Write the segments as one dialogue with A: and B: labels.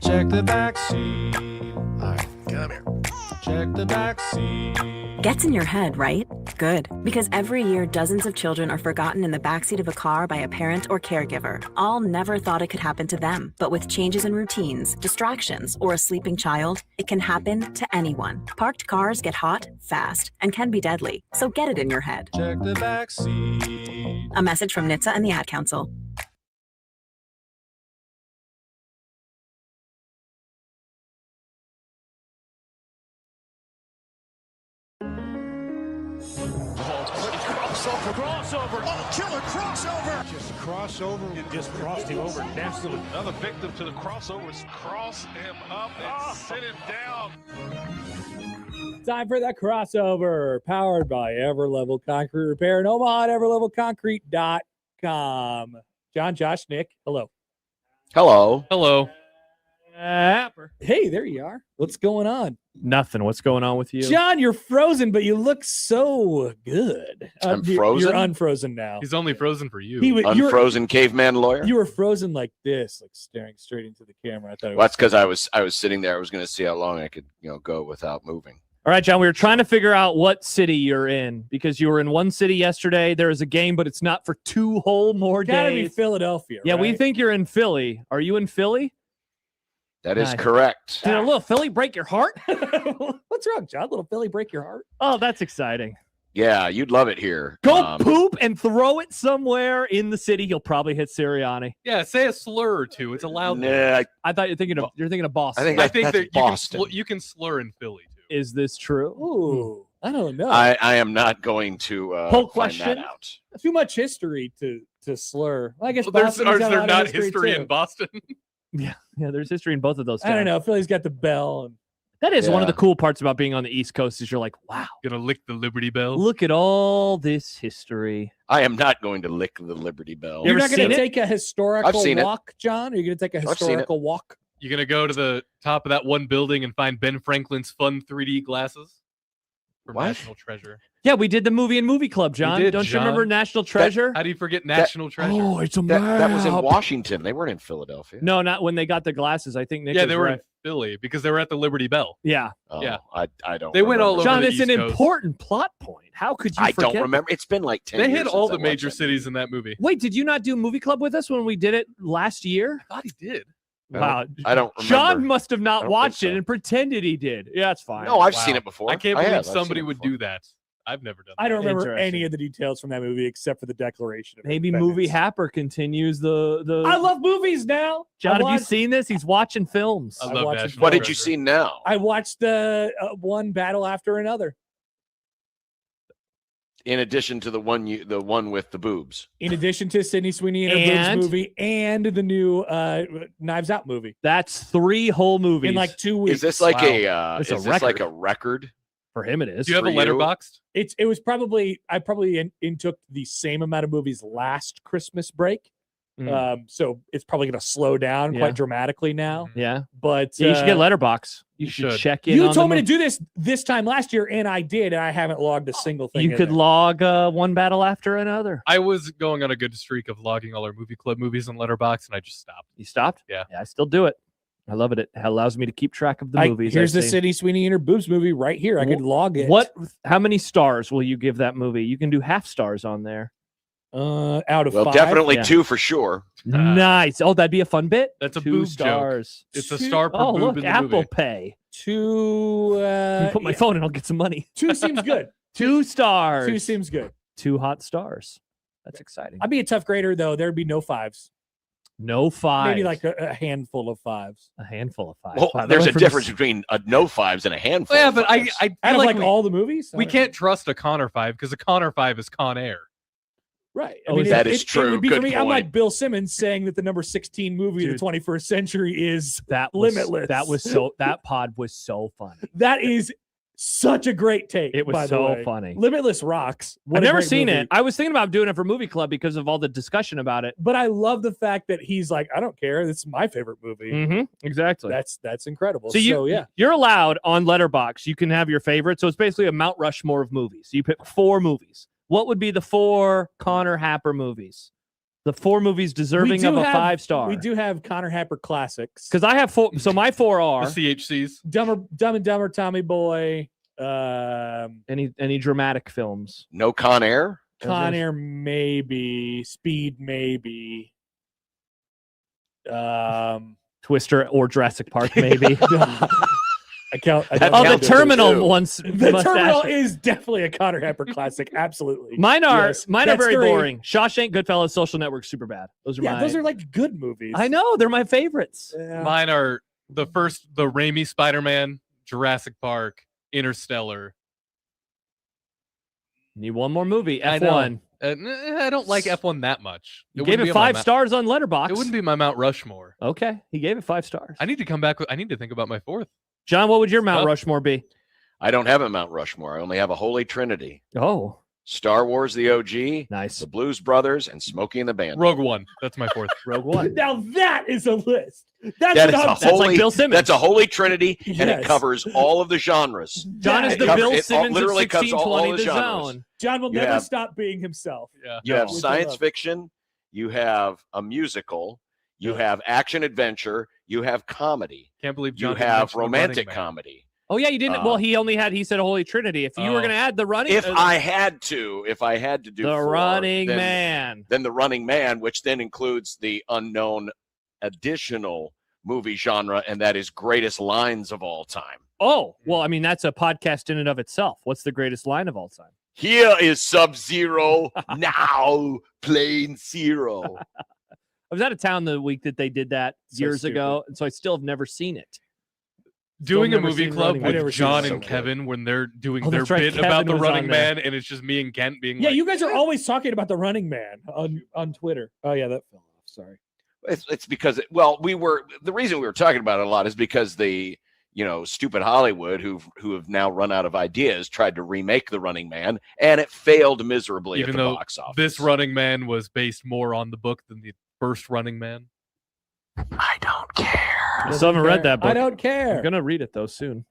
A: Check the back seat.
B: All right, come here.
A: Check the back seat.
C: Gets in your head, right? Good. Because every year, dozens of children are forgotten in the backseat of a car by a parent or caregiver. All never thought it could happen to them. But with changes in routines, distractions, or a sleeping child, it can happen to anyone. Parked cars get hot, fast, and can be deadly. So get it in your head.
A: Check the back seat.
C: A message from NHTSA and the Ad Council.
B: Crossover. Oh, killer crossover.
D: Just crossover.
E: It just crossed him over nastily.
F: Another victim to the crossovers. Cross him up and sit him down.
G: Time for the crossover, powered by Everlevel Concrete Repair in Omaha at everlevelconcrete.com. John, Josh, Nick, hello.
H: Hello.
I: Hello.
G: Hey, there you are. What's going on?
I: Nothing. What's going on with you?
G: John, you're frozen, but you look so good.
H: I'm frozen?
G: You're unfrozen now.
I: He's only frozen for you.
H: Unfrozen caveman lawyer?
G: You were frozen like this, like staring straight into the camera. I thought
H: Well, that's because I was sitting there. I was going to see how long I could go without moving.
I: All right, John, we were trying to figure out what city you're in because you were in one city yesterday. There is a game, but it's not for 2 whole more days.
G: Gotta be Philadelphia,
I: Yeah,
G: right?
I: we think you're in Philly. Are you in Philly?
H: That is correct.
I: Did a little Philly break your heart?
G: What's wrong, John? Little Philly break your heart?
I: Oh, that's exciting.
H: Yeah, you'd love it here.
I: Go poop and throw it somewhere in the city. You'll probably hit Sirianni.
F: Yeah, say a slur or two. It's allowed.
H: Nah,
I: I thought you're thinking of Boston.
H: I think that's Boston.
F: You can slur in Philly too.
I: Is this true?
G: Ooh, I don't know.
H: I am not going to
I: Poll
H: find
I: question?
H: that out.
G: Too much history to slur. Well, I guess
F: Well,
G: Boston's got a
F: is
G: lot
F: there
G: of
F: not history
G: too.
F: in Boston?
I: Yeah, there's history in both of those.
G: I don't know. Philly's got the bell. And
I: That is one of
H: Yeah.
I: the cool parts about being on the East Coast is you're like, wow,
F: Gonna lick the Liberty Bell.
I: look at all this history.
H: I am not going to lick the Liberty Bell.
I: You
G: You're
I: ever
G: not going
I: seen
G: to
I: it?
G: take a historical
H: seen it.
G: walk, John? Are you going to take a
H: I've seen it.
G: historical walk?
F: You're gonna go to the top of that one building and find Ben Franklin's fun 3D glasses for
H: What?
F: National Treasure.
I: Yeah, we did the movie and movie club, John.
F: did,
I: Don't
F: John.
I: you remember National Treasure?
F: How do you forget National Treasure?
I: Oh, it's a
H: That was in
I: map.
H: Washington. They weren't in Philadelphia.
I: No, not when they got the glasses. I think Nick
F: Yeah,
I: was
F: they were
I: right.
F: in Philly because they were at the Liberty Bell.
I: Yeah.
H: Oh,
F: Yeah.
H: I don't.
F: They went all
H: remember.
F: over
I: John,
F: the
I: it's an
F: East Coast.
I: important plot point. How could you
H: I
I: forget?
H: don't remember. It's been like 10
F: They
H: years
F: hit all
H: since
F: the
H: I watched
F: major
H: that
F: cities in that movie.
I: Wait, did you not do movie club with us when we did it last year?
F: I thought he did.
I: Wow.
H: I don't remember.
I: John must have
H: I
I: not
H: don't
I: watched
H: think
I: it
H: so.
I: and pretended he did. Yeah, that's fine.
H: No, I've
F: Wow.
H: seen it before.
F: I can't
H: have.
F: believe
H: I've seen
F: somebody
H: it
F: would
H: before.
F: do that. I've never done that.
G: I don't remember
I: Interesting.
G: any of the details from that movie except for the Declaration of
I: Maybe
G: Independence.
I: Movie Happer continues the.
G: I love movies now.
I: John,
G: I
I: have you
G: watched-
I: seen this? He's watching films.
F: I
G: I
F: love
G: watched
F: National
H: What did
F: Treasure.
H: you see now?
G: I watched the one battle after another.
H: In addition to the one with the boobs.
G: In addition to Sydney Sweeney and her
I: And?
G: boobs movie and the new Knives Out movie
I: That's 3 whole movies.
G: in like 2 weeks.
H: Is this like
I: It's a
H: is this like
I: record.
H: a record?
I: for him, it is.
F: Do you have a
H: for you?
F: letterboxed?
G: It was probably I probably took the same amount of movies last Christmas break. So it's probably going to slow down
I: Yeah.
G: quite dramatically now.
I: Yeah.
G: But
I: Yeah, you should get Letterbox. You
F: You
I: should
F: should.
I: check in.
G: you
I: on
G: told
I: the
G: me to do this time last year, and I did, and I haven't logged a single thing.
I: You
G: in
I: could
G: there.
I: log one battle after another.
F: I was going on a good streak of logging all our movie club movies on Letterboxd, and I just stopped.
I: You stopped?
F: Yeah.
I: I still do it. I love it. It allows me to keep track of the movies.
G: Here's
I: I've
G: the
I: seen.
G: Sydney Sweeney and her boobs movie right here. I could log it.
I: How many stars will you give that movie? You can do half stars on there.
G: Out of
H: Well,
G: 5?
H: definitely
I: Yeah.
H: 2 for sure.
I: Nice. Oh, that'd be a fun bit.
F: That's a
I: 2
F: boob
I: stars.
F: joke. It's a
G: Two-
F: star per
I: Oh,
F: boob
I: look,
F: in the
I: Apple
F: movie.
I: Pay.
G: 2.
I: You put my phone in, I'll get some money.
G: 2 seems good.
I: 2 stars.
G: 2 seems good.
I: 2 hot stars. That's exciting.
G: I'd be a tough grader though. There'd be no 5s.
I: No 5.
G: Maybe like a handful of 5s.
I: a handful of 5.
H: Well,
I: Wow, that
H: there's a
I: went from
H: difference between no 5s and a handful.
F: Yeah,
H: of
F: but I
H: 5s.
F: I
G: Out
F: feel
G: of
F: like
G: like
F: we,
G: all the movies,
F: we can't trust a Connor 5 because a Connor 5 is Con Air.
G: Right.
I: Oh,
H: that is
G: It
H: true.
G: would be for
H: Good
G: me. I'm
H: point.
G: like Bill Simmons saying that the number 16 movie of
I: Dude.
G: the 21st century is
I: that was,
G: Limitless.
I: That pod was so funny.
G: that is such a great take.
I: It was
G: by the
I: so
G: way.
I: funny.
G: Limitless rocks. What
I: I've
G: a
I: never
G: great
I: seen
G: movie.
I: it. I was thinking about doing it for Movie Club because of all the discussion about it.
G: But I love the fact that he's like, I don't care. This is my favorite movie.
I: Mm-hmm. Exactly.
G: That's incredible.
I: So
G: yeah.
I: you're allowed on Letterboxd. You can have your favorite. So it's basically a Mount Rushmore of movies. So you pick 4 movies. What would be the 4 Connor Happer movies? The 4 movies deserving of a 5-star.
G: We do have Connor Happer classics.
I: Because I have 4. So my 4 are
F: The CHCs.
G: Dumb and Dumber, Tommy Boy,
I: any dramatic films.
H: No Con Air.
G: Con Air, maybe. Speed, maybe.
I: Twister or Jurassic Park, maybe.
G: I count.
I: The Terminal
H: too.
I: once.
G: The Terminal is definitely a Connor Happer classic. Absolutely.
I: Mine are
G: Yes.
I: mine are
G: That's
I: very
G: 3.
I: boring. Shawshank, Goodfellas, Social Network, Superbad. Those are
G: Yeah,
I: mine.
G: those are like good movies.
I: I know they're my favorites.
G: Yeah.
F: Mine are the Raimi Spider-Man, Jurassic Park, Interstellar.
I: Need one more movie.
F: I know.
I: F1.
F: I don't like F1 that much.
I: You gave it 5 stars on Letterboxd.
F: It wouldn't be my Mount Rushmore.
I: Okay, he gave it 5 stars.
F: I need to come back. I need to think about my 4th.
I: John, what would your Mount
F: Stuff.
I: Rushmore be?
H: I don't have a Mount Rushmore. I only have a Holy Trinity:
I: Oh,
H: Star Wars, the OG,
I: nice.
H: the Blues Brothers, and Smokey and the Bandit.
F: Rogue One. That's my 4th.
I: Rogue One.
G: Now that is a list. That's
H: That
G: what
H: is
G: I'm
H: a
I: That's like
H: holy.
I: Bill Simmons.
H: That's a Holy Trinity, and
G: Yes.
H: it covers all of the genres.
I: John is
H: It
I: the
H: covers-
I: Bill
H: it all-
I: Simmons of
H: literally covers all
I: 1620
H: the
I: The
H: genres.
I: Zone.
G: John will
H: You
G: never
H: have-
G: stop being himself.
F: Yeah.
H: You have
G: Which I
H: science
G: love.
H: fiction, you have a musical, you have action adventure, you have comedy,
F: Can't believe
H: you
F: John didn't
H: have
F: mention The Running
H: romantic
F: Man.
H: comedy.
I: Oh yeah, you didn't. well, he said Holy Trinity. If you were
F: Oh.
I: going to add the running,
H: If I had to do
I: the
H: 4,
I: Running
H: then,
I: Man.
H: then the Running Man, which then includes the unknown additional movie genre, and that is greatest lines of all time.
I: Oh well, I mean that's a podcast in and of itself. What's the greatest line of all time?
H: Here is Sub-Zero, now plain zero.
I: I was out of town the week that they did that
G: So
I: years
G: stupid.
I: ago, and so I still have never seen it.
F: Doing a
I: never
F: movie
I: seen
F: club
I: Running Man.
G: I've never
F: with
G: seen
F: John
G: it.
F: and
H: So
F: Kevin when they're doing
I: Oh,
F: their
I: that's right,
F: bit
I: Kevin
F: about the
I: was
F: Running
I: on there.
F: Man, and it's just me and Kent being
G: Yeah,
F: like,
G: you guys are always talking about the Running Man on Twitter. Oh yeah, that fell off. Sorry.
H: It's because, the reason we were talking about it a lot is because the, stupid Hollywood who have now run out of ideas tried to remake the Running Man, and it failed miserably
F: even
H: at the
F: though
H: box office.
F: this Running Man was based more on the book than the first Running Man.
H: I don't care.
I: I still haven't read that book.
G: I don't care.
I: I'm gonna read it though soon.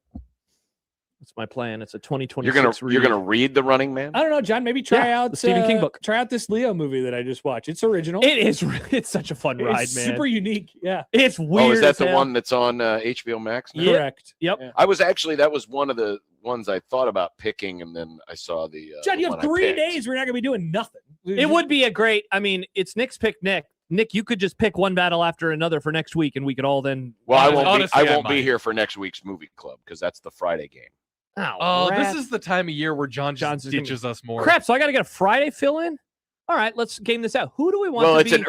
I: That's my plan. It's a 2026
H: You're gonna read the Running Man?
G: I don't know, John. Maybe try
I: Yeah,
G: out
I: the Stephen King book.
G: Try out this Leo movie that I just watched. It's original.
I: It is. It's such a fun ride,
G: It's
I: man.
G: super unique. Yeah,
I: It's weird.
H: Oh, is that
I: as
H: the
I: hell.
H: one that's on HBO Max now?
I: Yep.
G: correct.
I: Yep.
G: Yeah.
H: That was one of the ones I thought about picking, and then I saw the
G: John,
H: the
G: you
H: one
G: have
H: I
G: 3
H: picked.
G: days. We're not gonna be doing nothing.
I: It would be a great. I mean, it's Nick's pick. Nick, you could just pick one battle after another for next week, and we could all then.
H: Well,
F: Honestly,
H: I
F: I
H: won't be
F: might.
H: here for next week's movie club because that's the Friday game.
F: Oh,
I: rat.
F: this is the time of year where John's
I: gonna be-
F: ditches us more.
I: Crap. So I got to get a Friday fill in. All right, let's game this out. Who do we want?
H: Well,
I: to
H: it's
I: be?
H: an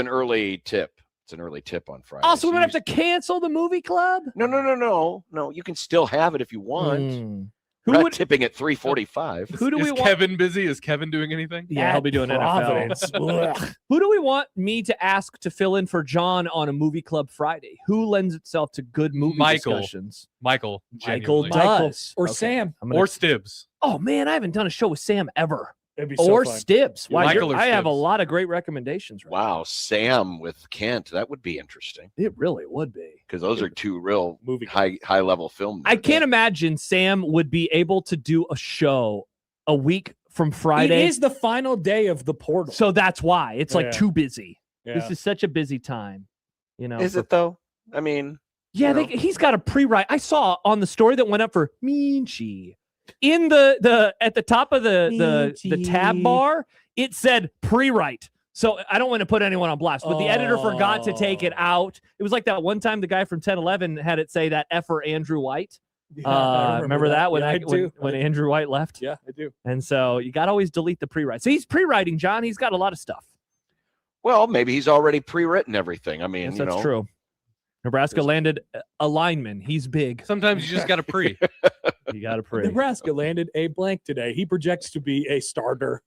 H: early tip. It's an early tip on Friday.
I: Also, we might have to cancel the movie club.
H: No. You can still have it if you want.
I: Who
H: We're not
I: would?
H: tipping at 3:45.
I: Who do we
F: Is
I: want?
F: Kevin busy? Is Kevin doing anything?
I: Yeah, he'll be doing NFL.
G: Providence. Ugh.
I: Who do we want me to ask to fill in for John on a movie club Friday? Who lends itself to good movie
F: Michael.
I: discussions?
F: Michael.
I: Michael
F: genuinely.
I: does.
G: or
I: Okay.
G: Sam.
I: I'm gonna-
F: Or Stibbs.
I: oh man, I haven't done a show with Sam ever.
G: It'd be so
I: Or
G: fun.
I: Stibbs. Wow,
F: Michael or
I: I have a
F: Stibbs?
I: lot of great recommendations. Right
H: Wow, Sam with Kent. That would be interesting
I: now. It really would be.
H: because those are two real
G: Movie
H: high level film.
I: I
H: nerds.
I: can't imagine Sam would be able to do a show a week from
G: It
I: Friday.
G: is the final day of the portal.
I: So that's why it's like
G: Yeah.
I: too busy.
G: Yeah.
I: This is such a busy time. You know,
H: Is
I: for-
H: it though? I mean,
I: Yeah,
H: you know?
I: he's got a pre-write. I saw on the story that went up for Minchi in the at the top of the tab
G: Minchi.
I: bar. It said pre-write. So I don't want to put anyone on blast, but the editor forgot to take it
G: Oh.
I: out. It was like that one time the guy from 1011 had it say that F for Andrew White.
G: Yeah, I
I: Remember that when
G: Yeah, I do.
I: when Andrew White left?
G: Yeah, I do.
I: And so you got to always delete the pre-write. So he's pre-writing, John. He's got a lot of stuff.
H: well, maybe he's already pre-written everything. I mean,
I: Yes, that's true. Nebraska landed a lineman. He's big.
F: Sometimes you just got to pre.
I: You got to pre.
G: Nebraska landed a blank today. He projects to be a starter.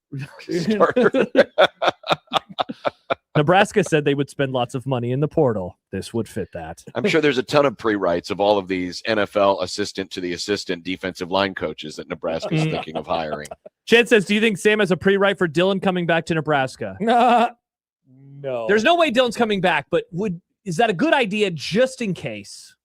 I: Nebraska said they would spend lots of money in the portal. This would fit that.
H: I'm sure there's a ton of pre-writes of all of these NFL assistant to the assistant defensive line coaches that Nebraska's
I: Mm.
H: thinking of hiring.
I: Chad says, do you think Sam has a pre-write for Dylan coming back to Nebraska?
G: No.
I: There's no way Dylan's coming back, but is that a good idea just in case?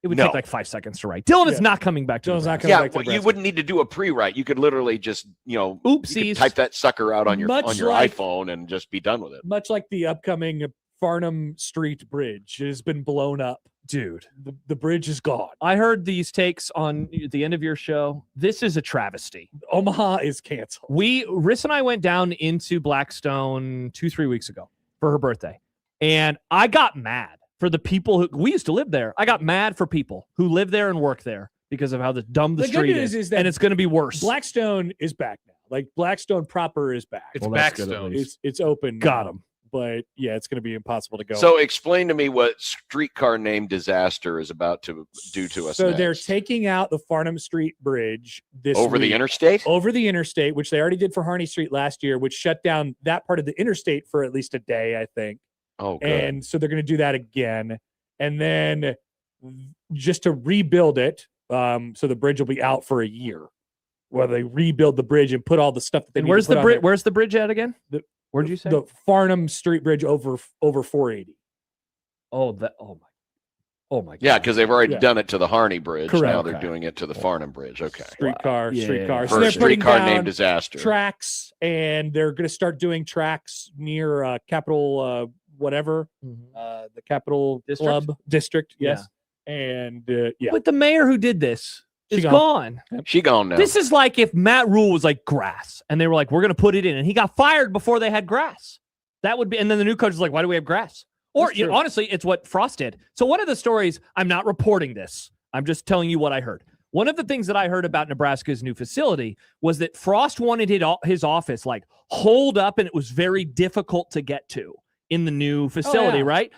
I: It would
H: No.
I: take like 5 seconds to write. Dylan is
G: Yeah.
I: not coming back to
G: Dylan's not
I: Nebraska.
G: coming
H: Yeah,
G: back to
H: well, you
G: Nebraska.
H: wouldn't need to do a pre-write. You could literally just, you
I: Oopsies.
H: could type that sucker out on your
G: Much
H: your
G: like-
H: iPhone and just be done with it.
G: Much like the upcoming Farnham Street Bridge. It has been blown up.
I: Dude.
G: The bridge is gone.
I: I heard these takes on the end of your show. This is a travesty.
G: Omaha is canceled.
I: Riss and I went down into Blackstone 2-3 weeks ago for her birthday. And I got mad for the people who we used to live there. I got mad for people who live there and work there because of how dumb the
G: The good
I: street
G: news is that
I: and it's going to be worse.
G: Blackstone is back now. Like Blackstone proper is back.
F: It's
I: that's good at
F: Backstone.
I: least.
G: It's open.
I: Got
G: now,
I: 'em.
G: But yeah, it's going to be impossible to go.
H: So explain to me what streetcar named disaster is about to do to us.
G: So they're
H: next.
G: taking out the Farnham Street Bridge this
H: over the
G: week.
H: interstate.
G: Over the interstate, which they already did for Harney Street last year, which shut down that part of the interstate for at least a day, I think.
H: Oh, good.
G: And so they're going to do that again. And then just to rebuild it, so the bridge will be out for a year. Where they rebuild the bridge and put all the stuff that they
I: And
G: need
I: where's
G: to put
I: the
G: on
I: bridge?
G: there.
I: Where's the bridge at again?
G: The-
I: Where'd you say?
G: The Farnham Street Bridge over 480.
I: Oh my.
H: Yeah,
I: God.
H: because they've already
G: Yeah.
H: done it to the Harney Bridge.
G: Correct.
H: Now they're
I: Okay.
H: doing it to the Farnham Bridge. Okay.
G: Streetcar.
I: Yeah.
G: So
H: For
G: they're
H: a
G: putting
H: streetcar
G: down
H: named disaster.
G: tracks, and they're going to start doing tracks near Capitol, whatever,
I: Mhm.
G: the Capitol
I: District?
G: Club District. Yes. And yeah,
I: But the mayor who did this
G: She
I: is
G: gone.
I: gone.
H: She gone now.
I: This is like if Matt Rule was like grass and they were like, we're going to put it in, and he got fired before they had grass. That would be, and then the new coach is like, why do we have grass? Or
G: That's
I: you know,
G: true.
I: honestly, it's what Frost did. So one of the stories, I'm not reporting this. I'm just telling you what I heard. One of the things that I heard about Nebraska's new facility was that Frost wanted his office like holed up, and it was very difficult to get to in the new facility,
G: yeah.
I: right?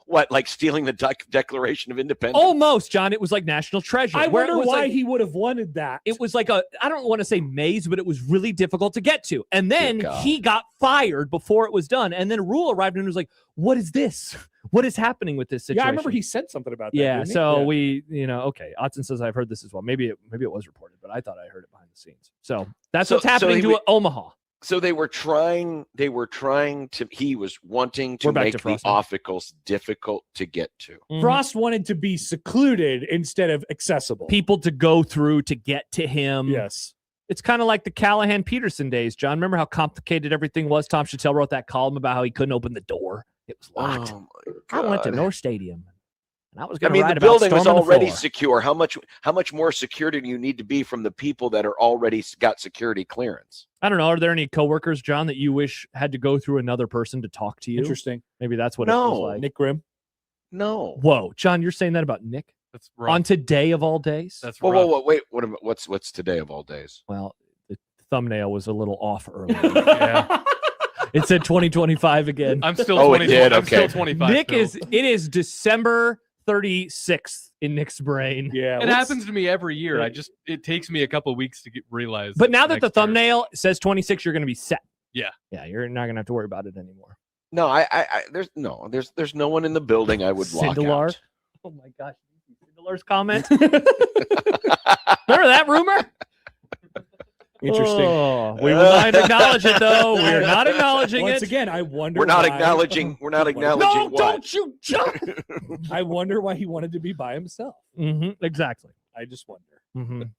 H: What, like stealing the Declaration of Independence?
I: Almost, John. It was like national treasure.
G: I
I: where it
G: wonder
I: was
G: why
I: like-
G: he would have wanted that.
I: it was like I don't want to say maze, but it was really difficult to get to. And then
H: God.
I: he got fired before it was done. And then Rule arrived and was like, what is this? What is happening with this situation?
G: Yeah, I remember he said something about that.
I: Yeah,
G: didn't he?
I: so
G: Yeah.
I: we, okay. Otson says I've heard this as well. Maybe it was reported, but I thought I heard it behind the scenes. So that's
H: So-
I: what's happening
H: so
I: to Omaha.
H: So he was wanting to
I: We're back
H: make
I: to
H: the
I: Frost.
H: obstacles difficult to get to.
G: Frost wanted to be secluded instead of accessible.
I: People to go through to get to him.
G: Yes.
I: It's kind of like the Callahan-Peterson days, John. Remember how complicated everything was? Tom Chattel wrote that column about how he couldn't open the door. It was locked.
H: Oh my
I: I went to
H: God.
I: North Stadium, and I was
H: I
I: going to
H: mean,
I: write
H: the
I: about
H: building was
I: storming the
H: already
I: floor.
H: secure. How much more security do you need to be from the people that are already got security clearance?
I: I don't know. Are there any coworkers, John, that you wish had to go through another person to talk to you?
G: Interesting.
I: Maybe that's what it
H: No.
I: was like.
G: Nick Grimm.
H: No.
I: Whoa, John, you're saying that about Nick
F: That's wrong.
I: on today of all days?
F: That's
H: Whoa,
F: rough.
H: whoa, whoa, wait. What's today of all days?
I: Well, the thumbnail was a little off earlier.
F: Yeah.
I: It said 2025 again.
F: I'm still
H: Oh, it
F: 20,
H: did?
F: I'm still
H: Okay.
F: 25.
I: Nick
F: still.
I: it is December 36th in Nick's brain.
G: Yeah.
F: It
G: what's-
F: happens to me every year.
I: Yeah.
F: It takes me a couple weeks to realize.
I: But
F: it's
I: now that the
F: next year.
I: thumbnail says 26, you're going to be set.
F: Yeah.
I: Yeah, you're not going to have to worry about it anymore.
H: No, there's no one in the building I would lock
I: Sindelar?
H: out.
I: Oh my gosh. Sindelar's comment. Remember that rumor?
G: Interesting.
I: Oh, we will not acknowledge it, though. We are not acknowledging
G: Once
I: it.
G: again, I wonder.
H: We're not
G: why-
H: acknowledging. We're not acknowledging
I: No,
H: what.
I: don't you jump.
G: I wonder why he wanted to be by himself.
I: Exactly.
G: I just wonder.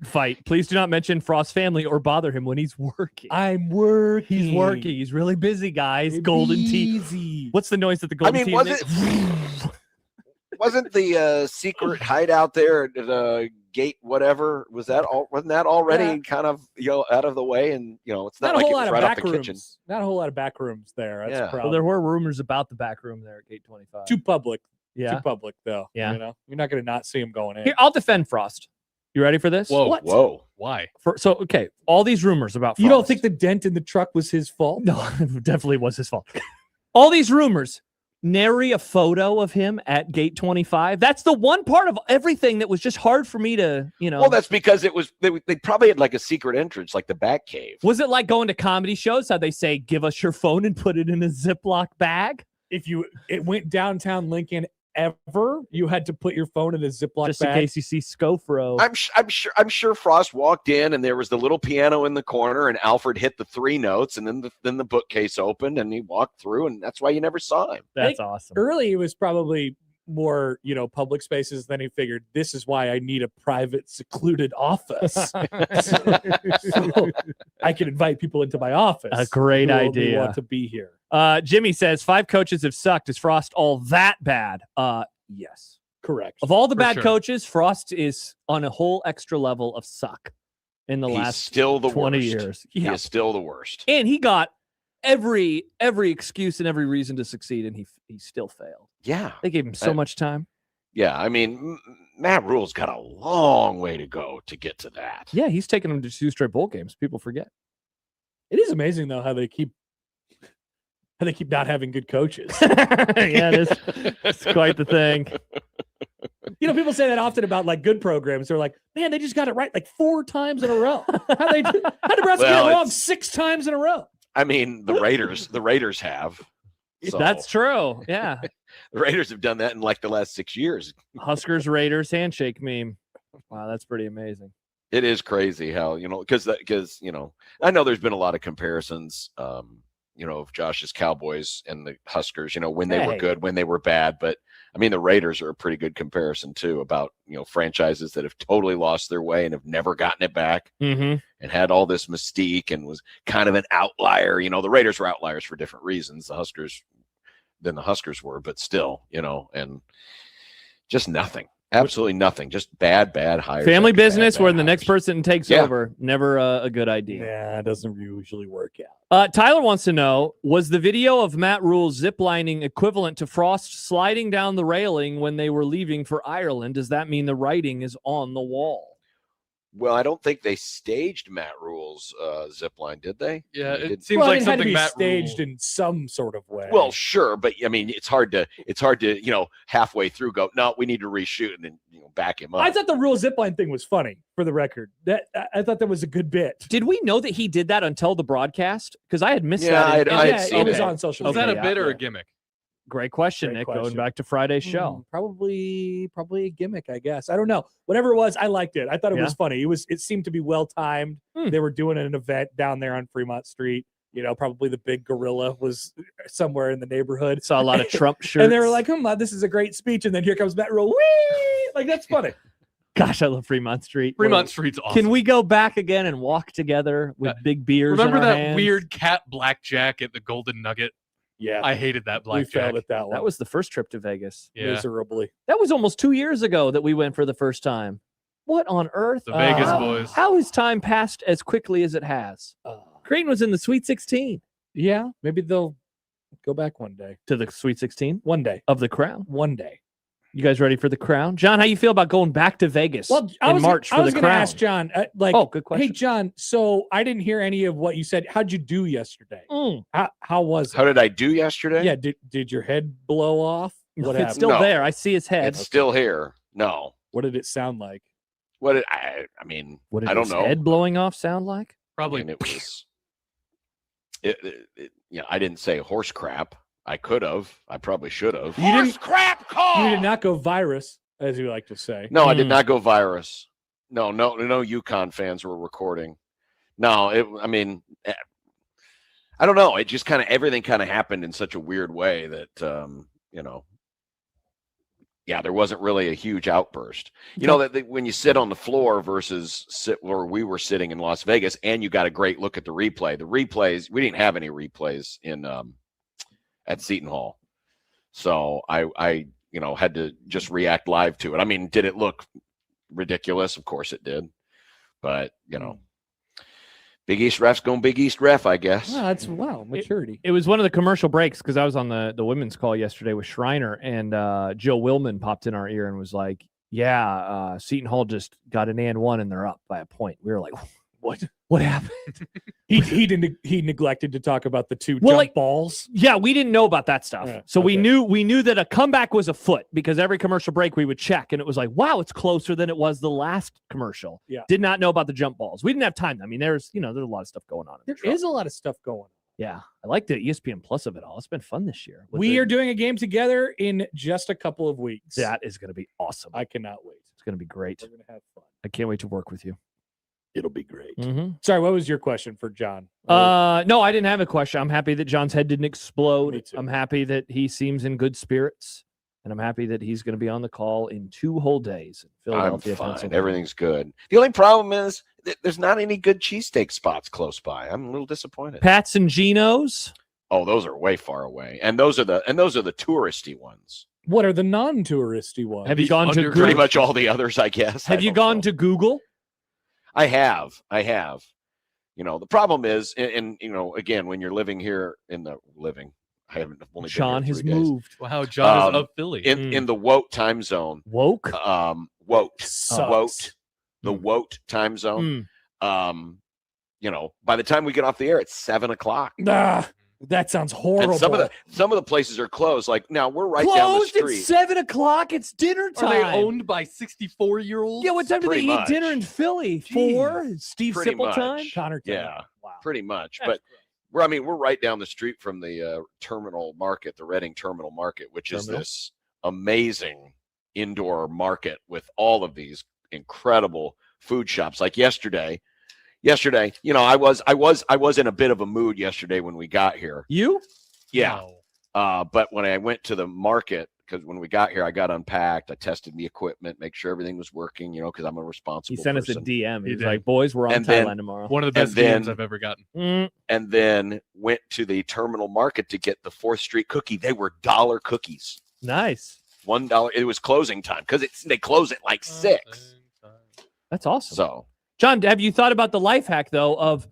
I: Fight. Please do not mention Frost's family or bother him when he's working.
G: I'm working.
I: He's working. He's really busy, guys. Golden Tee.
G: Easy.
I: What's the noise that the Golden
H: mean,
I: Tee
H: was
I: makes?
H: Wasn't the secret hideout there at the gate? Whatever was that? Wasn't that already
G: Yeah.
H: kind of out of the way? And it's
G: Not
H: not,
G: a
H: like
G: whole
H: it
G: lot
H: was
G: of
H: right off
G: back
H: the
G: rooms.
H: kitchen.
G: Not a whole lot of back rooms there. That's
H: Yeah.
G: the
H: Well,
G: problem.
I: Well, there were rumors about the back room there at Gate 25.
G: Too public.
I: Yeah.
G: Too public though.
I: Yeah.
G: You're not going to not see him going in.
I: Here, I'll defend Frost. You ready for this?
F: Whoa.
I: What?
H: Whoa!
F: Why?
I: So, okay, all these rumors about Frost.
G: You don't think the dent in the truck was his fault?
I: No, it definitely was his fault. All these rumors. Nary a photo of him at Gate 25. That's the one part of everything that was just hard for me to,
H: Well, that's because it was they probably had like a secret entrance, like the Bat Cave.
I: Was it like going to comedy shows? How they say, give us your phone and put it in a Ziploc bag?
G: If it went downtown Lincoln ever, you had to put your phone in a Ziploc
I: Just
G: bag.
I: in case you see Scofro.
H: I'm sure Frost walked in and there was the little piano in the corner and Alfred hit the 3 notes and then the bookcase opened and he walked through and that's why you never saw him.
I: That's awesome.
G: Early, it was probably more, public spaces. Then he figured this is why I need a private, secluded office. So I can invite people into my office.
I: A great
G: who only
I: idea.
G: Want to be here.
I: Jimmy says 5 coaches have sucked. Is Frost all that bad? Yes.
G: Correct.
I: Of all the
F: For
I: bad
F: sure.
I: coaches, Frost is on a whole extra level of suck in the
H: He's
I: last
H: still the
I: 20
H: worst.
I: years.
H: He
I: Yeah.
H: is still the worst.
I: And he got every excuse and every reason to succeed, and he still failed.
H: Yeah.
I: They gave him so much time.
H: Yeah. I mean, Matt Rule's got a long way to go to get to that.
I: Yeah, he's taken him to 2 straight bowl games. People forget.
G: It is amazing though how they keep not having good coaches.
I: Yeah, it's quite the thing.
G: People say that often about like good programs. They're like, man, they just got it right like 4 times in a row. How Nebraska
H: Well,
G: get it wrong
H: it's-
G: 6 times in a row?
H: I mean, the Raiders have. So,
I: That's true. Yeah.
H: the Raiders have done that in like the last 6 years.
I: Huskers Raiders handshake meme. Wow, that's pretty amazing.
H: It is crazy how, because I know there's been a lot of comparisons, of Josh's Cowboys and the Huskers, when they were
I: Hey.
H: good, when they were bad. But I mean, the Raiders are a pretty good comparison too about, franchises that have totally lost their way and have never gotten it back
I: Mm-hmm.
H: and had all this mystique and was kind of an outlier. The Raiders were outliers for different reasons. The Huskers were, but still, and just nothing. Absolutely nothing. Just bad hires.
I: Family
H: after bad,
I: business
H: bad
I: where the
H: hires.
I: next person takes
H: Yeah.
I: over. Never a good idea.
G: Yeah, it doesn't usually work out.
I: Tyler wants to know, was the video of Matt Rule ziplining equivalent to Frost sliding down the railing when they were leaving for Ireland? Does that mean the writing is on the wall?
H: Well, I don't think they staged Matt Rule's zip line, did they?
F: Yeah,
H: They did-
F: it seems
G: Well,
F: like
G: it had to
F: something
G: be
F: Matt
G: staged
F: Rule.
G: in some sort of way.
H: Well, sure, but I mean, it's hard to halfway through go, no, we need to reshoot and then back him up.
G: I thought the Rule zipline thing was funny. For the record, I thought that was a good bit.
I: Did we know that he did that until the broadcast? Because I had missed
H: Yeah,
I: that.
H: I had
G: Yeah,
H: seen
G: it was
H: it.
G: on social
F: Is that
G: media.
F: a bit or
G: Yeah.
F: a gimmick?
I: Great question,
G: Great
I: Nick. Going
G: question.
I: back to Friday's show.
G: Probably a gimmick, I guess. I don't know. Whatever it was, I liked it. I thought it
I: Yeah.
G: was funny. It seemed to be well timed. They were doing an event down there on Fremont Street. Probably the big gorilla was somewhere in the neighborhood.
I: Saw a lot of Trump shirts.
G: And they were like, this is a great speech. And then here comes Matt Rule. Whee! Like, that's funny.
I: gosh, I love Fremont Street.
F: Fremont Street's awesome.
I: Can we go back again and walk together with big beers?
F: Remember
I: in our
F: that
I: hands?
F: weird cat blackjack at the Golden Nugget?
G: Yeah.
F: I hated that
G: We failed
F: blackjack.
G: at that one.
I: That was the first trip to Vegas.
F: Yeah,
G: miserably.
I: That was almost 2 years ago that we went for the first time. What on earth?
F: the Vegas
G: Uh,
F: boys.
I: How has time passed as quickly as it has? Kraton was in the Sweet 16.
G: Yeah. Maybe they'll go back one day.
I: To the Sweet 16
G: One day.
I: of the Crown.
G: One day.
I: You guys ready for the Crown? John, how you feel about going back to Vegas in March
G: I
I: for
G: was
I: the
G: gonna
I: Crown?
G: ask John,
I: Oh, good question.
G: hey, John, so I didn't hear any of what you said. How'd you do yesterday?
I: Mm.
G: How was it?
H: How did I do yesterday?
G: Yeah, did your head blow off? What
I: It's
G: happened?
I: still
H: No.
I: there. I see his head.
H: It's still here. No.
G: What did it sound like?
H: What did I mean,
I: What did
H: I don't
I: his
H: know.
I: head blowing off sound like?
F: Probably.
H: I mean, it was I didn't say horse crap. I could have. I probably should have.
G: You didn't-
H: crap call.
G: You did not go virus, as you like to say.
H: No, I did
I: Mm.
H: not go virus. No UConn fans were recording. No, I don't know. It just everything happened in such a weird way that there wasn't really a huge outburst. You know that when you sit on the floor versus sit where we were sitting in Las Vegas, and you got a great look at the replay. The replays, we didn't have any replays in at Seton Hall, so I had to just react live to it. I mean, did it look ridiculous? Of course it did, but Big East refs going Big East ref, I guess.
G: Wow, that's maturity.
I: It was one of the commercial breaks because I was on the women's call yesterday with Schreiner, and Joe Willman popped in our ear and was like, yeah, Seton Hall just got an and one and they're up by a point. We were like, what happened?
G: He neglected to talk about the two
I: Well,
G: jump
I: like-
G: balls.
I: Yeah, we didn't know about that stuff.
G: Yeah,
I: So we
G: okay.
I: knew that a comeback was afoot because every commercial break we would check and it was like, wow, it's closer than it was the last commercial.
G: Yeah.
I: Did not know about the jump balls. We didn't have time. I mean, there's a lot of stuff going on.
G: There is a lot of stuff going on.
I: Yeah. I like the ESPN Plus of it all. It's been fun this year.
G: We are doing a game together in just a couple of weeks.
I: That is going to be awesome.
G: I cannot wait.
I: It's going to be great.
G: We're going to have fun.
I: I can't wait to work with you.
G: It'll be great.
I: Mm-hmm.
G: Sorry, what was your question for John?
I: No, I didn't have a question. I'm happy that John's head didn't explode.
G: Me too.
I: I'm happy that he seems in good spirits. And I'm happy that he's going to be on the call in 2 whole days in
H: I'm
I: Philadelphia,
H: fine.
I: Pennsylvania.
H: Everything's good. The only problem is there's not any good cheesesteak spots close by. I'm a little disappointed.
I: Pat's and Geno's.
H: Oh, those are way far away, and those are the touristy ones.
G: What are the non-touristy ones?
I: Have you gone to
F: underground-
H: Pretty
I: Google?
H: much all the others, I guess.
I: Have you gone to Google?
H: I have. The problem is, and again, when you're living here I haven't only been
I: Sean
H: here
I: has
H: 3 days.
I: moved.
F: Wow, John is of Philly.
H: in the Woat time zone.
I: Woke?
H: Woat.
G: Sucks.
H: Woat. The Woat time zone. By the time we get off the air, it's 7:00.
G: Ah, that sounds horrible.
H: And some of the places are closed. Like now we're right down the
I: Closed
H: street.
I: at 7 o'clock. It's dinner
F: Are
I: time.
F: they owned by 64-year-olds?
I: Yeah, what time do they
H: Pretty
I: eat
H: much.
I: dinner in Philly? 4? Steve
H: Pretty
I: Sipple
H: much.
I: time?
G: Connor Taylor.
H: Yeah,
G: Wow.
H: pretty much.
I: That's
H: But we're right down the street from the terminal market, the Reading Terminal Market, which is this amazing indoor market with all of these incredible food shops. Like yesterday, I was in a bit of a mood yesterday when we got here.
I: You?
H: Yeah.
F: No.
H: But when I went to the market, because when we got here, I got unpacked. I tested the equipment, make sure everything was working, because I'm a responsible
I: He sent us a
H: person.
I: DM.
F: He
I: He's
F: did.
I: like, boys, we're on
H: And then-
I: Thailand tomorrow.
F: One of the best
H: then-
F: DMs I've ever gotten.
H: And then went to the terminal market to get the 4th Street cookie. They were $1 cookies.
I: Nice.
H: $1. It was closing time because they close at like 6.
I: That's awesome.
H: So
I: John, have you thought about the life hack, though, of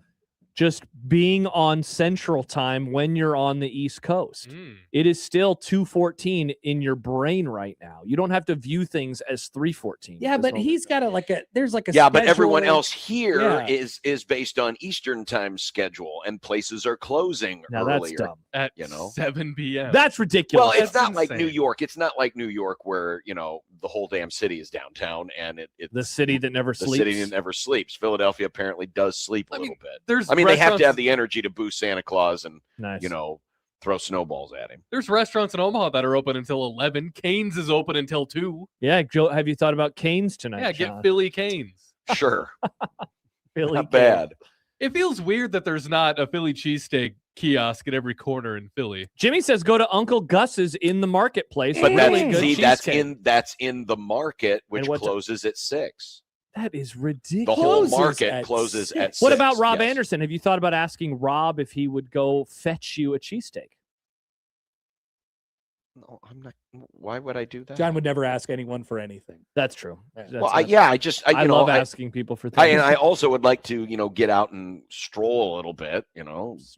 I: just being on Central Time when you're on the East Coast? It is still 2:14 in your brain right now. You don't have to view things as 3:14.
G: Yeah, but he's got there's like a
H: yeah, but everyone
G: schedule.
H: else here
G: Yeah.
H: is based on Eastern time schedule, and places are closing
I: Now that's
H: earlier.
I: dumb.
F: At
H: You know?
F: 7 p.m.
I: That's ridiculous.
H: Well, it's
F: That's
H: not like New
F: insane.
H: York. It's not like New York where the whole damn city is downtown, and it's
I: the city that never
H: the
I: sleeps.
H: city that never sleeps. Philadelphia apparently does sleep a
F: I mean,
H: little bit.
F: There's
H: I mean, they have to have
F: restaurants-
H: the energy to boost Santa Claus and
I: Nice.
H: throw snowballs at him.
F: There's restaurants in Omaha that are open until 11. Cane's is open until 2.
I: Yeah, Joe, have you thought about Canes tonight?
F: Yeah,
I: John?
F: get Philly Cane's.
H: Sure,
I: Philly
H: not
I: Canes.
H: bad.
F: It feels weird that there's not a Philly cheesesteak kiosk at every corner in Philly.
I: Jimmy says go to Uncle Gus's in the marketplace.
H: But
I: Really good
H: that's
I: cheesecake.
H: in the market, which
I: what's-
H: closes at 6.
I: That is
H: The
I: ridiculous.
H: whole
G: Closes
H: market
G: at
H: closes at 6.
I: What about Rob
H: yes.
I: Anderson? Have you thought about asking Rob if he would go fetch you a cheesesteak?
H: No, I'm not. Why would I do that?
G: John would never ask anyone for anything.
I: That's true.
G: Yeah.
I: That's-
H: Well,
I: that's-
H: I
I: I love asking people for things.
H: I also would like to, get out and stroll a little bit,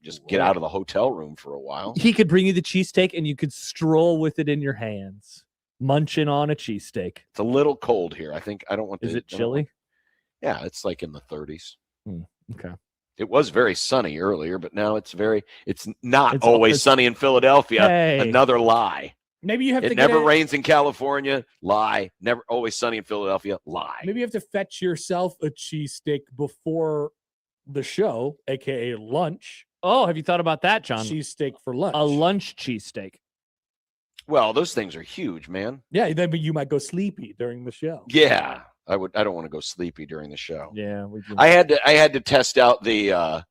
H: just get out of the hotel room for a while.
I: He could bring you the cheesesteak and you could stroll with it in your hands, munching on a cheesesteak.
H: It's a little cold here. I don't want
I: Is
H: to.
I: it chilly?
H: Yeah, it's like in the 30s.
I: Okay.
H: It was very sunny earlier, but now it's not
I: It's
H: always
I: it's-
H: sunny in Philadelphia.
I: Hey.
H: Another lie.
G: Maybe you have
H: It
G: to
H: never
G: get
H: rains in California. Lie. Never always sunny in Philadelphia. Lie.
G: Maybe you have to fetch yourself a cheesesteak before the show, aka lunch.
I: Oh, have you thought about that, John?
G: Cheesesteak for lunch.
I: A lunch cheesesteak.
H: Well, those things are huge, man.
G: Yeah, then you might go sleepy during the show.
H: Yeah, I don't want to go sleepy during the show.
I: Yeah, we can.
H: I had to test out the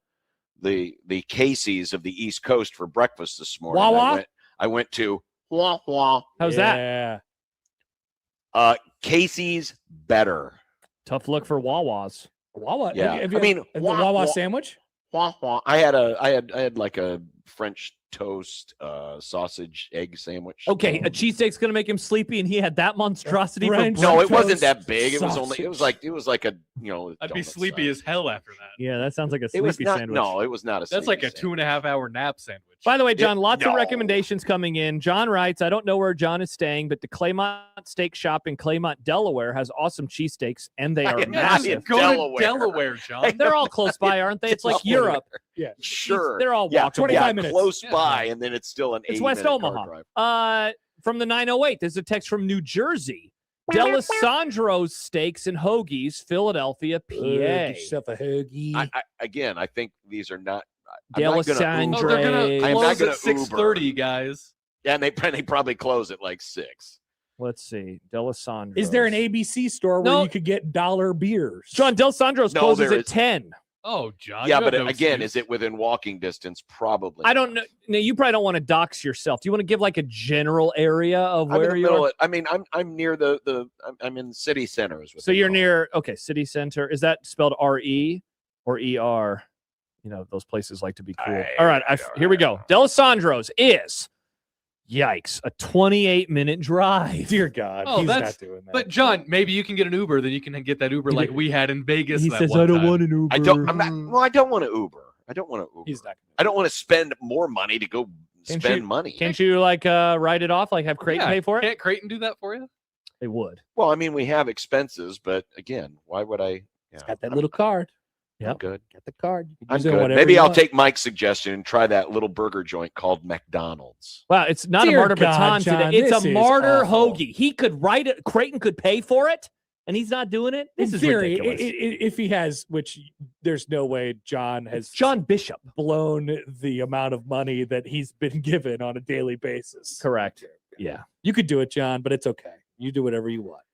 H: Casey's of the East Coast for breakfast this morning.
G: Wawa?
H: I went to Wawa.
I: How's that?
G: Yeah.
H: Casey's better.
I: Tough look for Wawa's.
G: Wawa.
H: Yeah.
G: Have
H: I
G: you-
H: mean,
G: the
H: wah,
G: Wawa
H: wah.
G: sandwich?
H: Wawa. I had like a French toast sausage egg sandwich.
I: Okay, a cheesesteak's gonna make him sleepy, and he had that monstrosity for
G: French-
I: breakfast.
H: No, it
G: French
H: wasn't that
G: toast
H: big. It was like a
F: I'd be
H: donut
F: sleepy
H: size.
F: as hell after that.
I: Yeah, that sounds like a
H: It
I: sleepy
H: was not.
I: sandwich.
H: No, it was not a.
F: That's like a
H: sleepy
F: 2.5-hour nap sandwich.
I: By the way, John, lots of
H: no.
I: recommendations coming in. John writes, I don't know where John is staying, but the Claymont Steak Shop in Claymont, Delaware has awesome cheesesteaks, and they
H: I
I: are
H: am not
I: massive.
H: in
F: Go
H: Delaware.
F: to Delaware, John.
I: They're all close by, aren't they? It's like
H: Delaware.
I: Europe.
G: Yeah.
H: Sure.
I: They're all
H: yeah,
I: walkable.
G: 25 minutes.
H: close
F: Yeah.
H: by, and then it's still an.
I: It's
H: 80
I: West
H: minute car
I: Omaha.
H: drive.
I: From the 908, there's a text from New Jersey. Delisandro's Steaks and Hoagies, Philadelphia, PA.
G: Get yourself a hoagie.
H: I think these are not. I'm not gonna
I: Delisandro.
H: Uber.
F: Oh, they're gonna
I: I'm
H: not
F: close
H: gonna
F: at 6:30, guys.
H: Yeah, and they probably close at like 6.
I: Let's see. Delisandro's.
G: Is there an ABC store where
I: No.
G: you could get dollar beers?
I: John, Delisandro's
H: No,
I: closes
H: there
I: at
H: is-
I: 10.
F: Oh, John.
H: Yeah,
F: you
H: but
F: have no
H: again,
F: excuse.
H: is it within walking distance? Probably.
I: I don't know. No, you probably don't want to dox yourself. Do you want to give like a general area of
H: I'm in
I: where
H: the
I: you
H: middle.
I: are?
H: I'm near I'm in city center. Is what
I: So
H: they
I: you're
H: call it.
I: near, okay, city center. Is that spelled R-E or E-R? You know, those places like to be cool. All right, here we go. Delisandro's is, yikes, a 28-minute drive.
G: Dear God,
F: Oh,
G: he's
F: that's-
G: not doing that.
F: But John, maybe you can get an Uber. Then you can get that Uber like we had in Vegas.
I: He
F: that
I: says,
F: one
I: I don't
F: time.
I: want an Uber.
H: I don't. I'm not. Well, I don't want to Uber. I don't want to Uber.
G: he's not.
H: I don't want to spend more money to go
I: Can't
H: spend
I: you-
H: money.
I: Can't you like write it off? Like have Kraton
F: Yeah,
I: pay for it?
F: Can't Kraton do that for you?
I: They would.
H: Well, I mean, we have expenses, but again, why would I? Yeah,
G: Got that
H: I'm-
G: little card.
H: I'm good.
G: Got the card. You can
H: I'm
G: use it
H: good.
G: whenever
H: Maybe
G: you
H: I'll
G: want.
H: take Mike's suggestion and try that little burger joint called McDonald's.
I: Wow, it's not
G: Dear
I: a martyr
G: God,
I: baton
G: John,
I: today. It's
G: this
I: a
G: is
I: martyr
G: awful.
I: hoagie. He could write it. Kraton could pay for it, and he's not doing it. This
G: In
I: is
G: theory,
I: ridiculous.
G: if he has, which there's no way John has
I: John Bishop.
G: blown the amount of money that he's been given on a daily basis.
I: Correct. Yeah.
G: You could do it, John, but it's okay. You do whatever you want.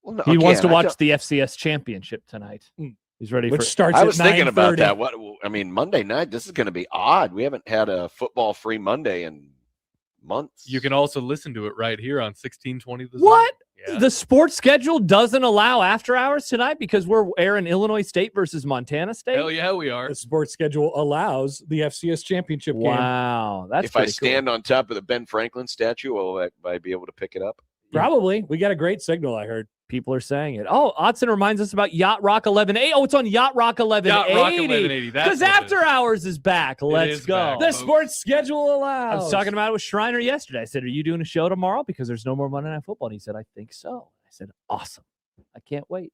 H: Well, no,
I: He wants to
H: again, I
I: watch
H: don't-
I: the FCS championship tonight.
G: Mm.
I: He's ready
G: Which
I: for
G: starts
H: I
G: at
H: was thinking about
G: 9:30.
H: that. What I mean, Monday night. This is going to be odd. We haven't had a football-free Monday in months.
F: You can also listen to it right here on 1620 The Zone.
I: What?
F: Yeah.
I: The sports schedule doesn't allow after hours tonight because we're airing Illinois State versus Montana State.
F: Hell yeah, we are.
G: The sports schedule allows the FCS championship game.
I: Wow, that's
H: if I
I: pretty cool.
H: stand on top of the Ben Franklin statue, will I be able to pick it up?
G: Probably. We got a great signal, I heard.
I: People are saying it. Oh, Otson reminds us about Yacht Rock 1180. Oh, it's on Yacht Rock 1180.
F: Yacht Rock 1180. That's
I: Because
F: what it
I: After
F: is.
I: Hours is back. Let's
F: is
I: go.
F: back.
G: The
F: folks.
G: sports schedule
I: I
G: allows.
I: was talking about it with Schreiner yesterday. I said, "Are you doing a show tomorrow? Because there's no more Monday Night Football." And he said, "I think so." I said, "Awesome. I can't wait."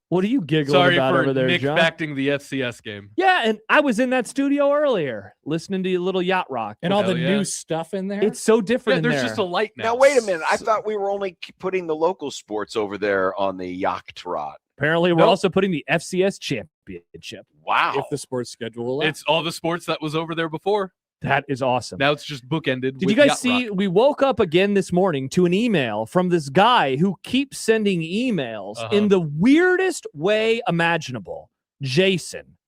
I: What are you giggling
F: Sorry
I: about
F: for
I: over there,
F: Nick
I: John?
F: facting the FCS game.
I: Yeah, and I was in that studio earlier listening to your little Yacht Rock.
G: and all
F: Hell
G: the
F: yeah.
G: new stuff in there.
I: It's so
F: Yeah,
I: different in
F: there's
I: there.
F: just a light now.
H: Now, wait a minute. I thought we were only putting the local sports over there on the Yacht Trot.
I: Apparently, we're
F: Nope.
I: also putting the FCS championship.
H: Wow.
G: if the sports schedule allows.
F: It's all the sports that was over there before.
I: That is awesome.
F: Now it's just bookended.
I: Did
F: with
I: you guys
F: Yacht
I: see?
F: Rock.
I: We woke up again this morning to an email from this guy who keeps sending emails in the weirdest way imaginable. Jason.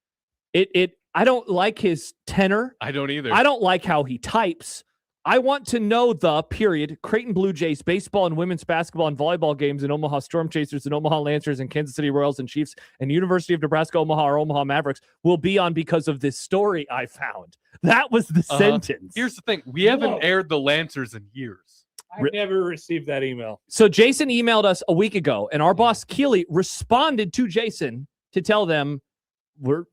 I: I don't like his tenor.
F: I don't either.
I: I don't like how he types. I want to know the period. Kraton Blue Jays baseball and women's basketball and volleyball games in Omaha Storm Chasers and Omaha Lancers and Kansas City Royals and Chiefs and University of Nebraska Omaha or Omaha Mavericks will be on because of this story I found. That was the sentence.
F: Here's the thing. We haven't
G: Whoa.
F: aired the Lancers in years.
G: I never received that email.
I: So Jason emailed us a week ago, and our boss Keely responded to Jason to tell them we're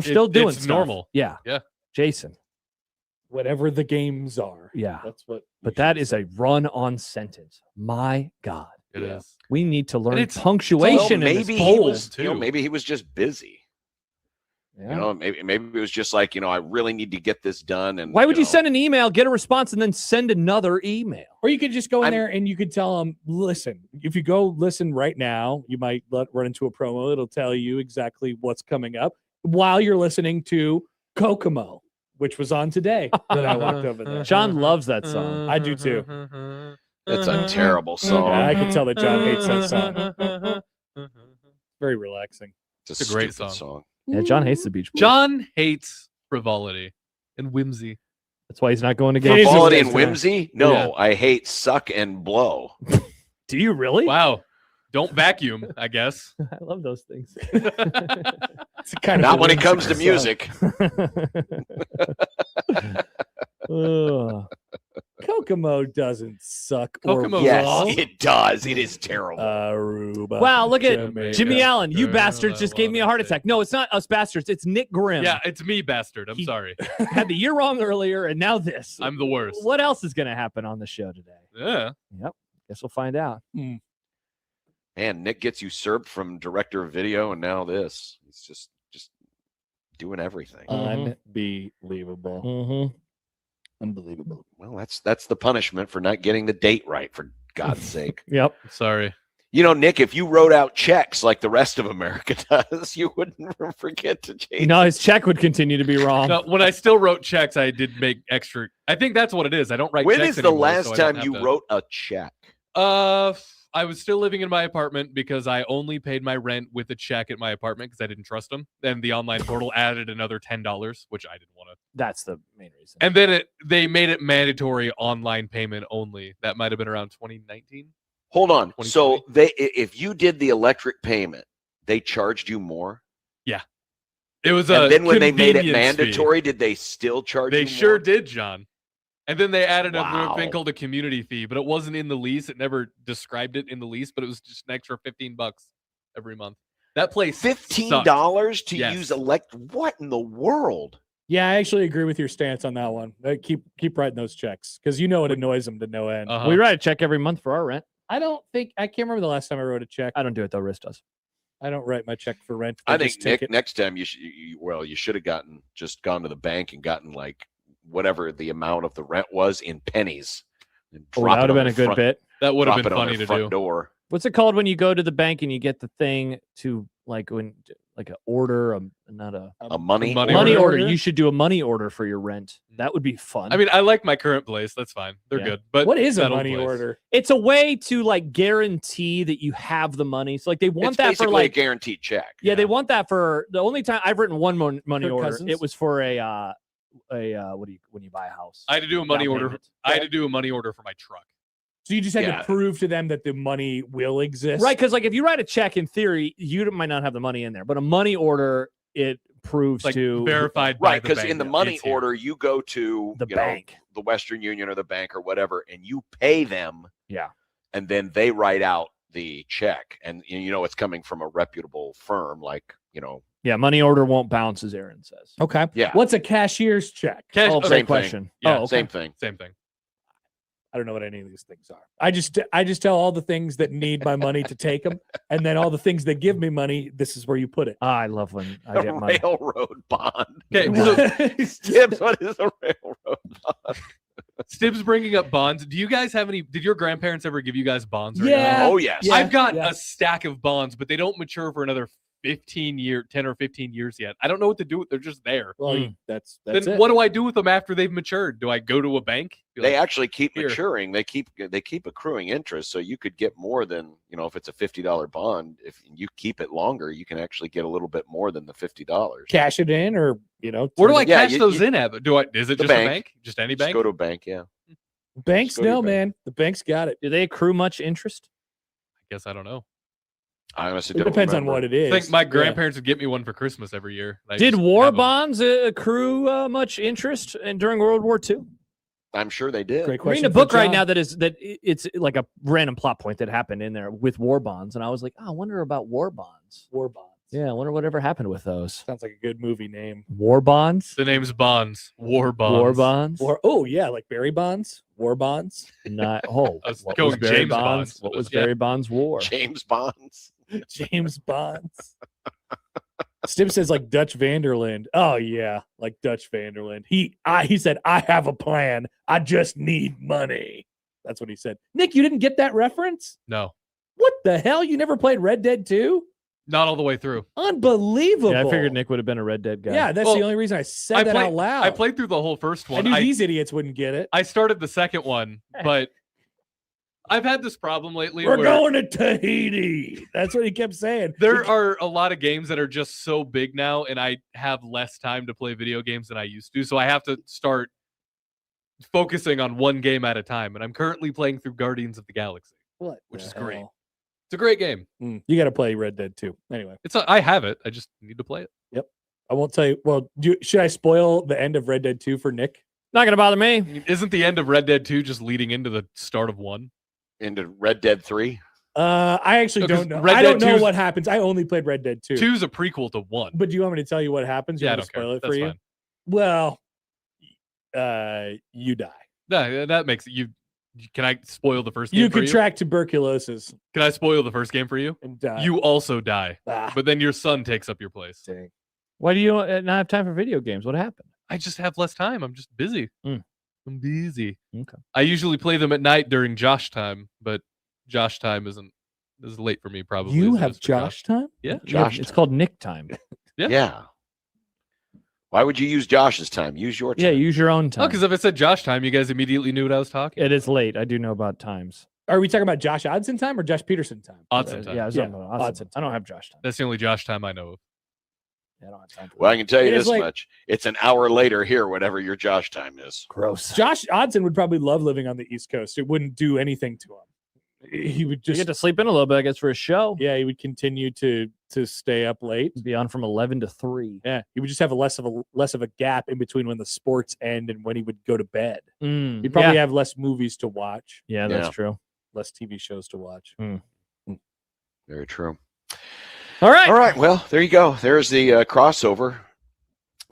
I: still doing
F: it's
I: stuff.
F: normal.
I: Yeah.
F: Yeah.
I: Jason.
G: Whatever the games are.
I: Yeah.
G: That's what.
I: But that is a run-on sentence. My God.
F: It is.
I: We need to learn
F: it's-
I: punctuation in this
H: maybe he
I: poll.
H: was.
F: too.
H: Maybe he was just busy.
I: Yeah.
H: You know, maybe it was just like, I really need to get this done. And
I: Why would you
H: know,
I: send an email, get a response, and then send another email?
G: Or you could just go in
H: I'm-
G: there and you could tell them, listen, if you go listen right now, you might run into a promo. It'll tell you exactly what's coming up while you're listening to Kokomo, which was on today that I walked over there.
I: John loves that song.
G: I do too.
H: That's a terrible song.
G: Yeah, I can tell that John hates that song. Very relaxing.
H: It's
F: It's a great
H: stupid
F: song.
I: Yeah, John hates the Beach Boys.
F: John hates frivolity and whimsy.
I: That's why he's not going to get
G: It is a
H: Frivolity
G: good
H: and
G: song.
H: whimsy? No,
F: Yeah.
H: I hate suck and blow.
I: Do you really?
F: Wow. Don't vacuum, I guess.
I: I love those things.
G: It's kind of
H: Not
G: a
H: when it comes to
G: whimsical
H: music.
I: Ugh.
G: Kokomo doesn't suck.
F: Kokomo
G: or
H: Yes,
G: blow.
H: it does. It is terrible.
G: Aruba,
I: Wow, look at
G: Jamaica.
I: Jimmy Allen. You
F: Girl,
I: bastards
F: I
I: just gave me a
F: wanna
I: heart
F: say.
I: attack. No, it's not us bastards. It's Nick Grimm.
F: Yeah, it's me, bastard. I'm
I: He-
F: sorry.
I: Had the year wrong earlier, and now this.
F: I'm the worst.
I: What else is going to happen on the show today?
F: Yeah.
I: Yep. Guess we'll find out.
H: Man, Nick gets usurped from director of video, and now this. He's just doing everything.
G: Unbelievable.
I: Mm-hmm.
G: Unbelievable.
H: Well, that's the punishment for not getting the date right, for God's sake.
I: Yep.
F: Sorry.
H: Nick, if you wrote out checks like the rest of America does, you wouldn't forget to change.
I: No, his check would continue to be wrong.
F: No, when I still wrote checks, I did make extra. I think that's what it is. I don't write
H: When
F: checks
H: is the
F: anymore,
H: last
F: so I don't
H: time
F: have
H: you
F: to-
H: wrote a check?
F: I was still living in my apartment because I only paid my rent with a check at my apartment because I didn't trust them. Then the online portal added another $10, which I didn't want to.
I: That's the main reason.
F: And then they made it mandatory online payment only. That might have been around 2019.
H: Hold on.
F: 2020.
H: So if you did the electric payment, they charged you more?
F: Yeah. It was
H: And then when they made it
F: convenience fee.
H: mandatory, did they still charge you
F: They
H: more?
F: sure did, John. And then they added a
H: Wow.
F: thing called a community fee, but it wasn't in the lease. It never described it in the lease, but it was just an extra $15 every month. That place
H: $15 to
F: Yes.
H: use what in the world?
G: Yeah, I actually agree with your stance on that one. Keep writing those checks because you know it annoys them to no end.
F: Uh-huh.
I: We write a check every month for our rent.
G: I can't remember the last time I wrote a check.
I: I don't do it though. Riz does.
G: I don't write my check for rent.
H: I
G: just
H: think
G: take
H: Nick,
G: it.
H: next time you should have gone to the bank and gotten like whatever the amount of the rent was in pennies. And
I: Oh,
H: drop
I: that would
H: it
I: have
H: on
I: been a
H: their
I: good
H: front-
I: bit.
F: That would have
H: drop
F: been
H: it on
F: funny
H: their
F: to
H: front
F: do.
H: door.
I: What's it called when you go to the bank and you get the thing to like when like an order, not a
H: A money
F: Money
I: money
F: order.
I: order. You should do a money order for your rent. That would be fun.
F: I mean, I like my current place. That's fine. They're
I: Yeah.
F: good. But
G: What is a
F: that old
G: money
F: place-
G: order?
I: it's a way to like guarantee that you have the money. So like they want
H: It's
I: that
H: basically
I: for like
H: a guaranteed check.
I: yeah, they want that for the only time I've written one money
G: Kirk
I: order.
G: Cousins?
I: It was for a when you buy a house.
F: I had to do a money
I: Down
F: order.
I: payment.
F: I had to do a money order for my truck.
G: So you just had
H: Yeah.
G: to prove to them that the money will exist,
I: Right, because like if you write a check, in theory, you might not have the money in there, but a money order it proves
F: Like
I: to
F: verified by
H: Right,
F: the
H: because
F: bank.
H: in the
F: Yeah,
H: money
F: it's here.
H: order, you go to
I: the
H: you know,
I: bank.
H: the Western Union or the bank or whatever, and you pay them.
I: Yeah.
H: And then they write out the check, and you know it's coming from a reputable firm, like
I: Yeah, money order won't bounce, as Aaron says.
G: Okay.
H: Yeah.
G: What's a cashier's check?
F: Cash,
I: Oh,
F: okay,
I: great
H: same thing.
I: question.
F: Yeah,
I: oh, okay.
H: same thing.
F: Same thing.
G: I don't know what any of these things are. I just tell all the things that need my money to take them, and then all the things that give me money. This is where you put it.
I: I love when I
H: A
I: get money.
H: railroad bond.
F: Okay, so
H: Tips, what is a railroad bond?
F: Stib's bringing up bonds. Do you guys have any? Did your grandparents ever give you guys bonds? Or
G: Yeah.
F: anything?
H: Oh yes.
G: Yeah.
F: I've got
G: yeah.
F: a stack of bonds, but they don't mature for another 10 or 15 years yet. I don't know what to do with. They're just there.
G: Well, that's
F: Then
G: it.
F: what do I do with them after they've matured? Do I go to a bank? Be
H: They
F: like,
H: actually keep
F: Here.
H: maturing. They keep accruing interest, so you could get more than if it's a $50 bond. If you keep it longer, you can actually get a little bit more than the $50.
G: Cash it in, or
F: where do I
H: Yeah,
F: cash those in at? Do I? Is it
H: The
F: just a
H: bank.
F: bank? Just any
H: Just
F: bank?
H: go to a bank. Yeah.
G: banks?
H: Just go to
G: No,
H: your bank.
G: man. The bank's got it.
I: Do they accrue much interest?
F: I guess I don't know.
H: I honestly
G: It
H: don't
G: depends
H: remember.
G: on what it
F: I
G: is.
F: think my
G: Yeah.
F: grandparents would get me one for Christmas every year. I
I: Did
F: just
I: war
F: have 'em.
I: bonds accrue much interest during World War II?
H: I'm sure they did.
G: Great
I: I'm
G: question.
I: reading a
G: for
I: book right
G: John.
I: now it's like a random plot point that happened in there with war bonds, and I was like, I wonder about war bonds.
G: War bonds.
I: Yeah, I wonder whatever happened with those
G: Sounds like a good movie name.
I: war bonds.
F: The name's bonds. War bonds.
I: War bonds.
G: Or like Barry Bonds. War bonds.
I: Not,
F: I was
I: what
F: going
I: was Barry
F: James
I: Bonds?
F: Bonds,
I: What
F: but
I: was
F: yeah.
I: Barry Bonds' war?
H: James Bonds.
G: James Bonds. Stib says like Dutch Vanderland. Oh yeah, like Dutch Vanderland. He said, I have a plan. I just need money. That's what he said. Nick, you didn't get that reference?
F: No,
G: What the hell? You never played Red Dead 2?
F: not all the way through.
G: Unbelievable.
I: Yeah, I figured Nick would have been a Red Dead guy.
G: Yeah, that's
F: Well,
G: the only reason I said that out loud.
F: I played through the whole first
G: I
F: one.
G: knew these idiots wouldn't get it.
F: I started the second one, but I've had this problem lately.
G: We're
F: where
G: going to Tahiti. That's what he kept saying.
F: There are a lot of games that are just so big now, and I have less time to play video games than I used to. So I have to start focusing on one game at a time. And I'm currently playing through Guardians of the Galaxy.
G: What
F: Which
G: the
F: is great.
G: hell?
F: It's a great game.
G: You got to play Red Dead 2. Anyway,
F: I have it. I just need to play it.
G: I won't tell you. Well, should I spoil the end of Red Dead 2 for Nick?
I: Not gonna bother me.
F: Isn't the end of Red Dead 2 just leading into the start of 1?
H: Into Red Dead 3.
G: I actually
F: No, 'cause
G: don't know.
F: Red
G: I don't
F: Dead
G: know
F: 2's
G: what happens. I only played Red Dead 2.
F: 2's a prequel to 1.
G: But do you want me to tell you what happens? You
F: Yeah, I
G: want me to
F: don't care.
G: spoil it
F: That's
G: for you?
F: fine.
G: Well, you die.
F: No, that makes it. Can I spoil the first game
G: You
F: for
G: contract tuberculosis
F: Can I spoil the first game for you?
G: and die.
F: You also die,
G: Ah,
F: but then your son takes up your place.
G: dang.
I: Why do you not have time for video games? What happened?
F: I just have less time. I'm just busy.
I: Mm.
F: I'm busy.
I: Okay.
F: I usually play them at night during Josh time, but Josh time is late for me probably.
G: You
F: as it
G: have
F: is for
G: Josh time?
F: Yeah.
H: Josh
I: it's
H: time.
I: called Nick time.
F: Yeah.
H: Yeah. Why would you use Josh's time? Use your time.
I: Yeah, use your own
F: Oh,
I: time.
F: because if it said Josh time, you guys immediately knew what I was talking.
I: It is late. I do know about times.
G: Are we talking about Josh Odson time or Josh Peterson time?
F: Odson time.
I: Yeah,
G: Yeah,
I: Odson. I don't have Josh time.
F: That's the only Josh time I know of.
I: Yeah, I don't have time for
H: Well, I can tell you
G: It is
H: this
G: like-
H: much. It's an hour later here, whatever your Josh time is.
I: gross.
G: Josh Odson would probably love living on the East Coast. It wouldn't do anything to him. He would
I: You
G: just
I: get to sleep in a little bit, I guess, for a show.
G: yeah, he would continue to stay up late.
I: Be on from 11 to 3.
G: Yeah, he would just have a less of a gap in between when the sports end and when he would go to bed. He'd probably have less movies to watch,
I: Yeah, that's
H: Yeah.
I: true.
G: less TV shows to watch.
H: Very true.
I: All right.
H: All right. Well, there you go. There's the crossover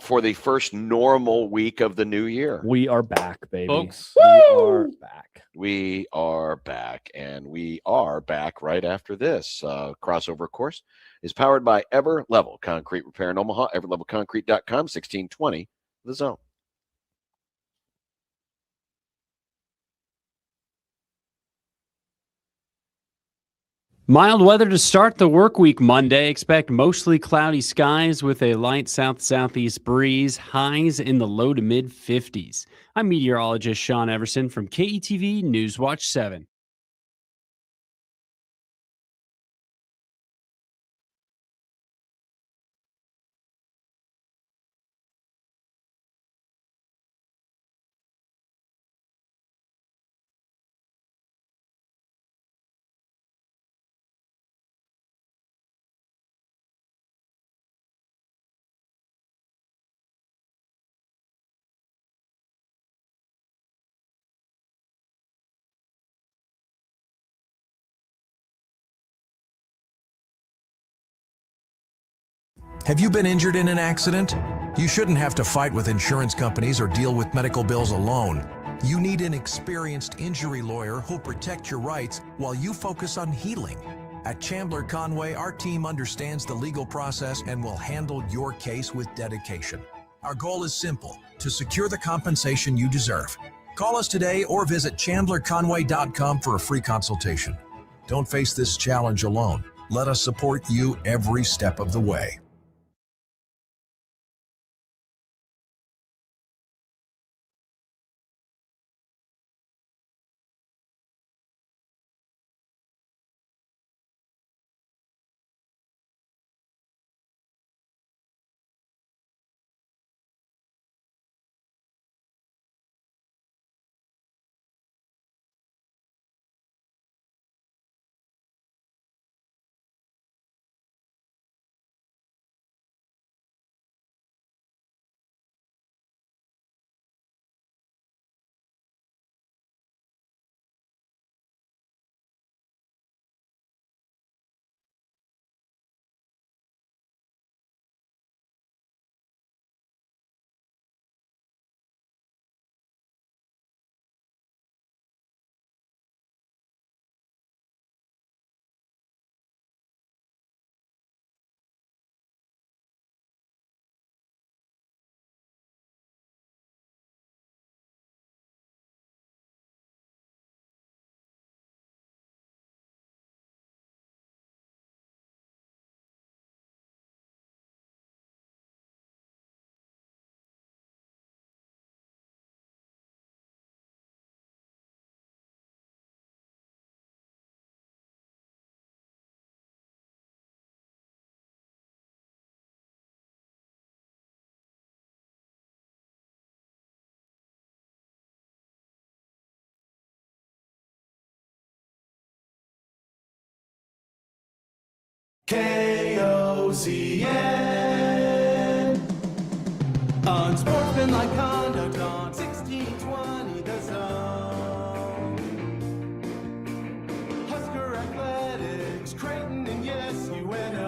H: for the first normal week of the new year.
I: We are back, baby.
F: Folks.
I: We are back.
H: We are back, and we are back right after this. Crossover, of course, is powered by Ever Level Concrete Repair in Omaha, everlevelconcrete.com, 1620 The Zone.
D: Mild weather to start the work week Monday. Expect mostly cloudy skies with a light south-southeast breeze. Highs in the low to mid 50s. I'm meteorologist Sean Everson from KETV Newswatch 7.
J: Have you been injured in an accident? You shouldn't have to fight with insurance companies or deal with medical bills alone. You need an experienced injury lawyer who'll protect your rights while you focus on healing. At Chandler Conway, our team understands the legal process and will handle your case with dedication. Our goal is simple: to secure the compensation you deserve. Call us today or visit chandlerconway.com for a free consultation. Don't face this challenge alone. Let us support you every step of the way.
A: KOZN. Unsportsmanlike conduct on 1620 The Zone. Husker Athletics, Kraton, and yes, UNO.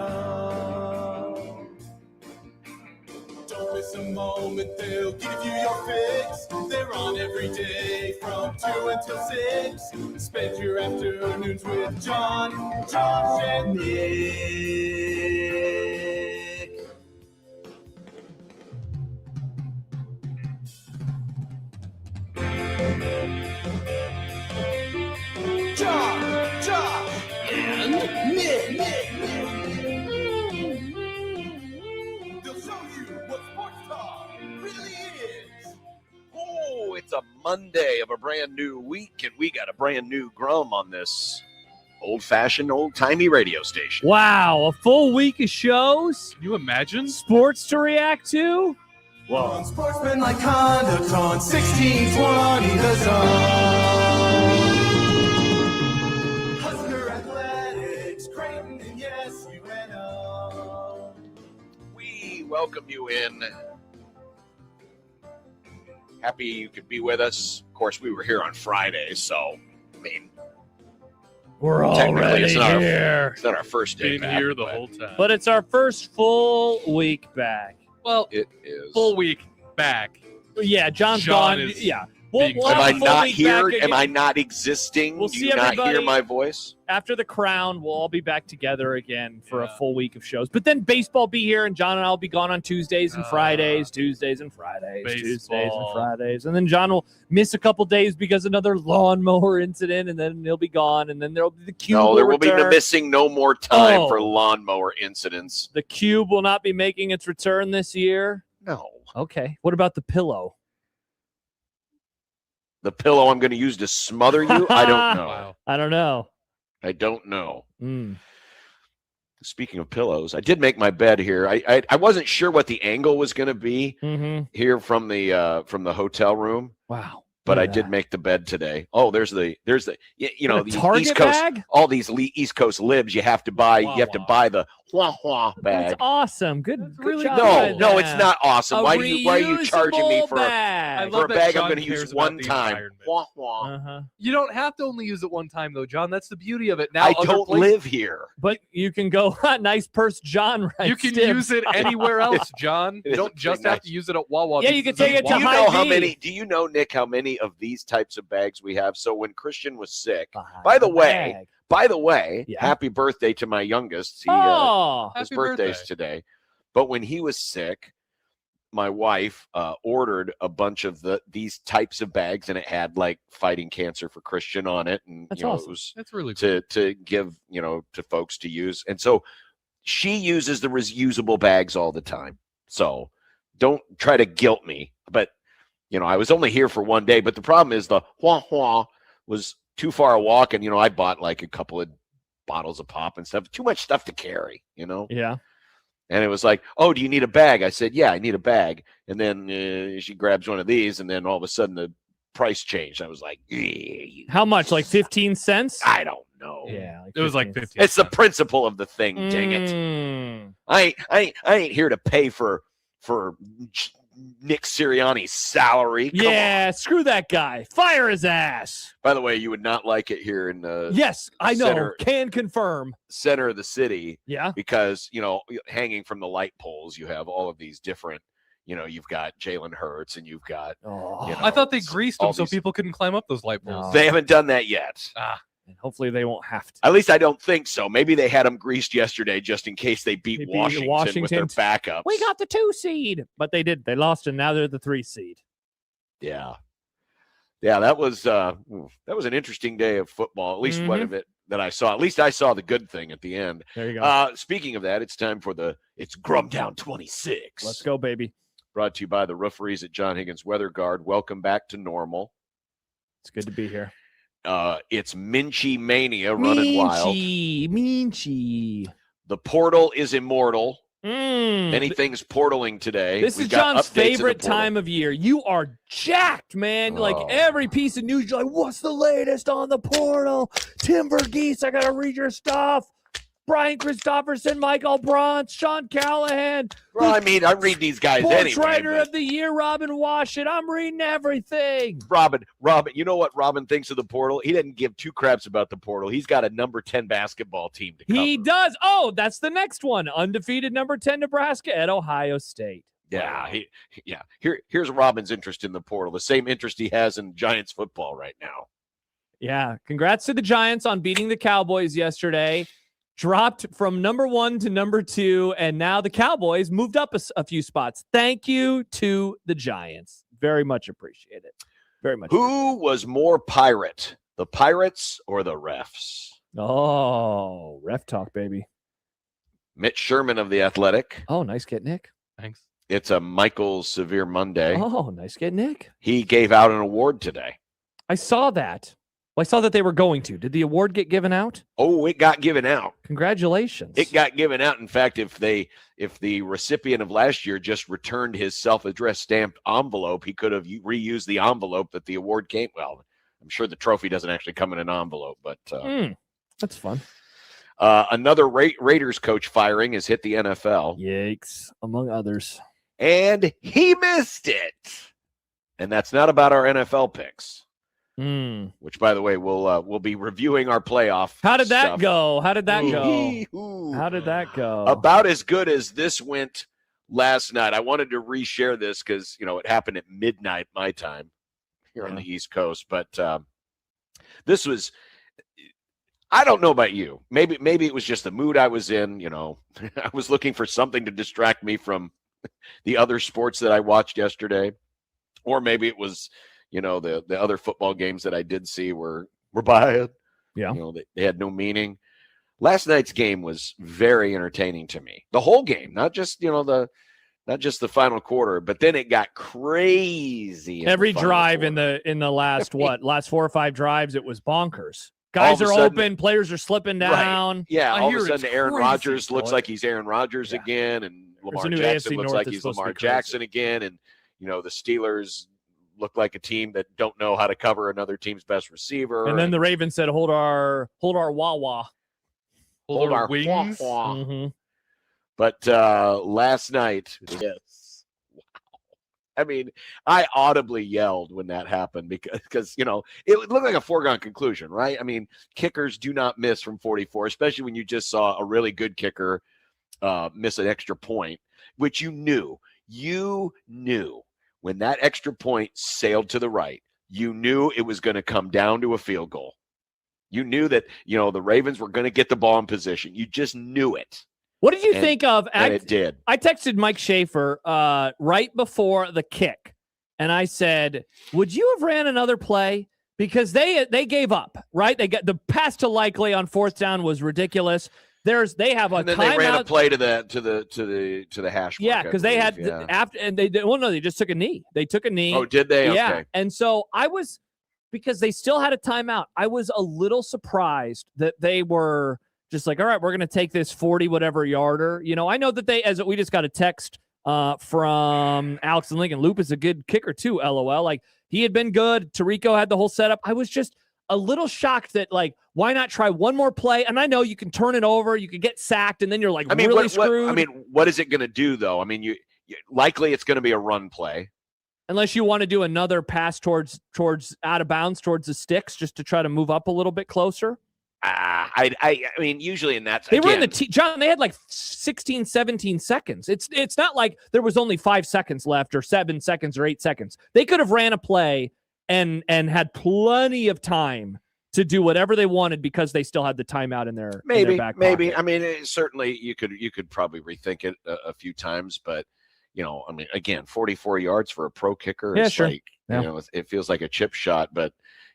A: Don't miss a moment, they'll give you your fix. They're on every day from 2 until 6. Spend your afternoons with John, Josh, and Nick. John, Josh, and Nick. They'll show you what sports talk really is.
H: Oh, it's a Monday of a brand new week, and we got a brand new Grum on this old-fashioned, old-timey radio station.
I: Wow, a full week of shows.
F: Can you imagine?
I: Sports to react to.
A: Unsportsmanlike conduct on 1620 The Zone. Husker Athletics, Kraton, and yes, UNO.
H: We welcome you in. Happy you could be with us. Of course, we were here on Friday, so, I mean,
I: We're
H: technically
I: already
H: it's not
I: here.
H: it's not our first day
F: Been
H: back,
F: here the
H: but
F: whole time.
I: But it's our first full week back.
F: Well,
H: it is.
F: full week back.
I: Yeah, John's
F: John
I: gone.
F: is
I: Yeah.
F: being-
I: We'll
H: Am
I: have
H: I
I: a full
H: not
I: week
H: here?
I: back
H: Am I
I: again.
H: not existing?
I: We'll
H: Do
I: see
H: you not hear
I: everybody.
H: my voice?
I: After the crown, we'll all be back together again for a full week of shows. But then baseball be here, and John and I will be gone on Tuesdays and Fridays, Tuesdays and Fridays, Tuesdays and
F: baseball.
I: Fridays. And then John will miss a couple days because another lawnmower incident, and then he'll be gone. And then there'll be the cube.
H: No, there will be
I: return.
H: missing no more time
I: Oh.
H: for lawnmower incidents.
I: The cube will not be making its return this year.
H: No.
I: Okay. What about the pillow?
H: The pillow I'm going to use to smother you? I don't know.
F: Wow.
I: I don't know.
H: I don't know.
I: Mm.
H: Speaking of pillows, I did make my bed here. I wasn't sure what the angle was going to be
I: Mm-hmm.
H: here from the hotel room,
I: Wow.
H: but
I: Look
H: I
I: at
H: did
I: that.
H: make the bed today. Oh, there's the you know,
I: What, a
H: the
I: Target
H: East Coast,
I: bag?
H: all these East Coast libs. You have to buy.
F: Wah,
H: You have to
F: wah.
H: buy the wah
I: That's
H: bag.
I: awesome. Good.
F: That's
I: good
F: really
I: job
F: good.
H: No,
I: right
H: no,
I: there.
H: it's not awesome.
I: A
H: Why are you charging me
I: reusable
H: for
I: bag?
F: I
H: for
F: love
H: a
F: that
H: bag I'm
F: John
H: going to use
F: cares
H: one
F: about the
H: time?
F: environment.
H: Wah wah.
I: Uh-huh.
F: You don't have to only use it one time, though, John. That's the beauty of it. Now
H: I
F: other
H: don't
F: places-
H: live here.
I: But you can go, nice purse, John. Right?
F: You can use it anywhere else, John.
H: It
F: You
H: is
F: don't
H: pretty
F: just have
H: nice.
F: to use it at Wawa.
I: Yeah, you
F: because
I: can
F: it's
I: take it to
H: Do you
I: High
H: know how
I: V.
H: many? Do you know, Nick, how many of these types of bags we have? So when Christian was sick, by the way,
I: Yeah.
H: happy birthday to my youngest. He
I: Oh,
H: his
F: Happy
H: birthday's
F: birthday.
H: today. But when he was sick, my wife ordered a bunch of these types of bags, and it had like fighting cancer for Christian on it, and
I: That's
H: you know
I: awesome.
H: it was
F: That's really cool.
H: to give to folks to use. And so she uses the reusable bags all the time. So don't try to guilt me. But I was only here for one day. But the problem is the wah was too far a walk, and I bought like a couple of bottles of pop and stuff. Too much stuff to carry,
I: yeah.
H: And it was like, oh, do you need a bag? I said, yeah, I need a bag. And then she grabs one of these, and then all of a sudden the price changed. I was like,
I: How much? Like 15 cents?
H: I don't know.
I: Yeah.
F: It was like
I: 15
F: 50.
H: It's the principle of the thing, dang it.
I: Mm.
H: I ain't here to pay for Nick Sirianni's salary. Come
I: Yeah, screw that guy. Fire his ass.
H: on. By the way, you would not like it here in the
I: Yes, I know.
H: Center-
I: Can confirm.
H: center of the city
I: Yeah.
H: because hanging from the light poles, you have all of these different. You've got Jalen Hurts, and you've got.
I: Oh.
F: I thought they
H: it's
F: greased
H: all
F: them so
H: these-
F: people couldn't climb up those light poles.
I: No.
H: They haven't done that yet.
I: And hopefully they won't have to.
H: At least I don't think so. Maybe they had them greased yesterday just in case they beat
I: They beat
H: Washington with their
I: Washington.
H: backups.
I: We got the 2 seed, but they did. They lost, and now they're the 3 seed.
H: Yeah. That was an interesting day of football. At least one of it that I saw. At least I saw the good thing at the end.
I: There you go.
H: Speaking of that, it's time for it's Grumdown 26.
I: Let's go, baby.
H: Brought to you by the Rooferys at John Higgins Weather Guard. Welcome back to normal.
I: It's good to be here.
H: It's Minchie Mania running wild.
I: Minchie.
H: The portal is immortal.
I: Mm.
H: Anything's portaling today.
I: This
H: We've
I: is
H: got
I: John's
H: updates of the
I: favorite
H: portal.
I: time of year. You are jacked, man. Like
H: Oh.
I: every piece of news, you're like, what's the latest on the portal? Timber Geese, I got to read your stuff. Brian Christopherson, Michael Bronze, Sean Callahan.
H: Well, I mean, I read these guys
I: Sports
H: anyway.
I: Writer
H: but
I: of the Year, Robin Washit. I'm reading everything.
H: Robin, you know what Robin thinks of the portal? He didn't give two craps about the portal. He's got a number 10 basketball team to cover.
I: He does. Oh, that's the next one. Undefeated number 10 Nebraska at Ohio State.
H: Yeah, Here's Robin's interest in the portal. The same interest he has in Giants football right now.
I: Yeah. Congrats to the Giants on beating the Cowboys yesterday. Dropped from number 1 to number 2, and now the Cowboys moved up a few spots. Thank you to the Giants. Very much appreciate it. Very much.
H: Who was more pirate, the Pirates or the refs?
I: Oh, ref talk, baby.
H: Mitch Sherman of The Athletic.
I: Oh, nice get, Nick.
F: Thanks.
H: It's a Michael Severe Monday.
I: Oh, nice get, Nick.
H: He gave out an award today.
I: I saw that. Well, I saw that they were going to. Did the award get given out?
H: Oh, it got given out.
I: Congratulations.
H: It got given out. In fact, if the recipient of last year just returned his self-addressed stamped envelope, he could have reused the envelope that the award came. Well, I'm sure the trophy doesn't actually come in an envelope, but
I: that's fun.
H: Another Raiders coach firing has hit the NFL.
I: Yikes, among others.
H: And he missed it. And that's not about our NFL picks. Which, by the way, we'll be reviewing our playoff.
I: How did that
H: stuff.
I: go? How did that
H: Ooh.
I: go? How did that go?
H: About as good as this went last night. I wanted to reshare this because it happened at midnight my time here on the East Coast. But this was, I don't know about you. Maybe it was just the mood I was in. I was looking for something to distract me from the other sports that I watched yesterday, or maybe it was. The other football games that I did see were bad.
I: Yeah.
H: They had no meaning. Last night's game was very entertaining to me. The whole game, not just the final quarter, but then it got crazy.
I: Every drive in the last last 4 or 5 drives, it was bonkers. Guys are open, players are slipping down.
H: Right. Yeah, all of a sudden Aaron Rodgers looks like he's Aaron Rodgers again, and Lamar Jackson looks like he's Lamar Jackson again, and the Steelers look like a team that don't know how to cover another team's best receiver.
I: And then the Ravens said, hold our wah-wah.
F: Hold our wings.
I: Mm-hmm.
H: But last night, yes. Wow. I mean, I audibly yelled when that happened because it looked like a foregone conclusion, right? I mean, kickers do not miss from 44, especially when you just saw a really good kicker miss an extra point, which you knew. When that extra point sailed to the right, you knew it was going to come down to a field goal. You knew that, the Ravens were going to get the ball in position. You just knew it.
I: What did you think of?
H: And it did.
I: I texted Mike Schaefer right before the kick, and I said, would you have ran another play? Because they gave up, right? They got the pass to Likely on 4th down was ridiculous. They have a
H: and then
I: timeout.
H: They ran a play to the hash mark.
I: Yeah, because they had after, and they just took a knee. They took a knee.
H: Oh, did they?
I: Yeah,
H: okay.
I: and so because they still had a timeout. I was a little surprised that they were just like, all right, we're going to take this 40 whatever yarder. I know that we just got a text from Alex and Lincoln. Loop is a good kicker too. LOL. Like he had been good. Tirico had the whole setup. I was just a little shocked that, like, why not try one more play? And I know you can turn it over, you could get sacked, and then you're like, really screwed.
H: What is it going to do though? I mean, you likely it's going to be a run play,
I: unless you want to do another pass towards out of bounds towards the sticks, just to try to move up a little bit closer.
H: I mean, usually in that
I: they were in the John. They had like 16, 17 seconds. It's not like there was only 5 seconds left, or 7 seconds, or 8 seconds. They could have ran a play and had plenty of time to do whatever they wanted because they still had the timeout in their back pocket.
H: I mean, certainly you could probably rethink it a few times, but I mean, again, 44 yards for a pro kicker is like, it feels like a chip shot, but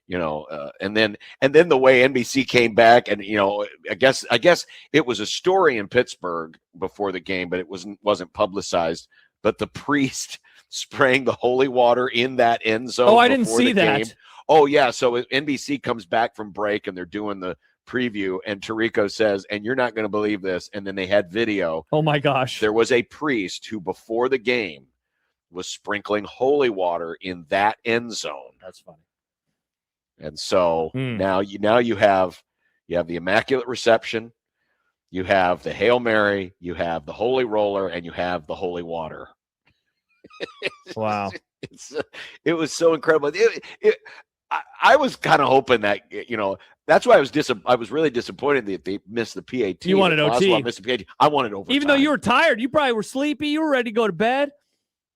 H: and then the way NBC came back, and I guess it was a story in Pittsburgh before the game, but it wasn't publicized. But the priest spraying the holy water in that end zone.
I: Oh, I didn't see that.
H: Game. Oh yeah, so NBC comes back from break and they're doing the preview, and Tirico says, and you're not going to believe this, and then they had video.
I: Oh my gosh.
H: There was a priest who before the game was sprinkling holy water in that end zone.
I: That's funny.
H: And so now you have the Immaculate Reception, you have the Hail Mary, you have the Holy Roller, and you have the holy water.
I: Wow.
H: It was so incredible. I was kind of hoping that, that's why I was really disappointed that they missed the PAT.
I: You wanted OT.
H: Missed the PAT. I wanted overtime.
I: Even though you were tired, you probably were sleepy. You were ready to go to bed.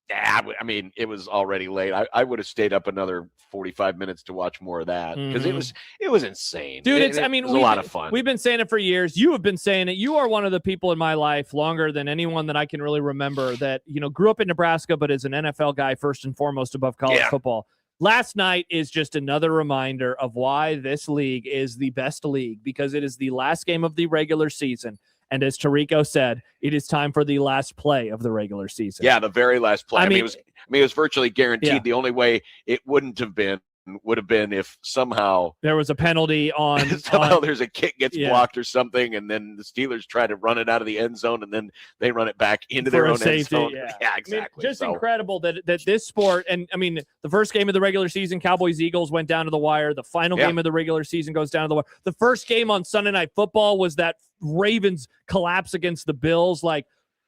H: Yeah, I mean, it was already late. I would have stayed up another 45 minutes to watch more of that because it was insane.
I: Dude,
H: it was a lot of fun.
I: We've been saying it for years. You have been saying it. You are one of the people in my life longer than anyone that I can really remember that, grew up in Nebraska, but is an NFL guy first and foremost above college football. Last night is just another reminder of why this league is the best league, because it is the last game of the regular season. And as Tirico said, it is time for the last play of the regular season.
H: Yeah, the very last play.
I: I mean,
H: it was virtually guaranteed.
I: Yeah.
H: The only way it would have been if somehow
I: there was a penalty on
H: there's a kick gets blocked or something, and then the Steelers try to run it out of the end zone, and then they run it back into their own
I: safety,
H: end zone.
I: Yeah,
H: exactly.
I: Just incredible that this sport, and I mean, the first game of the regular season, Cowboys-Eagles went down to the wire. The final game of the regular season goes down to the wire. The first game on Sunday Night Football was that Ravens collapse against the Bills. Like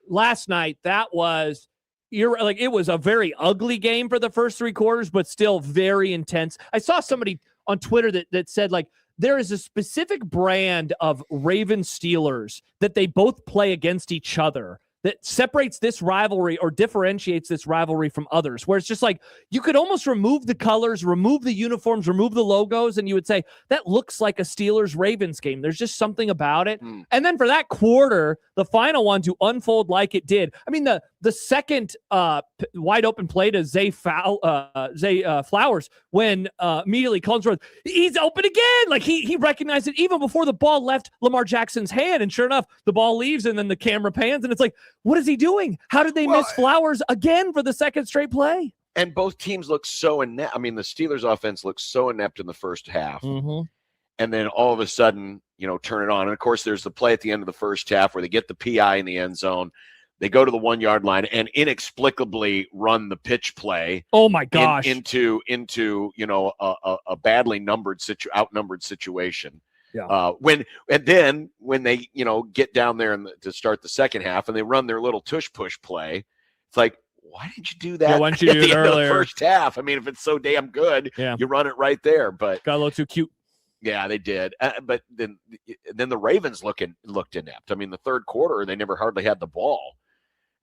I: last night, that was it was a very ugly game for the first three quarters, but still very intense. I saw somebody on Twitter that said, like, there is a specific brand of Ravens Steelers that they both play against each other that separates this rivalry or differentiates this rivalry from others, where it's just like you could almost remove the colors, remove the uniforms, remove the logos, and you would say that looks like a Steelers-Ravens game. There's just something about it. And then for that quarter, the final one to unfold like it did. I mean, the second wide open play to Zay Flowers when immediately Collinsworth, he's open again. Like he recognized it even before the ball left Lamar Jackson's hand. And sure enough, the ball leaves and then the camera pans and it's like, what is he doing? How did they miss Flowers again for the second straight play?
H: And both teams look so inept. I mean, the Steelers offense looks so inept in the first half.
I: Mm-hmm.
H: And then all of a sudden, turn it on. And of course, there's the play at the end of the first half where they get the PI in the end zone. They go to the 1 yard line and inexplicably run the pitch play.
I: Oh my gosh!
H: Into a badly outnumbered situation.
I: Yeah.
H: When they get down there to start the second half and they run their little tush push play, it's like, why didn't you do that?
I: Yeah, why didn't you do it earlier?
H: Of the first half. I mean, if it's so damn good, you run it right there. But
I: got a little too cute.
H: Yeah, they did. But then the Ravens looked inept. I mean, the third quarter they never hardly had the ball.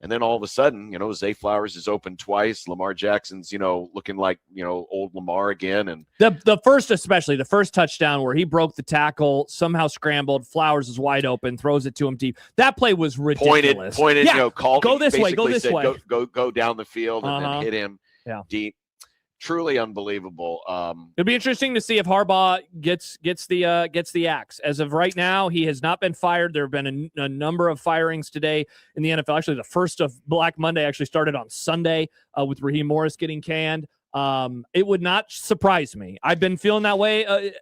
H: And then all of a sudden, Zay Flowers is open twice. Lamar Jackson's, looking like, old Lamar again. And
I: the first touchdown where he broke the tackle, somehow scrambled, Flowers is wide open, throws it to him deep. That play was ridiculous.
H: Pointed, called.
I: Go this way, go this way.
H: Go down the field and then hit him deep. Truly unbelievable.
I: It'll be interesting to see if Harbaugh gets the axe. As of right now, he has not been fired. There have been a number of firings today in the NFL. Actually, the first of Black Monday actually started on Sunday with Raheem Morris getting canned. It would not surprise me. I've been feeling that way.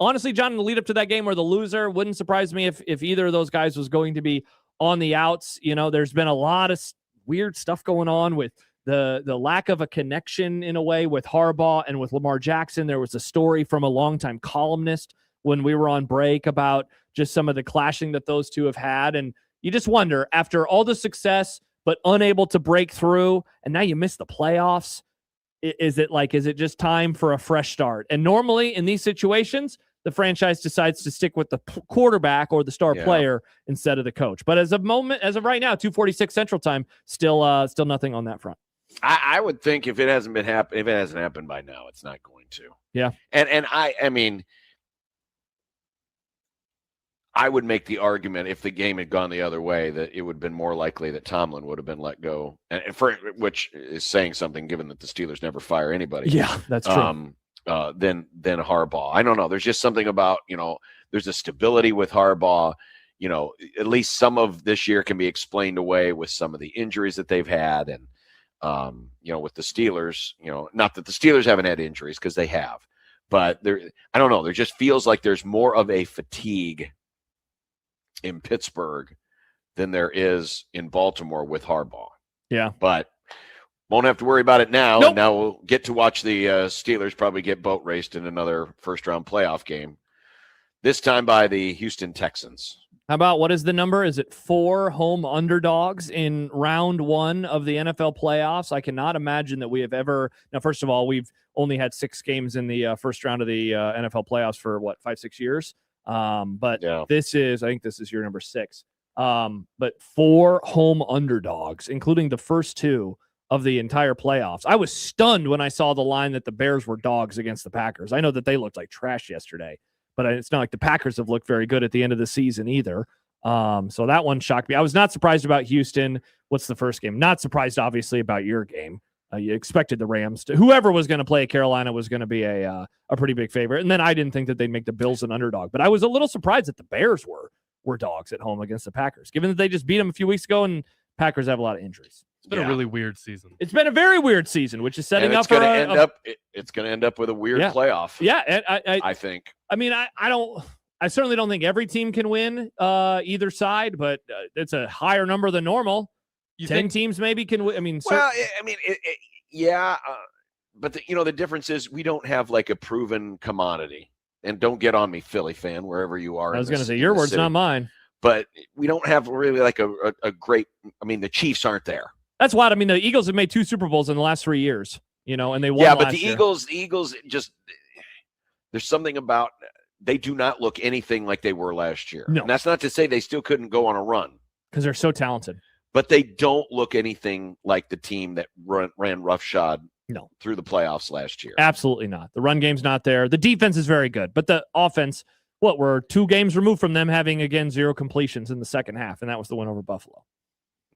I: Honestly, John, in the lead up to that game or the loser, wouldn't surprise me if either of those guys was going to be on the outs. There's been a lot of weird stuff going on with the lack of a connection in a way with Harbaugh and with Lamar Jackson. There was a story from a longtime columnist when we were on break about just some of the clashing that those two have had. And you just wonder, after all the success, but unable to break through, and now you miss the playoffs, is it just time for a fresh start? And normally in these situations, the franchise decides to stick with the quarterback or the star player instead of the coach. But as of right now, 2:46 Central Time, still nothing on that front.
H: I would think if it hasn't happened by now, it's not going to.
I: Yeah.
H: And I mean, I would make the argument if the game had gone the other way that it would have been more likely that Tomlin would have been let go, and which is saying something given that the Steelers never fire anybody.
I: Yeah, that's true.
H: Than Harbaugh. I don't know. There's just something about, there's a stability with Harbaugh. At least some of this year can be explained away with some of the injuries that they've had. And, with the Steelers, not that the Steelers haven't had injuries because they have, but I don't know. There just feels like there's more of a fatigue in Pittsburgh than there is in Baltimore with Harbaugh.
I: Yeah.
H: But won't have to worry about it now.
I: Nope.
H: And now we'll get to watch the Steelers probably get boat raced in another first-round playoff game, this time by the Houston Texans.
I: How about, what is the number? Is it 4 home underdogs in round 1 of the NFL playoffs? I cannot imagine that we have ever – now, first of all, we've only had 6 games in the first round of the NFL playoffs for, 5-6 years? But this is – I think this is year number 6. But 4 home underdogs, including the first 2 of the entire playoffs. I was stunned when I saw the line that the Bears were dogs against the Packers. I know that they looked like trash yesterday, but it's not like the Packers have looked very good at the end of the season either. So that one shocked me. I was not surprised about Houston. What's the first game? Not surprised, obviously, about your game. You expected the Rams to, whoever was going to play Carolina was going to be a pretty big favorite. And then I didn't think that they'd make the Bills an underdog, but I was a little surprised that the Bears were were dogs at home against the Packers, given that they just beat them a few weeks ago and Packers have a lot of injuries.
F: It's been a really weird season.
I: It's been a very weird season, which is setting up for
H: it's going to end up with a weird playoff.
I: Yeah, and
H: I think.
I: I mean, I certainly don't think every team can win either side, but it's a higher number than normal. 10 teams maybe can win. I mean,
H: but the difference is we don't have like a proven commodity. And don't get on me, Philly fan, wherever you are.
I: I was going to say your words, not mine.
H: But we don't have really like a great. I mean, the Chiefs aren't there.
I: That's wild. I mean, the Eagles have made 2 Super Bowls in the last 3 years, and they won.
H: Yeah, but the
I: year.
H: Eagles just there's something about they do not look anything like they were last year.
I: No.
H: And that's not to say they still couldn't go on a run
I: because they're so talented.
H: But they don't look anything like the team that ran roughshod through the playoffs last year.
I: Absolutely not. The run game's not there. The defense is very good, but the offense. We're 2 games removed from them having again 0 completions in the second half, and that was the win over Buffalo.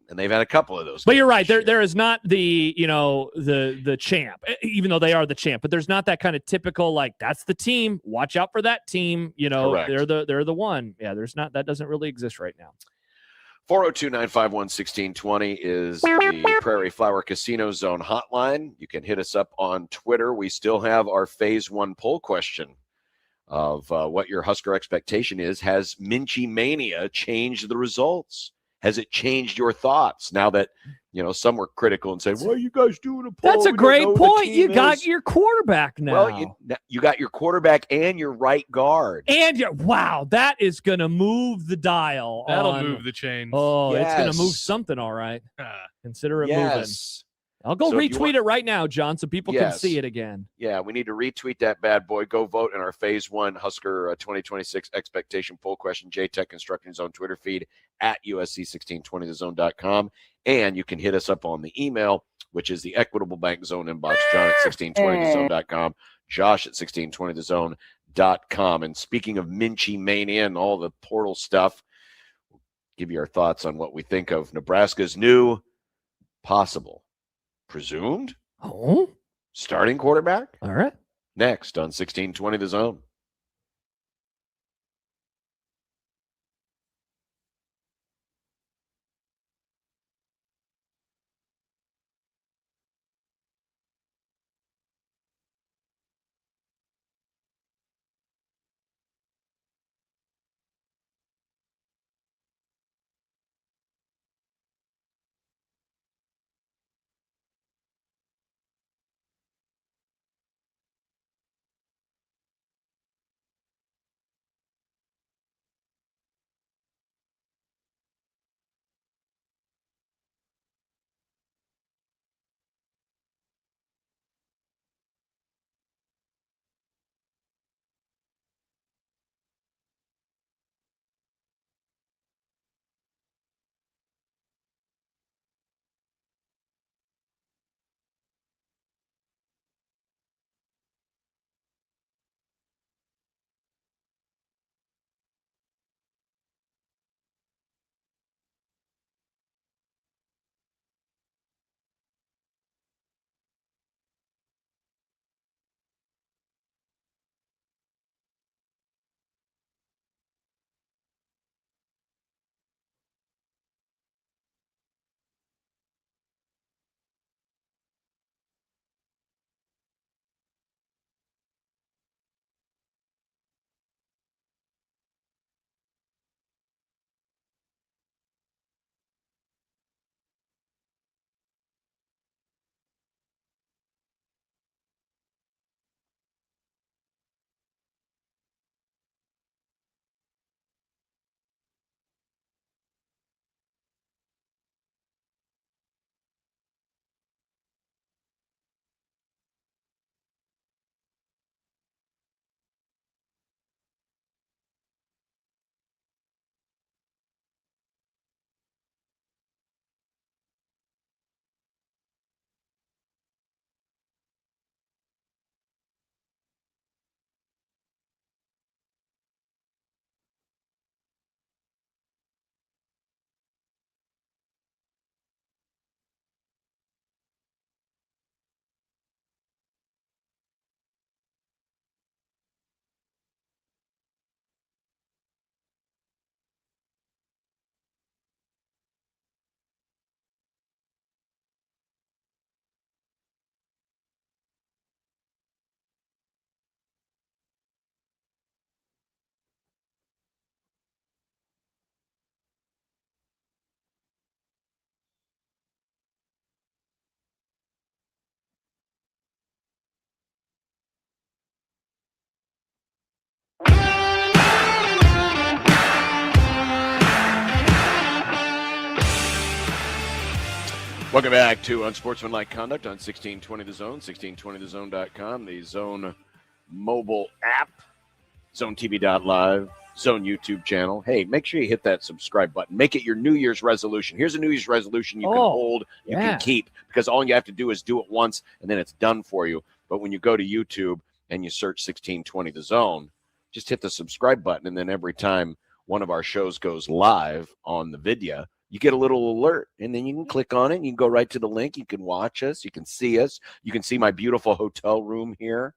H: And they've had a couple of those.
I: But you're right. There is not the the champ, even though they are the champ. But there's not that kind of typical like that's the team. Watch out for that team.
H: Correct.
I: They're the one. Yeah, there's not. That doesn't really exist right now.
H: 402-951-1620 is the Prairie Flower Casino Zone hotline. You can hit us up on Twitter. We still have our Phase 1 poll question of what your Husker expectation is. Has Minchie Mania changed the results? Has it changed your thoughts now that, some were critical and said, why are you guys doing a poll?
I: That's a great point. You got your quarterback now.
H: Well, you got your quarterback and your right guard.
I: And wow, that is going to move the dial.
F: That'll move the chains.
I: Oh, It's going to move something, all right. Consider it moving. I'll go retweet it right now, John, so people can see it again.
H: Yeah, we need to retweet that bad boy. Go vote in our Phase 1 Husker 2026 expectation poll question. JTech Construction Zone Twitter feed at USC1620thezone.com. And you can hit us up on the email, which is the Equitable Bank Zone inbox, John at 1620thezone.com, Josh at 1620thezone.com. And speaking of Minchie Mania and all the portal stuff, we'll give you our thoughts on what we think of Nebraska's new presumed starting quarterback.
I: All right.
H: Next on 1620 The Zone. Welcome back to Unsportsmanlike Conduct on 1620 The Zone, 1620thezone.com, the Zone mobile app, ZoneTV.live, Zone YouTube channel. Hey, make sure you hit that subscribe button. Make it your New Year's resolution. Here's a New Year's resolution you can hold, you can keep, because all you have to do is do it once, and then it's done for you. But when you go to YouTube and you search 1620 The Zone, just hit the subscribe button, and then every time one of our shows goes live on the video, you get a little alert, and then you can click on it. You can go right to the link. You can watch us. You can see us. You can see my beautiful hotel room here,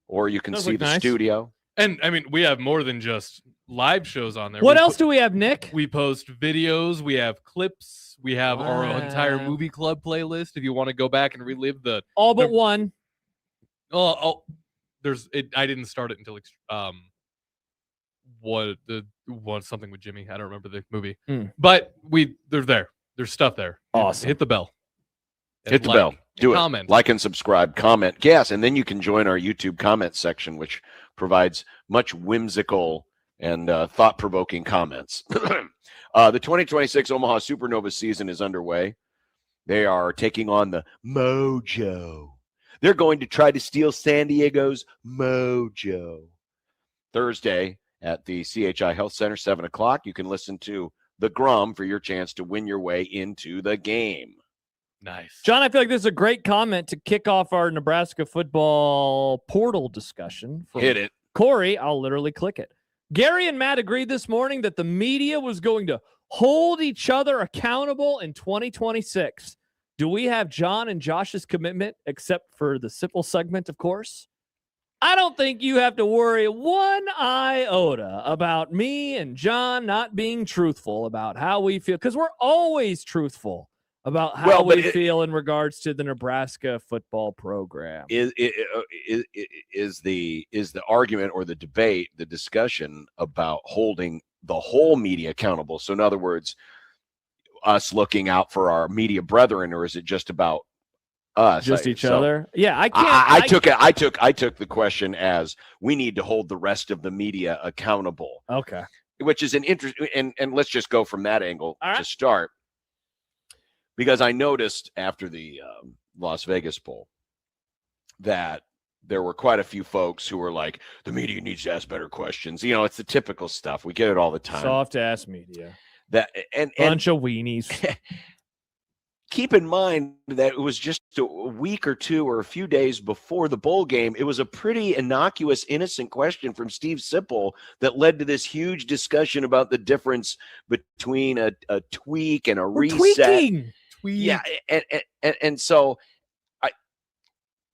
H: or you can see the studio.
F: And, I mean, we have more than just live shows on there.
I: What else do we have, Nick?
F: We post videos. We have clips. We have our entire movie club playlist. If you want to go back and relive the...
I: All but one.
F: I didn't start it until... something with Jimmy. I don't remember the movie, but they're there. There's stuff there.
I: Awesome.
F: Hit the bell.
H: Hit the bell. Do it.
F: Comment.
H: Like and subscribe. Comment. Yes, and then you can join our YouTube comment section, which provides much whimsical and thought-provoking comments. The 2026 Omaha Supernova season is underway. They are taking on the Mojo. They're going to try to steal San Diego's Mojo. Thursday at the CHI Health Center, 7 o'clock. You can listen to The Grum for your chance to win your way into the game.
F: Nice.
I: John, I feel like this is a great comment to kick off our Nebraska football portal discussion.
H: Hit it.
I: Corey, I'll literally click it. Gary and Matt agreed this morning that the media was going to hold each other accountable in 2026. Do we have John and Josh's commitment, except for the Sipple segment, of course? I don't think you have to worry one iota about me and John not being truthful about how we feel, because we're always truthful about how we feel in regards to the Nebraska football program.
H: Is the argument or the debate, the discussion about holding the whole media accountable? So in other words, us looking out for our media brethren, or is it just about us?
I: Just each other? Yeah, I can't.
H: I took the question as we need to hold the rest of the media accountable.
I: Okay.
H: Which is an interest, and let's just go from that angle to start. Because I noticed after the Las Vegas Bowl that there were quite a few folks who were like, the media needs to ask better questions. You know, it's the typical stuff. We get it all the time.
I: Soft ass media.
H: Bunch
I: of weenies.
H: Keep in mind that it was just a week or two or a few days before the bowl game. It was a pretty innocuous, innocent question from Steve Sipple that led to this huge discussion about the difference between a tweak and a reset. Yeah, and so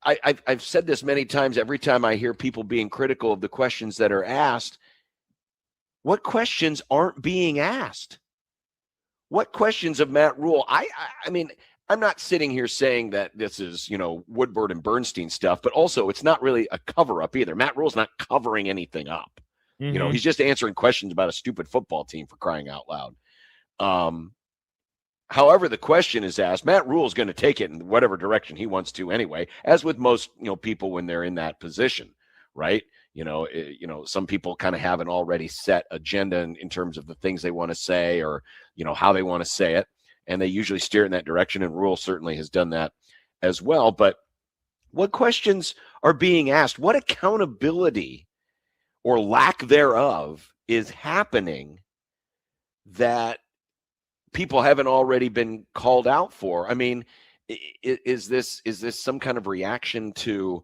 H: I've said this many times. Every time I hear people being critical of the questions that are asked, what questions aren't being asked? What questions of Matt Rule? I mean, I'm not sitting here saying that this is, Woodward and Bernstein stuff, but also it's not really a cover-up either. Matt Rule's not covering anything up.
I: Mm-hmm.
H: He's just answering questions about a stupid football team, for crying out loud. However the question is asked, Matt Rule is going to take it in whatever direction he wants to anyway, as with most, people when they're in that position, right? Some people kind of have an already set agenda in terms of the things they want to say or, how they want to say it. And they usually steer in that direction. And Rule certainly has done that as well. But what questions are being asked? What accountability or lack thereof is happening that people haven't already been called out for? I mean, is this some kind of reaction to,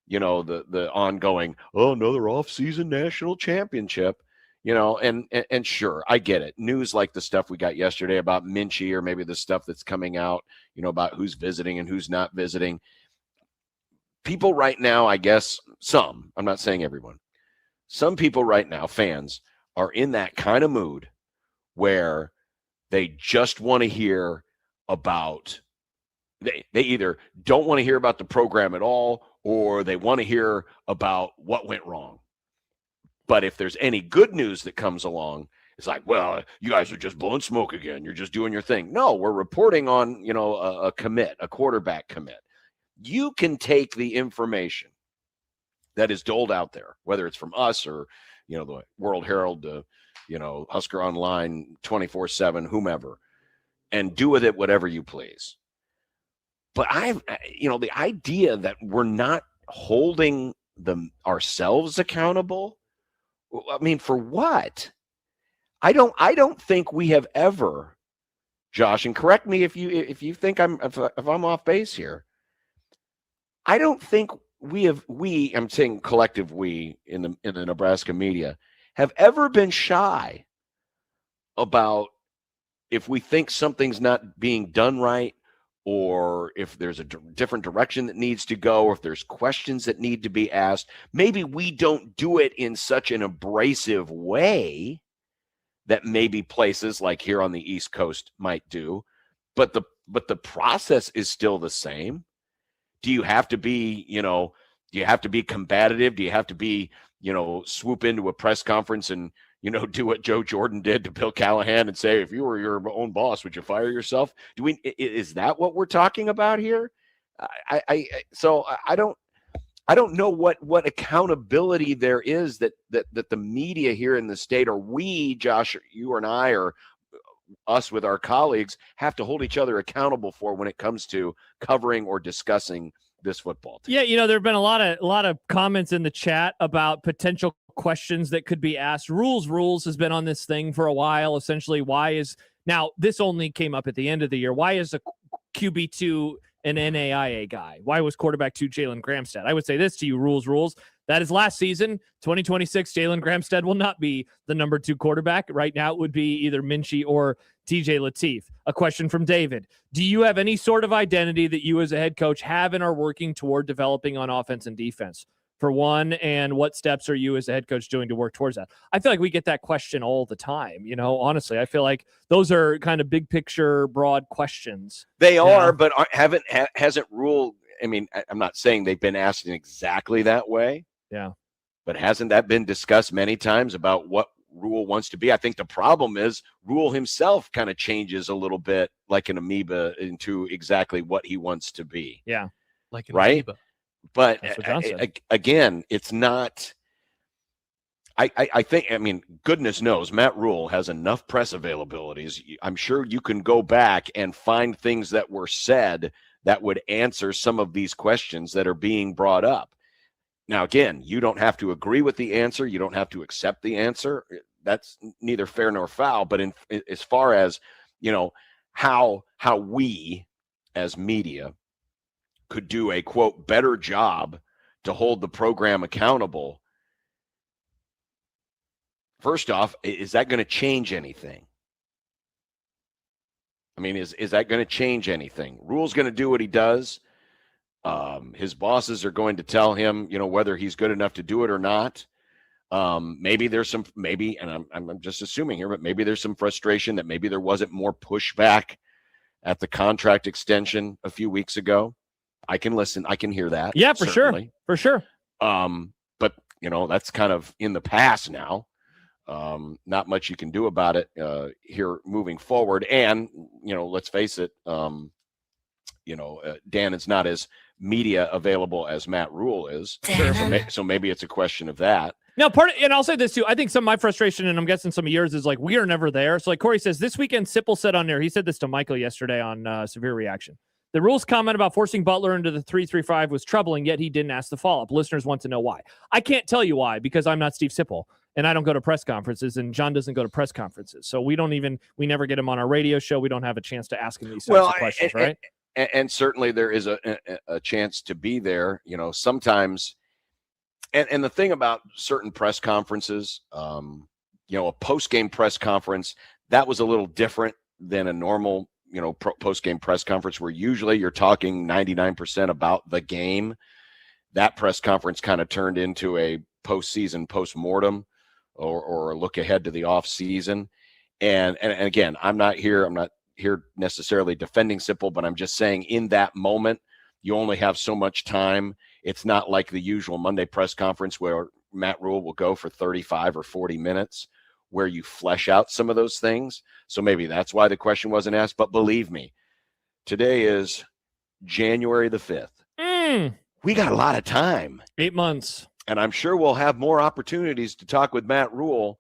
H: the ongoing, another off-season national championship, and sure, I get it. News like the stuff we got yesterday about Minchie, or maybe the stuff that's coming out, about who's visiting and who's not visiting. People right now, I guess some, I'm not saying everyone, some people right now, fans, are in that kind of mood where they just want to hear about, they either don't want to hear about the program at all, or they want to hear about what went wrong. But if there's any good news that comes along, it's like, well, you guys are just blowing smoke again. You're just doing your thing. No, we're reporting on, a commit, a quarterback commit. You can take the information that is doled out there, whether it's from us or, the World Herald, Husker Online, 24/7, whomever. and do with it whatever you please. But the idea that we're not holding ourselves accountable, I mean, for what? I don't think we have ever, Josh, and correct me if you think if I'm off base here. I don't think I'm saying collective we in the Nebraska media have ever been shy about if we think something's not being done right, or if there's a different direction that needs to go, or if there's questions that need to be asked. Maybe we don't do it in such an abrasive way that maybe places like here on the East Coast might do, but the process is still the same. Do you have to be, do you have to be combative? Do you have to be, swoop into a press conference and, do what Joe Jordan did to Bill Callahan and say, if you were your own boss, would you fire yourself? Is that what we're talking about here? So I don't know what accountability there is that the media here in the state, or we, Josh, you and I, or us with our colleagues, have to hold each other accountable for when it comes to covering or discussing this football team.
I: Yeah, there have been a lot of comments in the chat about potential questions that could be asked. Rules has been on this thing for a while. Essentially, now this only came up at the end of the year. Why is a QB2 an NAIA guy? Why was quarterback 2 Jalen Gramstead? I would say this to you, rules. That is last season, 2026, Jalen Gramstead will not be the number 2 quarterback. Right now, it would be either Minchie or TJ Lateef. A question from David. Do you have any sort of identity that you as a head coach have and are working toward developing on offense and defense? For one, and what steps are you as a head coach doing to work towards that? I feel like we get that question all the time. Honestly, I feel like those are kind of big picture, broad questions.
H: They are, but hasn't Rule, I mean, I'm not saying they've been asked in exactly that way.
I: Yeah.
H: But hasn't that been discussed many times about what Rule wants to be? I think the problem is Rule himself kind of changes a little bit like an amoeba into exactly what he wants to be.
I: Yeah.
F: Like an
H: amoeba. But
F: again,
H: it's not. I think, goodness knows, Matt Rule has enough press availabilities. I'm sure you can go back and find things that were said that would answer some of these questions that are being brought up. Now, again, you don't have to agree with the answer. You don't have to accept the answer. That's neither fair nor foul. But as far as, how we as media could do a, quote, better job to hold the program accountable, first off, is that going to change anything? I mean, is that going to change anything? Rule's going to do what he does. His bosses are going to tell him, whether he's good enough to do it or not. Maybe there's and I'm just assuming here, but maybe there's some frustration that maybe there wasn't more pushback at the contract extension a few weeks ago. I can listen. I can hear that.
I: Yeah, for
H: certainly.
I: sure.
H: But that's kind of in the past now. Not much you can do about it here moving forward. And, let's face it, Dan is not as media available as Matt Rule is. So maybe it's a question of that.
I: Now, and I'll say this too. I think some of my frustration, and I'm guessing some of yours, is like, we are never there. So like Corey says, this weekend, Sipple said on there, he said this to Michael yesterday on Severe Reaction. The Rule's comment about forcing Butler into the 3-3-5 was troubling, yet he didn't ask the follow-up. Listeners want to know why. I can't tell you why, because I'm not Steve Sipple, and I don't go to press conferences, and John doesn't go to press conferences. So we never get him on our radio show. We don't have a chance to ask him these types of questions, right?
H: And certainly there is a chance to be there, sometimes. And the thing about certain press conferences, a post-game press conference, that was a little different than a normal, post-game press conference where usually you're talking 99% about the game. That press conference kind of turned into a postseason postmortem or a look ahead to the off season. And again, I'm not here necessarily defending Sipple, but I'm just saying in that moment, you only have so much time. It's not like the usual Monday press conference where Matt Rule will go for 35 or 40 minutes where you flesh out some of those things. So maybe that's why the question wasn't asked. But believe me, today is January the 5th. We got a lot of time.
I: 8 months.
H: And I'm sure we'll have more opportunities to talk with Matt Rule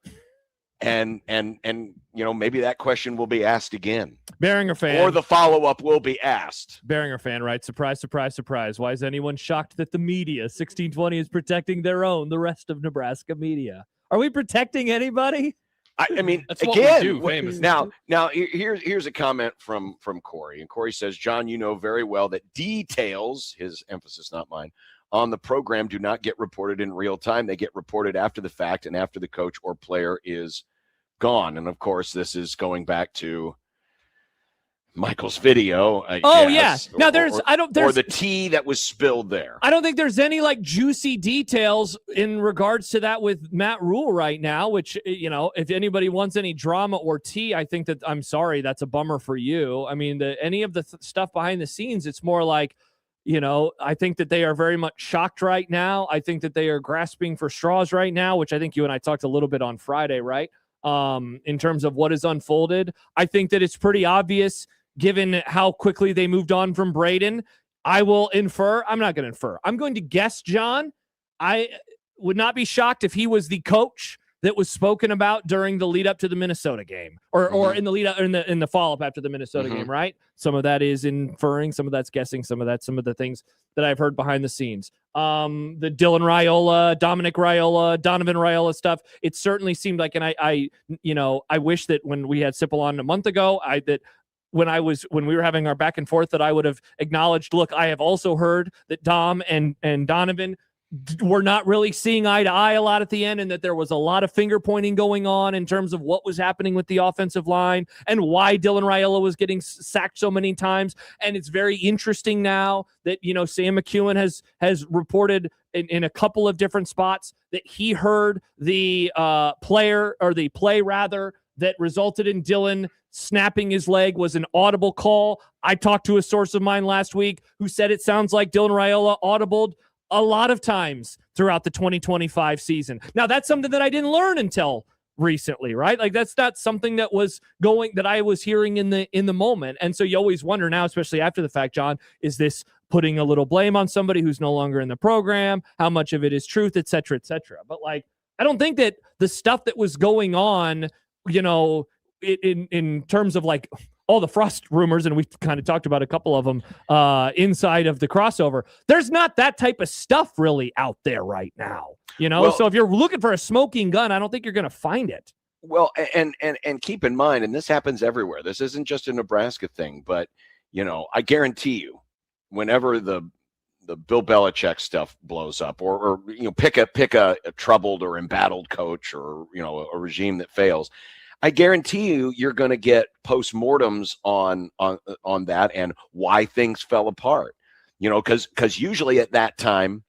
H: And maybe that question will be asked again.
I: Beringer fan.
H: Or the follow-up will be asked.
I: Beringer fan, right? Surprise, surprise, surprise. Why is anyone shocked that the media, 1620, is protecting their own, the rest of Nebraska media? Are we protecting anybody?
H: I mean,
F: That's
H: again,
F: what we do, famously.
H: Now here's a comment from Corey. And Corey says, John, you know very well that details, his emphasis, not mine, on the program do not get reported in real time. They get reported after the fact and after the coach or player is gone. And of course, this is going back to Michael's video.
I: Yeah. Now there's
H: the tea that was spilled there.
I: I don't think there's any like juicy details in regards to that with Matt Rule right now, which, if anybody wants any drama or tea, I think that I'm sorry, that's a bummer for you. I mean, any of the stuff behind the scenes, it's more like, I think that they are very much shocked right now. I think that they are grasping for straws right now, which I think you and I talked a little bit on Friday, right? In terms of what is unfolded. I think that it's pretty obvious given how quickly they moved on from Braden. I'm not going to infer. I'm going to guess, John. I would not be shocked if he was the coach that was spoken about during the lead up to the Minnesota game or in the lead up in the follow up after the Minnesota game, right? Some of that is inferring, some of that's guessing, some of the things that I've heard behind the scenes. The Dylan Raiola, Dominic Raiola, Donovan Raiola stuff. It certainly seemed like, and I wish that when we had Sipple on a month ago, when we were having our back and forth, that I would have acknowledged, look, I have also heard that Dom and Donovan were not really seeing eye to eye a lot at the end, and that there was a lot of finger pointing going on in terms of what was happening with the offensive line and why Dylan Raiola was getting sacked so many times. And it's very interesting now that, Sam McEwen has reported in a couple of different spots that he heard the play that resulted in Dylan snapping his leg was an audible call. I talked to a source of mine last week who said it sounds like Dylan Raiola audibled a lot of times throughout the 2025 season. Now, that's something that I didn't learn until recently, right? Like, that's not something that I was hearing in the moment. And so you always wonder now, especially after the fact, John, is this putting a little blame on somebody who's no longer in the program? How much of it is truth, et cetera, et cetera? But like, I don't think that the stuff that was going on, in terms of like all the Frost rumors, and we've kind of talked about a couple of them inside of the crossover, there's not that type of stuff really out there right now, so if you're looking for a smoking gun, I don't think you're going to find it.
H: Well, and keep in mind, and this happens everywhere, this isn't just a Nebraska thing, but I guarantee you, whenever the Bill Belichick stuff blows up, or pick a troubled or embattled coach, or a regime that fails, I guarantee you're going to get postmortems on that and why things fell apart. Because usually at that time,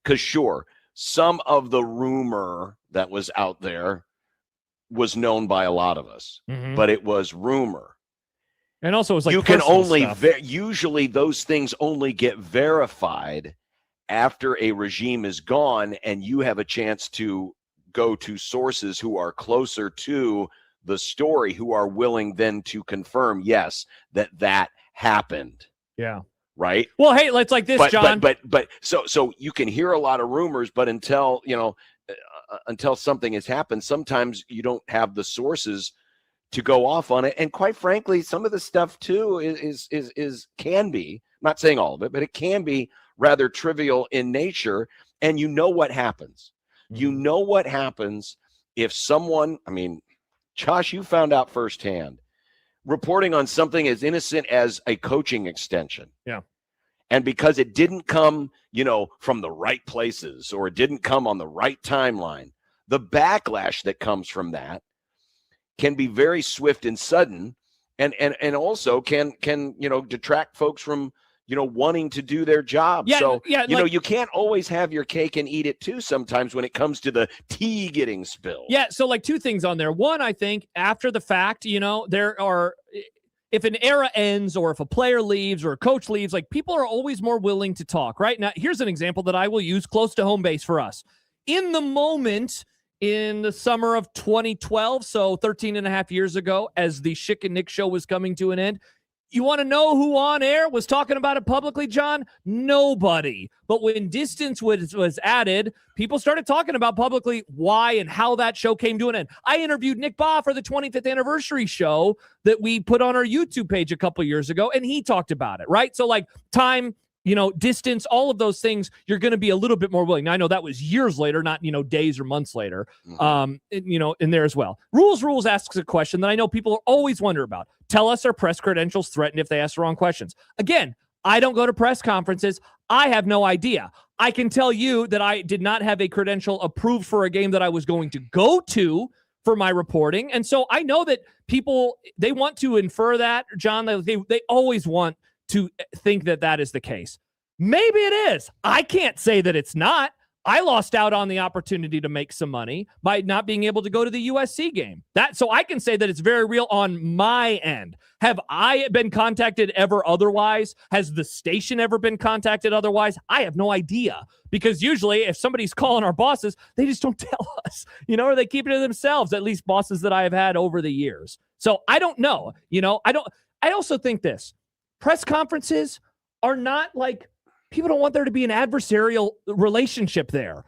H: because sure, some of the rumor that was out there was known by a lot of us, but it was rumor.
I: And also, it was like,
H: you can only usually those things only get verified after a regime is gone, and you have a chance to go to sources who are closer to the story, who are willing then to confirm, yes, that happened.
I: Yeah.
H: Right.
I: Well, hey, let's like this, John.
H: But so you can hear a lot of rumors, but until something has happened, sometimes you don't have the sources to go off on it. And quite frankly, some of the stuff too is can be, I'm not saying all of it, but it can be rather trivial in nature. And what happens. You know what happens if someone, Josh, you found out firsthand, reporting on something as innocent as a coaching extension.
I: Yeah.
H: And because it didn't come, from the right places, or it didn't come on the right timeline, the backlash that comes from that can be very swift and sudden, and also can detract folks from wanting to do their job.
I: Yeah,
H: so,
I: yeah,
H: you can't always have your cake and eat it too sometimes when it comes to the tea getting spilled.
I: Yeah, so like two things on there. One, I think after the fact, there are, if an era ends or if a player leaves or a coach leaves, like, people are always more willing to talk, right? Now, here's an example that I will use close to home base for us. In the moment, in the summer of 2012, so 13 and a half years ago, as the Schick and Nick show was coming to an end, You want to know who on air was talking about it publicly, John? Nobody. But when distance was added, people started talking about publicly why and how that show came to an end. I interviewed Nick Baugh for the 25th anniversary show that we put on our YouTube page a couple years ago, and he talked about it, right? So like time, distance, all of those things, you're going to be a little bit more willing. Now, I know that was years later, not, days or months later, in there as well. Rules asks a question that I know people always wonder about. Tell us, are press credentials threatened if they ask the wrong questions? Again, I don't go to press conferences. I have no idea. I can tell you that I did not have a credential approved for a game that I was going to go to for my reporting. And so I know that people, they want to infer that, John, they always want to think that that is the case. Maybe it is. I can't say that it's not. I lost out on the opportunity to make some money by not being able to go to the USC game. So I can say that it's very real on my end. Have I been contacted ever otherwise? Has the station ever been contacted otherwise? I have no idea, because usually if somebody's calling our bosses, they just don't tell us, or they keep it to themselves, at least bosses that I have had over the years. So I don't know, I also think this, press conferences are not like, people don't want there to be an adversarial relationship there.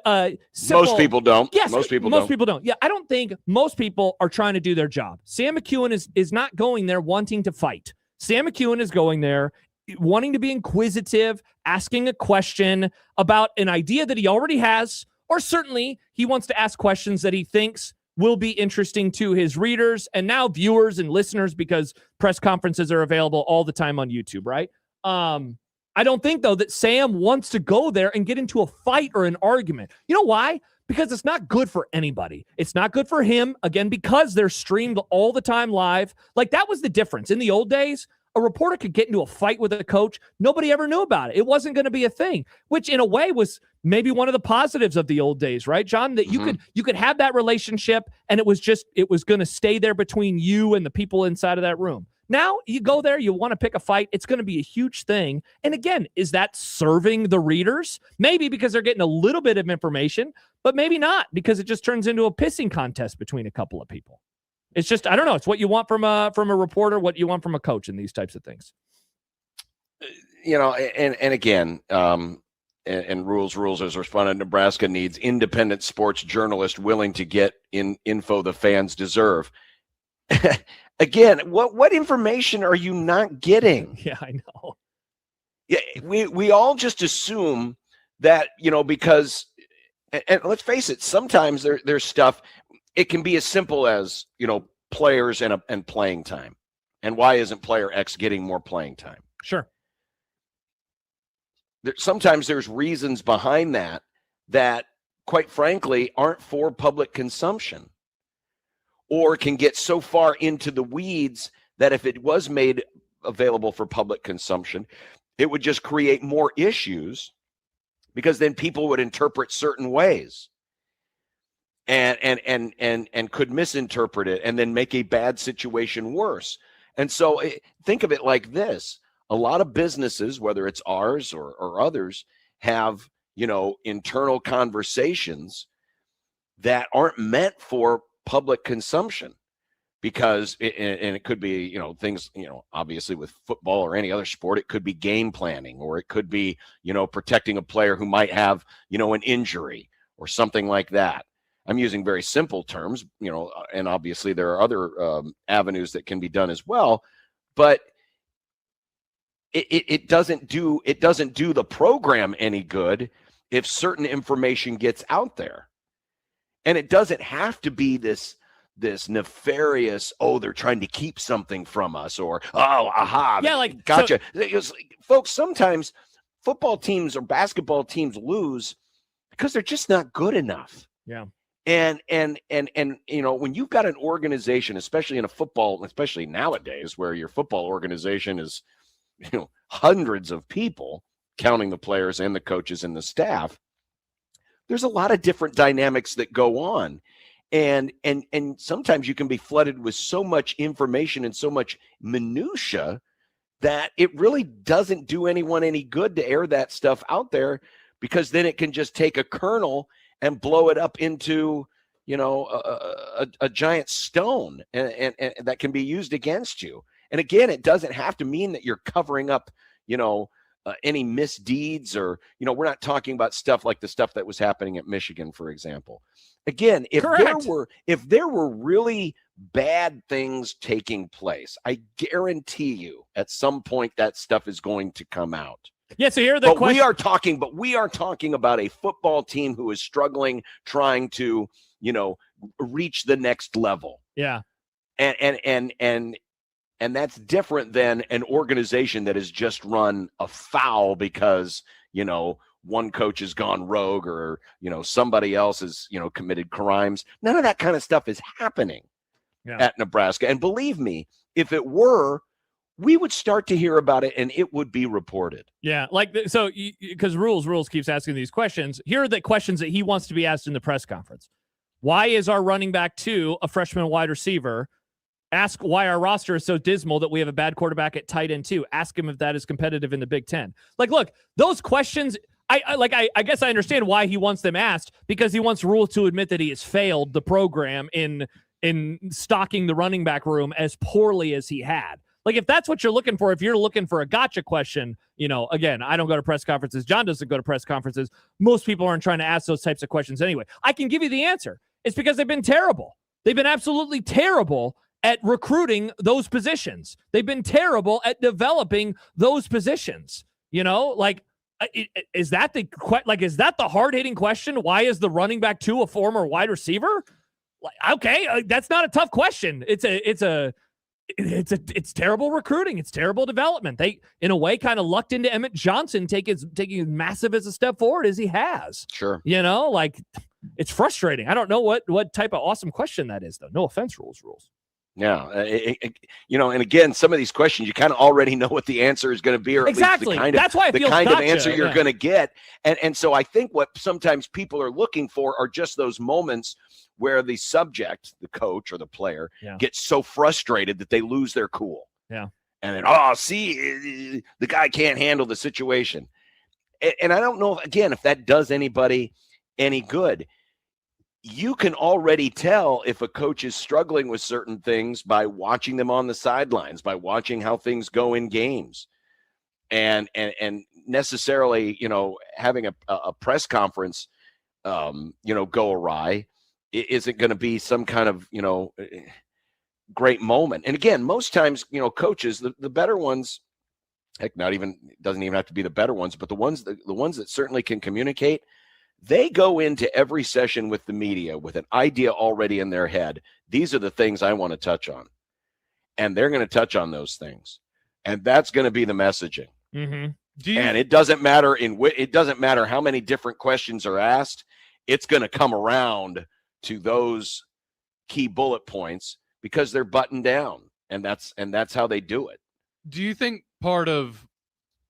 H: Most people don't.
I: Yes,
H: most people don't.
I: Yeah, I don't think most people are trying to do their job. Sam McEwen is not going there wanting to fight. Sam McEwen is going there wanting to be inquisitive, asking a question about an idea that he already has, or certainly he wants to ask questions that he thinks will be interesting to his readers and now viewers and listeners, because press conferences are available all the time on YouTube, right? I don't think, though, that Sam wants to go there and get into a fight or an argument. You know why? Because it's not good for anybody. It's not good for him, again, because they're streamed all the time live. Like, that was the difference. In the old days, a reporter could get into a fight with a coach. Nobody ever knew about it. It wasn't going to be a thing, which in a way was maybe one of the positives of the old days, right, John? That you could have that relationship, and it was going to stay there between you and the people inside of that room. Now you go there, you want to pick a fight, it's going to be a huge thing. And again, is that serving the readers? Maybe, because they're getting a little bit of information, but maybe not, because it just turns into a pissing contest between a couple of people. It's just, I don't know. It's what you want from a reporter, what you want from a coach in these types of things.
H: And again, and rules as respondent, Nebraska needs independent sports journalists willing to get in info the fans deserve. Again, what information are you not getting?
I: Yeah, I know.
H: Yeah, we all just assume that, because, and let's face it, sometimes there's stuff, it can be as simple as, players and playing time. And why isn't player X getting more playing time?
I: Sure.
H: Sometimes there's reasons behind that, quite frankly, aren't for public consumption, or can get so far into the weeds that if it was made available for public consumption, it would just create more issues, because then people would interpret certain ways and could misinterpret it and then make a bad situation worse. And so think of it like this. A lot of businesses, whether it's ours or others, have, internal conversations that aren't meant for public consumption, because it could be, things, obviously with football or any other sport, it could be game planning, or it could be, protecting a player who might have, an injury or something like that. I'm using very simple terms, and obviously there are other avenues that can be done as well, but it doesn't do the program any good if certain information gets out there. And it doesn't have to be this nefarious, they're trying to keep something from us, or,
I: yeah, like,
H: gotcha. Folks, sometimes football teams or basketball teams lose because they're just not good enough.
I: Yeah.
H: And when you've got an organization, especially in a football, especially nowadays, where your football organization is, hundreds of people, counting the players and the coaches and the staff, there's a lot of different dynamics that go on. And sometimes you can be flooded with so much information and so much minutia that it really doesn't do anyone any good to air that stuff out there, because then it can just take a kernel and blow it up into, a giant stone, and that can be used against you. And again, it doesn't have to mean that you're covering up, any misdeeds or, we're not talking about stuff like the stuff that was happening at Michigan, for example. Again, if there were really bad things taking place, I guarantee you at some point that stuff is going to come out.
I: Yeah, so here are the questions.
H: We are talking about a football team who is struggling, trying to, reach the next level.
I: Yeah.
H: And that's different than an organization that has just run afoul because, one coach has gone rogue or, somebody else has, committed crimes. None of that kind of stuff is happening at Nebraska. And believe me, if it were, we would start to hear about it and it would be reported.
I: Yeah. So because Rules keeps asking these questions. Here are the questions that he wants to be asked in the press conference. Why is our running back 2 a freshman wide receiver? Ask why our roster is so dismal that we have a bad quarterback at tight end 2. Ask him if that is competitive in the Big Ten. Look, those questions, I guess I understand why he wants them asked, because he wants Rule to admit that he has failed the program in stocking the running back room as poorly as he had. If that's what you're looking for, if you're looking for a gotcha question, again, I don't go to press conferences. John doesn't go to press conferences. Most people aren't trying to ask those types of questions anyway. I can give you the answer. It's because they've been terrible. They've been absolutely terrible at recruiting those positions. They've been terrible at developing those positions. Is that the hard-hitting question? Why is the running back 2 a former wide receiver? Okay, that's not a tough question. It's terrible recruiting. It's terrible development. They, in a way, kind of lucked into Emmett Johnson taking as massive as a step forward as he has.
H: Sure.
I: It's frustrating. I don't know what type of awesome question that is, though. No offense, rules.
H: Yeah. And again, some of these questions, you kind of already know what the answer is going to be, or
I: exactly.
H: At least
I: That's why
H: the kind of answer you're going to get. And so I think what sometimes people are looking for are just those moments where the subject, the coach or the player, gets so frustrated that they lose their cool.
I: Yeah.
H: And then, the guy can't handle the situation. And I don't know, again, if that does anybody any good. You can already tell if a coach is struggling with certain things by watching them on the sidelines, by watching how things go in games. And necessarily, having a press conference, go awry isn't going to be some kind of, great moment. And again, most times, coaches, the better ones, heck, doesn't even have to be the better ones, but the ones that certainly can communicate, they go into every session with the media with an idea already in their head. These are the things I want to touch on. And they're going to touch on those things. And that's going to be the messaging.
I: Mm-hmm.
H: And it doesn't matter how many different questions are asked. It's going to come around to those key bullet points because they're buttoned down. And that's how they do it.
F: Do you think part of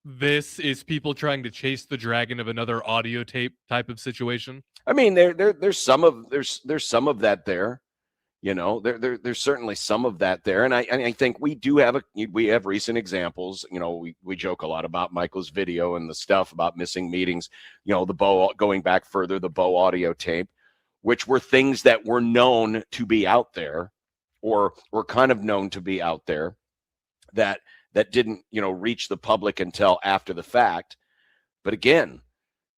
F: this is people trying to chase the dragon of another audio tape type of situation?
H: I mean, there's some of that there. There's certainly some of that there, and I think we have recent examples. We joke a lot about Michael's video and the stuff about missing meetings. The Bo, going back further, the Bo audio tape, which were things that were known to be out there, or were kind of known to be out there, that didn't, reach the public until after the fact. But again,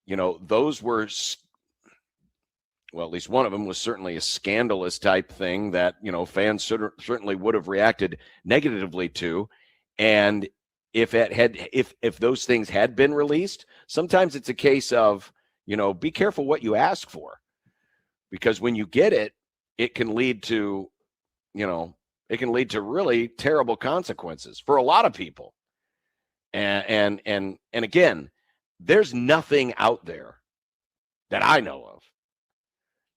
H: those were, well, at least one of them was certainly a scandalous type thing that, fans certainly would have reacted negatively to. And if those things had been released, sometimes it's a case of, be careful what you ask for, because when you get it, it can lead to, really terrible consequences for a lot of people. And again, there's nothing out there that I know of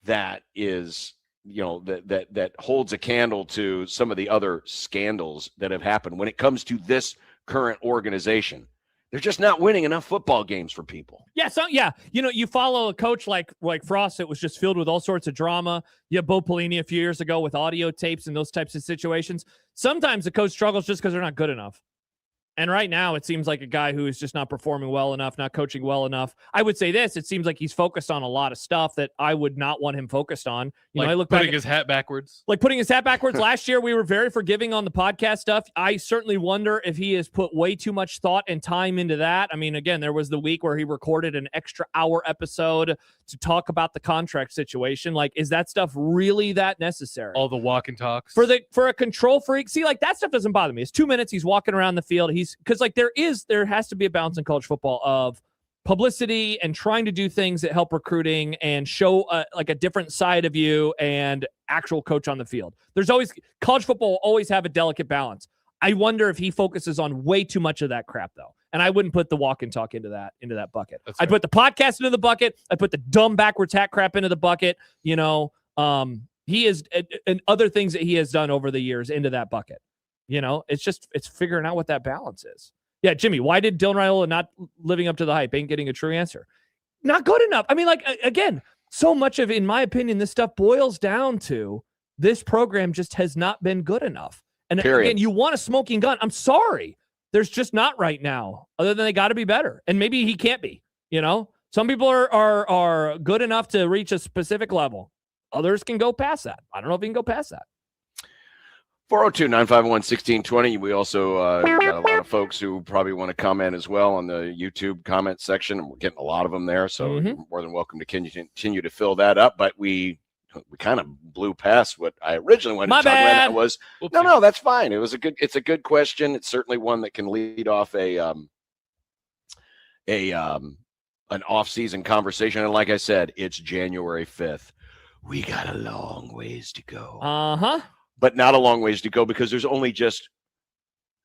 H: that is, that holds a candle to some of the other scandals that have happened when it comes to this current organization. They're just not winning enough football games for people.
I: Yeah. So, yeah, you follow a coach like Frost that was just filled with all sorts of drama. You have Bo Pelini a few years ago with audio tapes and those types of situations. Sometimes the coach struggles just because they're not good enough. And right now, it seems like a guy who is just not performing well enough, not coaching well enough. I would say this: it seems like he's focused on a lot of stuff that I would not want him focused on.
F: I look putting his hat backwards.
I: Like putting his hat backwards. Last year, we were very forgiving on the podcast stuff. I certainly wonder if he has put way too much thought and time into that. I mean, again, there was the week where he recorded an extra hour episode to talk about the contract situation. Like, is that stuff really that necessary?
F: All the walk and talks
I: for a control freak. See, like that stuff doesn't bother me. It's 2 minutes. He's walking around the field. Because like there has to be a balance in college football of publicity and trying to do things that help recruiting and show like a different side of you and actual coach on the field. There's always college football will always have a delicate balance. I wonder if he focuses on way too much of that crap though. And I wouldn't put the walk and talk into that bucket. I'd put the podcast into the bucket. I'd put the dumb backwards hat crap into the bucket. He is and other things that he has done over the years into that bucket. It's figuring out what that balance is. Yeah, Jimmy, why did Dylan Raiola not living up to the hype? Ain't getting a true answer. Not good enough. I mean, like, again, so much of, in my opinion, this stuff boils down to this program just has not been good enough. And again, you want a smoking gun. I'm sorry. There's just not right now, other than they got to be better. And maybe he can't be, Some people are good enough to reach a specific level. Others can go past that. I don't know if he can go past that.
H: 402-951-1620. We also got a lot of folks who probably want to comment as well on the YouTube comment section. And we're getting a lot of them there. So you're more than welcome to continue to fill that up. But we kind of blew past what I originally wanted to talk about. That was no, that's fine. It's a good question. It's certainly one that can lead off an off-season conversation. And like I said, it's January 5th. We got a long ways to go. But not a long ways to go because there's only just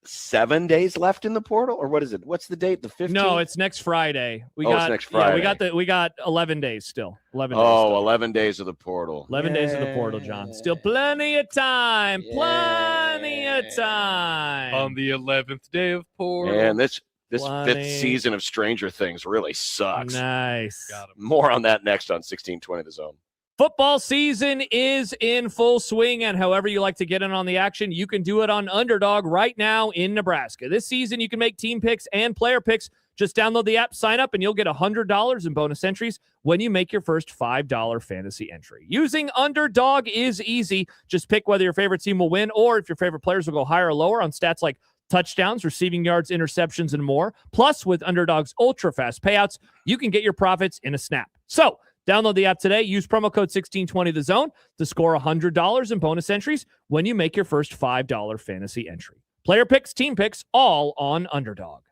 H: 7 days left in the portal, or what is it? What's the date? The 15th?
I: No, it's next Friday.
H: It's next Friday.
I: Yeah, we got 11 days still. 11 days.
H: 11 days of the portal.
I: 11 days of the portal, John. Still plenty of time. Plenty of time.
F: On the 11th day of portal.
H: And this fifth season of Stranger Things really sucks.
I: Nice.
H: More on that next on 1620 The Zone.
I: Football season is in full swing, and however you like to get in on the action, you can do it on Underdog right now in Nebraska. This season, you can make team picks and player picks. Just download the app, sign up, and you'll get $100 in bonus entries when you make your first $5 fantasy entry. Using Underdog is easy. Just pick whether your favorite team will win or if your favorite players will go higher or lower on stats like touchdowns, receiving yards, interceptions, and more. Plus, with Underdog's ultra-fast payouts, you can get your profits in a snap. So, download the app today. Use promo code 1620TheZone to score $100 in bonus entries when you make your first $5 fantasy entry. Player picks, team picks, all on Underdog.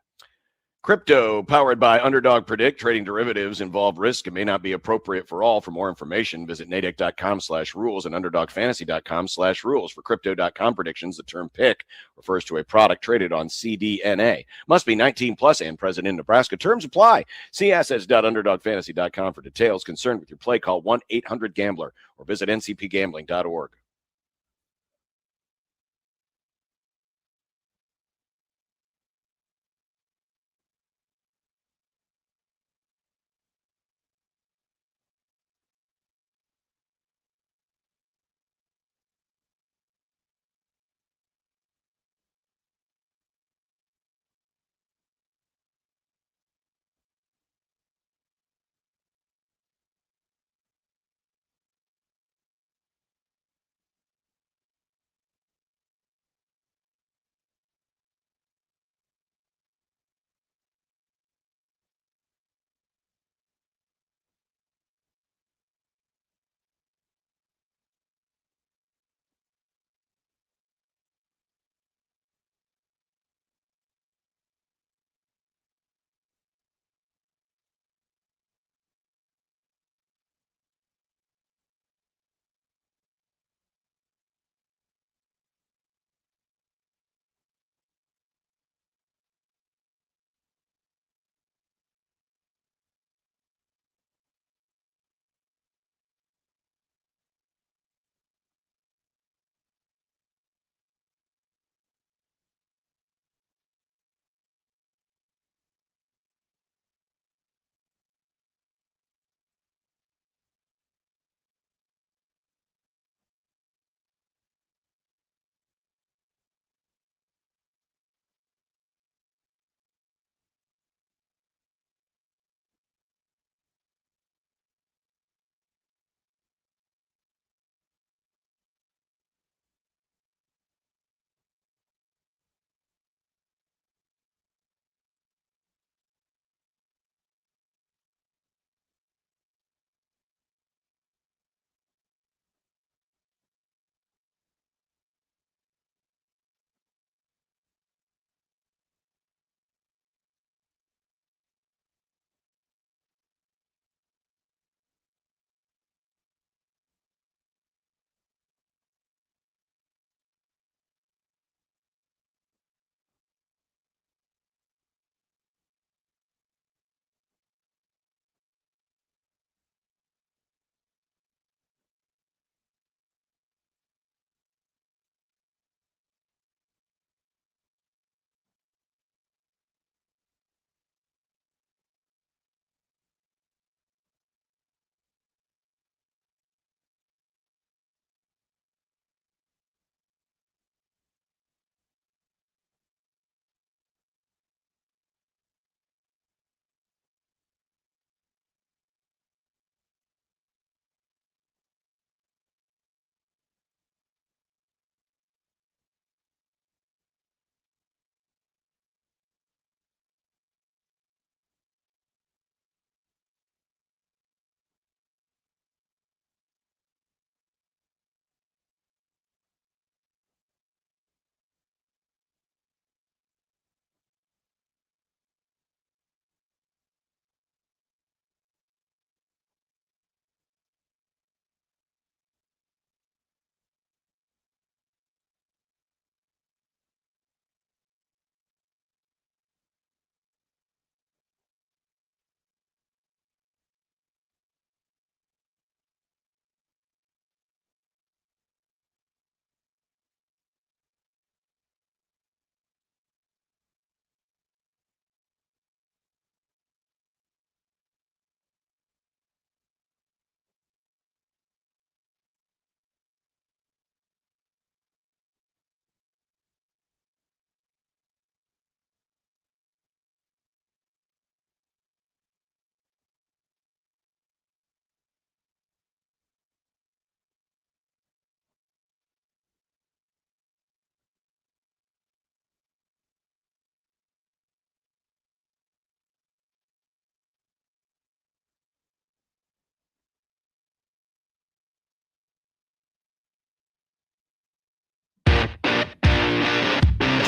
H: Crypto, powered by Underdog Predict. Trading derivatives involve risk and may not be appropriate for all. For more information, visit natick.com/rules and underdogfantasy.com/rules. For crypto.com predictions, the term pick refers to a product traded on CDNA. Must be 19 plus and present in Nebraska. Terms apply. See assets.underdogfantasy.com for details. Concerned with your play, call 1-800-GAMBLER or visit ncpgambling.org.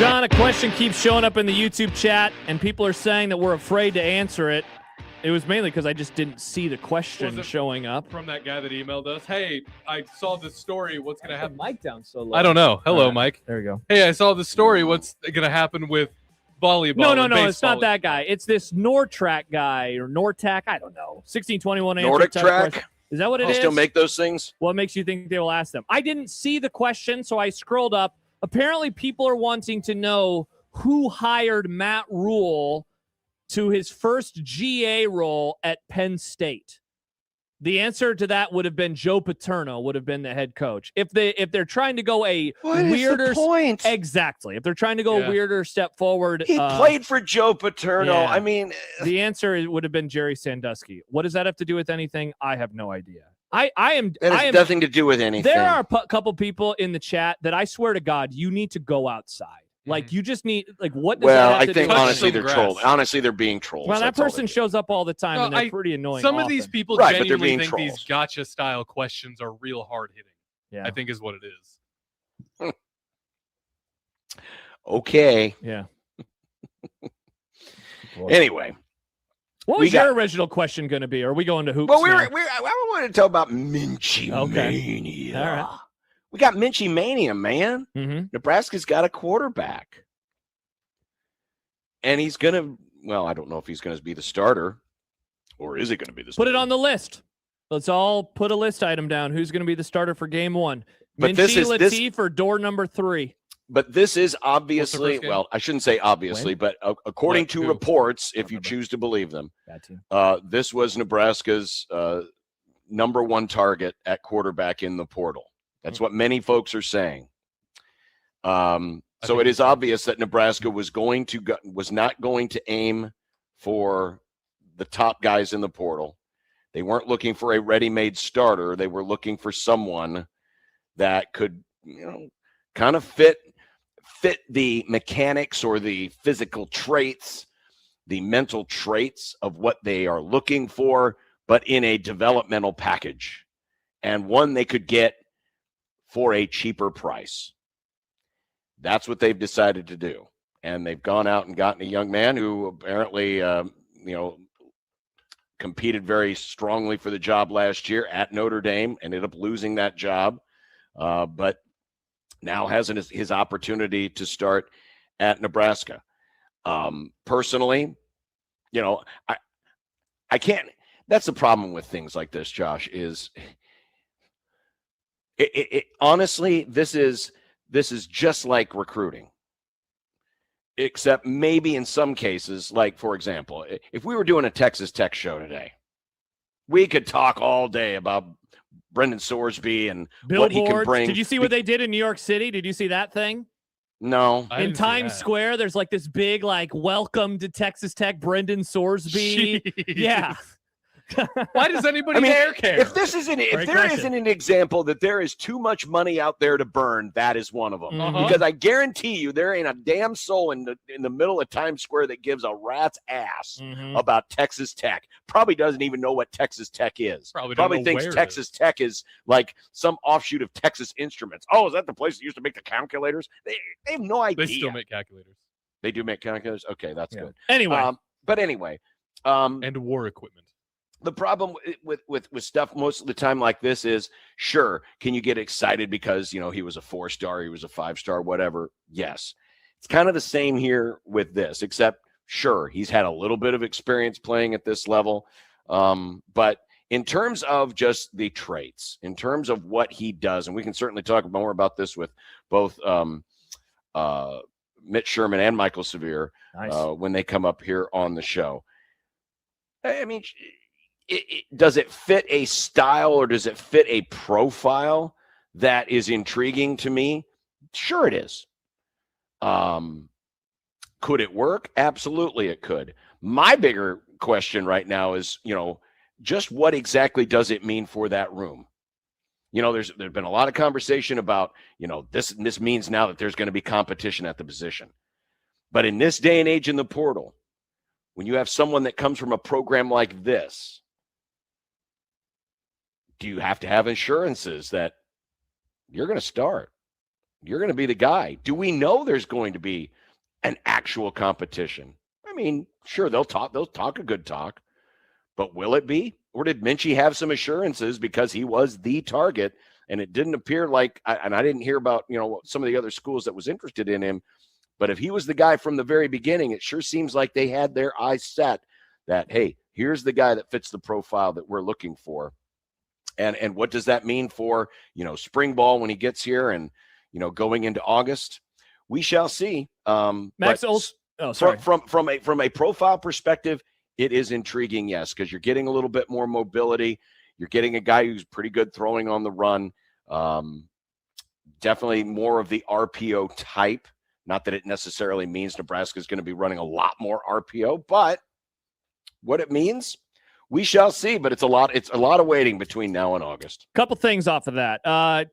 I: John, a question keeps showing up in the YouTube chat, and people are saying that we're afraid to answer it. It was mainly because I just didn't see the question showing up.
F: From that guy that emailed us. Hey, I saw this story. What's going to happen?
I: Mic down so low.
F: I don't know. Hello, Mike.
I: There we go.
F: Hey, I saw this story. What's going to happen with volleyball?
I: No. It's not that guy. It's this Nortrack guy or Nortac. I don't know. 1621 answer.
H: Nordic track.
I: Is that what it
H: I'll
I: is?
H: still make those things.
I: What makes you think they will ask them? I didn't see the question, so I scrolled up. Apparently, people are wanting to know who hired Matt Rule to his first GA role at Penn State. The answer to that would have been Joe Paterno would have been the head coach. If they're trying to go a weirder
H: point?
I: Exactly. If they're trying to go a weirder step forward.
H: He played for Joe Paterno.
I: Yeah.
H: I mean,
I: the answer would have been Jerry Sandusky. What does that have to do with anything? I have no idea. I am
H: nothing to do with anything.
I: There are a couple people in the chat that I swear to God, you need to go outside. Like, you just need, like, what does that have to
H: think
I: do
H: honestly
I: with
H: they're trolling. Honestly, they're being trolls.
I: Well, that person shows up all the time, and they're pretty annoying.
F: Some of these people
H: Right, but they're
F: genuinely
H: being
F: think
H: trolls.
F: these gotcha style questions are real hard hitting.
I: Yeah.
F: I think is what it is.
H: Okay.
I: Yeah.
H: Anyway.
I: What was your original question going to be? Are we going to hoops
H: Well,
I: now?
H: I wanted to talk about Minchie Mania.
I: All right.
H: We got Minchie Mania, man.
I: Mm-hmm.
H: Nebraska's got a quarterback. And he's going to, well, I don't know if he's going to be the starter, or is he going to be the starter?
I: Put it on the list. Let's all put a list item down. Who's going to be the starter for game one?
H: But
I: Minchie Lateef or door number 3?
H: But this is obviously, well, I shouldn't say obviously, but according to reports, if you choose to believe them, this was Nebraska's number 1 target at quarterback in the portal. That's what many folks are saying. So it is obvious that Nebraska was not going to aim for the top guys in the portal. They weren't looking for a ready-made starter. They were looking for someone that could, kind of fit the mechanics or the physical traits, the mental traits of what they are looking for, but in a developmental package, and one they could get for a cheaper price. That's what they've decided to do. And they've gone out and gotten a young man who apparently, competed very strongly for the job last year at Notre Dame, ended up losing that job, but now has his opportunity to start at Nebraska. Personally, I can't. That's the problem with things like this, Josh, is it honestly, this is just like recruiting, except maybe in some cases, like, for example, if we were doing a Texas Tech show today, we could talk all day about Brendan Sorsby and what he can bring.
I: Did you see what they did in New York City? Did you see that thing?
H: No.
I: In Times Square, there's like this big, welcome to Texas Tech, Brendan Sorsby.
F: Jeez.
I: Yeah.
F: Why does anybody care?
H: If there isn't an example that there is too much money out there to burn, that is one of them.
I: Mm-hmm.
H: Because I guarantee you, there ain't a damn soul in the middle of Times Square that gives a rat's ass about Texas Tech. Probably doesn't even know what Texas Tech is. Probably thinks Texas Tech is like some offshoot of Texas Instruments. Oh, is that the place that used to make the calculators? They have no idea.
F: They still make calculators.
H: They do make calculators? Okay, that's good.
I: Anyway.
H: But anyway.
F: And war equipment.
H: The problem with stuff most of the time like this is, sure, can you get excited because, he was a 4-star, he was a 5-star, whatever? Yes. It's kind of the same here with this, except, sure, he's had a little bit of experience playing at this level. But in terms of just the traits, in terms of what he does, and we can certainly talk more about this with both Mitch Sherman and Michael Severe when they come up here on the show. I mean, does it fit a style or does it fit a profile that is intriguing to me? Sure it is. Could it work? Absolutely it could. My bigger question right now is, just what exactly does it mean for that room? There's been a lot of conversation about, this means now that there's going to be competition at the position. But in this day and age in the portal, when you have someone that comes from a program like this, do you have to have assurances that you're going to start? you're going to be the guy. Do we know there's going to be an actual competition? I mean, sure, they'll talk a good talk, but will it be? Or did Minchie have some assurances because he was the target, and it didn't appear like, and I didn't hear about, some of the other schools that was interested in him, but if he was the guy from the very beginning, it sure seems like they had their eyes set that, hey, here's the guy that fits the profile that we're looking for. And what does that mean for, spring ball when he gets here and, going into August? We shall see.
I: Max Olson. Oh, sorry.
H: From a profile perspective, it is intriguing, yes, because you're getting a little bit more mobility. You're getting a guy who's pretty good throwing on the run. Definitely more of the RPO type. Not that it necessarily means Nebraska is going to be running a lot more RPO, but what it means, we shall see. But it's a lot of waiting between now and August.
I: Couple things off of that.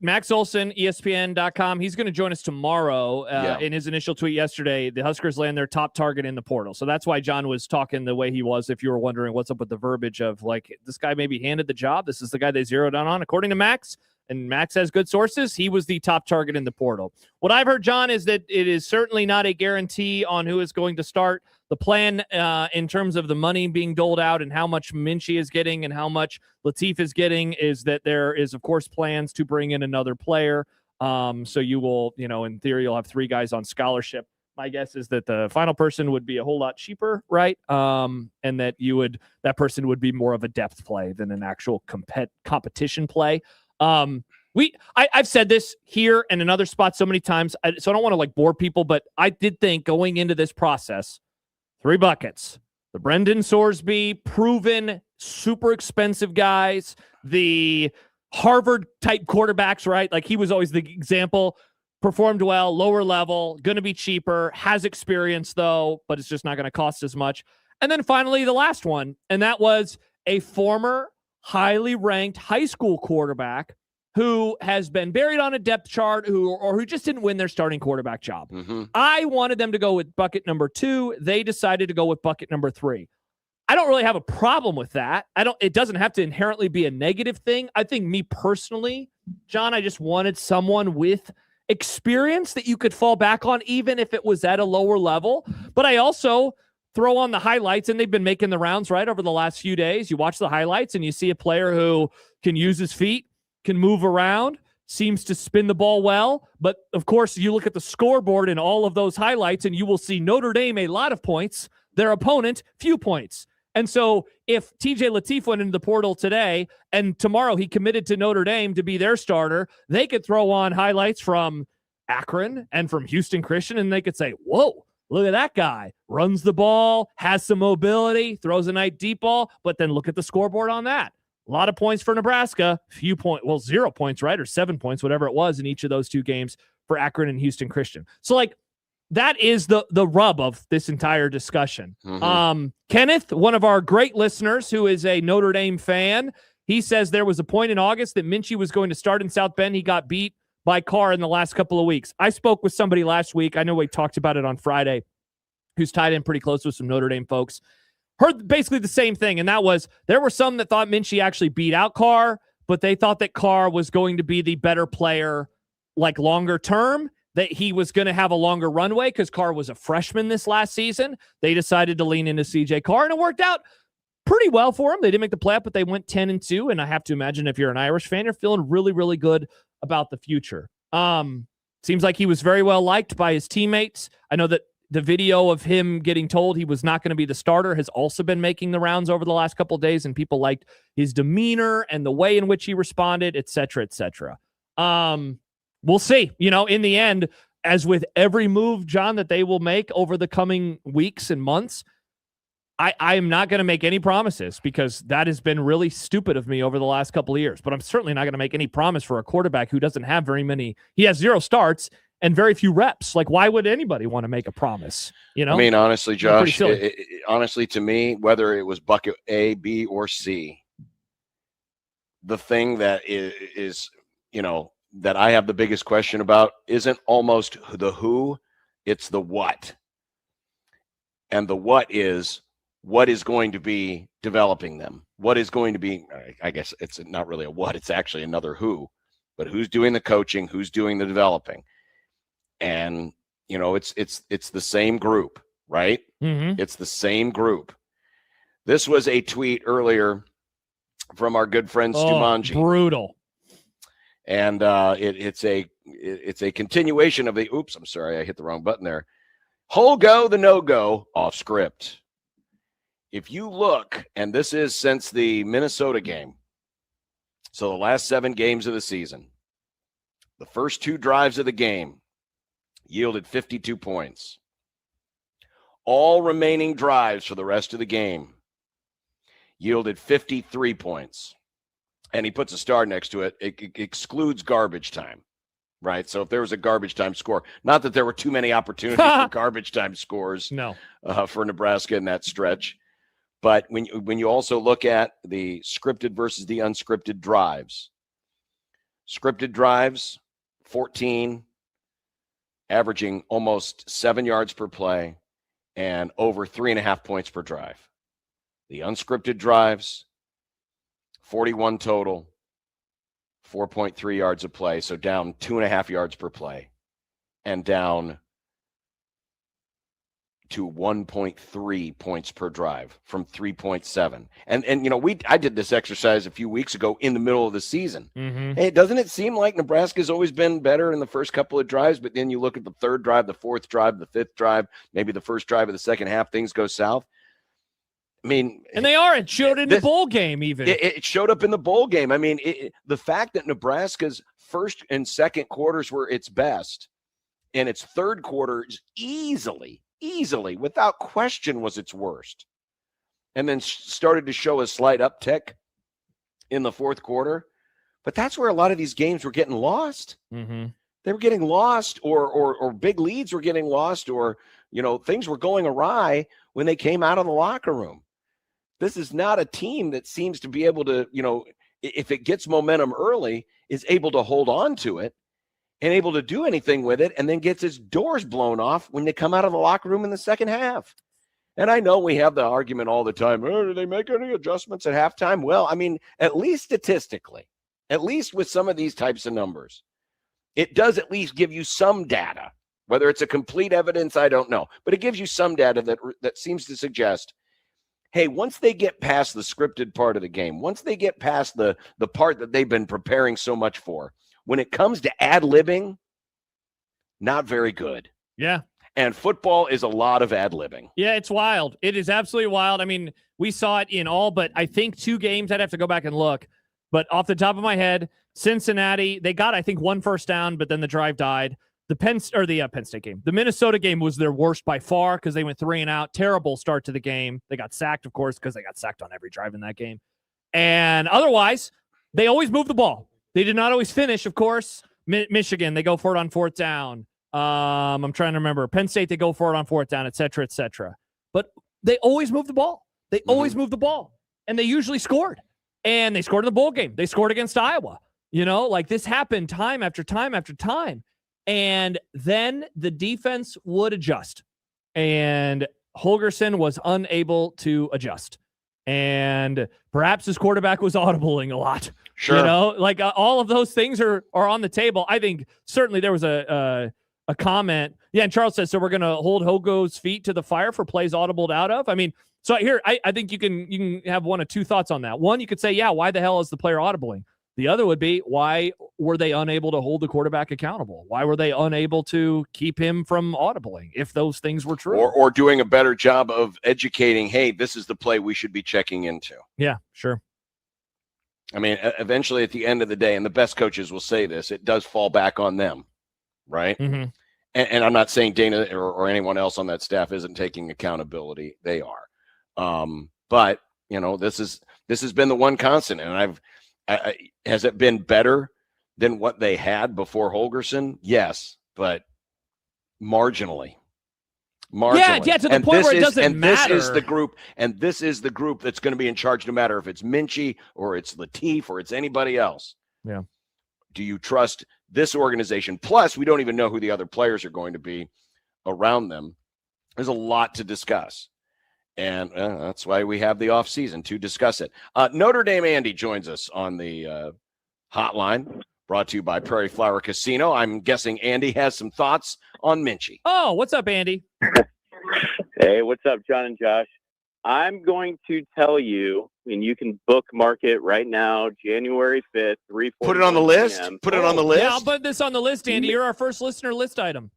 I: Max Olson, ESPN.com. He's going to join us tomorrow. In his initial tweet yesterday, the Huskers land their top target in the portal. So that's why John was talking the way he was. If you were wondering what's up with the verbiage of like, this guy maybe handed the job. This is the guy they zeroed in on. According to Max, and Max has good sources, he was the top target in the portal. What I've heard, John, is that it is certainly not a guarantee on who is going to start. The plan in terms of the money being doled out and how much Minchie is getting and how much Latif is getting is that there is, of course, plans to bring in another player. So you will, in theory, you'll have 3 guys on scholarship. My guess is that the final person would be a whole lot cheaper, right? And that that person would be more of a depth play than an actual competition play. I've said this here and in other spots so many times, so I don't want to bore people, but I did think going into this process, 3 buckets, the Brendan Sorsby, proven, super expensive guys, the Harvard type quarterbacks, right? Like he was always the example, performed well, lower level, going to be cheaper, has experience though, but it's just not going to cost as much. And then finally, the last one, and that was a former highly ranked high school quarterback who has been buried on a depth chart who just didn't win their starting quarterback job.
H: Mm-hmm.
I: I wanted them to go with bucket number 2. They decided to go with bucket number 3. I don't really have a problem with that. It doesn't have to inherently be a negative thing. I think me personally, John, I just wanted someone with experience that you could fall back on, even if it was at a lower level. But I also throw on the highlights, and they've been making the rounds, right, over the last few days. You watch the highlights, and you see a player who can use his feet, can move around, seems to spin the ball well. But, of course, you look at the scoreboard in all of those highlights, and you will see Notre Dame a lot of points, their opponent few points. And so if TJ Latif went into the portal today and tomorrow he committed to Notre Dame to be their starter, they could throw on highlights from Akron and from Houston Christian, and they could say, whoa, look at that guy. Runs the ball, has some mobility, throws a nice deep ball, but then look at the scoreboard on that. A lot of points for Nebraska, 0 points, right? Or 7 points, whatever it was in each of those 2 games for Akron and Houston Christian. So that is the rub of this entire discussion.
H: Mm-hmm.
I: Kenneth, one of our great listeners who is a Notre Dame fan, he says there was a point in August that Minchie was going to start in South Bend. He got beat by Carr in the last couple of weeks. I spoke with somebody last week. I know we talked about it on Friday, who's tied in pretty close with some Notre Dame folks. Heard basically the same thing, and that was there were some that thought Minchie actually beat out Carr, but they thought that Carr was going to be the better player longer term, that he was going to have a longer runway because Carr was a freshman this last season. They decided to lean into CJ Carr, and it worked out pretty well for him. They didn't make the playoff, but they went 10-2, and I have to imagine if you're an Irish fan, you're feeling really, really good about the future. Seems like he was very well liked by his teammates. I know that the video of him getting told he was not going to be the starter has also been making the rounds over the last couple of days, and people liked his demeanor and the way in which he responded, et cetera, et cetera. We'll see. In the end, as with every move, John, that they will make over the coming weeks and months, I am not going to make any promises because that has been really stupid of me over the last couple of years. But I'm certainly not going to make any promise for a quarterback who doesn't have very many. He has 0 starts and very few reps. Why would anybody want to make a promise?
H: I mean, honestly, Josh, honestly, to me, whether it was bucket A, B, or C, the thing that is that I have the biggest question about isn't almost the who, it's the what. And the what is going to be developing them? What is going to be, I guess it's not really a what, it's actually another who, but who's doing the coaching, who's doing the developing. And, it's the same group, right?
I: Mm-hmm.
H: It's the same group. This was a tweet earlier from our good friend Stu Manji.
I: Brutal.
H: And it's a continuation of the, oops, I'm sorry, I hit the wrong button there. Whole go, the no-go, off script. If you look, and this is since the Minnesota game, so the last 7 games of the season, the first 2 drives of the game yielded 52 points. All remaining drives for the rest of the game yielded 53 points. And he puts a star next to it. It excludes garbage time, right? So if there was a garbage time score, not that there were too many opportunities for garbage time scores for Nebraska in that stretch. But when you also look at the scripted versus the unscripted drives, scripted drives, 14, averaging almost 7 yards per play and over 3.5 points per drive. The unscripted drives, 41 total, 4.3 yards a play, so down 2.5 yards per play and down to 1.3 points per drive from 3.7. And I did this exercise a few weeks ago in the middle of the season.
I: Mm-hmm.
H: Hey, doesn't it seem like Nebraska's always been better in the first couple of drives, but then you look at the 3rd drive, the 4th drive, the 5th drive, maybe the first drive of the second half, things go south. I mean,
I: and it showed in the bowl game even.
H: It showed up in the bowl game. I mean, the fact that Nebraska's first and second quarters were its best and its third quarter easily, without question, was its worst. And then started to show a slight uptick in the fourth quarter. But that's where a lot of these games were getting lost.
I: Mm-hmm.
H: They were getting lost or big leads were getting lost or, things were going awry when they came out of the locker room. This is not a team that seems to be able to, if it gets momentum early, is able to hold on to it and able to do anything with it and then gets its doors blown off when they come out of the locker room in the second half. And I know we have the argument all the time, do they make any adjustments at halftime? Well, I mean, at least statistically, at least with some of these types of numbers, it does at least give you some data. Whether it's a complete evidence, I don't know. But it gives you some data that seems to suggest, hey, once they get past the scripted part of the game, once they get past the part that they've been preparing so much for, when it comes to ad-libbing, not very good.
I: Yeah.
H: And football is a lot of ad-libbing.
I: Yeah, it's wild. It is absolutely wild. I mean, we saw it in all but I think 2 games. I'd have to go back and look. But off the top of my head, Cincinnati, they got, I think, 1 first down, but then the drive died. The Penn State game. The Minnesota game was their worst by far because they went 3 and out. Terrible start to the game. They got sacked, of course, because they got sacked on every drive in that game. And otherwise, they always move the ball. They did not always finish, of course. Michigan, they go for it on 4th down. I'm trying to remember. Penn State, they go for it on 4th down, et cetera, et cetera. But they always move the ball. They always move the ball. And they usually scored. And they scored in the bowl game. They scored against Iowa. This happened time after time after time. And then the defense would adjust. And Holgorsen was unable to adjust. And perhaps his quarterback was audibling a lot.
H: Sure.
I: All of those things are on the table. I think certainly there was a comment. Yeah, and Charles says, so we're going to hold Hogo's feet to the fire for plays audibled out of? I mean, so here, I think you can have one of 2 thoughts on that. One, you could say, yeah, why the hell is the player audibling? The other would be, why were they unable to hold the quarterback accountable? Why were they unable to keep him from audibling if those things were true?
H: Or doing a better job of educating, hey, this is the play we should be checking into.
I: Yeah, sure.
H: I mean, eventually at the end of the day, and the best coaches will say this, it does fall back on them, right?
I: Mm-hmm.
H: And I'm not saying Dana or anyone else on that staff isn't taking accountability. They are. But, this has been the one constant, and has it been better than what they had before Holgorsen? Yes, but marginally.
I: Yeah, to the point where it doesn't matter.
H: This is the group that's going to be in charge no matter if it's Minchie or it's Lateef or it's anybody else.
I: Yeah.
H: Do you trust this organization? Plus, we don't even know who the other players are going to be around them. There's a lot to discuss. And that's why we have the offseason to discuss it. Notre Dame Andy joins us on the hotline. brought to you by Prairie Flower Casino. I'm guessing Andy has some thoughts on Minchie.
I: Oh, what's up, Andy?
K: Hey, what's up, John and Josh? I'm going to tell you, and you can bookmark it right now, January 5th, 3:41
H: Put it on the list.
K: PM.
H: Put it on the list.
I: Yeah, I'll put this on the list, Andy. You're our first listener list item.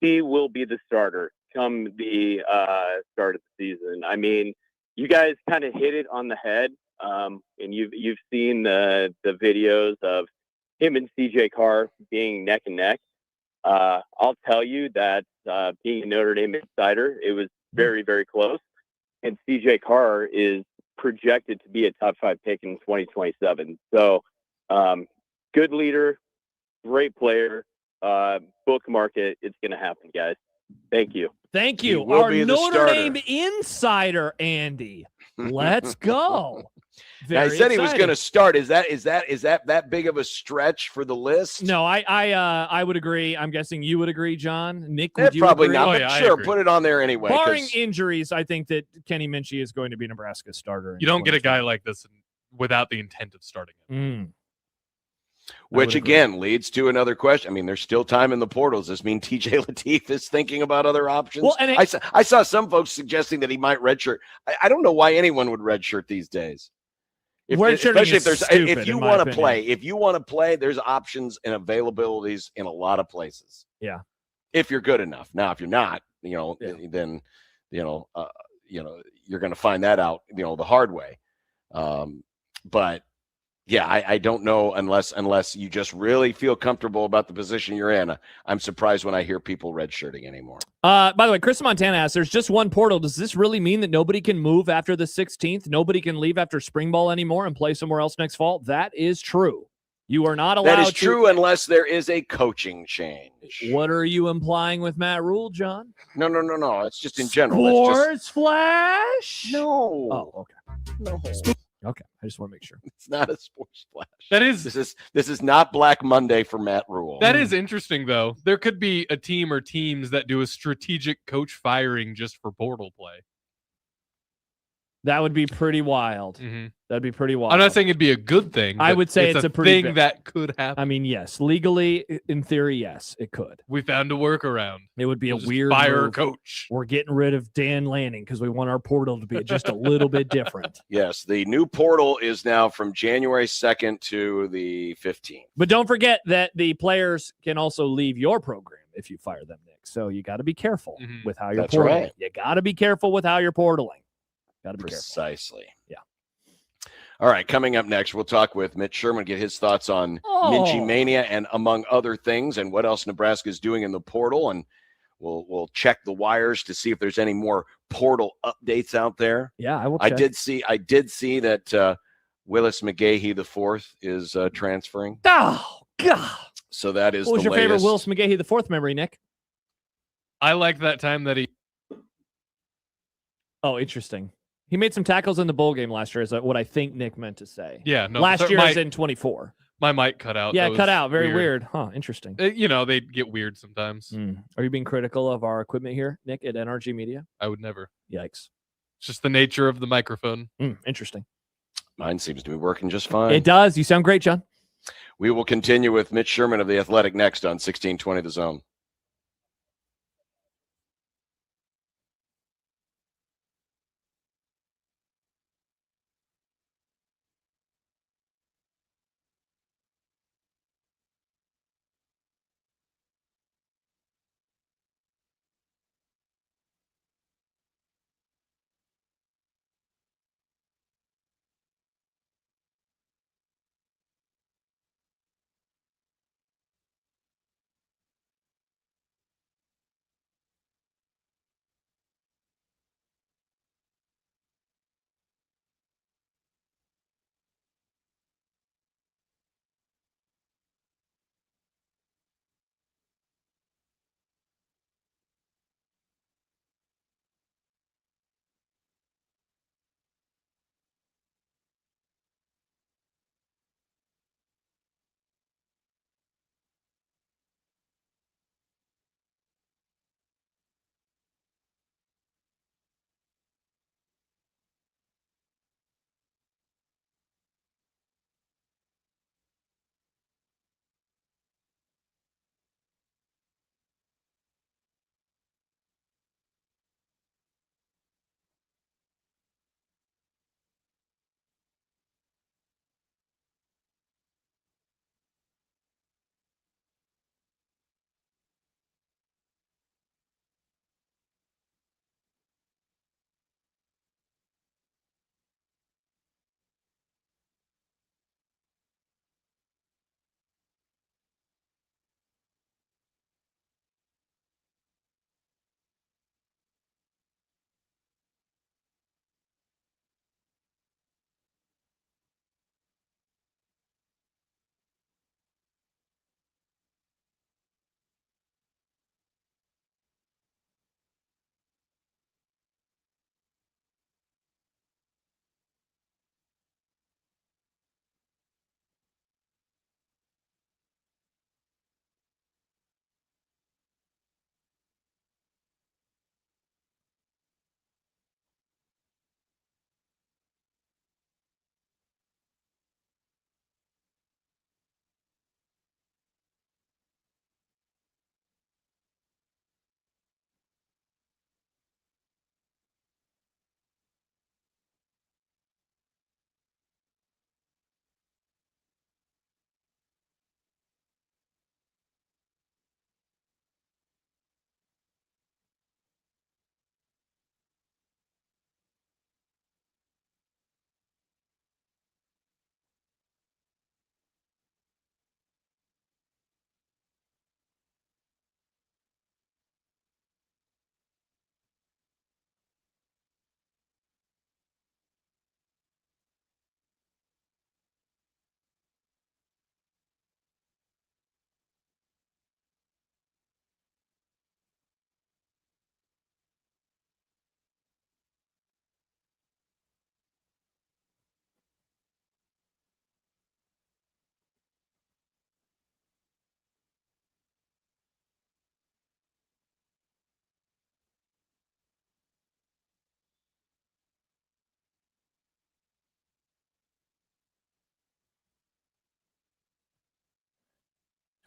K: He will be the starter come the start of the season. I mean, you guys kind of hit it on the head, and you've seen the videos of him and CJ Carr being neck and neck. I'll tell you that being a Notre Dame insider, it was very, very close. And CJ Carr is projected to be a top 5 pick in 2027. So, good leader, great player. Bookmark it. It's going to happen, guys. Thank you.
I: Thank
H: He
I: you.
H: will
I: Our
H: be the
I: Notre
H: starter.
I: Dame insider, Andy. Let's go.
H: Now, he
I: Very
H: said he was
I: exciting.
H: going to start. Is that big of a stretch for the list?
I: No, I would agree. I'm guessing you would agree, John. Nick, would you
H: Probably
I: agree?
H: not.
F: Oh,
H: But
F: yeah, I
H: sure,
F: agree.
H: put it on there anyway.
I: Barring
H: 'cause-
I: injuries, I think that Kenny Minchie is going to be Nebraska's starter. in
F: You don't get a guy
I: 2020.
F: like this without the intent of starting him.
I: Mm.
H: Which
I: would agree.
H: again leads to another question. I mean, there's still time in the portals. Does this mean TJ Lateef is thinking about other options?
I: Well, and
H: I saw some folks suggesting that he might redshirt. I don't know why anyone would redshirt these days.
I: Redshirting
H: Especially
I: is
H: if
I: stupid,
H: you
I: in my
H: want to
I: opinion.
H: play, there's options and availabilities in a lot of places.
I: Yeah.
H: If you're good enough. Now, if you're not,
I: Yeah.
H: then you're going to find that out, the hard way. But yeah, I don't know unless you just really feel comfortable about the position you're in. I'm surprised when I hear people redshirting anymore.
I: By the way, Chris Montana asks, there's just one portal. Does this really mean that nobody can move after the 16th? Nobody can leave after spring ball anymore and play somewhere else next fall? That is true. You are not allowed
H: That is
I: to.
H: true unless there is a coaching change.
I: What are you implying with Matt Rule, John?
H: No. It's just in general. That's
I: Sports Flash?
H: just, no.
I: Oh, okay.
H: No.
I: Okay. I just want to make sure.
H: It's not a sports flash.
F: This
H: is not Black Monday for Matt Rule.
F: That is interesting, though. There could be a team or teams that do a strategic coach firing just for portal play.
I: That would be pretty wild.
F: Mm-hmm.
I: That'd be pretty wild.
F: I'm not saying it'd be a good thing.
I: I
F: but
I: would say it's a pretty
F: thing that could happen.
I: I mean, yes. Legally, in theory, yes, it could.
F: We found a workaround.
I: It would be
F: We'll
I: a
F: just
I: weird
F: fire
I: move.
F: coach.
I: We're getting rid of Dan Lanning because we want our portal to be just a little bit different.
H: Yes, the new portal is now from January 2nd to the 15th.
I: But don't forget that the players can also leave your program if you fire them, Nick. So you got to be careful
F: Mhm.
I: with how you're
H: That's
I: portaling.
H: right.
I: You got to be careful with how you're portaling. Got to be careful.
H: Precisely.
I: Yeah.
H: All right, coming up next, we'll talk with Mitch Sherman, get his thoughts on
I: Oh.
H: Minchie Mania and among other things, and what else Nebraska is doing in the portal. And we'll check the wires to see if there's any more portal updates out there.
I: Yeah, I will.
H: I
I: check.
H: did see that Willis McGahee IV is transferring.
I: Oh God!
H: So that is
I: What was
H: the
I: your favorite
H: latest.
I: Willis McGahee the fourth memory, Nick?
F: I like that time that he.
I: Oh, interesting. He made some tackles in the bowl game last year. Is what I think Nick meant to say.
F: Yeah, no.
I: last year
F: my,
I: is in 24.
F: my mic cut out.
I: Yeah,
F: That
I: cut
F: was
I: out. Very weird. Huh? Interesting.
F: They get weird sometimes.
I: Are you being critical of our equipment here, Nick, at NRG Media?
F: I would never.
I: Yikes.
F: It's just the nature of the microphone.
I: Interesting.
H: Mine seems to be working just fine.
I: It does. You sound great, John.
H: We will continue with Mitch Sherman of The Athletic next on 1620 The Zone.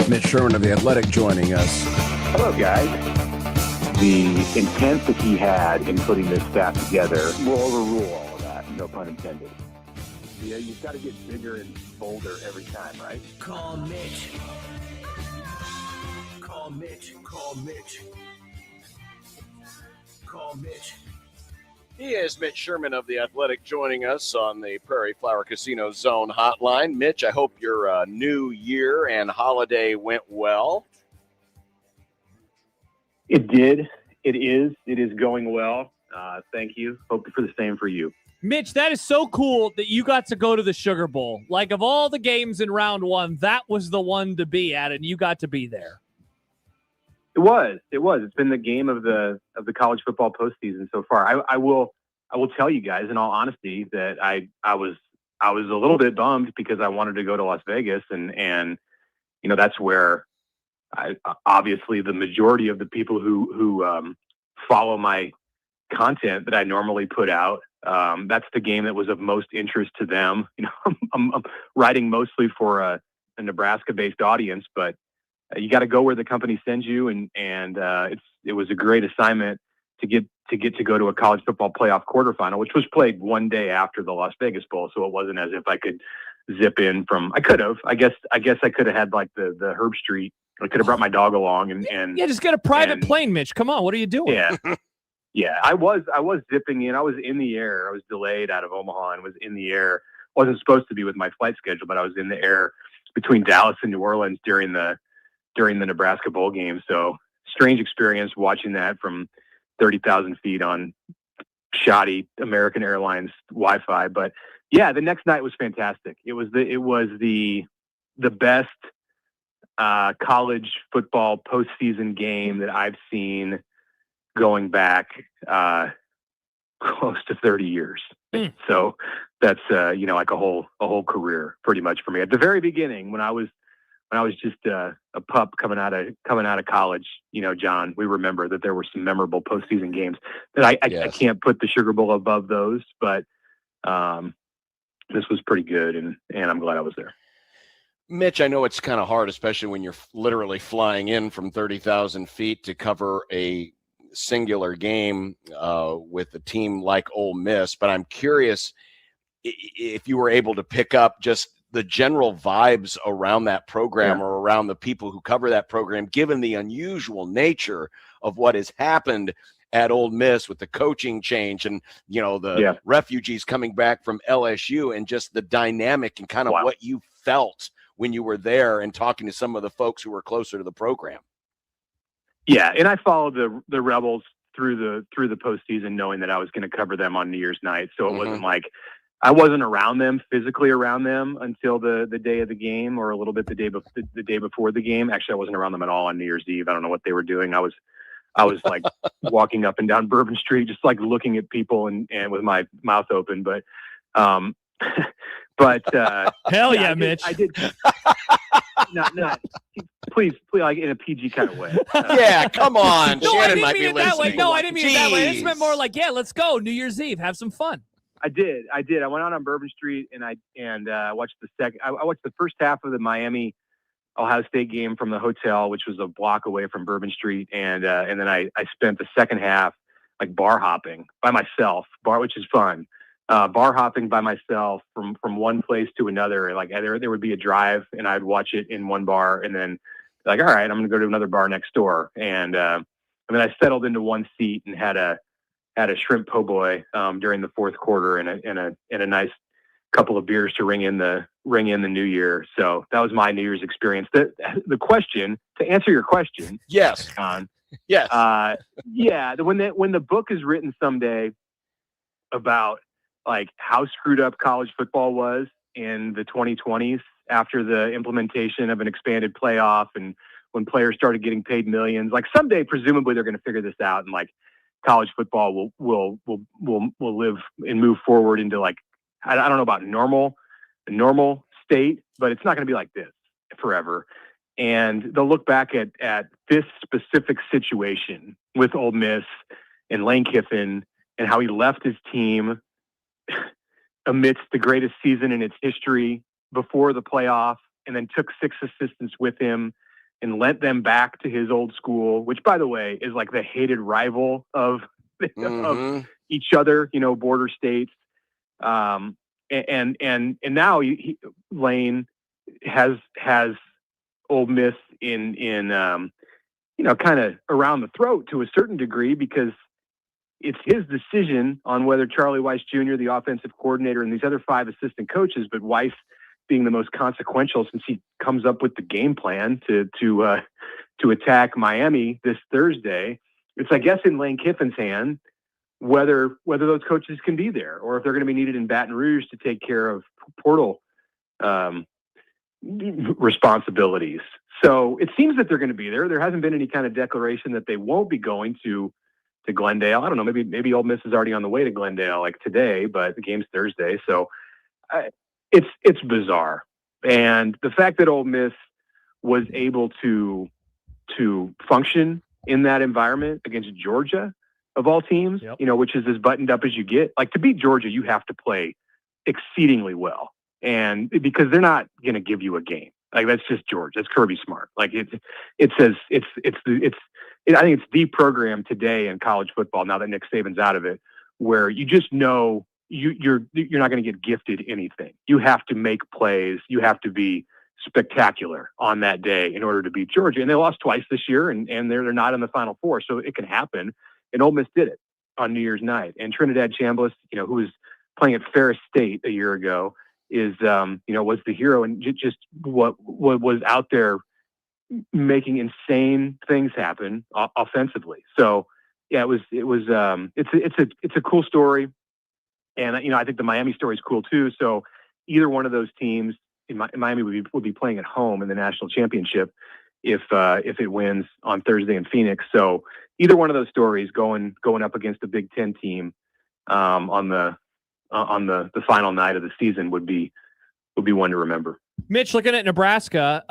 J: Mitch Sherman of The Athletic joining us.
L: Hello, guys. The intent that he had in putting this staff together will overrule all of that, no pun intended. Yeah, you've got to get bigger and bolder every time, right?
M: Call Mitch. Call Mitch. Call Mitch. Call Mitch.
H: He is Mitch Sherman of The Athletic joining us on the Prairie Flower Casino Zone hotline. Mitch, I hope your new year and holiday went well.
L: It did. It is. It is going well. Thank you. Hope for the same for you.
I: Mitch, that is so cool that you got to go to the Sugar Bowl. Like, of all the games in round one, that was the one to be at, and you got to be there.
L: It was. It's been the game of the college football postseason so far. I will tell you guys, in all honesty, that I was a little bit bummed because I wanted to go to Las Vegas, and you know, that's where obviously the majority of the people who follow my content that I normally put out. That's the game that was of most interest to them. You know, I'm writing mostly for a Nebraska-based audience, but you got to go where the company sends you, and it was a great assignment to get to go to a college football playoff quarterfinal, which was played one day after the Las Vegas Bowl, so it wasn't as if I could zip in from. I could have. I guess I could have had like the Herb Street. I could have brought my dog along and
I: yeah, just get a private plane, Mitch. Come on, what are you doing?
L: Yeah. Yeah, I was zipping in. I was in the air. I was delayed out of Omaha and was in the air. Wasn't supposed to be with my flight schedule, but I was in the air between Dallas and New Orleans during the Nebraska bowl game. So strange experience watching that from 30,000 feet on shoddy American Airlines Wi-Fi. But yeah, the next night was fantastic. It was the best college football postseason game that I've seen going back close to 30 years. So that's like a whole career pretty much for me. At the very beginning, when I was just a pup coming out of college, you know, John, we remember that there were some memorable postseason games that I can't put the Sugar Bowl above those, but this was pretty good, and I'm glad I was there.
H: Mitch, I know it's kind of hard, especially when you're literally flying in from 30,000 feet to cover a singular game with a team like Ole Miss, but I'm curious if you were able to pick up just the general vibes around that program or around the people who cover that program, given the unusual nature of what has happened at Ole Miss with the coaching change and, you know, the refugees coming back from LSU, and just the dynamic and kind of what you felt when you were there and talking to some of the folks who were closer to the program.
L: Yeah, and I followed the Rebels through the postseason, knowing that I was going to cover them on New Year's night. So it wasn't like I wasn't around them, physically around them, until the day of the game, or a little bit the day before the game. Actually, I wasn't around them at all on New Year's Eve. I don't know what they were doing. I was like walking up and down Bourbon Street, just like looking at people and with my mouth open. But
I: hell yeah, Mitch.
L: I did. Not please, like in a PG kind of way.
H: Yeah, come on.
I: No,
H: Shannon
I: I didn't
H: might
I: mean
H: be
I: it that way.
H: listening.
I: No, I didn't mean it that way. I just meant more like, yeah, let's go New Year's Eve, have some fun.
L: I did. I went out on Bourbon Street and I watched I watched the first half of the Miami Ohio State game from the hotel, which was a block away from Bourbon Street, and then I spent the second half like bar hopping by myself, which is fun. Bar hopping by myself from one place to another. Like there would be a drive, and I'd watch it in one bar, and then like, all right, I'm going to go to another bar next door, and then I settled into one seat and had a shrimp po' boy during the fourth quarter, and a nice couple of beers to ring in the new year. So that was my New Year's experience. The question, to answer your question,
H: yes,
L: John,
H: yes,
L: when the book is written someday about like how screwed up college football was in the 2020s after the implementation of an expanded playoff, and when players started getting paid millions, like someday presumably they're going to figure this out, and like college football will live and move forward into like, I don't know about normal state, but it's not going to be like this forever. And they'll look back at this specific situation with Ole Miss and Lane Kiffin and how he left his team amidst the greatest season in its history before the playoff, and then took 6 assistants with him and lent them back to his old school, which, by the way, is like the hated rival of of each other, border states. And now Lane has Ole Miss in kind of around the throat to a certain degree, because it's his decision on whether Charlie Weiss Jr., the offensive coordinator, and these other 5 assistant coaches, but Weiss being the most consequential since he comes up with the game plan to attack Miami this Thursday. It's, I guess, in Lane Kiffin's hand whether those coaches can be there, or if they're going to be needed in Baton Rouge to take care of portal responsibilities. So it seems that they're going to be there. There hasn't been any kind of declaration that they won't be going to Glendale. I don't know. Maybe Ole Miss is already on the way to Glendale like today, but the game's Thursday. So it's bizarre. And the fact that Ole Miss was able to function in that environment against Georgia, of all teams, which is as buttoned up as you get. Like, to beat Georgia, you have to play exceedingly well, and because they're not going to give you a game. Like, that's just Georgia. That's Kirby Smart. Like, I think it's the program today in college football, now that Nick Saban's out of it, where you just know you're not going to get gifted anything. You have to make plays. You have to be spectacular on that day in order to beat Georgia. And they lost twice this year, and they're not in the Final Four, so it can happen. And Ole Miss did it on New Year's night. And Trinidad Chambliss, who was playing at Ferris State a year ago, was the hero, and just what was out there making insane things happen offensively. So yeah, it's a cool story. And, I think the Miami story is cool too. So either one of those teams in Miami would be playing at home in the national championship if it wins on Thursday in Phoenix. So either one of those stories going up against a Big Ten team on the final night of the season would be one to remember.
I: Mitch, looking at Nebraska,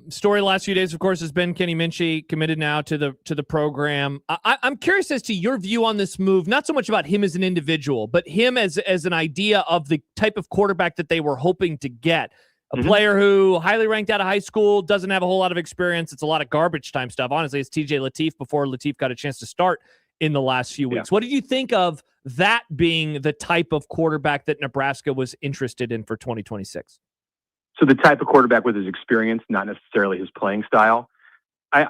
I: story the last few days, of course, has been Kenny Minchey committed now to the program. I'm curious as to your view on this move, not so much about him as an individual, but him as an idea of the type of quarterback that they were hoping to get. A player who highly ranked out of high school, doesn't have a whole lot of experience. It's a lot of garbage time stuff. Honestly, it's TJ Lateef before Lateef got a chance to start in the last few weeks. What did you think of that being the type of quarterback that Nebraska was interested in for 2026?
L: So the type of quarterback with his experience, not necessarily his playing style. I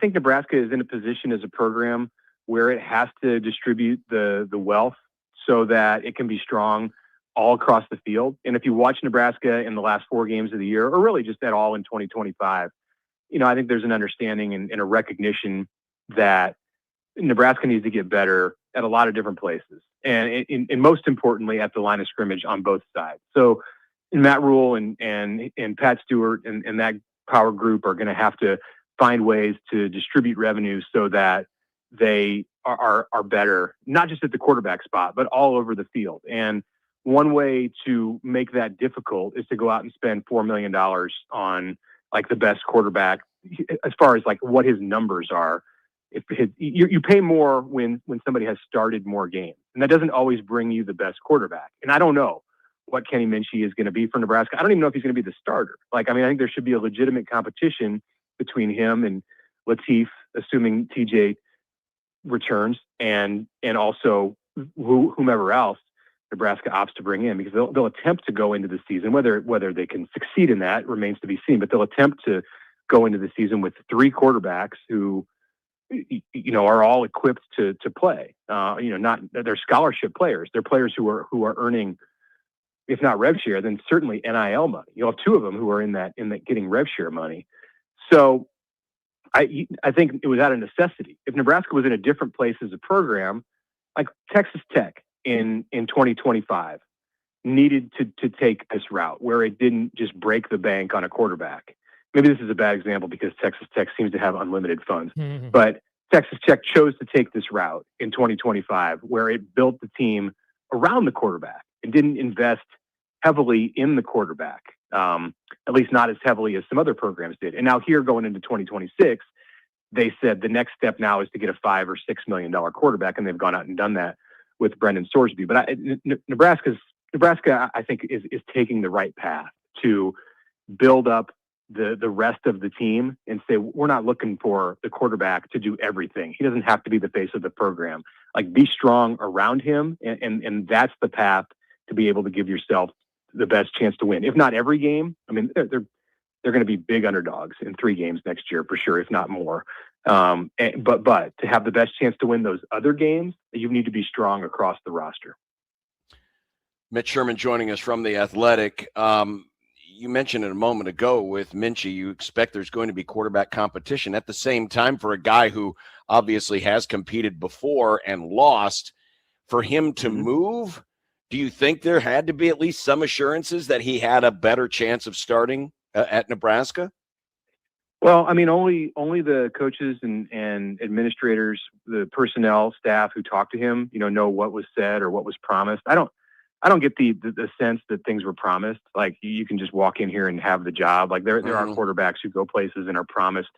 L: think Nebraska is in a position as a program where it has to distribute the wealth so that it can be strong all across the field. And if you watch Nebraska in the last 4 games of the year, or really just at all in 2025, I think there's an understanding and a recognition that Nebraska needs to get better at a lot of different places. And most importantly, at the line of scrimmage on both sides. So Matt Rule and Pat Stewart and that power group are going to have to find ways to distribute revenue so that they are better, not just at the quarterback spot, but all over the field. And one way to make that difficult is to go out and spend $4 million on like the best quarterback as far as like what his numbers are. You pay more when somebody has started more games, and that doesn't always bring you the best quarterback. And I don't know what Kenny Minchey is going to be for Nebraska. I don't even know if he's going to be the starter. I think there should be a legitimate competition between him and Lateef, assuming TJ returns, and also whomever else Nebraska opts to bring in, because they'll attempt to go into the season. Whether they can succeed in that remains to be seen, but they'll attempt to go into the season with 3 quarterbacks who, are all equipped to play. They're scholarship players. They're players who are earning, if not rev share, then certainly NIL money. You'll have 2 of them who are in that getting rev share money. So I think it was out of necessity. If Nebraska was in a different place as a program, like Texas Tech in 2025 needed to take this route where it didn't just break the bank on a quarterback. Maybe this is a bad example because Texas Tech seems to have unlimited funds, but Texas Tech chose to take this route in 2025 where it built the team around the quarterback and didn't invest heavily in the quarterback, at least not as heavily as some other programs did. And now here going into 2026, they said the next step now is to get a $5 or $6 million quarterback, and they've gone out and done that with Brendan Sorsby. But Nebraska, I think, is taking the right path to build up the rest of the team and say, we're not looking for the quarterback to do everything. He doesn't have to be the face of the program. Like, be strong around him, and that's the path to be able to give yourself the best chance to win. If not every game, I mean, they're going to be big underdogs in 3 games next year for sure, if not more. But to have the best chance to win those other games, you need to be strong across the roster.
H: Mitch Sherman joining us from The Athletic. You mentioned it a moment ago with Minchie, you expect there's going to be quarterback competition. At the same time, for a guy who obviously has competed before and lost, for him to move, do you think there had to be at least some assurances that he had a better chance of starting at Nebraska?
L: Well, I mean, only the coaches and administrators, the personnel staff who talked to him, know what was said or what was promised. I don't get the sense that things were promised. Like, you can just walk in here and have the job. Like, there are quarterbacks who go places and are promised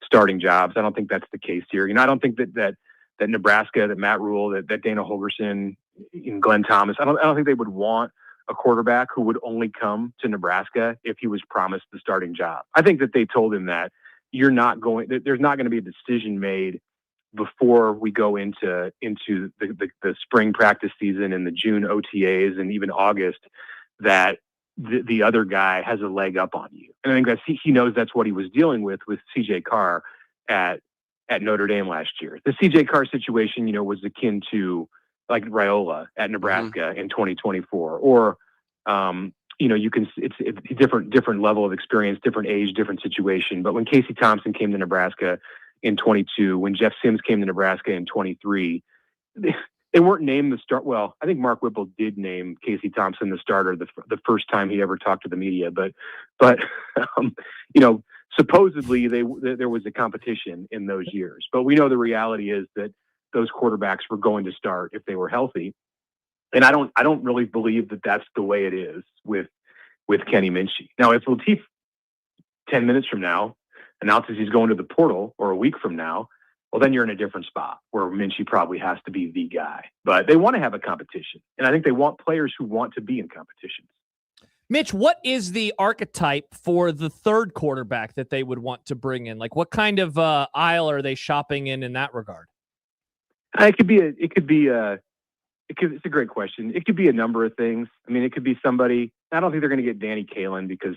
L: starting jobs. I don't think that's the case here. I don't think that Nebraska, that Matt Rule, that Dana Holgorsen, and Glenn Thomas, I don't think they would want a quarterback who would only come to Nebraska if he was promised the starting job. I think that they told him that there's not going to be a decision made before we go into the spring practice season and the June OTAs and even August, that the other guy has a leg up on you. And I think he knows that's what he was dealing with CJ Carr at Notre Dame last year. The CJ Carr situation, was akin to like Raiola at Nebraska in 2024, or it's a different level of experience, different age, different situation. But when Casey Thompson came to Nebraska in 22, when Jeff Sims came to Nebraska in 23, they weren't named the start. Well, I think Mark Whipple did name Casey Thompson the starter the first time he ever talked to the media, but supposedly there was a competition in those years. But we know the reality is that those quarterbacks were going to start if they were healthy. And I don't really believe that that's the way it is with Kenny Minchie. Now, if Latif 10 minutes from now announces he's going to the portal, or a week from now, well, then you're in a different spot where Minchie probably has to be the guy. But they want to have a competition, and I think they want players who want to be in competitions.
I: Mitch, what is the archetype for the third quarterback that they would want to bring in? Like, what kind of aisle are they shopping in that regard?
L: It's a great question. It could be a number of things. I mean, it could be somebody. I don't think they're going to get Danny Kalen because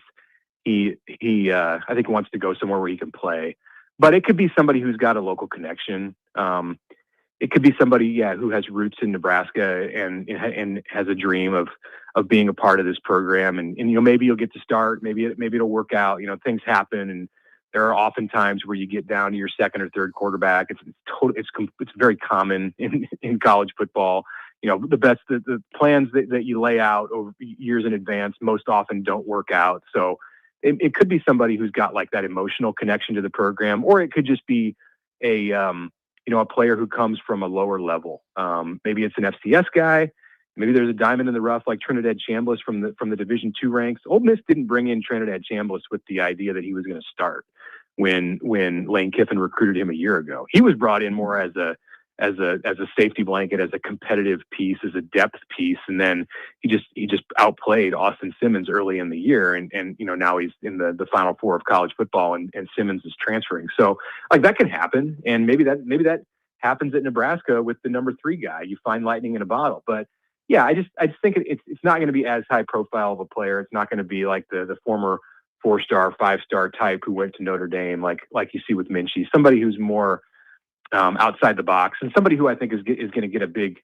L: he I think wants to go somewhere where he can play. But it could be somebody who's got a local connection. It could be somebody, who has roots in Nebraska and has a dream of being a part of this program. And maybe you'll get to start. Maybe it'll work out. Things happen, and there are often times where you get down to your second or third quarterback. It's very common in college football. The plans that you lay out over years in advance most often don't work out. So it could be somebody who's got like that emotional connection to the program, or it could just be a player who comes from a lower level. Maybe it's an FCS guy. Maybe there's a diamond in the rough like Trinidad Chambliss from the Division II ranks. Ole Miss didn't bring in Trinidad Chambliss with the idea that he was going to start when Lane Kiffin recruited him a year ago. He was brought in more as a safety blanket, as a competitive piece, as a depth piece, and then he just outplayed Austin Simmons early in the year, and now he's in the Final Four of college football, and Simmons is transferring. So like that can happen, and maybe that happens at Nebraska with the number 3 guy. You find lightning in a bottle, but yeah, I just think it's not going to be as high profile of a player. It's not going to be like the former 4-star, 5-star type who went to Notre Dame, like you see with Minchie. Somebody who's more outside the box, and somebody who I think is going to get a big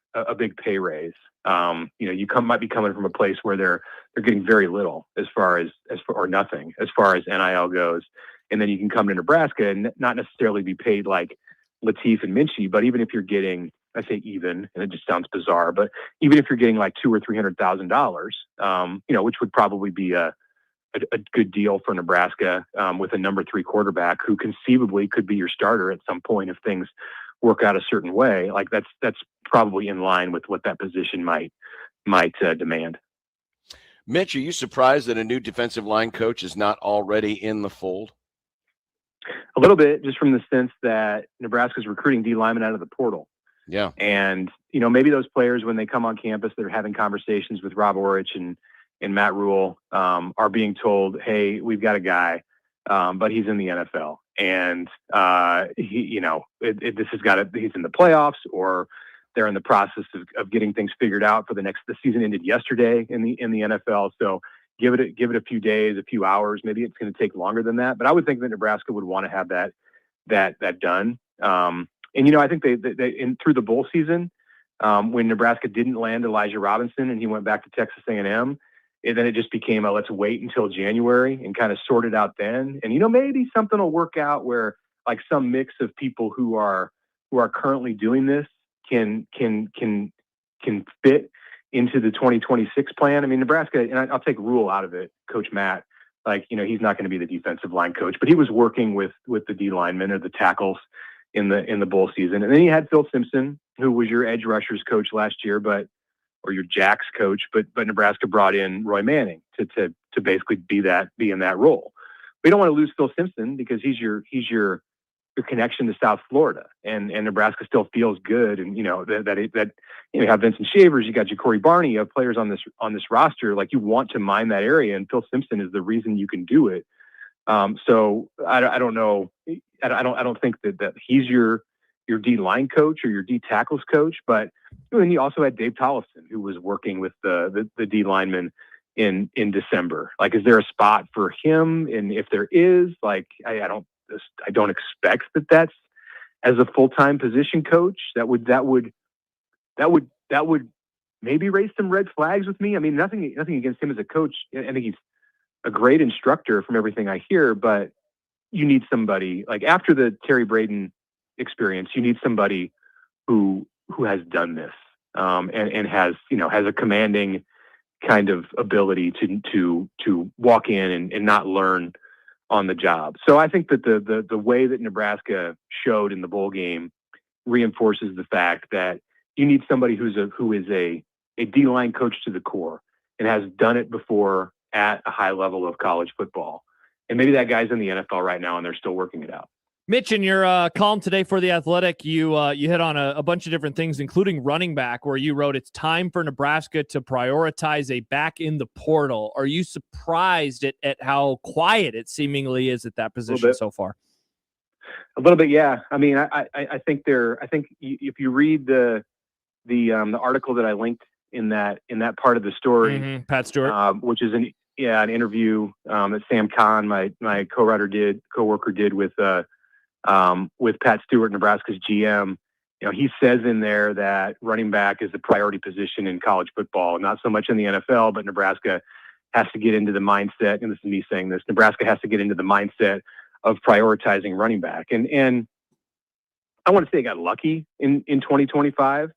L: pay raise. Might be coming from a place where they're getting very little or nothing as far as NIL goes, and then you can come to Nebraska and not necessarily be paid like Latif and Minchie, but even if you're getting, I say even, and it just sounds bizarre, but even if you're getting like $200,000 or $300,000, which would probably be a good deal for Nebraska with a number 3 quarterback who conceivably could be your starter at some point if things work out a certain way. Like that's probably in line with what that position might demand.
H: Mitch, are you surprised that a new defensive line coach is not already in the fold?
L: A little bit, just from the sense that Nebraska's recruiting D linemen out of the portal.
H: Yeah.
L: And, maybe those players, when they come on campus, they're having conversations with Rob Orich and Matt Rule, are being told, hey, we've got a guy but he's in the NFL, and he's in the playoffs, or they're in the process of getting things figured out for the season ended yesterday in the NFL. So give it a few days, a few hours. Maybe it's going to take longer than that, but I would think that Nebraska would want to have that done. And I think they through the bowl season, when Nebraska didn't land Elijah Robinson and he went back to Texas A&M, and then it just became let's wait until January and kind of sort it out then. And maybe something will work out where like some mix of people who are currently doing this can fit into the 2026 plan. I mean, Nebraska, and I'll take Rule out of it, Coach Matt, he's not going to be the defensive line coach, but he was working with the D linemen or the tackles in the bowl season. And then you had Phil Simpson, who was your edge rushers coach last year, or your jacks coach, but Nebraska brought in Roy Manning to basically be in that role. We don't want to lose Phil Simpson because he's your connection to South Florida, and Nebraska still feels good. And that you have Vincent Shavers, you got Ja'Cory Barney, you have players on this roster. Like, you want to mine that area, and Phil Simpson is the reason you can do it. So I don't know. I don't think that he's your D line coach or your D tackles coach, but then you also had Dave Tollefson, who was working with the D linemen in December. Like, is there a spot for him? And if there is, I don't expect that's as a full-time position coach. That would maybe raise some red flags with me. I mean, nothing against him as a coach. I think he's a great instructor from everything I hear, but you need somebody like after the Terry Braden experience, you need somebody who has done this and has a commanding kind of ability to walk in and not learn on the job. So I think that the way that Nebraska showed in the bowl game reinforces the fact that you need somebody who is a D-line coach to the core and has done it before at a high level of college football. And maybe that guy's in the NFL right now and they're still working it out.
I: Mitch, in your column today for The Athletic, you hit on a bunch of different things, including running back, where you wrote, it's time for Nebraska to prioritize a back in the portal. Are you surprised at how quiet it seemingly is at that position so far?
L: A little bit, yeah. I mean, I think if you read the article that I linked in that part of the story,
I: Pat Stewart,
L: which is an interview that Sam Kahn, my coworker did with Pat Stewart, Nebraska's GM. He says in there that running back is the priority position in college football, not so much in the NFL, but Nebraska has to get into the mindset, and this is me saying this, Nebraska has to get into the mindset of prioritizing running back. And I want to say I got lucky in 2025,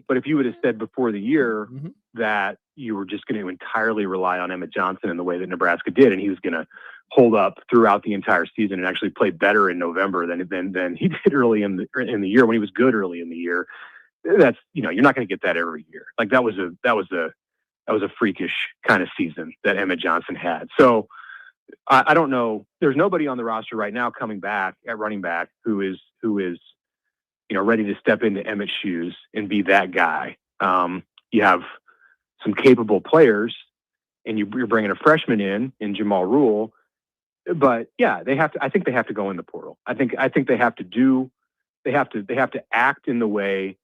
L: but if you would have said before the year that you were just going to entirely rely on Emmett Johnson in the way that Nebraska did, and he was going to hold up throughout the entire season and actually play better in November than he did early in the year when he was good early in the year, that's, you're not going to get that every year. Like that was a freakish kind of season that Emmett Johnson had. So I don't know. There's nobody on the roster right now coming back at running back who is ready to step into Emmett's shoes and be that guy. You have some capable players, and you're bringing a freshman in Jamal Rule. But yeah, I think they have to go in the portal. I think they have to act in the way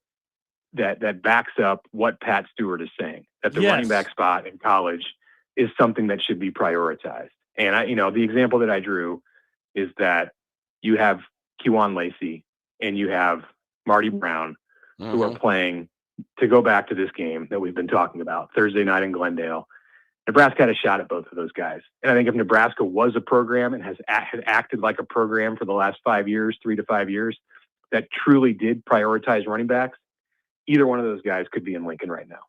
L: that backs up what Pat Stewart is saying, that the running back spot in college is something that should be prioritized. And the example that I drew is that you have Kewan Lacey and you have Marty Brown who are playing, to go back to this game that we've been talking about, Thursday night in Glendale. Nebraska had a shot at both of those guys. And I think if Nebraska was a program and had acted like a program for the last 5 years, 3 to 5 years, that truly did prioritize running backs, either one of those guys could be in Lincoln right now.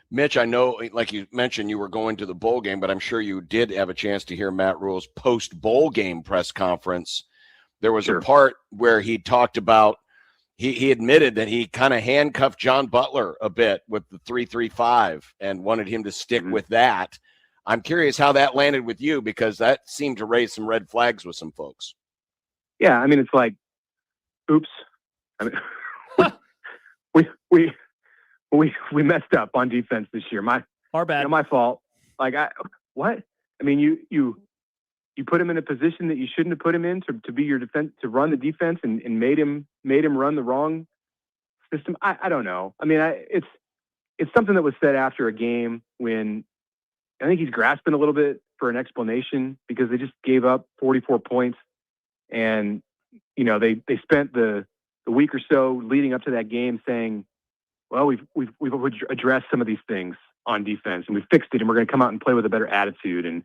H: Mitch, I know, like you mentioned, you were going to the bowl game, but I'm sure you did have a chance to hear Matt Rule's post-bowl game press conference. There was a part where he talked about, he admitted that he kind of handcuffed John Butler a bit with the 3-3-5 and wanted him to stick with that. I'm curious how that landed with you, because that seemed to raise some red flags with some folks.
L: Yeah, I mean, it's like, oops. I mean, we messed up on defense this year.
I: Our bad.
L: My fault. Like, what? I mean, you you put him in a position that you shouldn't have put him in to be your defense, to run the defense, and made him run the wrong system. I don't know. I mean, it's something that was said after a game when I think he's grasping a little bit for an explanation because they just gave up 44 points, and they spent the week or so leading up to that game saying, well, we've addressed some of these things on defense and we fixed it, and we're going to come out and play with a better attitude, and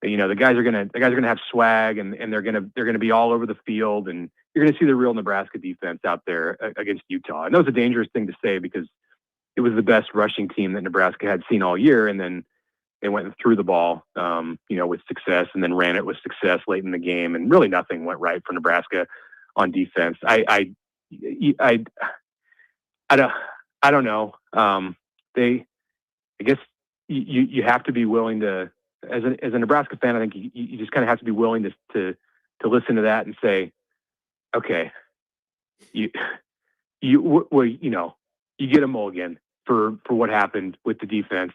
L: the guys are going to have swag, and they're going to be all over the field, and you're going to see the real Nebraska defense out there against Utah. And that was a dangerous thing to say because it was the best rushing team that Nebraska had seen all year, and then they went and threw the ball, with success, and then ran it with success late in the game, and really nothing went right for Nebraska on defense. I don't know. I guess you have to be willing to, as a Nebraska fan, I think you just kind of have to be willing to listen to that and say, okay, you get a mulligan for what happened with the defense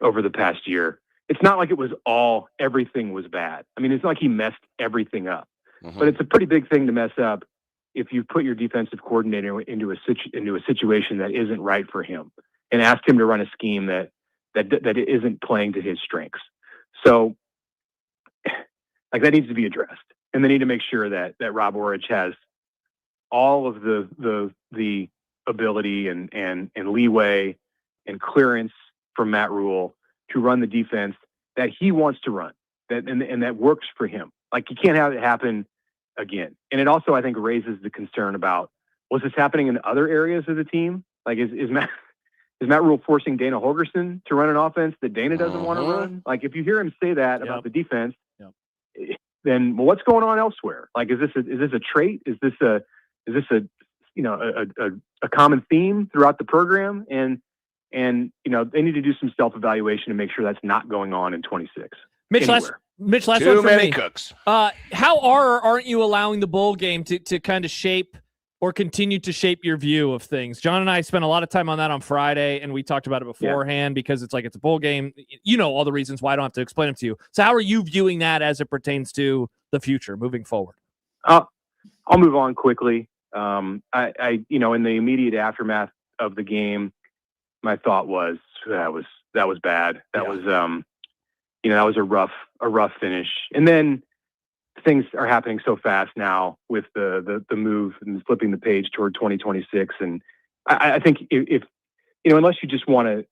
L: over the past year. It's not like everything was bad. I mean, it's not like he messed everything up, but it's a pretty big thing to mess up if you put your defensive coordinator into a situation that isn't right for him and ask him to run a scheme that isn't playing to his strengths. So like that needs to be addressed, and they need to make sure that Rob Orridge has all of the ability and leeway and clearance from Matt Rule to run the defense that he wants to run, and that works for him. Like, you can't have it happen again. And it also, I think, raises the concern about, was this happening in other areas of the team? Like, is Matt Rule forcing Dana Holgerson to run an offense that Dana doesn't want to run? Like, if you hear him say that about the defense, then what's going on elsewhere? Like, is this a trait? Is this a common theme throughout the program? And they need to do some self-evaluation and make sure that's not going on in 26.
I: Mitch, last
H: Too
I: one for
H: many
I: me.
H: cooks.
I: How aren't you allowing the bowl game to kind of shape or continue to shape your view of things? John and I spent a lot of time on that on Friday, and we talked about it beforehand because it's like it's a bowl game. You know all the reasons why. I don't have to explain them to you. So how are you viewing that as it pertains to the future moving forward?
L: I'll move on quickly. In the immediate aftermath of the game, my thought was that was bad. That was a rough finish. And then things are happening so fast now with the move and flipping the page toward 2026. And I think if unless you just want to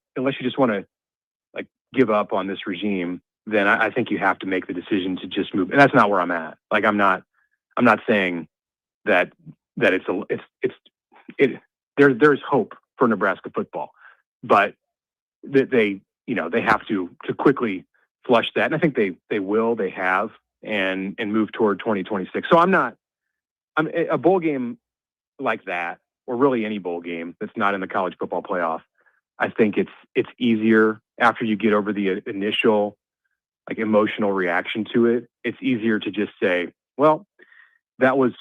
L: like give up on this regime, then I think you have to make the decision to just move. And that's not where I'm at. Like, I'm not saying that there's hope for Nebraska football, but they have to quickly flush that. And I think they have, and move toward 2026. So I'm a bowl game like that, or really any bowl game that's not in the college football playoff. I think it's easier after you get over the initial like emotional reaction to it. It's easier to just say, well, that was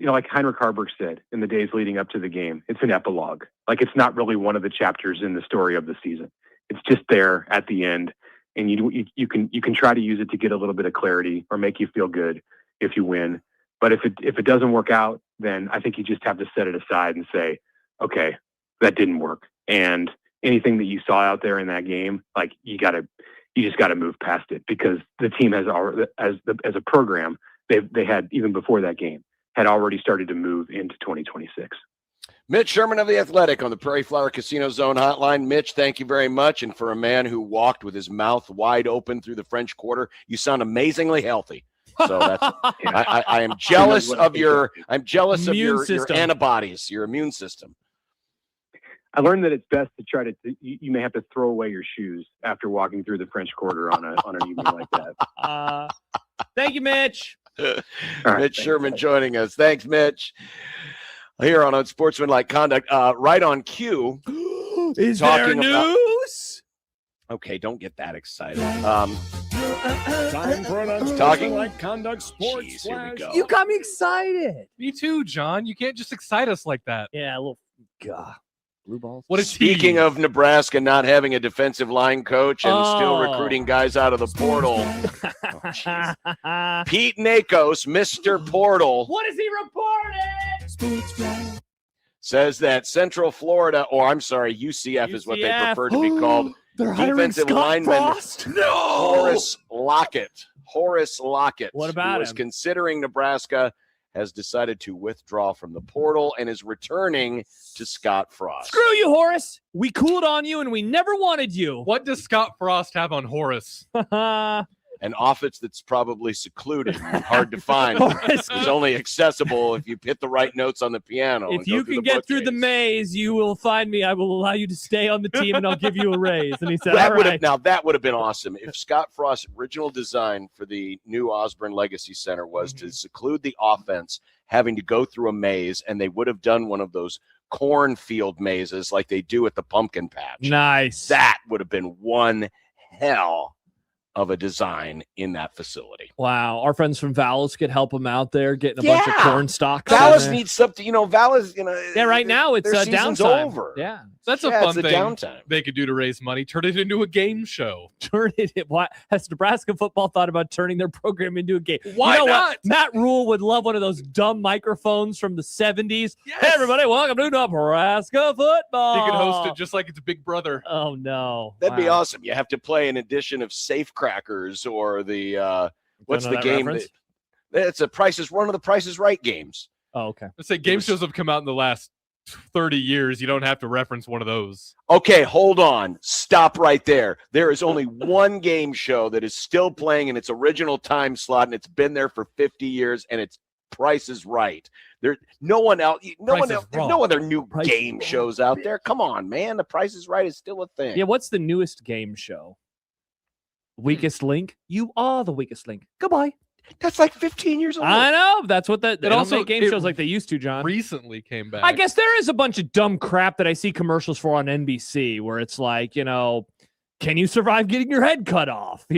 L: like Heinrich Harburg said in the days leading up to the game. It's an epilogue. Like, it's not really one of the chapters in the story of the season. It's just there at the end, and you can try to use it to get a little bit of clarity or make you feel good if you win. But if it doesn't work out, then I think you just have to set it aside and say, okay, that didn't work. And anything that you saw out there in that game, like, you just got to move past it, because the team has already, as a program, they had, even before that game, had already started to move into 2026.
H: Mitch Sherman of The Athletic on the Prairie Flower Casino Zone hotline. Mitch, thank you very much. And for a man who walked with his mouth wide open through the French Quarter, you sound amazingly healthy. So that's I am jealous of your antibodies, your immune system.
L: I learned that it's best to try to you may have to throw away your shoes after walking through the French Quarter on an evening like that.
I: Thank you, Mitch.
H: Mitch Sherman joining us. Thanks, Mitch. Here on Unsportsmanlike Conduct, right on cue.
I: Is there news?
H: Okay, don't get that excited.
B: Time for an Unsportsmanlike Conduct Sports.
H: Jeez, here we go.
I: You got me excited.
F: Me too, John. You can't just excite us like that.
I: Yeah, a little Blue balls.
F: What a
H: Speaking
F: tease.
H: of Nebraska not having a defensive line coach and still
I: Oh.
H: recruiting guys out of the portal, Pete Nakos, Mr. Portal,
I: What is he reporting?
H: says that Central Florida, or I'm sorry, UCF is what they
I: UCF.
H: prefer to be called.
I: They're hiring
H: Defensive
I: Scott
H: lineman
I: Frost?
H: Horace Lockett.
I: What about
H: who is
I: him?
H: considering Nebraska, has decided to withdraw from the portal and is returning to Scott Frost.
I: Screw you, Horace. We cooled on you and we never wanted you.
F: What does Scott Frost have on Horace?
H: An office that's probably secluded and hard to find.
I: Horace.
H: It's only accessible if you hit the right notes on the piano.
I: If
H: and go
I: you
H: through
I: can
H: the
I: get through the
H: bookcase.
I: maze, you will find me. I will allow you to stay on the team and I'll give you a raise. And he said,
H: That
I: all
H: would
I: right.
H: have, now that would have been awesome if Scott Frost's original design for the new Osborne Legacy Center was to seclude the offense, having to go through a maze, and they would have done one of those cornfield mazes like they do at the pumpkin patch.
I: Nice.
H: That would have been one hell of a design in that facility.
I: Wow. Our friends from Vallis could help them out there getting a bunch of
H: Yeah.
I: corn stalks.
H: Vallis
I: in there.
H: needs something, Vallis,
I: Yeah, right now it's
H: their season's
I: downtime.
H: over.
I: Yeah.
F: That's a
H: Yeah,
F: fun
H: it's a
F: thing
H: downtime.
F: they could do to raise money. Turn it into a game show.
I: Turn it. Why has Nebraska football thought about turning their program into a game?
F: Why
I: you know
F: not?
I: What? Matt Rule would love one of those dumb microphones from the 70s.
F: Yes.
I: Hey, everybody, welcome to Nebraska football.
F: He could host it just like it's Big Brother.
I: Oh, no.
H: That'd be
I: Wow.
H: awesome. You have to play an edition of Safe Crackers or the what's
I: know
H: the
I: that
H: game?
I: reference?
H: It's one of the Price is Right games.
I: Oh, okay.
F: Let's say game shows have come out in the last 30 years. You don't have to reference one of those.
H: Okay, hold on. Stop right there. There is only one game show that is still playing in its original time slot, and it's been there for 50 years, and it's Price is Right. There's no one else. There's no other new
I: Price is
H: game
I: Wrong.
H: shows out there. Come on, man. The Price is Right is still a thing.
I: Yeah, what's the newest game show? Weakest link? You are the weakest link. Goodbye.
H: That's like 15 years old.
I: I know. That's what they don't
F: also-
I: make game
F: it
I: shows like they used to, John.
F: Recently came back.
I: I guess there is a bunch of dumb crap that I see commercials for on NBC where it's like, can you survive getting your head cut off? On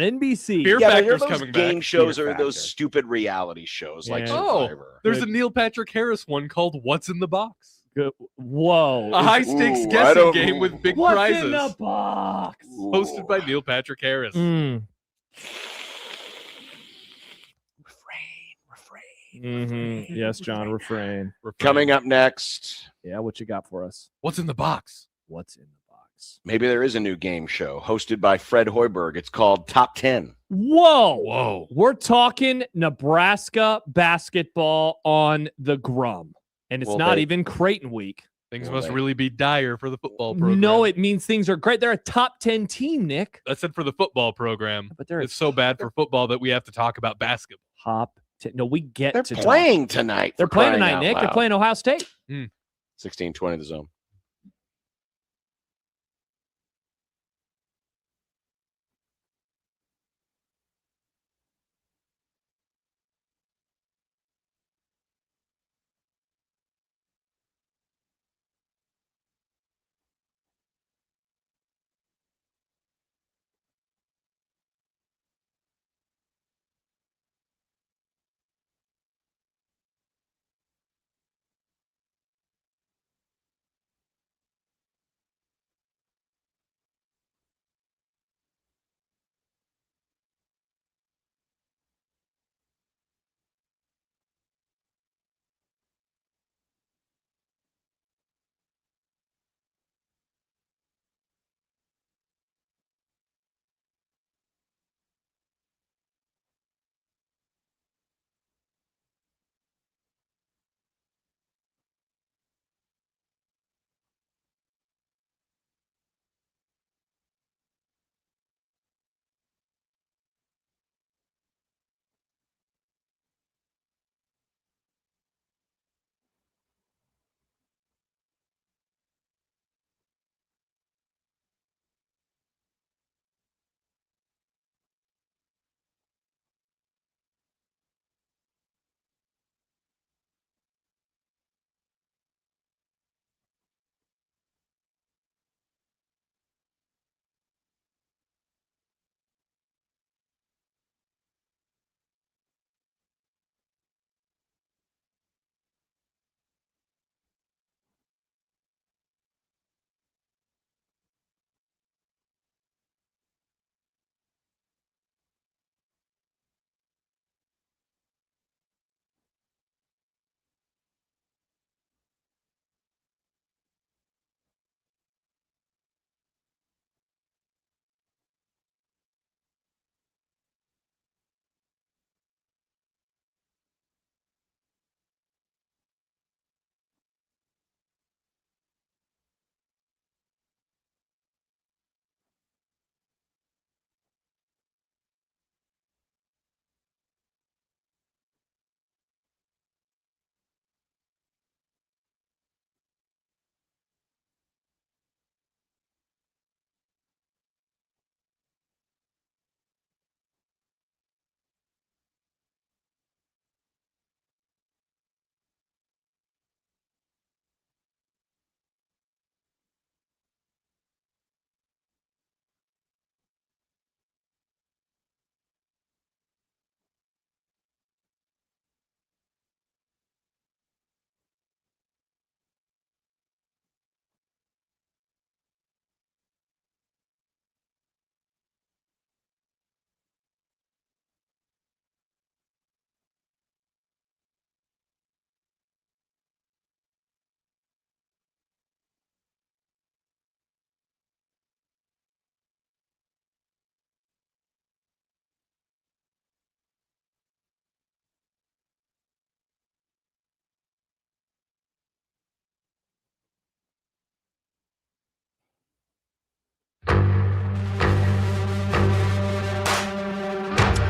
I: NBC.
F: Fear
H: Yeah, but
F: Factor's
H: those
F: coming
H: game
F: back.
H: shows
I: Fear
H: are those
I: Factor.
H: stupid reality shows like
I: Yeah.
H: Survivor.
F: There's a Neil Patrick Harris one called What's in the Box?
I: Good. Whoa.
F: A high stakes
H: Ooh, I
F: guessing
H: don't-
F: game with big
I: What's
F: prizes.
I: in the box?
F: Hosted by Neil Patrick Harris.
I: Mm. Yes, John, refrain.
H: Coming up next,
I: Yeah, what you got for us?
F: What's in the box?
I: What's in the box?
H: maybe there is a new game show hosted by Fred Hoiberg. It's called Top 10.
I: Whoa.
F: Whoa.
I: We're talking Nebraska basketball on the Grum. And it's
H: Well,
I: not
H: they-
I: even Kraton week.
F: Things
H: Well,
F: must
H: they-
F: really be dire for the football program.
I: No, it means things are great. They're a top 10 team, Nick.
F: That's it for the football program.
I: But they're a
F: It's so bad for football that we have to talk about basketball.
I: top 10. No, we get
H: They're
I: to
H: playing
I: talk.
H: tonight.
I: They're
H: for
I: playing
H: crying
I: tonight,
H: out
I: Nick. They're
H: loud.
I: playing Ohio State.
H: 16-20 the zone.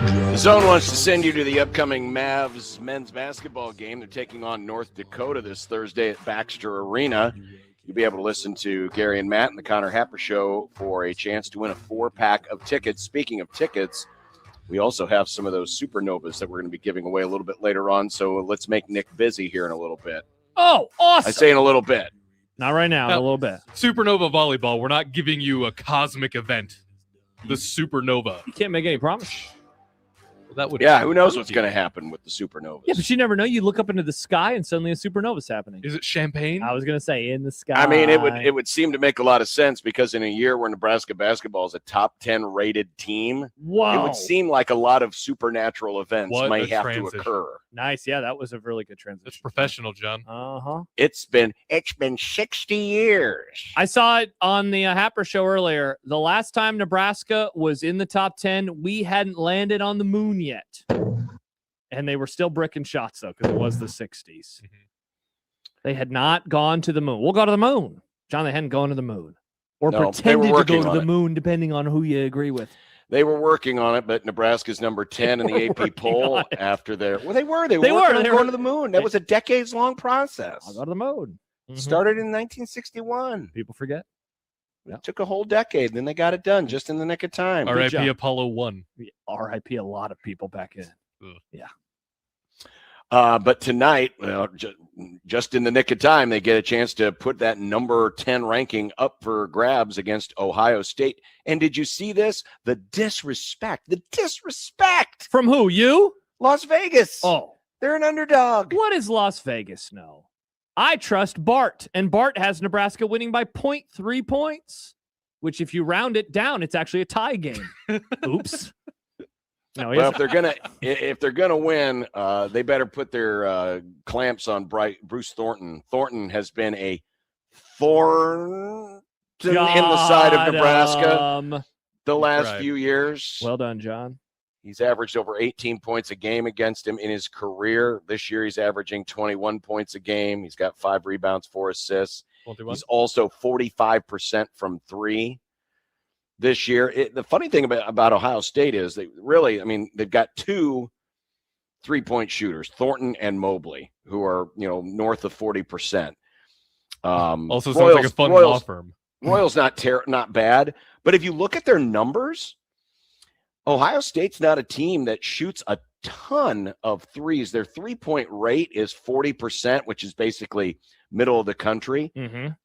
H: The Zone wants to send you to the upcoming Mavs men's basketball game. They're taking on North Dakota this Thursday at Baxter Arena. You'll be able to listen to Gary and Matt and the Connor Happer Show for a chance to win a 4-pack of tickets. Speaking of tickets, we also have some of those supernovas that we're going to be giving away a little bit later on. So let's make Nick busy here in a little bit.
I: Oh, awesome.
H: I say in a little bit.
I: Not right now, in a little bit.
F: Supernova volleyball, we're not giving you a cosmic event. The supernova.
I: You can't make any promise.
F: That would
H: who knows what's going to happen with the supernovas?
I: Yeah, but you never know. You look up into the sky and suddenly a supernova's happening.
F: Is it champagne?
I: I was going to say in the sky.
H: I mean, it would seem to make a lot of sense because in a year where Nebraska basketball is a top 10 rated team, it would seem like a lot of supernatural events might have to occur.
I: Nice. Yeah, that was a really good transition.
F: It's professional, John.
I: Uh-huh.
H: It's been 60 years.
I: I saw it on the Happer Show earlier. The last time Nebraska was in the top 10, we hadn't landed on the moon yet. And they were still bricking shots, though, because it was the 60s. They had not gone to the moon. We'll go to the moon. John, they hadn't gone to the moon. Or pretended to go to the moon, depending on who you agree with.
H: They were working on it, but Nebraska's number 10 in the AP poll after their... Well, they were going to the moon. That was a decades-long process.
I: I'll go to the moon.
H: Started in 1961.
I: People forget.
H: It took a whole decade, and then they got it done just in the nick of time.
F: R.I.P. Apollo 1.
I: R.I.P. a lot of people back in. Yeah.
H: But tonight, just in the nick of time, they get a chance to put that number 10 ranking up for grabs against Ohio State. And did you see this? The disrespect.
I: From who? You?
H: Las Vegas.
I: Oh.
H: They're an underdog.
I: What does Las Vegas know? I trust Bart, and Bart has Nebraska winning by 0.3 points, which if you round it down, it's actually a tie game. Oops. No,
H: well, if they're gonna win, they better put their clamps on Bruce Thornton. Thornton has been a thorn in the side of Nebraska the last few years.
I: Well done, John.
H: He's averaged over 18 points a game against him in his career. This year, he's averaging 21 points a game. He's got 5 rebounds, 4 assists.
F: 21.
H: He's also 45% from 3 this year. The funny thing about Ohio State is they've got 2 3-point shooters, Thornton and Mobley, who are, north of 40%.
F: Also sounds like a fun law firm.
H: Royal's not bad, but if you look at their numbers, Ohio State's not a team that shoots a ton of threes. Their 3-point rate is 40%, which is basically middle of the country.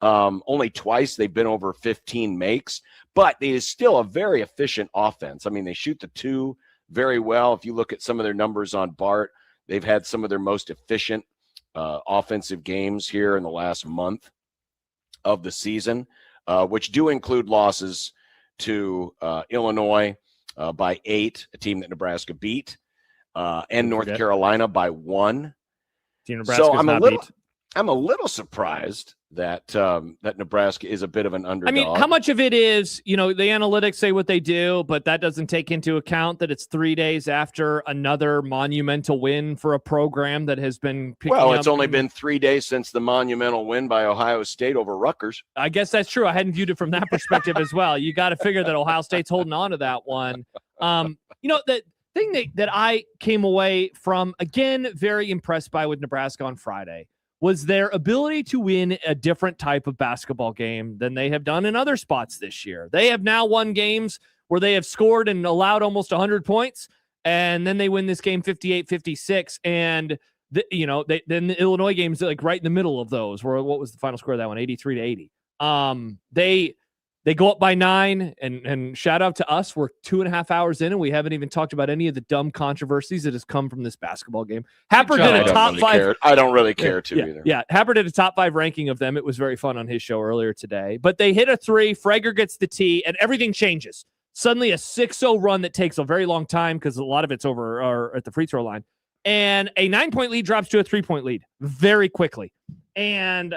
H: Only twice they've been over 15 makes, but it is still a very efficient offense. I mean, they shoot the 2 very well. If you look at some of their numbers on Bart, they've had some of their most efficient offensive games here in the last month of the season, which do include losses to Illinois by 8, a team that Nebraska beat, and North Carolina by 1. So I'm a little surprised that that Nebraska is a bit of an underdog.
I: I mean, how much of it is, the analytics say what they do, but that doesn't take into account that it's 3 days after another monumental win for a program that has been picking up.
H: It's only been 3 days since the monumental win by Ohio State over Rutgers.
I: I guess that's true. I hadn't viewed it from that perspective as well. You got to figure that Ohio State's holding on to that one. The thing that I came away from, again, very impressed by with Nebraska on Friday was their ability to win a different type of basketball game than they have done in other spots this year. They have now won games where they have scored and allowed almost 100 points, and then they win this game 58-56, and then the Illinois game's like right in the middle of those. Where what was the final score of that one? 83-80. They go up by 9, and shout out to us. We're 2.5 hours in, and we haven't even talked about any of the dumb controversies that has come from this basketball game. Happer did a top 5.
H: I don't really care either.
I: Yeah, Happer did a top 5 ranking of them. It was very fun on his show earlier today. But they hit a 3. Frager gets the tee, and everything changes. Suddenly a 6-0 run that takes a very long time because a lot of it's over or at the free throw line. And a 9-point lead drops to a 3-point lead very quickly. And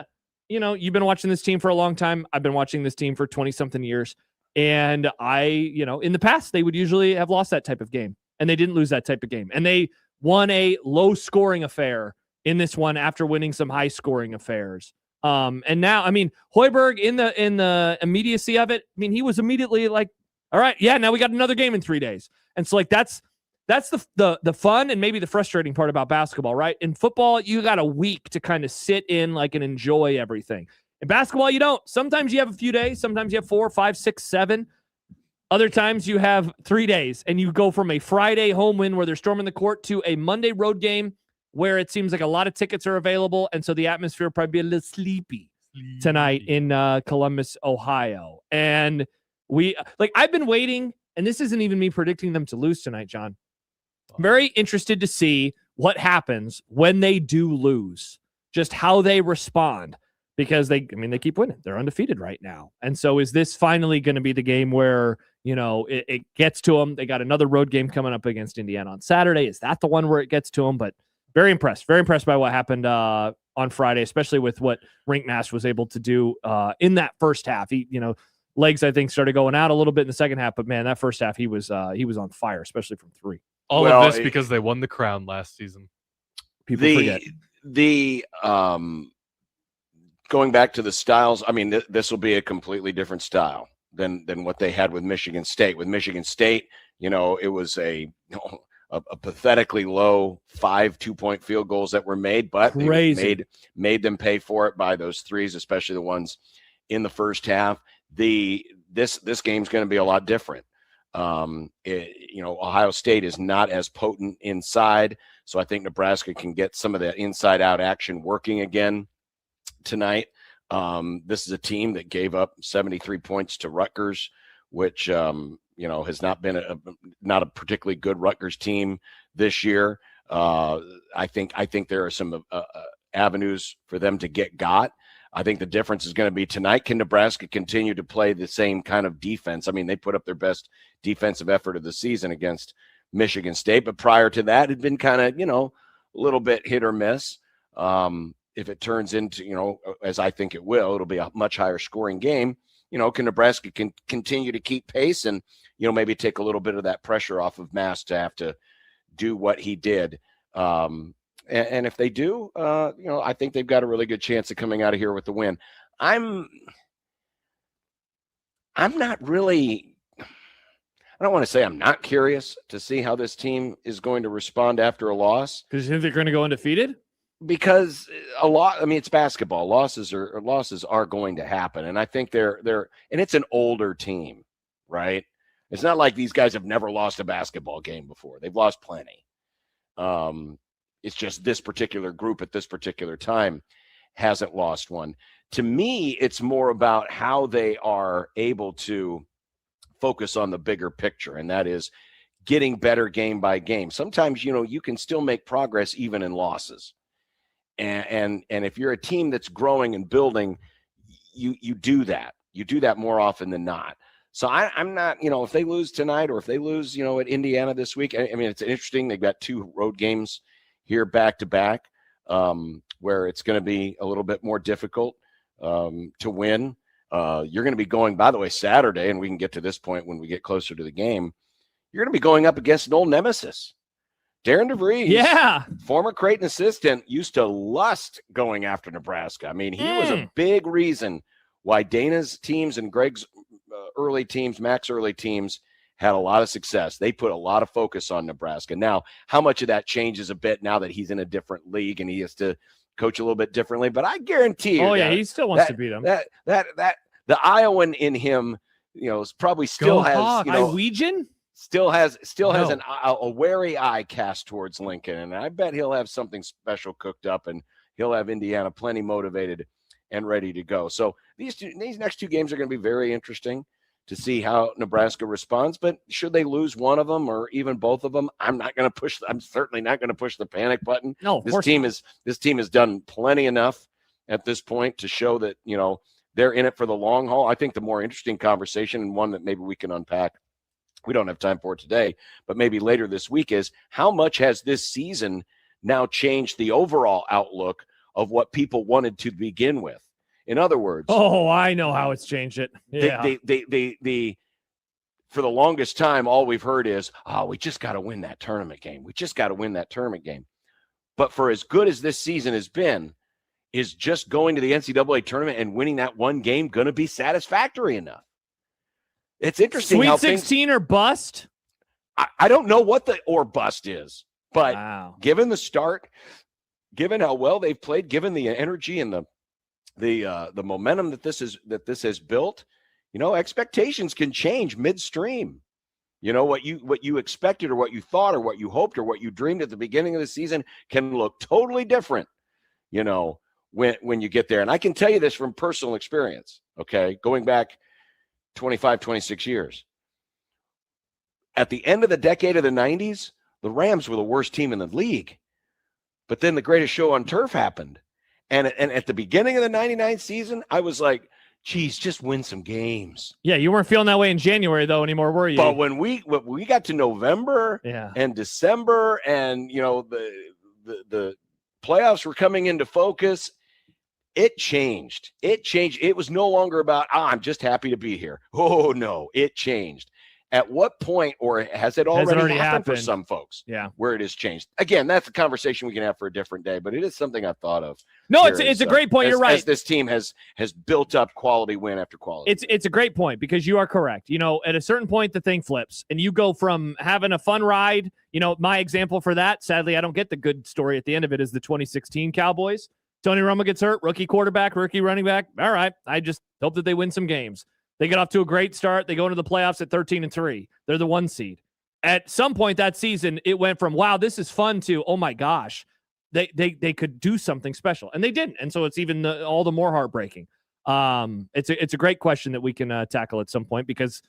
I: you've been watching this team for a long time. I've been watching this team for 20-something years. And in the past, they would usually have lost that type of game. And they didn't lose that type of game. And they won a low-scoring affair in this one after winning some high-scoring affairs. And now, Hoiberg, in the immediacy of it, he was immediately like, all right, yeah, now we got another game in 3 days. And so, that's that's the fun and maybe the frustrating part about basketball, right? In football, you got a week to kind of sit in and enjoy everything. In basketball, you don't. Sometimes you have a few days. Sometimes you have 4, 5, 6, 7. Other times you have 3 days, and you go from a Friday home win where they're storming the court to a Monday road game where it seems like a lot of tickets are available, and so the atmosphere will probably be a little sleepy tonight in Columbus, Ohio. And I've been waiting, and this isn't even me predicting them to lose tonight, John. I'm very interested to see what happens when they do lose, just how they respond, because they keep winning. They're undefeated right now. And so is this finally going to be the game where, it gets to them? They got another road game coming up against Indiana on Saturday. Is that the one where it gets to them? But very impressed by what happened on Friday, especially with what Rinkmaster was able to do in that first half. He, legs, I think, started going out a little bit in the second half, but man, that first half, he was on fire, especially from 3.
F: All of this because they won the crown last season.
I: People forget.
H: Going back to the styles, this will be a completely different style than what they had with Michigan State. With Michigan State, it was a pathetically low 5 2-point field goals that were made, but they made them pay for it by those threes, especially the ones in the first half. This game's going to be a lot different. Ohio State is not as potent inside, so I think Nebraska can get some of that inside out action working again tonight. This is a team that gave up 73 points to Rutgers, which has not been not a particularly good Rutgers team this year. I think there are some avenues for them to get got. I think the difference is going to be tonight. Can Nebraska continue to play the same kind of defense? They put up their best defensive effort of the season against Michigan State, but prior to that, it had been kind of, a little bit hit or miss. If it turns into, as I think it will, it'll be a much higher scoring game. Can Nebraska continue to keep pace and, maybe take a little bit of that pressure off of Mass to have to do what he did. And if they do, I think they've got a really good chance of coming out of here with the win. I'm not really, I don't want to say I'm not curious to see how this team is going to respond after a loss.
I: Because you think they're going to go undefeated?
H: Because it's basketball. Losses are going to happen. And I think they're and it's an older team, right? It's not like these guys have never lost a basketball game before. They've lost plenty. It's just this particular group at this particular time hasn't lost one. To me, it's more about how they are able to focus on the bigger picture, and that is getting better game by game. Sometimes, you can still make progress even in losses. And if you're a team that's growing and building, you do that. You do that more often than not. So I'm not, if they lose tonight or if they lose, at Indiana this week, it's interesting. They've got 2 road games here back to back, where it's going to be a little bit more difficult to win. You're going to be going, by the way, Saturday, and we can get to this point when we get closer to the game. You're going to be going up against an old nemesis. Darren DeVries, former Kraton assistant, used to lust going after Nebraska. He was a big reason why Dana's teams and Greg's early teams, Mac's early teams, had a lot of success. They put a lot of focus on Nebraska. Now, how much of that changes a bit now that he's in a different league and he has to coach a little bit differently? But I guarantee you,
I: he still wants to beat him.
H: That the Iowan in him, is probably still has still has a wary eye cast towards Lincoln, and I bet he'll have something special cooked up, and he'll have Indiana plenty motivated and ready to go. So these next 2 games are going to be very interesting to see how Nebraska responds. But should they lose one of them or even both of them, I'm certainly not going to push the panic button.
I: No,
H: this team has done plenty enough at this point to show that, they're in it for the long haul. I think the more interesting conversation, and one that maybe we can unpack, we don't have time for it today, but maybe later this week, is how much has this season now changed the overall outlook of what people wanted to begin with? In other words,
I: I know how it's changed it. Yeah.
H: They for the longest time, all we've heard is, we just got to win that tournament game. We just got to win that tournament game. But for as good as this season has been, is just going to the NCAA tournament and winning that one game going to be satisfactory enough? It's interesting.
I: Sweet 16 or bust?
H: I don't know what the or bust is, but
I: Wow.
H: given the start, given how well they've played, given the energy and the momentum that this has built, expectations can change midstream. What you expected or what you thought or what you hoped or what you dreamed at the beginning of the season can look totally different, when you get there. And I can tell you this from personal experience, okay, going back 25, 26 years. At the end of the decade of the 90s, the Rams were the worst team in the league. But then the greatest show on turf happened. And at the beginning of the 99 season, I was like, geez, just win some games.
I: Yeah, you weren't feeling that way in January, though, anymore, were you?
H: But when we got to November and December and, the playoffs were coming into focus, it changed. It was no longer about, I'm just happy to be here. Oh, no, it changed. At what point, or has it already happened for some folks?
I: Yeah,
H: where it has changed. Again, that's a conversation we can have for a different day, but it is something I've thought of.
I: No, it's a great point. You're right.
H: As this team has built up quality win after quality.
I: It's a great point because you are correct. At a certain point, the thing flips, and you go from having a fun ride. My example for that, sadly, I don't get the good story at the end of it, is the 2016 Cowboys. Tony Romo gets hurt, rookie quarterback, rookie running back. All right, I just hope that they win some games. They get off to a great start. They go into the playoffs at 13-3. They're the 1 seed. At some point that season, it went from, wow, this is fun, to, oh my gosh, they could do something special. And they didn't. And so it's even all the more heartbreaking. It's a great question that we can tackle at some point because,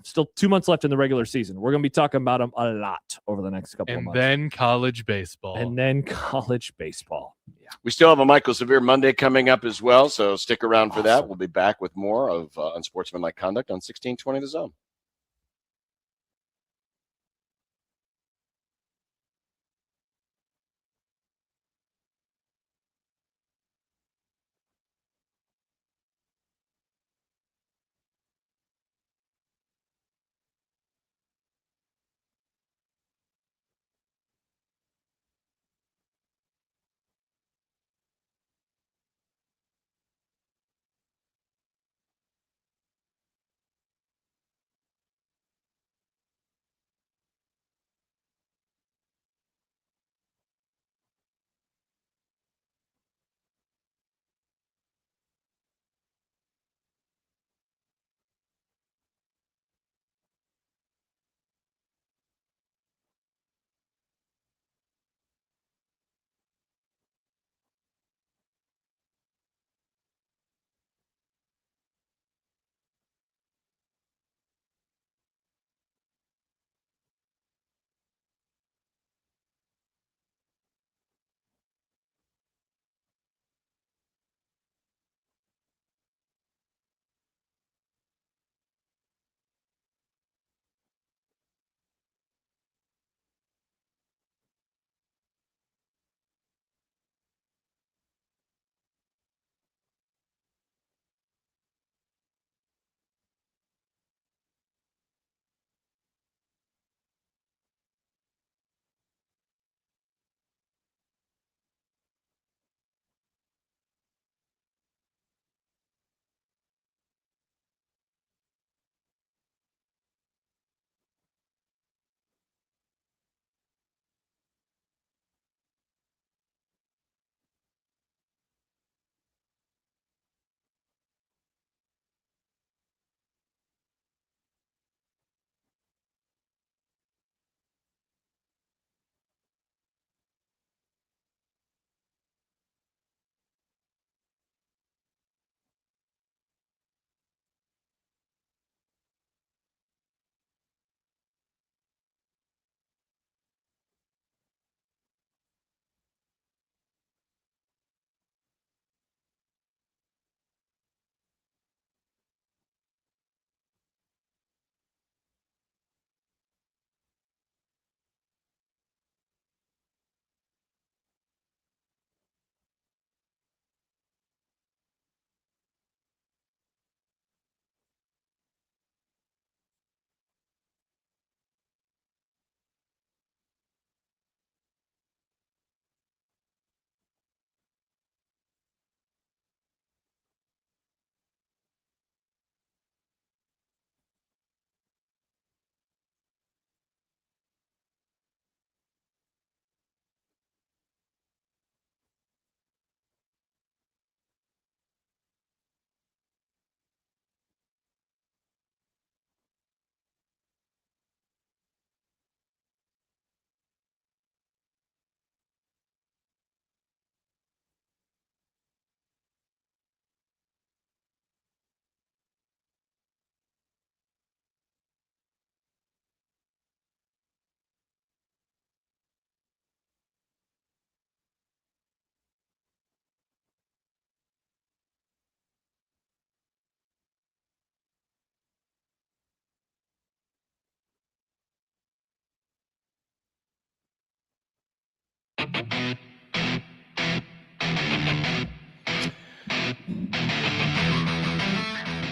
I: still 2 months left in the regular season. We're going to be talking about them a lot over the next couple of months.
F: And then college baseball.
I: Yeah.
H: We still have a Michael Severe Monday coming up as well, so stick around for that. We'll be back with more of Unsportsmanlike Conduct on 1620 The Zone.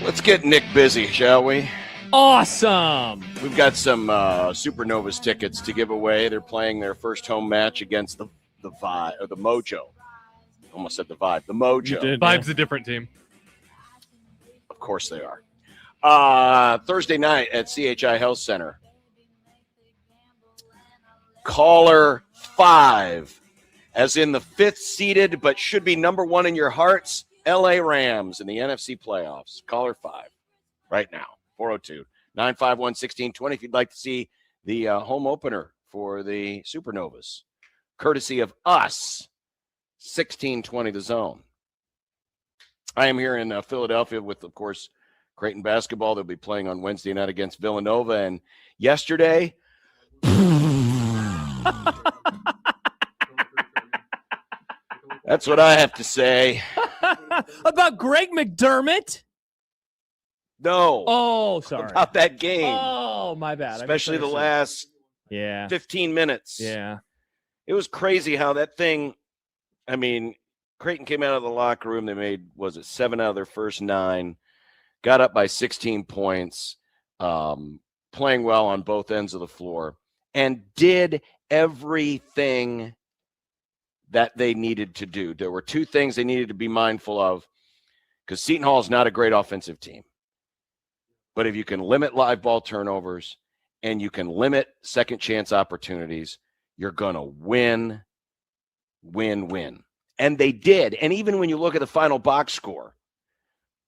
H: Let's get Nick busy, shall we?
I: Awesome.
H: We've got some Supernovas tickets to give away. They're playing their first home match against the Vibe or the Mojo. Almost said the Vibe. The Mojo.
F: Vibe's a different team.
H: Of course they are. Thursday night at CHI Health Center. Caller 5, as in the 5th seeded, but should be number 1 in your hearts, LA Rams in the NFC playoffs. Caller 5 right now, 402-951-1620 if you'd like to see the home opener for the Supernovas, courtesy of us, 1620 The Zone. I am here in Philadelphia with, of course, Kraton basketball. They'll be playing on Wednesday night against Villanova. And yesterday, that's what I have to say.
I: About Greg McDermott?
H: No.
I: Oh, sorry.
H: About that game.
I: Oh, my bad.
H: Especially the last 15 minutes.
I: Yeah.
H: It was crazy how that thing, I mean, Kraton came out of the locker room. They made, 7 out of their first 9. Got up by 16 points, playing well on both ends of the floor, and did everything that they needed to do. There were 2 things they needed to be mindful of, because Seton Hall is not a great offensive team. But if you can limit live ball turnovers and you can limit second chance opportunities, you're going to win. And they did. And even when you look at the final box score,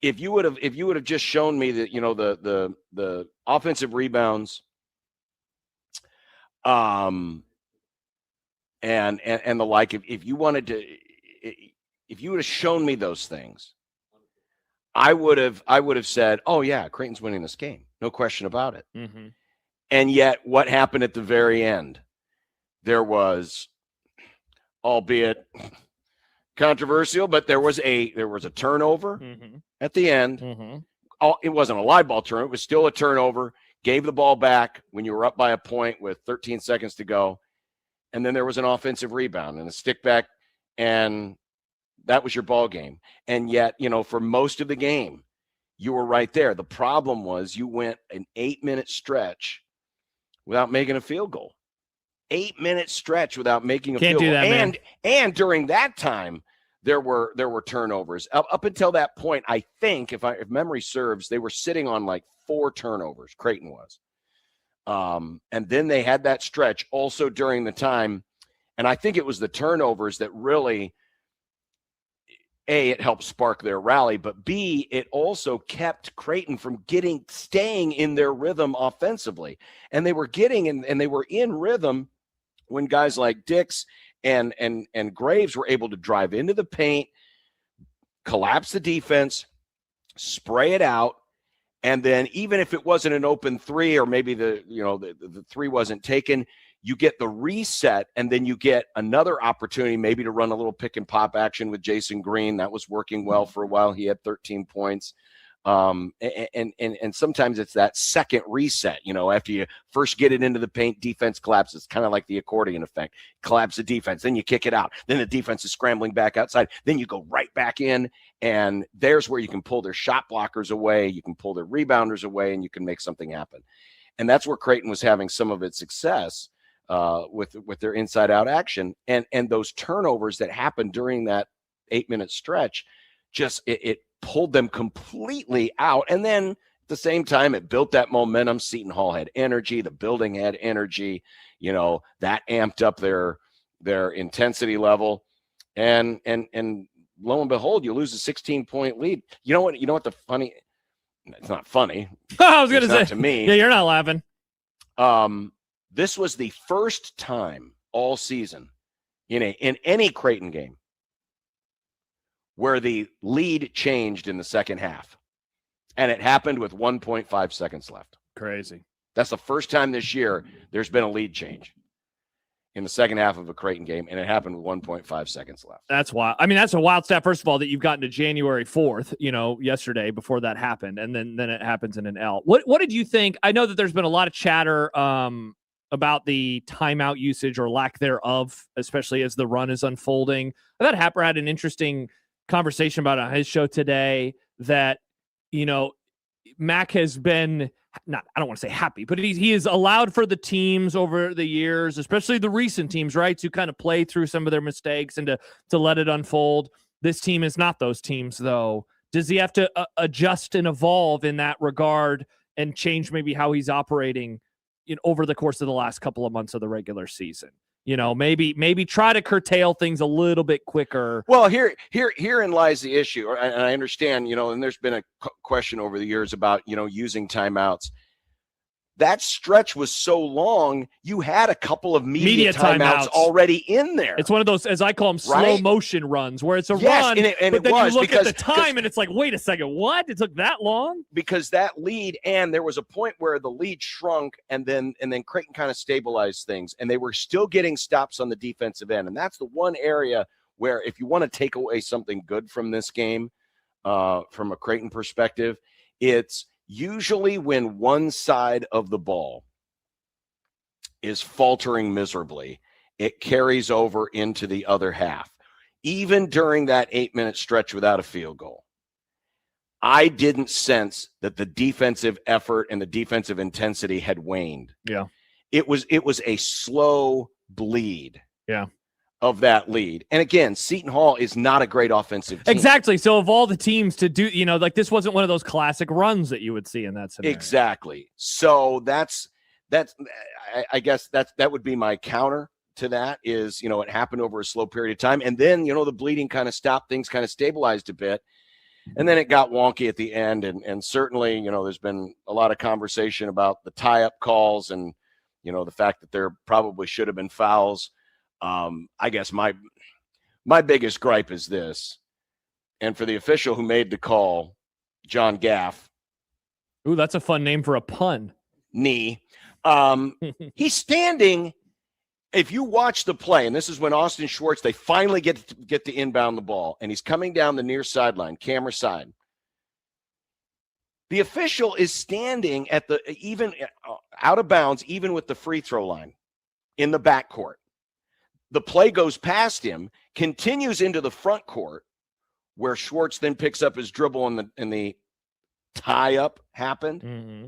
H: if you would have just shown me that, the offensive rebounds, and the like, if you wanted to, if you would have shown me those things, I would have said, oh yeah, Creighton's winning this game, no question about it.
I: Mm-hmm.
H: And yet, what happened at the very end? There was, albeit controversial, but there was a turnover at the end. It wasn't a live ball turnover; it was still a turnover. Gave the ball back when you were up by a point with 13 seconds to go. And then there was an offensive rebound and a stick back, and that was your ball game. And yet, for most of the game, you were right there. The problem was you went an 8-minute stretch without making a field goal. 8-minute stretch without making a field goal.
I: Man.
H: And during that time, there were turnovers. Up until that point, I think, if memory serves, they were sitting on like 4 turnovers. Kraton was. And then they had that stretch also during the time. And I think it was the turnovers that really, A, it helped spark their rally, but B, it also kept Kraton from staying in their rhythm offensively. And they were they were in rhythm when guys like Dix and Graves were able to drive into the paint, collapse the defense, spray it out. And then even if it wasn't an open 3, or maybe the 3 wasn't taken, you get the reset, and then you get another opportunity maybe to run a little pick and pop action with Jason Green. That was working well for a while. He had 13 points. And sometimes it's that second reset, after you first get it into the paint, defense collapses, kind of like the accordion effect. Collapse the defense, then you kick it out. Then the defense is scrambling back outside. Then you go right back in, and there's where you can pull their shot blockers away. You can pull their rebounders away, and you can make something happen. And that's where Kraton was having some of its success with their inside out action. And those turnovers that happened during that 8-minute stretch, just it pulled them completely out. And then at the same time, it built that momentum. Seton Hall had energy. The building had energy. That amped up their intensity level. And lo and behold, you lose a 16-point lead. You know what the funny, it's not funny.
I: I was going to say,
H: to me.
I: Yeah, you're not laughing.
H: This was the first time all season in any Kraton game where the lead changed in the second half. And it happened with 1.5 seconds left.
I: Crazy.
H: That's the first time this year there's been a lead change in the second half of a Kraton game, and it happened with 1.5 seconds left.
I: That's wild. I mean, that's a wild stat, first of all, that you've gotten to January 4th, yesterday before that happened, and then it happens in an L. What did you think? I know that there's been a lot of chatter about the timeout usage or lack thereof, especially as the run is unfolding. I thought Happer had an interesting conversation about it on his show today that, Mac has been I don't want to say happy, but he has allowed for the teams over the years, especially the recent teams, right, to kind of play through some of their mistakes and to let it unfold. This team is not those teams, though. Does he have to adjust and evolve in that regard and change maybe how he's operating over the course of the last couple of months of the regular season? Maybe try to curtail things a little bit quicker.
H: Well, herein lies the issue. And I understand, and there's been a question over the years about, using timeouts. That stretch was so long, you had a couple of media timeouts already in there.
I: It's one of those, as I call them, slow motion runs, where it's a run,
H: and
I: but then you look at the time and it's like, wait a second, what? It took that long?
H: Because that lead, and there was a point where the lead shrunk, and then Kraton kind of stabilized things, and they were still getting stops on the defensive end. And that's the one area where, if you want to take away something good from this game, from a Kraton perspective, it's usually when one side of the ball is faltering miserably, it carries over into the other half. Even during that 8-minute stretch without a field goal, I didn't sense that the defensive effort and the defensive intensity had waned.
I: Yeah.
H: It was a slow bleed.
I: Yeah.
H: Of that lead. And again, Seton Hall is not a great offensive team.
I: Exactly. So of all the teams to do, this wasn't one of those classic runs that you would see in that scenario.
H: Exactly. So that's I guess that would be my counter to that is, it happened over a slow period of time. And then, the bleeding kind of stopped, things kind of stabilized a bit. And then it got wonky at the end. And certainly, there's been a lot of conversation about the tie-up calls and, the fact that there probably should have been fouls. I guess my biggest gripe is this, and for the official who made the call, John Gaff.
I: Ooh, that's a fun name for a pun.
H: He's standing. If you watch the play, and this is when Austin Schwartz, they finally get to inbound the ball, and he's coming down the near sideline, camera side. The official is standing at even out of bounds, even with the free throw line in the backcourt. The play goes past him, continues into the front court, where Schwartz then picks up his dribble and the tie-up happened.
I: Mm-hmm.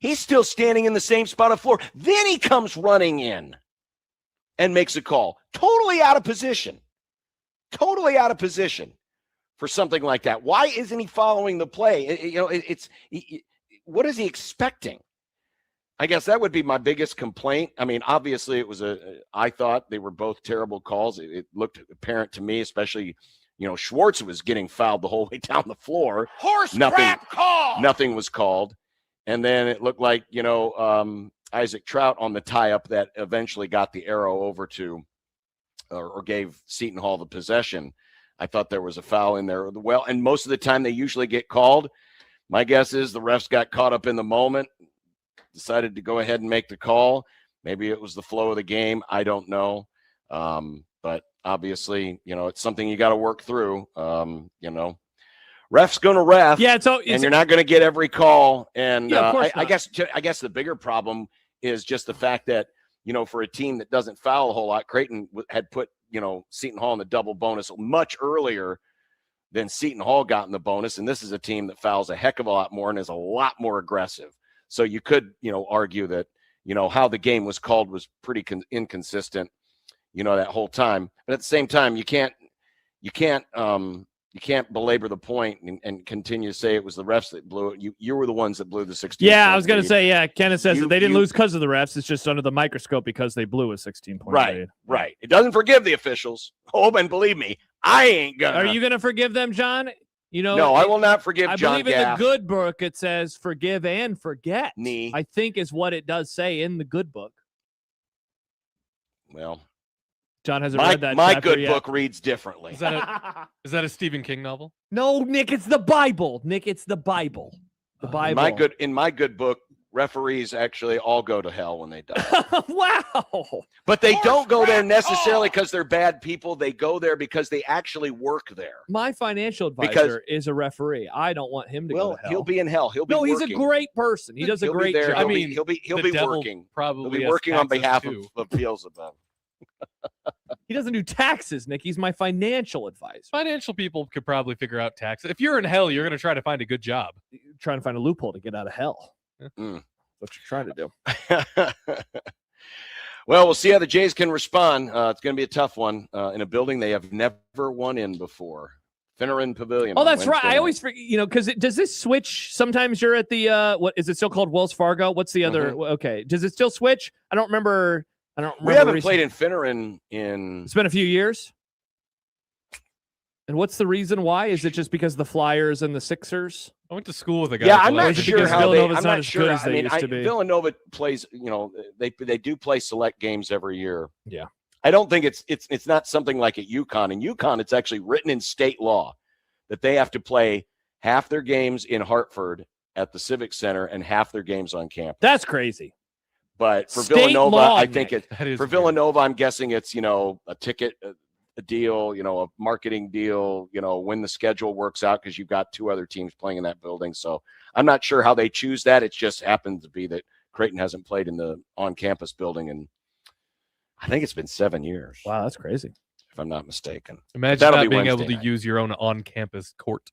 H: He's still standing in the same spot on the floor. Then he comes running in and makes a call. Totally out of position. Totally out of position for something like that. Why isn't he following the play? What is he expecting? I guess that would be my biggest complaint. I mean, obviously I thought they were both terrible calls. It looked apparent to me, especially, Schwartz was getting fouled the whole way down the floor.
M: Crap call.
H: Nothing was called. And then it looked like, Isaac Trout on the tie-up that eventually got the arrow over to or gave Seton Hall the possession. I thought there was a foul in there. Well, and most of the time they usually get called. My guess is the refs got caught up in the moment, decided to go ahead and make the call. Maybe it was the flow of the game. I don't know. But obviously, it's something you got to work through. Ref's going to ref.
I: Yeah,
H: and you're not going to get every call. And
I: of course
H: I guess the bigger problem is just the fact that, for a team that doesn't foul a whole lot, Kraton had put, Seton Hall in the double bonus much earlier than Seton Hall got in the bonus. And this is a team that fouls a heck of a lot more and is a lot more aggressive. So you could, argue that, how the game was called was pretty inconsistent, that whole time. But at the same time, you can't belabor the point and continue to say it was the refs that blew it. You were the ones that blew the 16.
I: Yeah, I was going to say, Kenneth says that they didn't lose because of the refs. It's just under the microscope because they blew a 16-point lead.
H: Right. It doesn't forgive the officials. Oh, and believe me, I ain't gonna.
I: Are you going to forgive them, John?
H: No, I will not forgive John
I: I believe
H: Gaff.
I: in the good book it says forgive and forget.
H: Knee.
I: I think is what it does say in the good book.
H: Well,
I: John hasn't read that.
H: My
I: chapter
H: good
I: yet.
H: book reads differently.
F: Is that a Stephen King novel?
I: No, Nick, it's the Bible. Nick, it's the Bible. The Bible.
H: In my good book, referees actually all go to hell when they die.
I: Wow.
H: But they don't go there necessarily because they're bad people. They go there because they actually work there.
I: My financial advisor is a referee. I don't want him to go to hell.
H: He'll be in hell. He'll be
I: No,
H: working.
I: he's a great person. He does a great job.
H: I mean, he'll be working.
F: Probably
H: he'll be working on behalf of Beelzebub.
I: He doesn't do taxes, Nick. He's my financial advisor.
F: Financial people could probably figure out taxes. If you're in hell, you're going to try to find a good job.
I: trying to find a loophole to get out of hell.
H: Mm.
I: What you're trying to do.
H: Well, we'll see how the Jays can respond. It's going to be a tough one in a building they have never won in before. Finneran Pavilion.
I: Oh,
H: on
I: that's right.
H: Wednesday
I: I
H: night.
I: always forget, because does this switch? Sometimes you're at the what is it still called Wells Fargo? What's the other? Okay, does it still switch? I don't remember.
H: We haven't played in Finneran in.
I: It's been a few years. And what's the reason why? Is it just because the Flyers and the Sixers?
F: I went to school with a guy.
H: Yeah, I'm not sure how they.
I: Villanova's
H: I'm
I: not
H: not
I: as
H: sure.
I: good as
H: I
I: they
H: mean,
I: used to be.
H: Villanova plays. They do play select games every year.
I: Yeah.
H: I don't think it's not something like at UConn. In UConn, it's actually written in state law that they have to play half their games in Hartford at the Civic Center and half their games on campus.
I: That's crazy.
H: But for
I: State
H: Villanova,
I: law,
H: I think
I: Nick.
H: for Villanova, I'm guessing it's a ticket. A deal, a marketing deal, when the schedule works out, because you've got two other teams playing in that building. So I'm not sure how they choose that. It just happens to be that Kraton hasn't played in the on-campus building in, I think it's been 7 years.
I: Wow, that's crazy.
H: If I'm not mistaken.
F: Imagine
H: That'll
F: not
H: be
F: being
H: Wednesday
F: able to
H: night.
F: use your own on-campus court.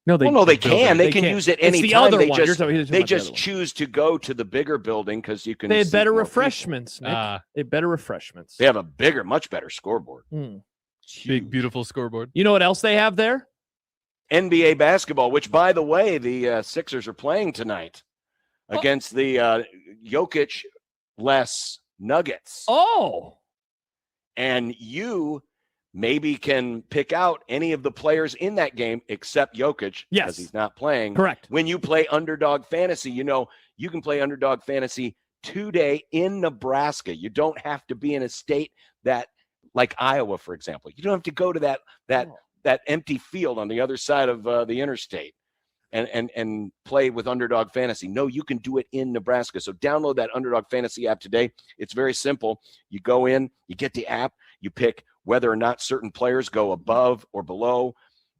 I: No,
H: they can. They can use it
I: It's the
H: anytime.
I: other
H: They
I: one.
H: just,
I: You're talking
H: they
I: about the
H: just
I: other one.
H: choose to go to the bigger building because you can.
I: They had
H: seat
I: better
H: more people.
I: refreshments, Nick. They had better refreshments.
H: They have a much better scoreboard.
F: Big, beautiful scoreboard.
I: You know what else they have there?
H: NBA basketball, which, by the way, the Sixers are playing tonight against the Jokic-less Nuggets.
I: Oh.
H: And you maybe can pick out any of the players in that game except Jokic, because he's not playing.
I: Correct.
H: When you play Underdog Fantasy, you can play Underdog Fantasy today in Nebraska. You don't have to be in a state that, like Iowa, for example. You don't have to go to that empty field on the other side of the interstate and play with Underdog Fantasy. No, you can do it in Nebraska. So download that Underdog Fantasy app today. It's very simple. You go in, you get the app, you pick whether or not certain players go above or below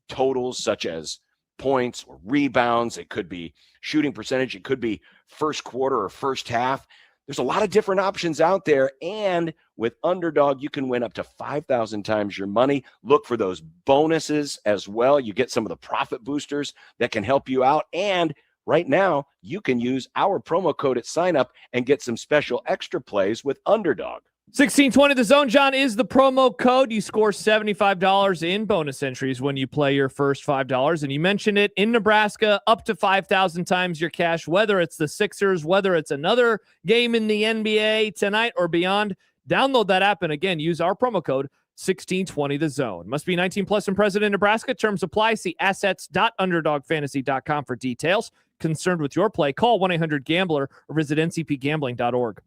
H: totals such as points or rebounds. It could be shooting percentage. It could be first quarter or first half. There's a lot of different options out there. And with Underdog, you can win up to 5,000 times your money. Look for those bonuses as well. You get some of the profit boosters that can help you out. And right now, you can use our promo code at sign up and get some special extra plays with Underdog.
I: 1620 The Zone, John, is the promo code. You score $75 in bonus entries when you play your first $5. And you mentioned it, in Nebraska, up to 5,000 times your cash, whether it's the Sixers, whether it's another game in the NBA tonight or beyond. Download that app and, again, use our promo code 1620 The Zone. Must be 18 plus and present in Nebraska. Terms apply. See assets.underdogfantasy.com for details. Concerned with your play? Call 1-800-GAMBLER or visit ncpgambling.org.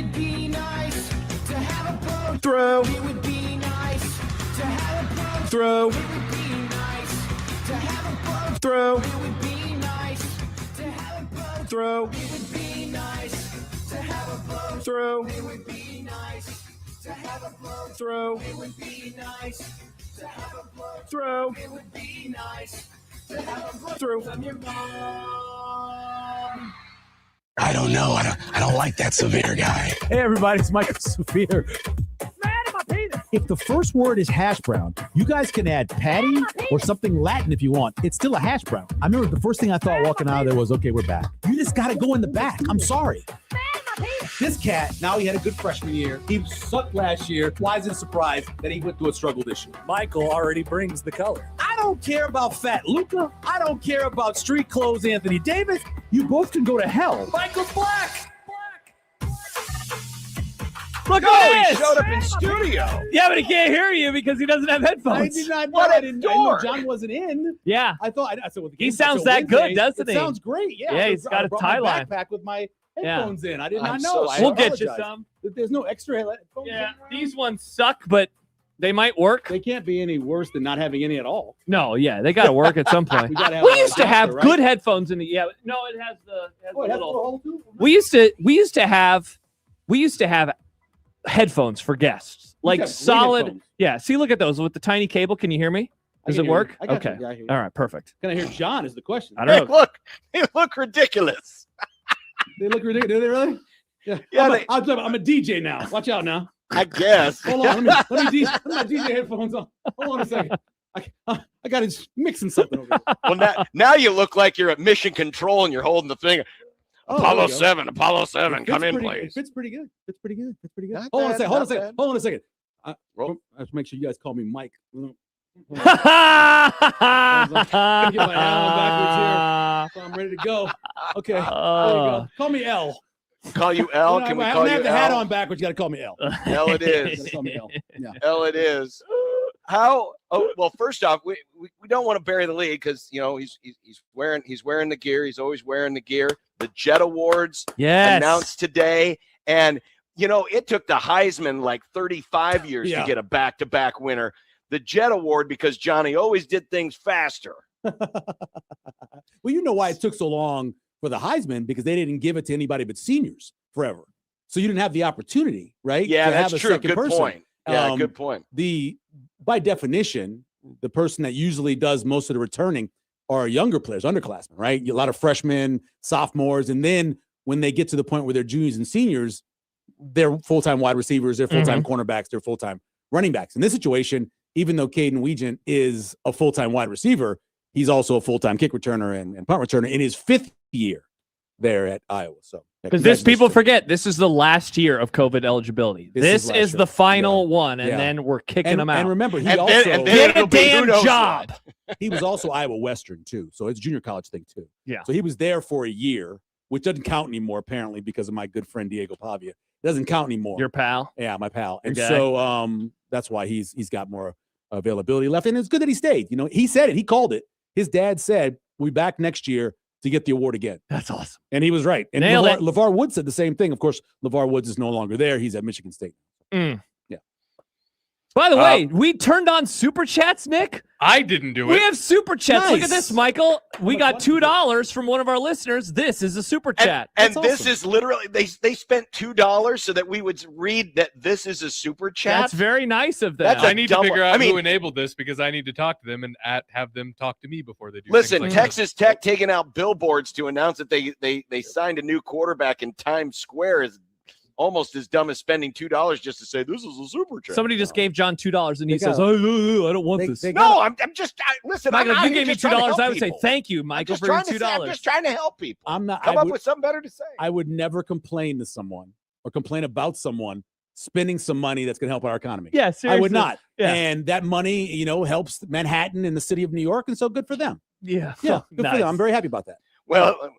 A: would be nice to have a boat.
B: Throw.
A: It would be nice to have a boat.
B: Throw.
A: It would be nice to have a boat.
B: Throw.
A: It would be nice to have a boat.
B: Throw.
A: It would be nice to have a boat.
B: Throw.
A: It would be nice to have a boat.
B: Throw.
A: It would be nice to have a boat.
B: Throw.
A: It would be nice to have a boat
B: Throw.
A: from your mom.
M: I don't know. I don't like that severe guy.
N: Hey, everybody, it's Michael Severe. If the first word is hash brown, you guys can add patty or something Latin if you want. It's still a hash brown. I remember the first thing I thought walking out of there was, okay, we're back. You just got to go in the back. I'm sorry. This cat, now he had a good freshman year. He sucked last year. Why is it a surprise that he went through a struggle this year?
G: Michael already brings the color.
N: I don't care about fat Luca. I don't care about street clothes Anthony Davis. You both can go to hell.
G: Michael's black.
I: Look
H: No,
I: at
H: he
I: this.
H: showed up in studio.
I: Yeah, but he can't hear you because he doesn't have
N: I
I: headphones.
N: did not know.
H: What a
N: I didn't know
H: dork.
N: John wasn't in.
I: Yeah.
N: I thought I said, well, the
I: He
N: game starts
I: sounds
N: on
I: that good,
N: Wednesday.
I: doesn't
N: It
I: he?
N: sounds great. Yeah.
I: Yeah, he's got
N: I
I: a
N: brought
I: tie
N: my
I: line.
N: backpack with my
I: Yeah.
N: headphones in. I did
H: I'm
N: not
H: so
N: know. I
I: We'll get you
N: apologize.
I: some.
N: There's no extra headphones.
I: Yeah,
N: in there?
I: these ones suck, but they might work.
N: They can't be any worse than not having any at all.
I: No, yeah, they got to work at some point.
N: We gotta have
I: We
N: an
I: used to have
N: adapter,
I: good
N: right?
I: headphones in the. Yeah, no, it has the.
N: Oh, it has a
I: little.
N: hole too?
I: We used to have headphones for guests, like
N: have great
I: solid.
N: headphones.
I: Yeah, see, look at those with the tiny cable. Can you hear me?
N: I
I: Does
N: can
I: it
N: hear
I: work?
N: you. I got you.
I: Okay.
N: Yeah, I hear you.
I: All right. Perfect.
N: Can I hear John is the question.
I: I
H: Hey,
I: don't know.
H: look, they look ridiculous.
N: They look ridiculous. Do they really? Yeah.
H: Yeah,
N: I'm a DJ now. Watch out now.
H: I guess.
N: Hold on. Let me put my DJ headphones on. Hold on a second. I got to mixing something over here.
H: Well, now you look like you're at mission control and you're holding the thing.
N: Oh,
H: Apollo
N: there we go.
H: 7, Apollo 7,
N: It fits
H: come in,
N: pretty-
H: please.
N: It fits pretty good. Fits pretty good. Fits pretty good.
H: Not
N: Hold on a
H: bad,
N: second. Hold on a
H: not
N: second.
H: bad.
N: Hold on a second.
H: Roll.
N: I have to make sure you guys call me Mike. Gotta get my hat on backwards here. So I'm ready to go. Okay. There you go. Call me L.
H: Call you L? Can we
N: I
H: call
N: don't
H: you
N: have the hat
H: L?
N: on backwards. You got to call me L.
H: L it
N: You
H: is.
N: gotta call me L. Yeah.
H: L it is. How? Oh, well, first off, we don't want to bury the lead because he's wearing the gear. He's always wearing the gear. The Jet Awards
I: Yes.
H: announced today, and it took the Heisman like 35 years to get a back-to-back winner. The Jet Award because Johnny always did things faster.
N: Well, you know why it took so long for the Heisman, because they didn't give it to anybody but seniors forever. So you didn't have the opportunity, right?
H: Yeah,
N: to
H: that's
N: have a
H: true.
N: second
H: Good
N: person.
H: point. Yeah, good point.
N: By definition, the person that usually does most of the returning are younger players, underclassmen, right? A lot of freshmen, sophomores, and then when they get to the point where they're juniors and seniors, they're full-time wide receivers, they're full-time cornerbacks, they're full-time running backs. In this situation, even though Caden Weegent is a full-time wide receiver, he's also a full-time kick returner and punt returner in his 5th year there at Iowa. So
I: because people forget, this is the last year of COVID eligibility. This is the final one, and then we're kicking them out.
N: And remember, he
H: And
N: also
H: then
I: get a
H: it'll be who
I: damn
H: knows
I: job.
N: he was also Iowa Western too, so it's a junior college thing too.
I: Yeah.
N: So he was there for a year, which doesn't count anymore apparently because of my good friend Diego Pavia. It doesn't count anymore.
I: Your pal.
N: Yeah, my pal. And
I: Okay.
N: so that's why he's got more availability left. And it's good that he stayed. He said it. He called it. His dad said, we'll be back next year to get the award again.
I: That's awesome.
N: And he was right. And
I: Nailed it.
N: LeVar Woods said the same thing. Of course, LeVar Woods is no longer there. He's at Michigan State.
I: Mm.
N: Yeah.
I: By the way, we turned on super chats, Nick.
F: I didn't do
I: We
F: it.
I: have super chats. Look at
N: Nice.
I: this, Michael. We got $2 from one of our listeners. This is a super chat.
H: And
N: That's
H: this
N: awesome.
H: is literally they spent $2 so that we would read that this is a super chat.
I: That's very nice of them.
H: That's a
F: I need to
H: dumb
F: figure
H: one.
F: out
H: I mean-
F: who enabled this because I need to talk to them and have them talk to me before they do.
H: Listen,
F: things like
H: Texas Tech taking out billboards to announce that they signed a new quarterback in Times Square is almost as dumb as spending $2 just to say this is a super chat.
I: Somebody just gave John $2 and he
N: They
I: says,
N: got-
I: "Oh, I don't want this."
H: No, I'm just listen.
I: Michael,
H: I'm
I: if
H: out
I: you
H: here
I: gave me
H: just trying to
I: $2,
H: help
I: I would say
H: people.
I: thank you,
H: I'm
I: Michael,
H: just
I: for your
H: trying to say- I'm
I: $2.
H: just trying to help people.
N: I'm not.
H: Come
N: I
H: up
N: would,
H: with something better to say.
N: I would never complain to someone or complain about someone spending some money that's going to help our economy.
I: Yeah,
N: I
I: seriously.
N: would not.
I: Yeah.
N: And that money, helps Manhattan and the city of New York. And so good for them.
I: Yeah.
N: Yeah, good for
I: Nice.
N: them. I'm very happy about that.
H: Well,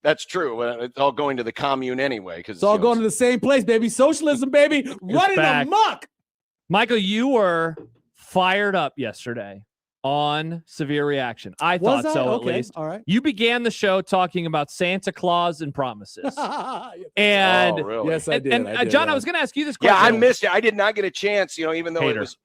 H: that's true. It's all going to the commune anyway. Because
N: It's all going to the same place, baby. Socialism, baby. Running
I: back.
N: amok.
I: Michael, you were fired up yesterday on Severe Reaction. I thought
N: Was I?
I: so,
N: Okay,
I: at least.
N: all right.
I: You began the show talking about Santa Claus and promises. And
H: Oh, really?
N: Yes, I did.
I: And
N: I did,
I: John,
N: yeah.
I: I was going to ask you this
H: Yeah,
I: question.
H: I missed it. I did not get a chance, even though
I: Hater.
H: it was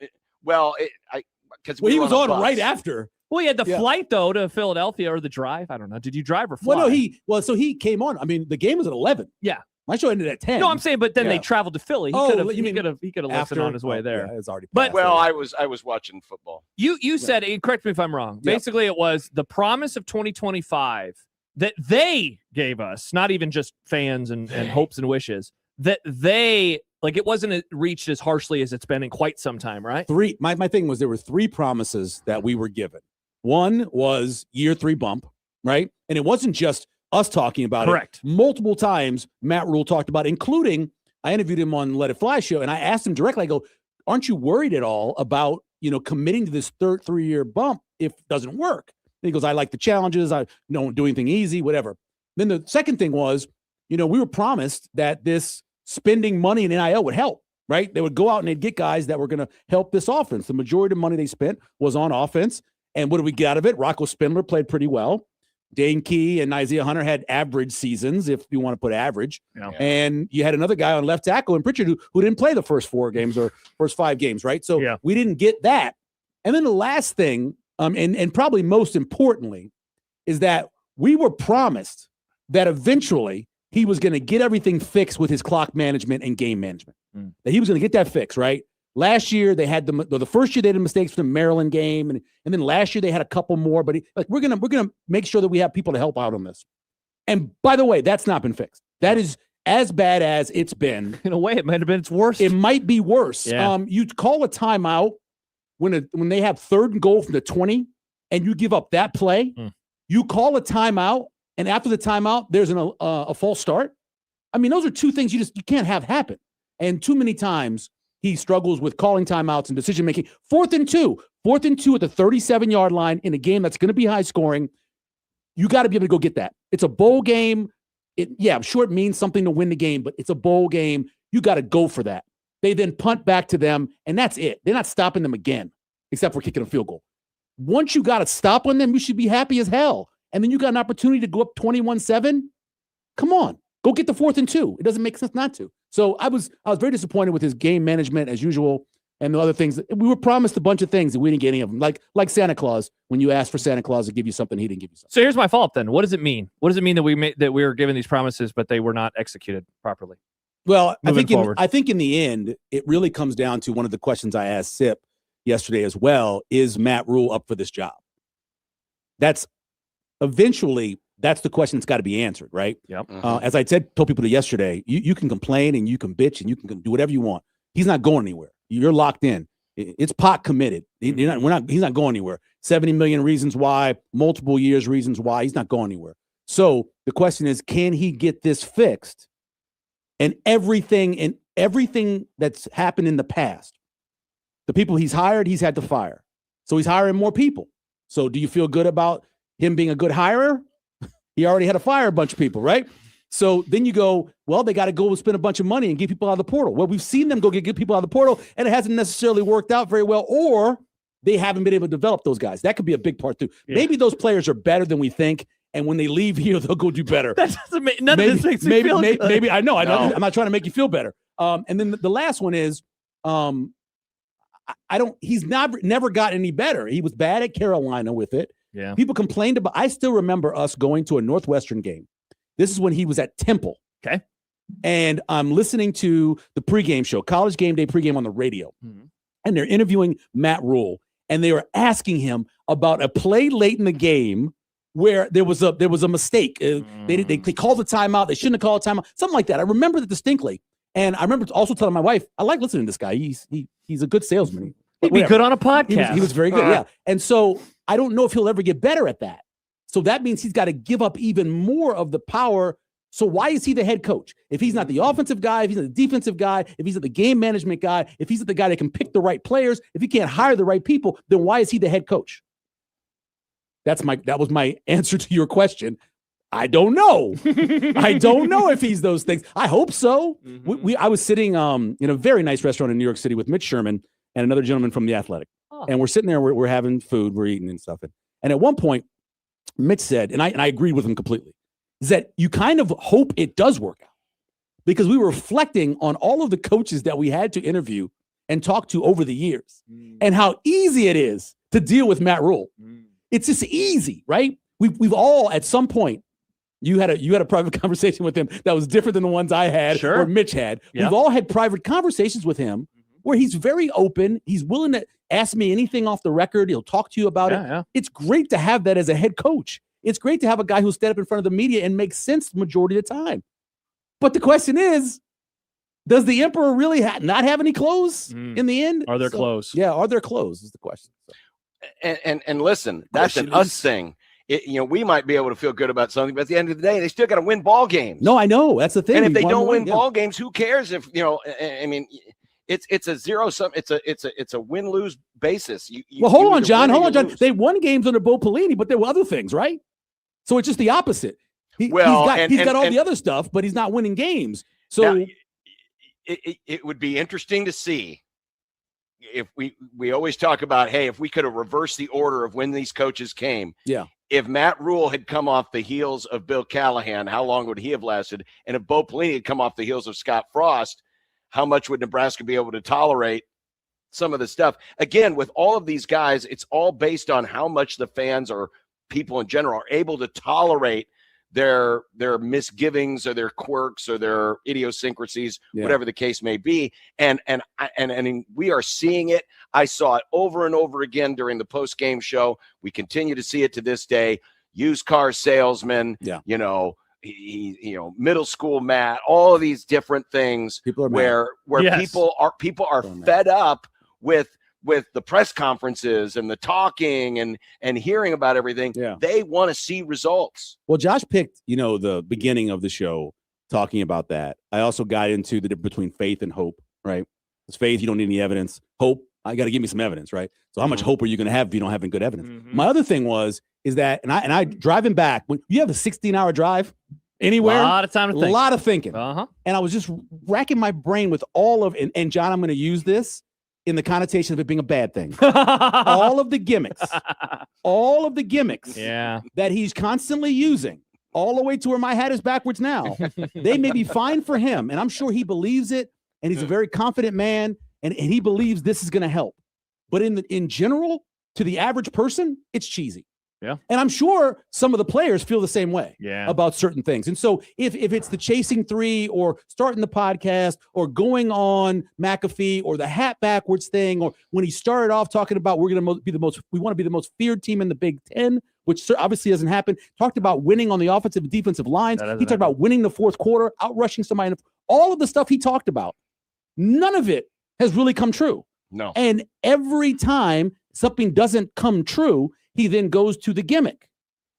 H: because
N: Well, he was on right after.
I: Well, he had the
N: Yeah.
I: flight, though, to Philadelphia, or the drive. I don't know. Did you drive or fly?
N: Well, no, so he came on. I mean, the game was at 11.
I: Yeah.
N: My show ended at 10.
I: No, I'm saying, but then
N: Yeah.
I: they traveled to Philly. He
N: Oh,
I: could have.
N: you mean
I: He could have listened
N: after?
I: on his way
N: Oh,
I: there.
N: yeah, it's already
I: But-
N: passed.
H: Well, I was watching football.
I: You said, correct me if I'm wrong.
N: Yeah.
I: Basically, it was the promise of 2025 that they gave us, not even just fans and hopes and wishes, that they, like, it wasn't reached as harshly as it's been in quite some time, right?
N: My thing was there were 3 promises that we were given. One was year 3 bump, right? And it wasn't just us talking about
I: Correct.
N: it. Multiple times Matt Rule talked about it, including I interviewed him on Let It Fly show, and I asked him directly, I go, aren't you worried at all about, committing to this third 3-year bump if it doesn't work? And he goes, I like the challenges. I don't do anything easy, whatever. Then the second thing was, we were promised that this spending money in NIL would help, right? They would go out and they'd get guys that were going to help this offense. The majority of money they spent was on offense. And what did we get out of it? Rocco Spindler played pretty well. Dane Key and Isaiah Hunter had average seasons, if you want to put average.
I: Yeah.
N: And you had another guy on left tackle in Pritchard who didn't play the first 4 games or first 5 games, right? So
I: Yeah.
N: we didn't get that. And then the last thing, and probably most importantly, is that we were promised that eventually he was going to get everything fixed with his clock management and game management. That he was going to get that fixed, right? Last year they had the first year they had mistakes from the Maryland game, and then last year they had a couple more. But we're gonna make sure that we have people to help out on this. And by the way, that's not been fixed. That is as bad as it's been.
I: In a way, it might have been its worst.
N: It might be worse.
I: Yeah.
N: You call a timeout when they have 3rd and goal from the 20, and you give up that play. You call a timeout, and after the timeout, there's a false start. I mean, those are 2 things you can't have happen. And too many times he struggles with calling timeouts and decision making. 4th and 2 at the 37-yard line in a game that's going to be high scoring. You got to be able to go get that. It's a bowl game. I'm sure it means something to win the game, but it's a bowl game. You got to go for that. They then punt back to them, and that's it. They're not stopping them again, except for kicking a field goal. Once you got to stop on them, you should be happy as hell. And then you got an opportunity to go up 21-7. Come on, go get the 4th and 2. It doesn't make sense not to. So I was very disappointed with his game management as usual, and the other things. We were promised a bunch of things, and we didn't get any of them. Like Santa Claus, when you asked for Santa Claus to give you something, he didn't give you something.
I: So here's my follow-up then. What does it mean? What does it mean that we were given these promises, but they were not executed properly?
N: Well, I
I: think
N: in the end, it really comes down to one of the questions I asked Sip yesterday as well. Is Matt Rule up for this job? That's the question that's got to be answered, right?
I: Yep.
N: As I told people yesterday, you can complain and you can bitch and you can do whatever you want. He's not going anywhere. You're locked in. It's pot committed. He's not going anywhere. 70 million reasons why, multiple years reasons why. He's not going anywhere. So the question is, can he get this fixed? And everything that's happened in the past, the people he's hired, he's had to fire. So he's hiring more people. So do you feel good about him being a good hirer? He already had to fire a bunch of people, right? So then you go, well, they got to go spend a bunch of money and get people out of the portal. Well, we've seen them go get people out of the portal, and it hasn't necessarily worked out very well, or they haven't been able to develop those guys. That could be a big part too. Yeah. Maybe those players are better than we think, and when they leave here, they'll go do better.
I: That doesn't make none of this makes me feel good.
N: Maybe I know. I'm not trying to make you feel better. And then the last one is, he's never got any better. He was bad at Carolina with it.
I: Yeah.
N: People complained about. I still remember us going to a Northwestern game. This is when he was at Temple.
I: Okay.
N: And I'm listening to the pregame show, College Game Day pregame on the radio. And they're interviewing Matt Rule, and they were asking him about a play late in the game where there was a mistake. They called the timeout. They shouldn't have called a timeout. Something like that. I remember that distinctly. And I remember also telling my wife, I like listening to this guy. He's a good salesman.
I: He'd be good on a podcast.
N: He was very good, yeah. And so I don't know if he'll ever get better at that. So that means he's got to give up even more of the power. So why is he the head coach? If he's not the offensive guy, if he's not the defensive guy, if he's not the game management guy, if he's not the guy that can pick the right players, if he can't hire the right people, then why is he the head coach? That was my answer to your question. I don't know. I don't know if he's those things. I hope so. I was sitting in a very nice restaurant in New York City with Mitch Sherman and another gentleman from The Athletic. And we're sitting there, we're having food, we're eating and stuff. And at one point, Mitch said, and I agreed with him completely, is that you kind of hope it does work out. Because we were reflecting on all of the coaches that we had to interview and talk to over the years and how easy it is to deal with Matt Rule. It's just easy, right? We've all at some point, you had a private conversation with him that was different than the ones I had or Mitch had.
I: Yeah.
N: We've all had private conversations with him where he's very open. He's willing to ask me anything off the record. He'll talk to you about it.
I: Yeah.
N: It's great to have that as a head coach. It's great to have a guy who'll stand up in front of the media and make sense the majority of the time. But the question is, does the Emperor really not have any clothes in the end?
I: Are there clothes?
N: Yeah, are there clothes is the question.
H: And listen, that's an us thing. We might be able to feel good about something, but at the end of the day, they still got to win ball games.
N: No, I know. That's the thing.
H: And if they don't win ball games, who cares? If I mean, it's a zero sum. It's a win lose basis.
N: Well, hold on, John. They won games under Bo Pelini, but there were other things, right? So it's just the opposite. He's got all the other stuff, but he's not winning games. So
H: now, it would be interesting to see if we always talk about, hey, if we could have reversed the order of when these coaches came.
N: Yeah.
H: If Matt Rule had come off the heels of Bill Callahan, how long would he have lasted? And if Bo Pelini had come off the heels of Scott Frost, how much would Nebraska be able to tolerate some of the stuff? Again, with all of these guys, it's all based on how much the fans or people in general are able to tolerate their misgivings or their quirks or their idiosyncrasies, whatever the case may be. And we are seeing it. I saw it over and over again during the post-game show. We continue to see it to this day. Used car salesman, middle school Matt, all of these different things where people are fed up with the press conferences and the talking and hearing about everything. They want to see results.
N: Well, Josh picked, the beginning of the show talking about that. I also got into the difference between faith and hope, right? Because faith, you don't need any evidence. Hope, I got to give me some evidence, right? So how much hope are you going to have if you don't have any good evidence? My other thing is that, and I driving back, when you have a 16-hour drive anywhere,
I: a lot of time to think.
N: A lot of thinking.
I: Uh-huh.
N: And I was just racking my brain with all of, and John, I'm going to use this in the connotation of it being a bad thing. all of the gimmicks that he's constantly using, all the way to where my hat is backwards now, they may be fine for him. And I'm sure he believes it. And he's a very confident man. And he believes this is going to help. But in general, to the average person, it's cheesy.
I: Yeah.
N: And I'm sure some of the players feel the same way
I: Yeah.
N: about certain things. And so if it's the chasing three or starting the podcast or going on McAfee or the hat backwards thing, or when he started off talking about we want to be the most feared team in the Big Ten, which obviously doesn't happen, talked about winning on the offensive and defensive lines. He talked about winning the fourth quarter, outrushing somebody. All of the stuff he talked about, none of it has really come true.
H: No.
N: And every time something doesn't come true, he then goes to the gimmick.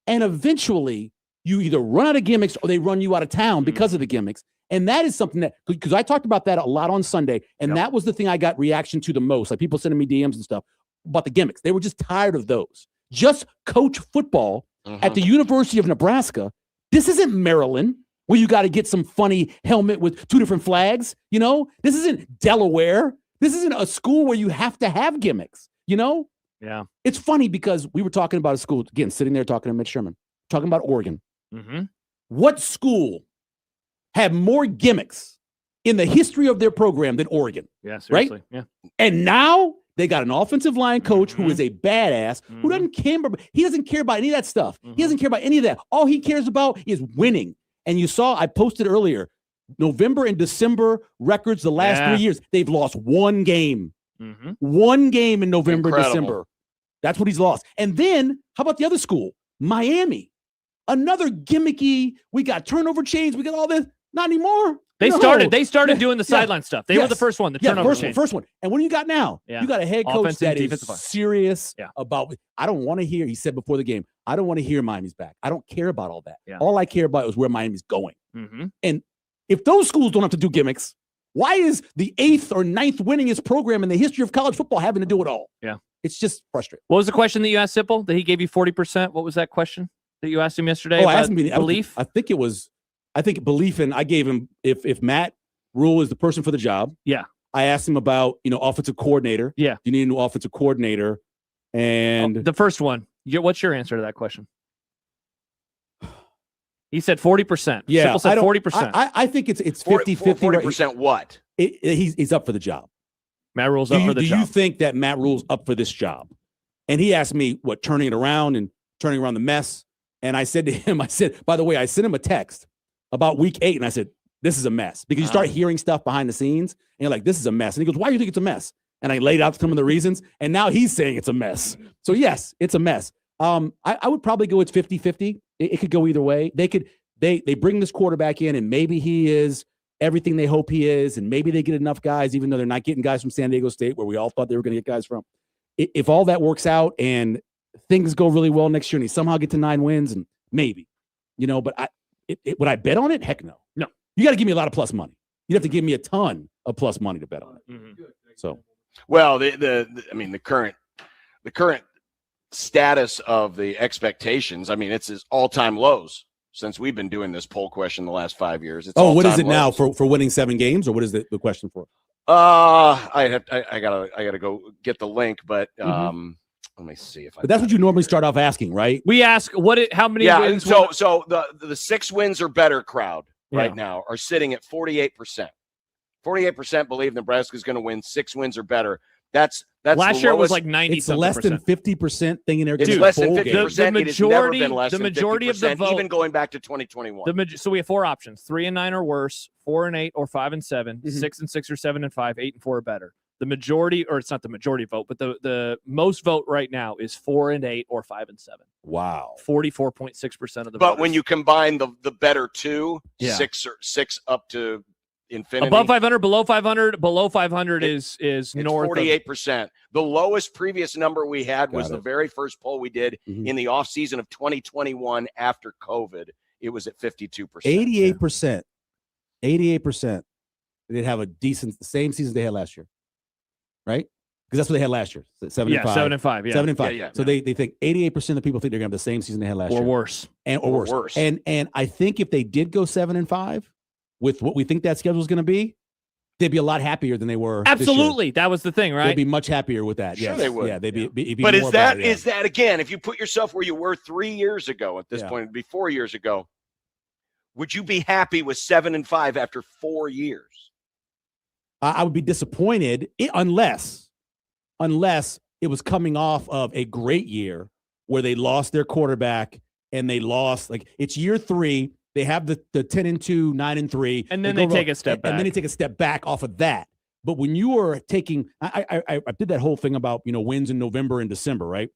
N: And eventually, you either run out of gimmicks or they run you out of town because of the gimmicks. And that is something that, because I talked about that a lot on Sunday, and that was the thing I got reaction to the most. Like people sending me DMs and stuff about the gimmicks. They were just tired of those. Just coach football at the University of Nebraska. This isn't Maryland, where you got to get some funny helmet with two different flags. This isn't Delaware. This isn't a school where you have to have gimmicks,
I: Yeah.
N: It's funny because we were talking about a school, again, sitting there talking to Mitch Sherman, talking about Oregon.
I: Mm-hmm.
N: What school had more gimmicks in the history of their program than Oregon?
I: Yeah, seriously.
N: Right?
I: Yeah.
N: And now they got an offensive line coach who is a badass, who doesn't care. He doesn't care about any of that stuff. He doesn't care about any of that. All he cares about is winning. And you saw, I posted earlier, November and December records the last 3 years. They've lost one game. One game in November, December. That's what he's lost. And then, how about the other school? Miami. Another gimmicky, we got turnover chains, we got all this. Not anymore.
I: They started doing the sideline stuff. They were the first one, the turnover chain.
N: First one. And what do you got now?
I: Yeah.
N: You got a head coach
I: Offensive,
N: that is
I: defensive line.
N: serious about, I don't want to hear, he said before the game, I don't want to hear Miami's back. I don't care about all that.
I: Yeah.
N: All I care about is where Miami's going. And if those schools don't have to do gimmicks, why is the 8th or 9th winningest program in the history of college football having to do it all?
I: Yeah.
N: It's just frustrating.
I: What was the question that you asked Sipple? That he gave you 40%? What was that question that you asked him yesterday?
N: I asked him
I: belief.
N: I think belief in, I gave him, if Matt Rule is the person for the job.
I: Yeah.
N: I asked him about, offensive coordinator.
I: Yeah.
N: You need a new offensive coordinator. And
I: the first one, what's your answer to that question? He said 40%.
N: Yeah.
I: Sipple said 40%.
N: I think it's 50-50.
H: 40% what?
N: He's up for the job.
I: Matt Rule's up for the job.
N: Do you think that Matt Rule's up for this job? And he asked me, turning it around and turning around the mess. And I said to him, by the way, I sent him a text about week 8. And I said, this is a mess. Because you start hearing stuff behind the scenes. And you're like, this is a mess. And he goes, why do you think it's a mess? And I laid out some of the reasons. And now he's saying it's a mess. So, yes, it's a mess. I would probably go it's 50-50. It could go either way. They bring this quarterback in, and maybe he is everything they hope he is. And maybe they get enough guys, even though they're not getting guys from San Diego State, where we all thought they were going to get guys from. If all that works out and things go really well next year and he somehow get to 9 wins, and maybe, but would I bet on it? Heck no.
I: No.
N: You got to give me a lot of plus money. You'd have to give me a ton of plus money to bet on it.
I: Mm-hmm.
N: So,
H: well, the current status of the expectations, it's his all-time lows since we've been doing this poll question the last 5 years. It's
N: what is it
H: lows.
N: now for winning 7 games, or what is the question for?
H: I gotta go get the link, but let me see if I.
N: But that's what you normally start off asking, right?
I: We ask how many wins.
H: So the 6 wins or better crowd right now are sitting at 48%. 48% believe Nebraska is going to win 6 wins or better. That's
I: last year it was like 90.
N: It's less than 50% thing in there.
H: It's less than 50%.
I: The majority,
H: it has never been less
I: the
H: than
I: majority
H: 50%,
I: of the vote,
H: even going back to 2021.
I: So we have 4 options: 3-9 or worse, 4-8 or 5-7, 6-6 or 7-5, 8-4 or better. The majority, or it's not the majority vote, but the most vote right now is 4-8 or 5-7.
N: Wow,
I: 44.6% of the.
H: But
I: voters.
H: when you combine the better two,
I: Yeah.
H: 6 up to infinity,
I: above 500, below 500 is north
H: 48%. The lowest previous number we had was the very first poll we did in the off season of 2021 after COVID. It was at 52%.
N: 88%. 88%. They'd have the same season they had last year, right? Because that's what they had last year. 7 and 5.
I: 7 and 5. Yeah.
N: 7 and 5.
H: Yeah.
N: So they think 88% of the people think they're going to have the same season they had last year,
I: or worse,
N: or worse. And I think if they did go 7 and 5 with what we think that schedule is going to be, they'd be a lot happier than they were.
I: Absolutely, that was the thing, right?
N: They'd be much happier with that.
H: Sure,
N: yes.
H: they would.
N: Yeah, they'd be.
H: But
N: more about it,
H: is that again? If you put yourself where you were 3 years ago at this point, it'd be 4 years ago. Would you be happy with 7 and 5 after 4 years?
N: I would be disappointed unless it was coming off of a great year where they lost their quarterback and they lost, like, it's year 3. They have the 10-2, 9-3,
I: and then they take a step back,
N: and then they take a step back off of that. But when you are taking, I did that whole thing about wins in November and December, right?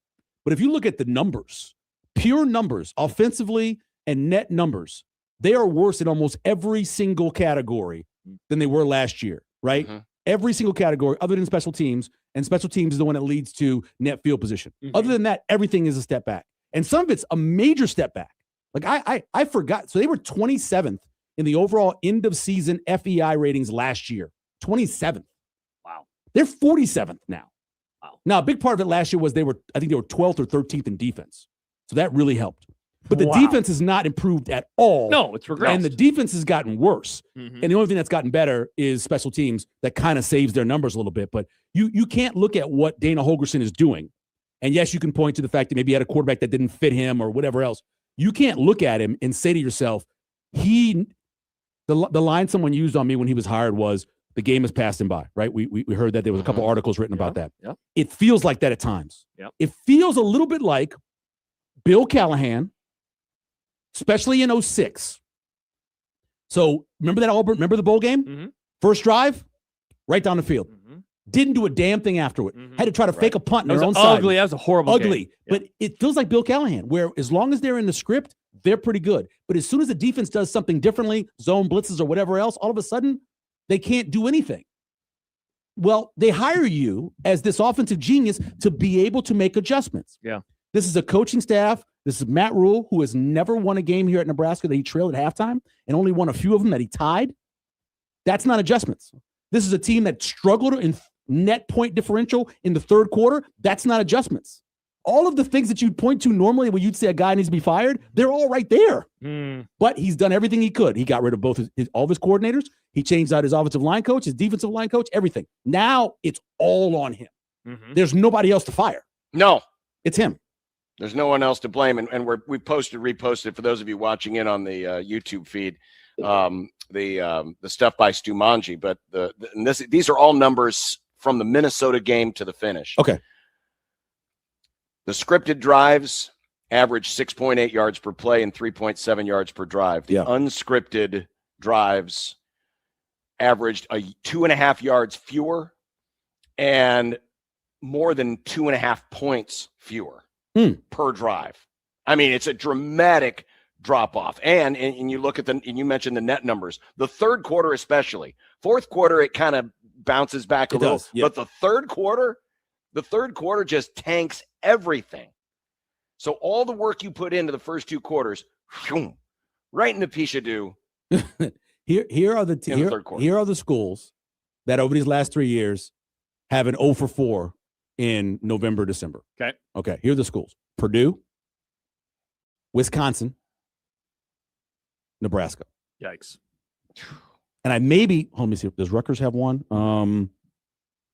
N: But if you look at the numbers, pure numbers, offensively and net numbers, they are worse in almost every single category than they were last year, right?
H: Mm-hmm.
N: Every single category other than special teams, and special teams is the one that leads to net field position. Other than that, everything is a step back, and some of it's a major step back. Like I forgot. So they were 27th in the overall end of season FEI ratings last year. 27th.
I: Wow.
N: They're 47th now.
I: Wow.
N: Now, a big part of it last year was I think they were 12th or 13th in defense. So that really helped. But the defense has not improved at all.
I: No, it's regressed.
N: And the defense has gotten worse. And the only thing that's gotten better is special teams that kind of saves their numbers a little bit. But you can't look at what Dana Holgorsen is doing. And yes, you can point to the fact that maybe he had a quarterback that didn't fit him or whatever else. You can't look at him and say to yourself, the line someone used on me when he was hired was, the game has passed him by, right? We heard that there was a couple articles written about that.
I: Yep.
N: It feels like that at times.
I: Yep.
N: It feels a little bit like Bill Callahan, especially in 2006. So remember the bowl game? First drive, right down the field. Didn't do a damn thing afterward. Had to try to fake a punt in their own side.
I: Ugly. That was a horrible game.
N: Ugly. But it feels like Bill Callahan, where as long as they're in the script, they're pretty good. But as soon as the defense does something differently, zone blitzes or whatever else, all of a sudden, they can't do anything. Well, they hire you as this offensive genius to be able to make adjustments.
I: Yeah.
N: This is a coaching staff. This is Matt Rule, who has never won a game here at Nebraska that he trailed at halftime and only won a few of them that he tied. That's not adjustments. This is a team that struggled in net point differential in the third quarter. That's not adjustments. all of the things that you'd point to normally when you'd say a guy needs to be fired, they're all right there. But he's done everything he could. He got rid of both all of his coordinators. He changed out his offensive line coach, his defensive line coach, everything. Now it's all on him. There's nobody else to fire.
H: No.
N: It's him.
H: There's no one else to blame. And we reposted for those of you watching in on the YouTube feed, the stuff by Stu Manji. But these are all numbers from the Minnesota game to the finish.
N: Okay.
H: The scripted drives average 6.8 yards per play and 3.7 yards per drive. The unscripted drives averaged 2.5 yards fewer and more than 2.5 points fewer per drive. I mean, it's a dramatic drop off. And you look at and you mentioned the net numbers. The third quarter, especially. Fourth quarter, it kind of bounces back a little. But the third quarter just tanks everything. So all the work you put into the first two quarters, right in the Pishadu.
N: Here are the schools that over these last 3 years have an 0 for 4 in November, December. Okay. Here are the schools: Purdue, Wisconsin, Nebraska.
I: Yikes.
N: And let me see. Does Rutgers have one?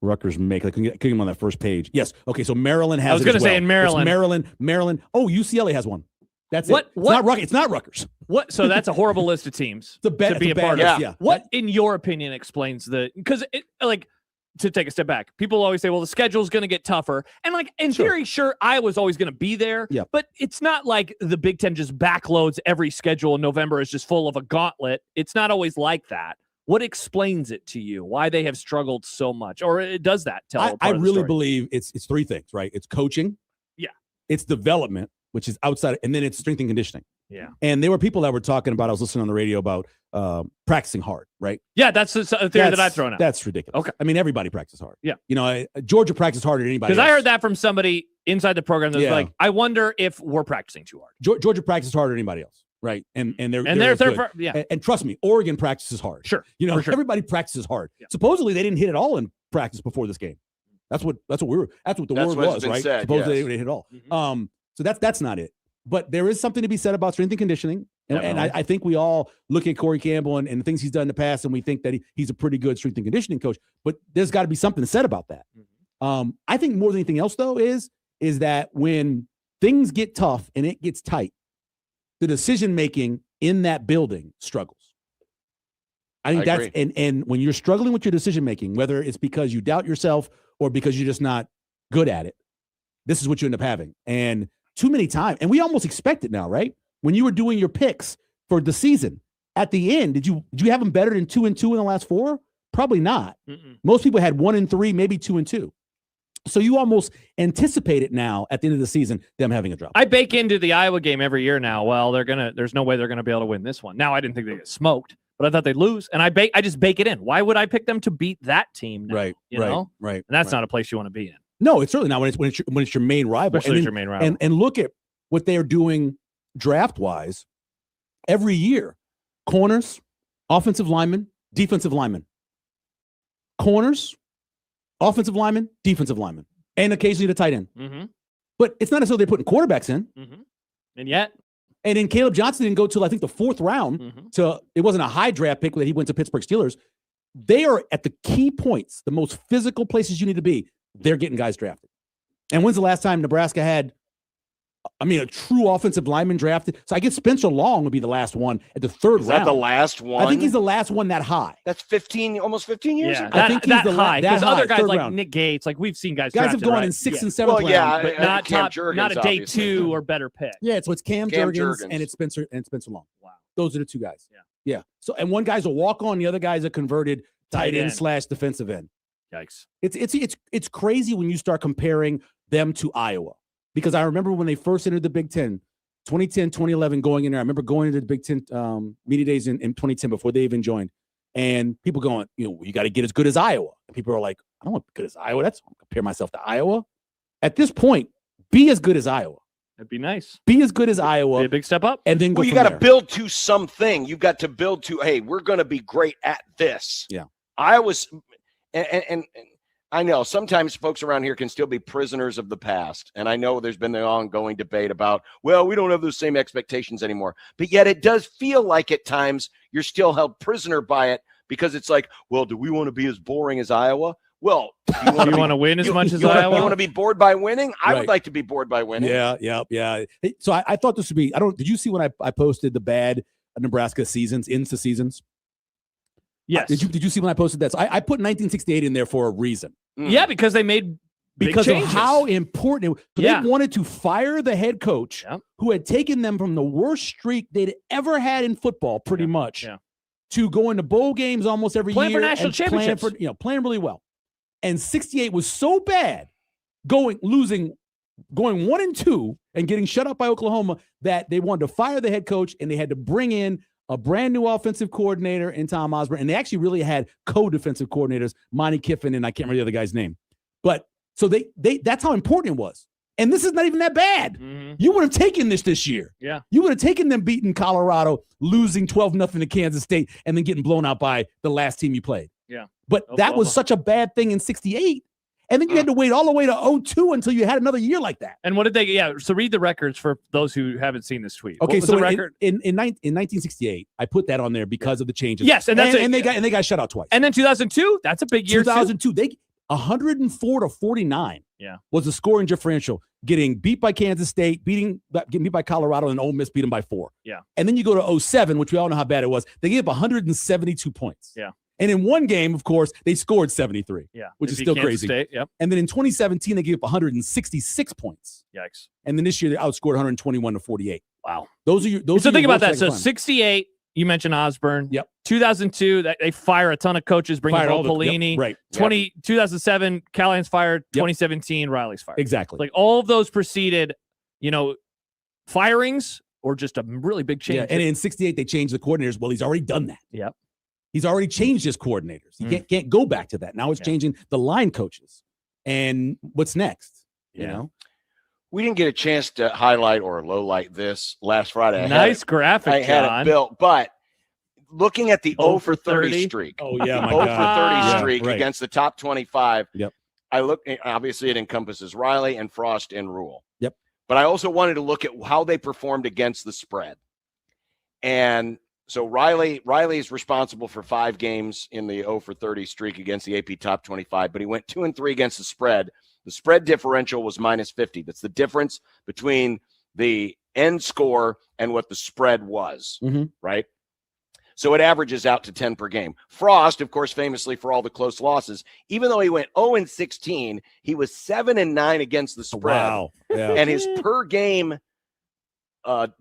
N: Rutgers make. I couldn't get him on that first page. Yes. Okay. So Maryland has.
I: I was
N: going to
I: say in Maryland.
N: Maryland. Oh, UCLA has one. That's
I: what?
N: It. It's not Rutgers.
I: What? So that's a horrible list of teams to be a part of.
N: Yeah.
I: What, in your opinion, explains because to take a step back, people always say, well, the schedule's going to get tougher. And in theory, sure, Iowa's always going to be there.
N: Yeah.
I: But it's not like the Big Ten just backloads every schedule and November is just full of a gauntlet. It's not always like that. What explains it to you? Why they have struggled so much? Or does that tell
N: I really believe it's three things, right? It's coaching.
I: Yeah.
N: It's development, which is outside, and then it's strength and conditioning.
I: Yeah.
N: And there were people that were talking about, I was listening on the radio about practicing hard, right?
I: Yeah, that's a theory that I've thrown out.
N: That's ridiculous.
I: Okay.
N: I mean, everybody practices hard.
I: Yeah.
N: You know, Georgia practices harder than anybody
I: Because
N: else.
I: I heard that from somebody inside the program that was like, I wonder if we're practicing too hard.
N: Georgia practices harder than anybody else, right? And they're
I: yeah.
N: And trust me, Oregon practices hard.
I: Sure.
N: You know,
I: sure.
N: everybody practices hard.
I: Yeah.
N: Supposedly they didn't hit it all in practice before this game. That's what the word was, right?
H: Said,
N: Supposedly they didn't hit it all.
I: Mm-hmm.
N: So that's not it. But there is something to be said about strength and conditioning. And I think we all look at Corey Campbell and the things he's done in the past, and we think that he's a pretty good strength and conditioning coach. But there's got to be something said about that.
I: Mm-hmm.
N: I think more than anything else, though, is that when things get tough and it gets tight, the decision-making in that building struggles. I think that's – and when you're struggling with your decision-making, whether it's because you doubt yourself or because you're just not good at it, this is what you end up having. And too many times, and we almost expect it now, right? When you were doing your picks for the season, at the end, did you have them better than 2-2 in the last 4? Probably not. Most people had 1-3, maybe 2-2. So you almost anticipate it now at the end of the season, them having a drop.
I: I bake into the Iowa game every year now. Well, there's no way they're gonna be able to win this one. Now I didn't think they'd get smoked, but I thought they'd lose, and I just bake it in. Why would I pick them to beat that team now?
N: Right.
I: You know?
N: Right.
I: And that's not a place you want to be in.
N: No, it's certainly not when it's your main rival.
I: Especially your main rival.
N: And look at what they are doing draft-wise every year. Corners, offensive linemen, defensive linemen. Corners, offensive linemen, defensive linemen. And occasionally the tight end.
I: Mm-hmm.
N: But it's not as though they're putting quarterbacks in.
I: Mm-hmm. And yet.
N: And then Caleb Johnson didn't go till I think the 4th round.
I: Mm-hmm.
N: It wasn't a high draft pick that he went to Pittsburgh Steelers. They are at the key points, the most physical places you need to be. They're getting guys drafted. And when's the last time Nebraska had, a true offensive lineman drafted? So I guess Spencer Long would be the last one at the 3rd round.
H: Is that the last one?
N: I think he's the last one that high.
H: That's almost 15 years ago.
N: I think he's
I: that high. Because other guys like
N: round.
I: Nick Gates, we've seen guys
N: have gone in 6th and 7th round.
I: But not
H: Cam
I: top,
H: Jurgens,
I: not a day
H: obviously.
I: 2 or better pick.
N: Yeah, so it's Cam Jurgens and it's Spencer Long.
I: Wow.
N: Those are the two guys.
I: Yeah.
N: So, and one guy's a walk-on, the other guy's a converted tight end / defensive end.
I: Yikes.
N: It's crazy when you start comparing them to Iowa, because I remember when they first entered the Big Ten, 2010, 2011, going in there. I remember going into the Big Ten media days in 2010 before they even joined, and people going, you got to get as good as Iowa. And people are like, I don't want to be good as Iowa. I don't compare myself to Iowa. At this point, be as good as Iowa.
I: That'd be nice.
N: Be as good as Iowa.
I: Be a big step up.
N: And then
H: you got to build to something. You've got to build to, hey, we're going to be great at this.
N: Yeah.
H: Iowa's, and I know sometimes folks around here can still be prisoners of the past. And I know there's been the ongoing debate about, well, we don't have those same expectations anymore. But yet it does feel like at times you're still held prisoner by it because it's like, well, do we want to be as boring as Iowa? Well,
I: you want to win as much as Iowa?
H: You want to be bored by winning? I
N: Right.
H: would like to be bored by winning.
N: Yeah. Hey, so I thought this would be, did you see when I posted the bad Nebraska seasons, into seasons?
I: Yes.
N: Did you see when I posted that? So I put 1968 in there for a reason.
I: Yeah, because they made
N: because
I: big
N: of
I: changes.
N: how important it was.
I: Yeah.
N: They wanted to fire the head coach who had taken them from the worst streak they'd ever had in football, pretty much, to going to bowl games almost every
I: Playing
N: year.
I: for national
N: and
I: championships.
N: Playing really well. And 68 was so bad, going 1-2 and getting shut out by Oklahoma, that they wanted to fire the head coach and they had to bring in a brand new offensive coordinator in Tom Osborne. And they actually really had co-defensive coordinators, Monty Kiffin, and I can't remember the other guy's name. But so they that's how important it was. And this is not even that bad.
I: Mm-hmm.
N: You would have taken this year.
I: Yeah.
N: You would have taken them beating Colorado, losing 12-0 to Kansas State, and then getting blown out by the last team you played.
I: Yeah.
N: But that was such a bad thing in 68. And then you had to wait all the way to 02 until you had another year like that.
I: And what did they? Yeah. So read the records for those who haven't seen this tweet.
N: Okay,
I: What was
N: so
I: the record?
N: in 1968, I put that on there because of the changes.
I: Yes, and that's
N: and they got shut out twice.
I: And then 2002, that's a big year.
N: 2002, they 104-49.
I: Yeah.
N: Was the scoring differential, getting beat by Kansas State, getting beat by Colorado, and Ole Miss beat them by 4.
I: Yeah.
N: And then you go to 07, which we all know how bad it was. They gave up 172 points.
I: Yeah.
N: And in one game, of course, they scored 73.
I: Yeah.
N: Which
I: They
N: is
I: beat
N: still
I: Kansas
N: crazy.
I: State, yep.
N: And then in 2017, they gave up 166 points.
I: Yikes.
N: And then this year they outscored 121-48.
I: Wow.
N: Those are your
I: So think about that.
N: worst
I: So
N: second final.
I: 68, you mentioned Osborne.
N: Yep.
I: 2002, they fire a ton of coaches, bring in
N: Fired all
I: Bo
N: the- yep,
I: Pelini.
N: right.
I: 2007, Callahan's fired.
N: Yep.
I: 2017, Riley's fired.
N: Exactly.
I: Like all of those preceded, firings or just a really big change.
N: Yeah, and in 68, they changed the coordinators. Well, he's already done that.
I: Yep.
N: He's already changed his coordinators. He can't go back to that. Now it's changing the line coaches. And what's next? You know?
H: We didn't get a chance to highlight or low light this last Friday.
I: Nice graphic,
H: I had
I: John.
H: it built, but looking at the 0 for 30
I: 30
H: streak.
N: Oh, yeah, my
H: 0 for 30
N: God.
H: streak
N: Yeah, right.
H: against the top 25.
N: Yep.
H: I looked, obviously it encompasses Riley and Frost and Rule.
N: Yep.
H: But I also wanted to look at how they performed against the spread. And so Riley is responsible for 5 games in the 0 for 30 streak against the AP top 25, but he went 2-3 against the spread. The spread differential was -50. That's the difference between the end score and what the spread was, right? So it averages out to 10 per game. Frost, of course, famously for all the close losses, even though he went 0-16, he was 7-9 against the spread.
N: Wow. Yeah.
H: And his per game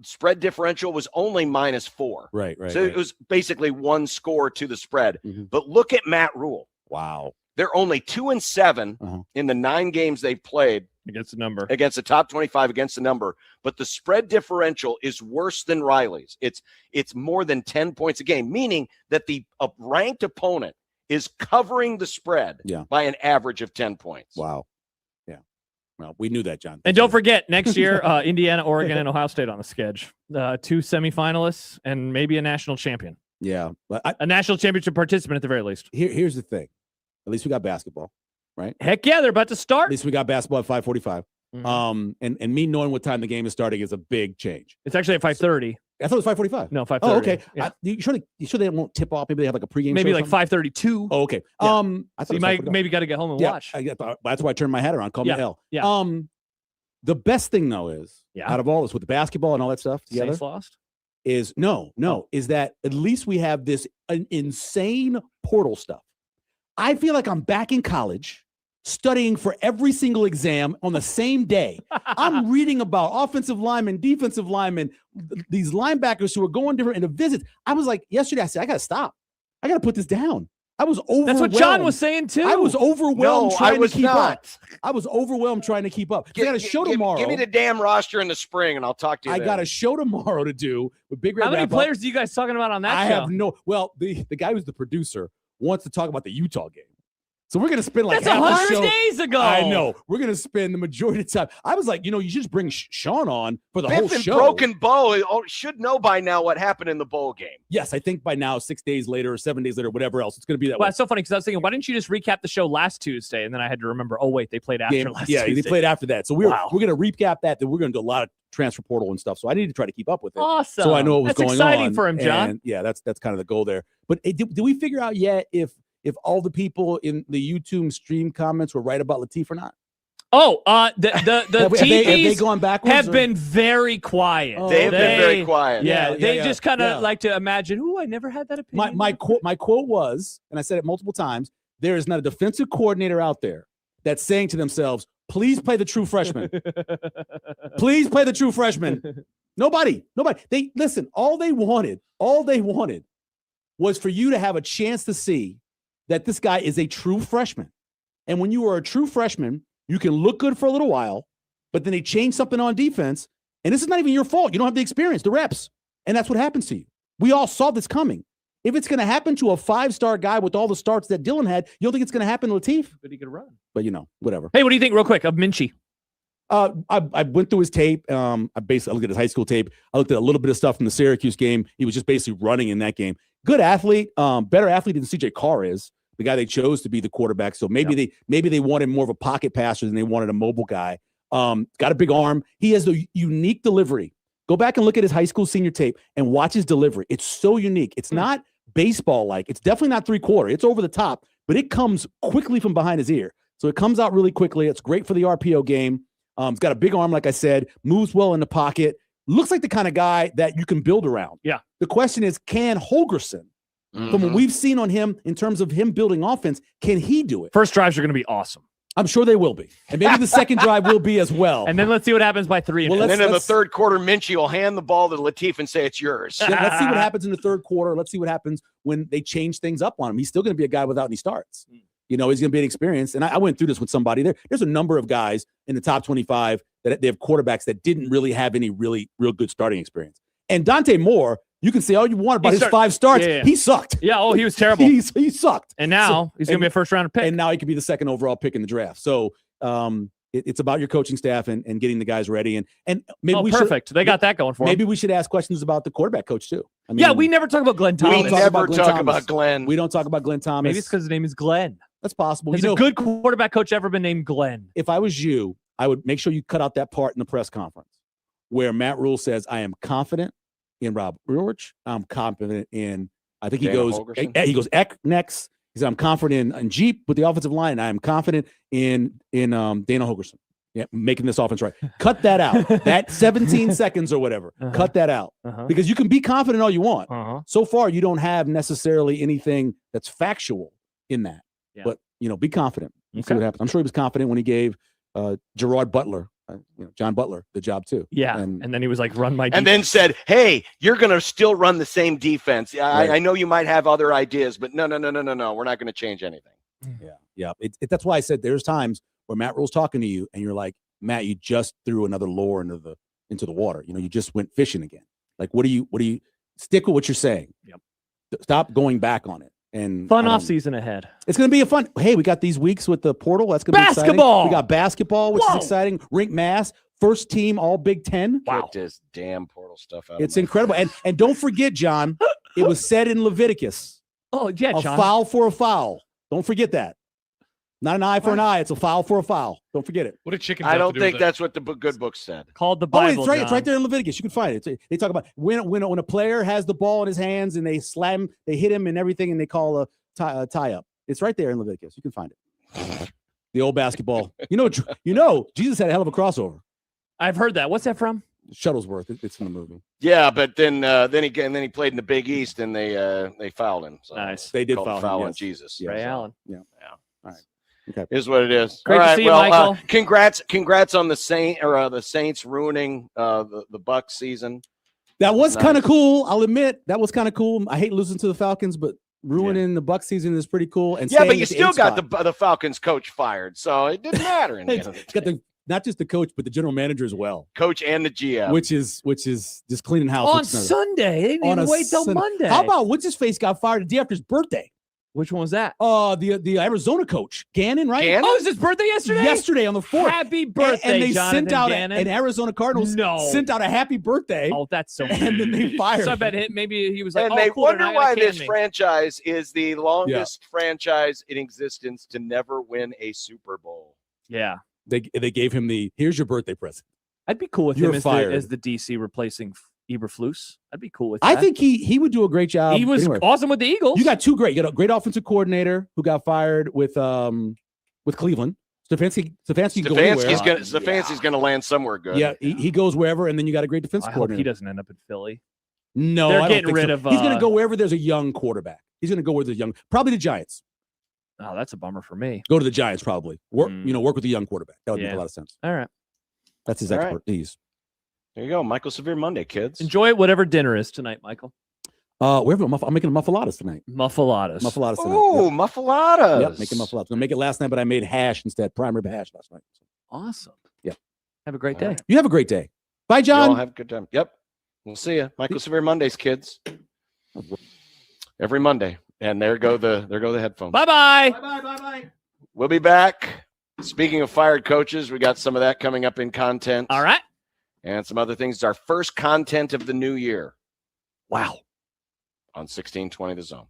H: spread differential was only -4.
N: Right.
H: So it was basically one score to the spread. But look at Matt Rule.
N: Wow.
H: They're only 2-7 in the 9 games they've played
I: against the number,
H: against the top 25, against the number. But the spread differential is worse than Riley's. It's more than 10 points a game, meaning that the ranked opponent is covering the spread by an average of 10 points.
N: Wow. Yeah. Well, we knew that, John.
I: And don't forget, next year, Indiana, Oregon, and Ohio State on the schedule. 2 semifinalists and maybe a national champion.
N: Yeah. But
I: a national championship participant at the very least.
N: Here's the thing. At least we got basketball, right?
I: Heck yeah, they're about to start.
N: At least we got basketball at 5:45. And me knowing what time the game is starting is a big change.
I: It's actually at 5:30.
N: I thought it was 5:45.
I: No, 5:30.
N: Oh, okay.
I: Yeah.
N: You sure they won't tip off? Maybe they have like a pregame.
I: Maybe
N: show or
I: like
N: something?
I: 5:32.
N: Oh, okay.
I: Yeah.
N: I
I: So
N: thought
I: you
N: it was
I: might
N: 5:45.
I: maybe got to get home and watch.
N: That's why I turned my hat around. Call me hell.
I: Yeah.
N: The best thing though is out of all this with the basketball and all that stuff together.
I: Saints lost.
N: Is is that at least we have this insane portal stuff. I feel like I'm back in college studying for every single exam on the same day. I'm reading about offensive linemen, defensive linemen, these linebackers who are going different into visits. I was like, yesterday, I said, I got to stop. I got to put this down. I was overwhelmed.
I: That's what John was saying too.
N: I was overwhelmed trying to keep
H: not.
N: up. I was overwhelmed trying to keep up. I got a show tomorrow.
H: Give me the damn roster in the spring, and I'll talk to you.
N: I
H: then.
N: got a show tomorrow to do with Big Red.
I: How many
N: Wrap-Up.
I: players are you guys talking about on that
N: I
I: show?
N: have no. Well, the guy who's the producer wants to talk about the Utah game. So we're gonna spend like
I: That's
N: half the
I: 100
N: show.
I: days ago.
N: I know. We're gonna spend the majority of the time. I was like, you should just bring Sean on for the whole
H: Biff and
N: show.
H: Broken Bow should know by now what happened in the bowl game.
N: Yes, I think by now, 6 days later or 7 days later, whatever else, it's gonna be that
I: Well,
N: way.
I: it's so funny because I was thinking, why didn't you just recap the show last Tuesday? And then I had to remember, oh wait, they played after last Tuesday.
N: They played after that. So we're
I: Wow.
N: gonna recap that. Then we're gonna do a lot of transfer portal and stuff. So I need to try to keep up with it.
I: Awesome.
N: So I know what was
I: That's
N: going
I: exciting
N: on.
I: for him, John.
N: And yeah, that's kind of the goal there. But did we figure out yet if all the people in the YouTube stream comments were right about Latif or not?
I: Oh, the
N: have they
I: TVs
N: gone backwards?
I: have been very quiet.
N: Oh,
H: They have been very quiet.
I: Yeah, they
N: yeah,
I: just kind of
N: yeah.
I: like to imagine, "Ooh, I never had that opinion."
N: My quote was, and I said it multiple times: there is not a defensive coordinator out there that's saying to themselves, "Please play the true freshman. Please play the true freshman." Nobody. They listen. All they wanted was for you to have a chance to see that this guy is a true freshman. And when you are a true freshman, you can look good for a little while, but then they change something on defense. And this is not even your fault. You don't have the experience, the reps. And that's what happens to you. We all saw this coming. If it's going to happen to a 5-star guy with all the starts that Dylan had, you don't think it's going to happen to Latif?
I: But he could run.
N: But, whatever.
I: Hey, what do you think, real quick, of Minchie?
N: I went through his tape. I looked at his high school tape. I looked at a little bit of stuff from the Syracuse game. He was just basically running in that game. Good athlete, better athlete than CJ Carr is, the guy they chose to be the quarterback. So maybe they wanted more of a pocket passer than they wanted a mobile guy. Got a big arm. He has a unique delivery. Go back and look at his high school senior tape and watch his delivery. It's so unique. It's not baseball-like. It's definitely not 3/4. It's over the top, but it comes quickly from behind his ear. So it comes out really quickly. It's great for the RPO game. He's got a big arm, like I said, moves well in the pocket. Looks like the kind of guy that you can build around.
I: Yeah.
N: The question is, can Holgerson, from what we've seen on him in terms of him building offense, can he do it?
I: First drives are going to be awesome.
N: I'm sure they will be. And maybe the second drive will be as well.
I: And then let's see what happens by 3.
H: And then in the third quarter, Minchie will hand the ball to Latif and say, it's yours.
N: Yeah, let's see what happens in the third quarter. Let's see what happens when they change things up on him. He's still going to be a guy without any starts. He's going to be an experience. And I went through this with somebody. There's a number of guys in the top 25 that they have quarterbacks that didn't really have any real good starting experience. And Dante Moore, you can say all you want about his 5 starts.
I: Yeah.
N: He sucked.
I: Yeah, he was terrible.
N: he sucked.
I: And now he's going to be a first-round pick.
N: And now he could be the second overall pick in the draft. So it's about your coaching staff and getting the guys ready. And maybe
I: perfect. They got that going for
N: maybe
I: them.
N: We should ask questions about the quarterback coach too. I mean,
I: Yeah, we never talk about Glenn Thomas.
H: We never talk about Glenn.
N: We don't talk about Glenn Thomas.
I: Maybe it's because his name is Glenn.
N: That's possible.
I: Has a good quarterback coach ever been named Glenn?
N: If I was you, I would make sure you cut out that part in the press conference where Matt Rule says, I am confident in Rob Ulrich. I'm confident in, I think he
H: Dana
N: goes Eck next. He said, I'm confident in Jeep with the offensive line. I am confident in Dana Holgerson. Yeah, making this offense right. Cut that out. That 17 seconds or whatever. Cut that out. Because you can be confident all you want. So far, you don't have necessarily anything that's factual in that.
I: Yeah.
N: But, be confident. See what happens. I'm sure he was confident when he gave Gerard Butler, John Butler, the job too.
I: Yeah. And then he was like, run my defense.
H: And then said, hey, you're going to still run the same defense. I know you might have other ideas, but no. We're not going to change anything.
N: Yeah. That's why I said there's times where Matt Rule's talking to you and you're like, Matt, you just threw another lure into the water. You just went fishing again. Like, what do you stick with what you're saying?
I: Yep.
N: Stop going back on it. And
I: fun off season ahead.
N: It's going to be a fun. Hey, we got these weeks with the portal. That's going to be exciting.
I: Basketball.
N: We got basketball, which is exciting. Rink Mass, first team, all Big Ten.
H: Wow. Get this damn portal stuff out.
N: It's incredible. And don't forget, John, it was said in Leviticus.
I: Oh yeah, John.
N: A foul for a foul. Don't forget that. Not an eye for an eye. It's a foul for a foul. Don't forget it.
F: What a chicken.
H: I don't think that's what the good book said.
I: Called the Bible.
N: It's right. It's right there in Leviticus. You can find it. They talk about when a player has the ball in his hands and they slam, they hit him and everything, and they call a tie up. It's right there in Leviticus. You can find it. The old basketball. Jesus had a hell of a crossover.
I: I've heard that. What's that from?
N: Shuttlesworth. It's in the movie.
H: Yeah, but then he played in the Big East and they fouled him. So
I: nice.
N: They did foul him.
H: on Jesus.
I: Ray Allen.
N: Yeah.
H: All
N: right. Okay.
H: Is what it is.
I: Great
H: All right.
I: to see you, Michael.
H: Congrats on the Saints ruining the Bucs season.
N: That was kind of cool. I'll admit that was kind of cool. I hate losing to the Falcons, but ruining the Bucs season is pretty cool. And
H: but you still got the Falcons coach fired, so it didn't matter. In the end of the
N: got not just the coach, but the general manager as well.
H: Coach and the GM,
N: which is just cleaning house
I: on Sunday. They didn't even wait till Monday.
N: How about what's his face got fired the day after his birthday?
I: Which one was that?
N: The Arizona coach, Gannon, right?
H: Gannon?
I: Oh, it was his birthday yesterday?
N: Yesterday on the 4th.
I: Happy birthday,
N: And they
I: Jonathan
N: sent out
I: Gannon.
N: an Arizona Cardinals sent out a happy birthday.
I: Oh, that's so
N: and then they fired
I: So I
N: him.
I: bet maybe he was like,
H: And
I: oh,
H: they
I: cool,
H: wonder
I: they're not
H: why
I: gonna
H: this
I: can me.
H: franchise is the longest franchise in existence to never win a Super Bowl.
I: Yeah.
N: They gave him here's your birthday present.
I: I'd be cool with
N: You're
I: him
N: fired.
I: as the DC replacing Eberflus. I'd be cool with that.
N: I think he would do a great job.
I: He was
N: anywhere.
I: awesome with the Eagles.
N: You got two great. You got a great offensive coordinator who got fired with Cleveland.
H: Stefanski's gonna land somewhere good.
N: Yeah, he goes wherever, and then you got a great defense
I: I hope
N: coordinator.
I: he doesn't end up in Philly.
N: No,
I: They're
N: I don't
I: getting
N: think
I: rid
N: so.
I: of.
N: He's going to go wherever there's a young quarterback. He's going to go where there's young, probably the Giants.
I: Oh, that's a bummer for me.
N: Go to the Giants, probably. Work with the young quarterback. That would make a lot of sense.
I: All right,
N: that's his
H: All right.
N: expertise.
H: There you go, Michael Severe Monday, kids.
I: Enjoy it, whatever dinner is tonight, Michael.
N: I'm making a muffaladas tonight.
I: Muffaladas
N: tonight.
H: Oh,
N: yep.
H: muffaladas.
N: Yep, making muffaladas. I'm gonna make it last night, but I made hash instead. Prime rib hash last night.
I: Awesome.
N: Yeah.
I: Have a great day.
N: You have a great day. Bye, John.
H: You all have a good time. Yep. We'll see you. Michael Severe Mondays, kids. Every Monday. And there go the headphones.
I: Bye-bye.
N: Bye.
H: We'll be back. Speaking of fired coaches, we got some of that coming up in content.
I: All right.
H: And some other things. It's our first content of the new year.
N: Wow.
H: On 1620 The Zone.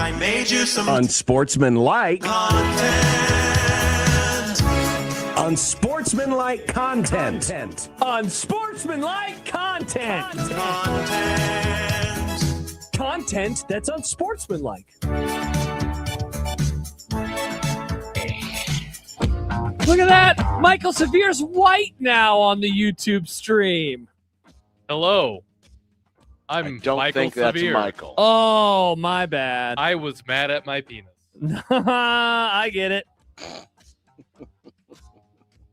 M: I made you some
B: Unsportsmanlike.
M: content.
B: Unsportsmanlike content.
I: Unsportsmanlike content. Content that's unsportsmanlike. Look at that. Michael Severe's white now on the YouTube stream.
F: Hello.
H: I don't
F: Michael
H: think that's
F: Severe.
H: Michael.
I: Oh, my bad.
F: I was mad at my penis.
I: I get it.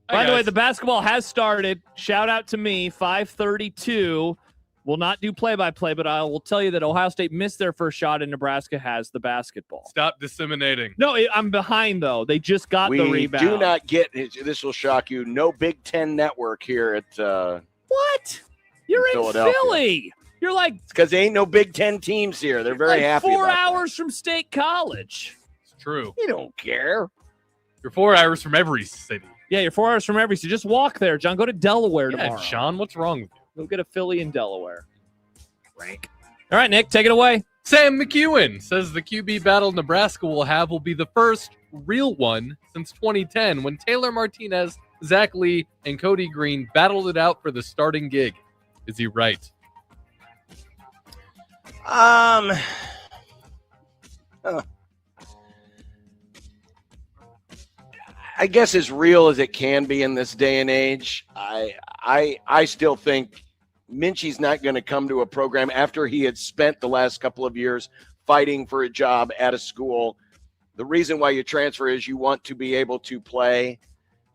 I: By the way, the basketball has started. Shout out to me, 5:32. Will not do play-by-play, but I will tell you that Ohio State missed their first shot and Nebraska has the basketball.
F: Stop disseminating.
I: No, I'm behind, though. They just got the rebound.
H: We do not get, this will shock you, no Big Ten network here at
I: What? You're in
H: Philadelphia.
I: Philly. You're like...
H: Because there ain't no Big Ten teams here. They're very happy
I: 4
H: about
I: hours from State College.
F: It's true.
H: You don't care.
F: You're 4 hours from every city.
I: Yeah, you're 4 hours from every city. Just walk there, John. Go to Delaware
F: Yeah,
I: tomorrow.
F: Sean, what's wrong with you?
I: Go get a Philly in Delaware. Rank. All right, Nick, take it away.
F: Sam McEwen says the QB battle Nebraska will have will be the first real one since 2010 when Taylor Martinez, Zach Lee, and Cody Green battled it out for the starting gig. Is he right?
H: I guess as real as it can be in this day and age, I still think Minchie's not going to come to a program after he had spent the last couple of years fighting for a job at a school. The reason why you transfer is you want to be able to play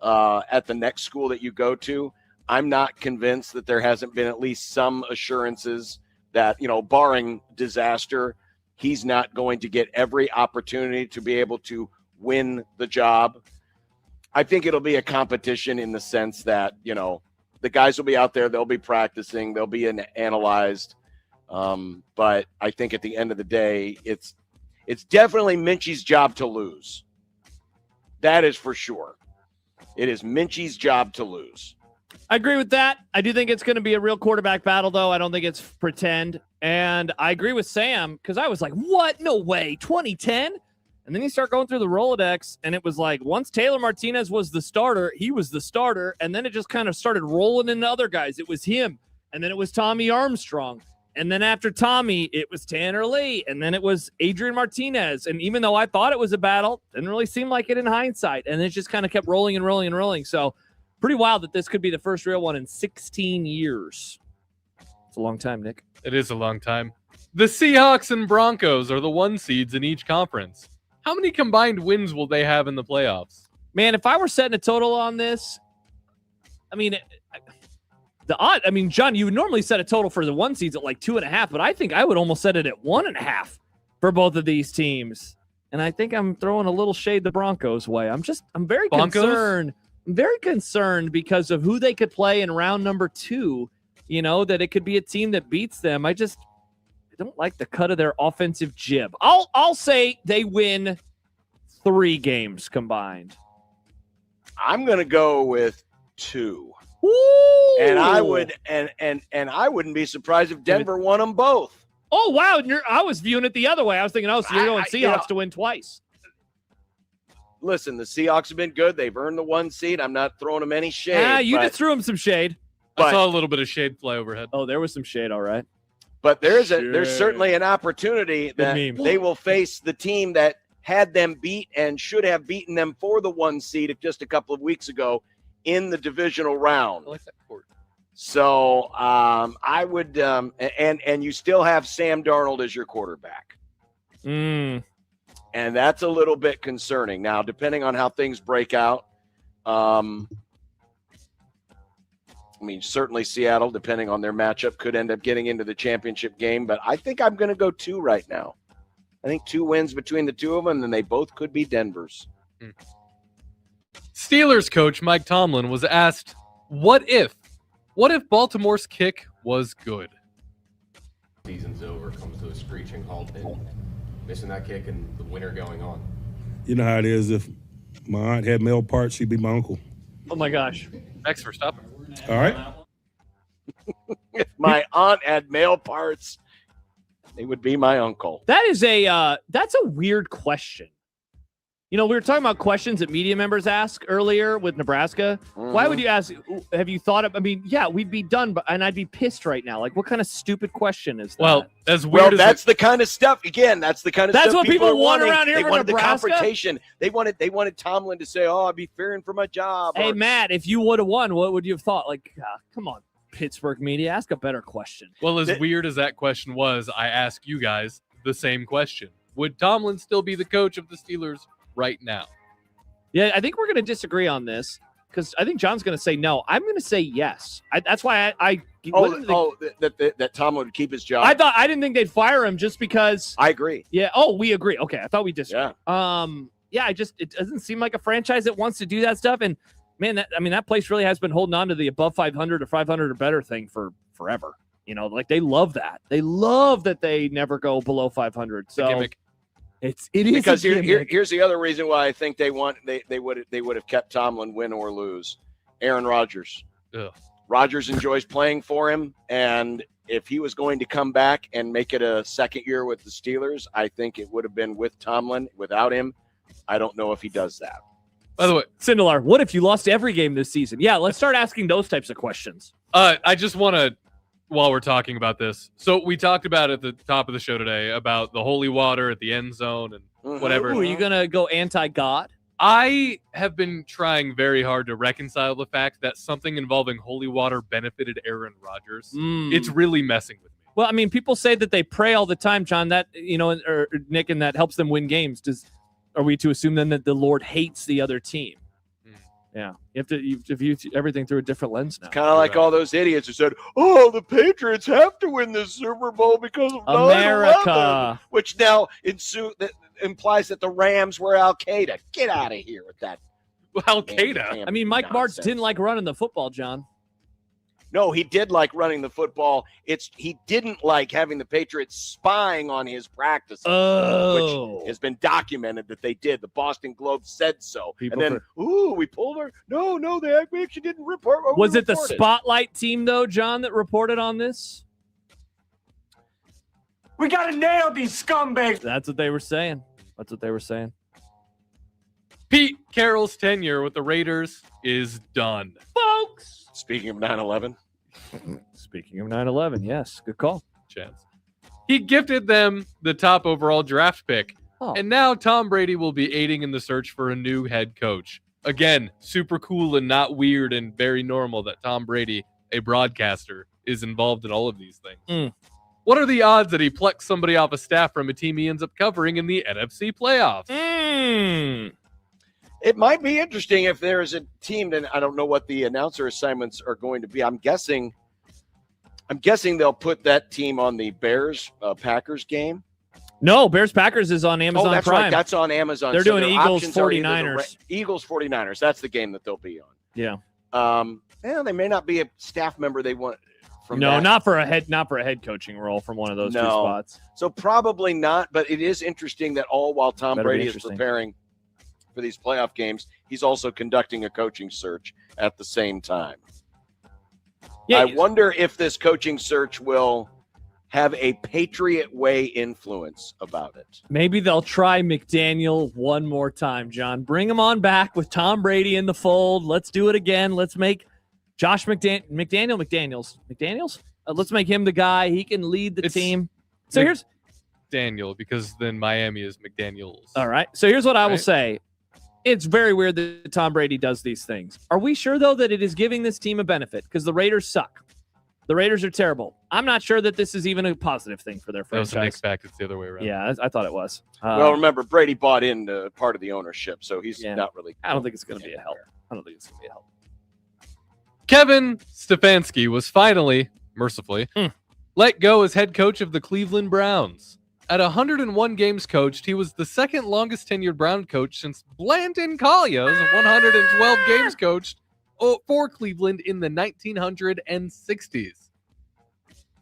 H: at the next school that you go to. I'm not convinced that there hasn't been at least some assurances that, barring disaster, he's not going to get every opportunity to be able to win the job. I think it'll be a competition in the sense that, the guys will be out there, they'll be practicing, they'll be analyzed. But I think at the end of the day, it's definitely Minchie's job to lose. That is for sure. It is Minchie's job to lose.
I: I agree with that. I do think it's going to be a real quarterback battle, though. I don't think it's pretend. And I agree with Sam because I was like, what? No way. 2010? And then you start going through the Rolodex, and it was like once Taylor Martinez was the starter, he was the starter. And then it just kind of started rolling into other guys. It was him. And then it was Tommy Armstrong. And then after Tommy, it was Tanner Lee. And then it was Adrian Martinez. And even though I thought it was a battle, didn't really seem like it in hindsight. And it just kind of kept rolling and rolling and rolling. So pretty wild that this could be the first real one in 16 years. It's a long time, Nick.
F: It is a long time. The Seahawks and Broncos are the 1 seeds in each conference. How many combined wins will they have in the playoffs?
I: Man, if I were setting a total on this, John, you would normally set a total for the 1 seeds at like 2.5, but I think I would almost set it at 1.5 for both of these teams. And I think I'm throwing a little shade the Broncos' way. I'm very concerned. I'm very concerned because of who they could play in round number 2. That it could be a team that beats them. I don't like the cut of their offensive jib. I'll say they win 3 games combined.
H: I'm going to go with 2.
I: Ooh.
H: And I would and I wouldn't be surprised if Denver won them both.
I: Oh wow! I was viewing it the other way. I was thinking, so you're going Seahawks to win twice.
H: Listen, the Seahawks have been good. They've earned the 1 seed. I'm not throwing them any shade.
I: You just threw them some shade.
F: I saw a little bit of shade fly overhead.
I: Oh, there was some shade. All right.
H: But there's certainly an opportunity that they will face the team that had them beat and should have beaten them for the 1 seed just a couple of weeks ago in the divisional round.
F: I like that court.
H: So I would, and you still have Sam Darnold as your quarterback. And that's a little bit concerning. Now, depending on how things break out, certainly Seattle, depending on their matchup, could end up getting into the championship game. But I think I'm going to go 2 right now. I think 2 wins between the 2 of them, and they both could be Denver's.
F: Steelers coach Mike Tomlin was asked, what if Baltimore's kick was good?
O: Season's over, comes to a screeching halt, and missing that kick and the winter going on.
P: You know how it is. If my aunt had male parts, she'd be my uncle.
I: Oh my gosh.
F: Thanks for stopping.
P: All right.
H: If my aunt had male parts, They would be my uncle.
I: That is that's a weird question. You know, we were talking about questions that media members ask earlier with Nebraska. Why would you ask? Have you thought of? I mean, yeah, we'd be done, and I'd be pissed right now. Like, what kind of stupid question is that?
F: Well, as weird as
H: that's the kind of stuff. Again, that's the kind of
I: That's
H: stuff
I: what people want
H: wanting.
I: around here
H: They
I: for
H: wanted
I: Nebraska?
H: the confrontation. They wanted Tomlin to say, "Oh, I'd be fearing for my job."
I: Hey,
H: or-
I: Matt, if you would have won, what would you have thought? Like, come on, Pittsburgh media, ask a better question.
F: Well, as weird as that question was, I ask you guys the same question. Would Tomlin still be the coach of the Steelers right now?
I: Yeah, I think we're going to disagree on this because I think John's going to say no. I'm going to say yes. That's why
H: that Tomlin would keep his job.
I: I didn't think they'd fire him just because.
H: I agree.
I: Yeah. Oh, we agree. Okay, I thought we disagree.
H: Yeah.
I: Yeah. It doesn't seem like a franchise that wants to do that stuff. And man, that place really has been holding on to the above 500 or 500 or better thing for forever. You know, like they love that. They love that they never go below 500. So. It is
H: because here's the other reason why I think they would have kept Tomlin win or lose. Aaron Rodgers.
F: Ugh.
H: Rodgers enjoys playing for him, and if he was going to come back and make it a second year with the Steelers, I think it would have been with Tomlin. Without him, I don't know if he does that.
F: By the way,
I: Sindelar, what if you lost every game this season? Yeah, let's start asking those types of questions.
F: I just want to, while we're talking about this, so we talked about at the top of the show today about the holy water at the end zone and whatever.
I: Ooh, are you gonna go anti-God?
F: I have been trying very hard to reconcile the fact that something involving holy water benefited Aaron Rodgers. It's really messing with me.
I: Well, I mean, people say that they pray all the time, John. That or Nick, and that helps them win games. Are we to assume then that the Lord hates the other team? Yeah, you have to view everything through a different lens now.
H: Kind of like all those idiots who said, "Oh, the Patriots have to win this Super Bowl because of
I: America,"
H: 9/11," which now implies that the Rams were Al Qaeda. Get out of here with that.
F: Al Qaeda.
I: I mean, Mike Martz didn't like running the football, John.
H: No, he did like running the football. He didn't like having the Patriots spying on his practices, which has been documented that they did. The Boston Globe said so. We pulled our no, we actually didn't report.
I: Was it the Spotlight team though, John, that reported on this?
M: We got to nail these scumbags.
I: That's what they were saying.
F: Pete Carroll's tenure with the Raiders is done,
I: folks.
H: Speaking of 9/11.
I: Speaking of 9/11, yes, good call.
F: Chance. He gifted them the top overall draft pick, and now Tom Brady will be aiding in the search for a new head coach. Again, super cool and not weird and very normal that Tom Brady, a broadcaster, is involved in all of these things. What are the odds that he plucks somebody off a staff from a team he ends up covering in the NFC playoffs?
H: It might be interesting if there is a team, and I don't know what the announcer assignments are going to be. I'm guessing they'll put that team on the Bears-Packers game.
I: No, Bears-Packers is on Amazon
H: that's
I: Prime.
H: Right. That's on Amazon.
I: They're doing Eagles-49ers.
H: Eagles-49ers. That's the game that they'll be on.
I: Yeah.
H: They may not be a staff member they want from
I: not for a head coaching role from one of those two spots.
H: So probably not, but it is interesting that all while Tom Brady is preparing for these playoff games, he's also conducting a coaching search at the same time. Yeah, I wonder if this coaching search will have a Patriot way influence about it.
I: Maybe they'll try McDaniel one more time, John. Bring him on back with Tom Brady in the fold. Let's do it again. Let's make Josh McDaniels. Let's make him the guy. He can lead the team. So here's
F: Daniel, because then Miami is McDaniels.
I: All right. So here's what I will say. It's very weird that Tom Brady does these things. Are we sure, though, that it is giving this team a benefit? Because the Raiders suck. The Raiders are terrible. I'm not sure that this is even a positive thing for their franchise.
F: That was the next fact. It's the other way around.
I: Yeah, I thought it was.
H: Well, remember, Brady bought in part of the ownership, so he's not really.
I: I don't think it's going to be a help.
F: Kevin Stefanski was finally, mercifully, let go as head coach of the Cleveland Browns. At 101 games coached, he was the second longest tenured Brown coach since Blanton Collier's 112 games coached for Cleveland in the 1960s.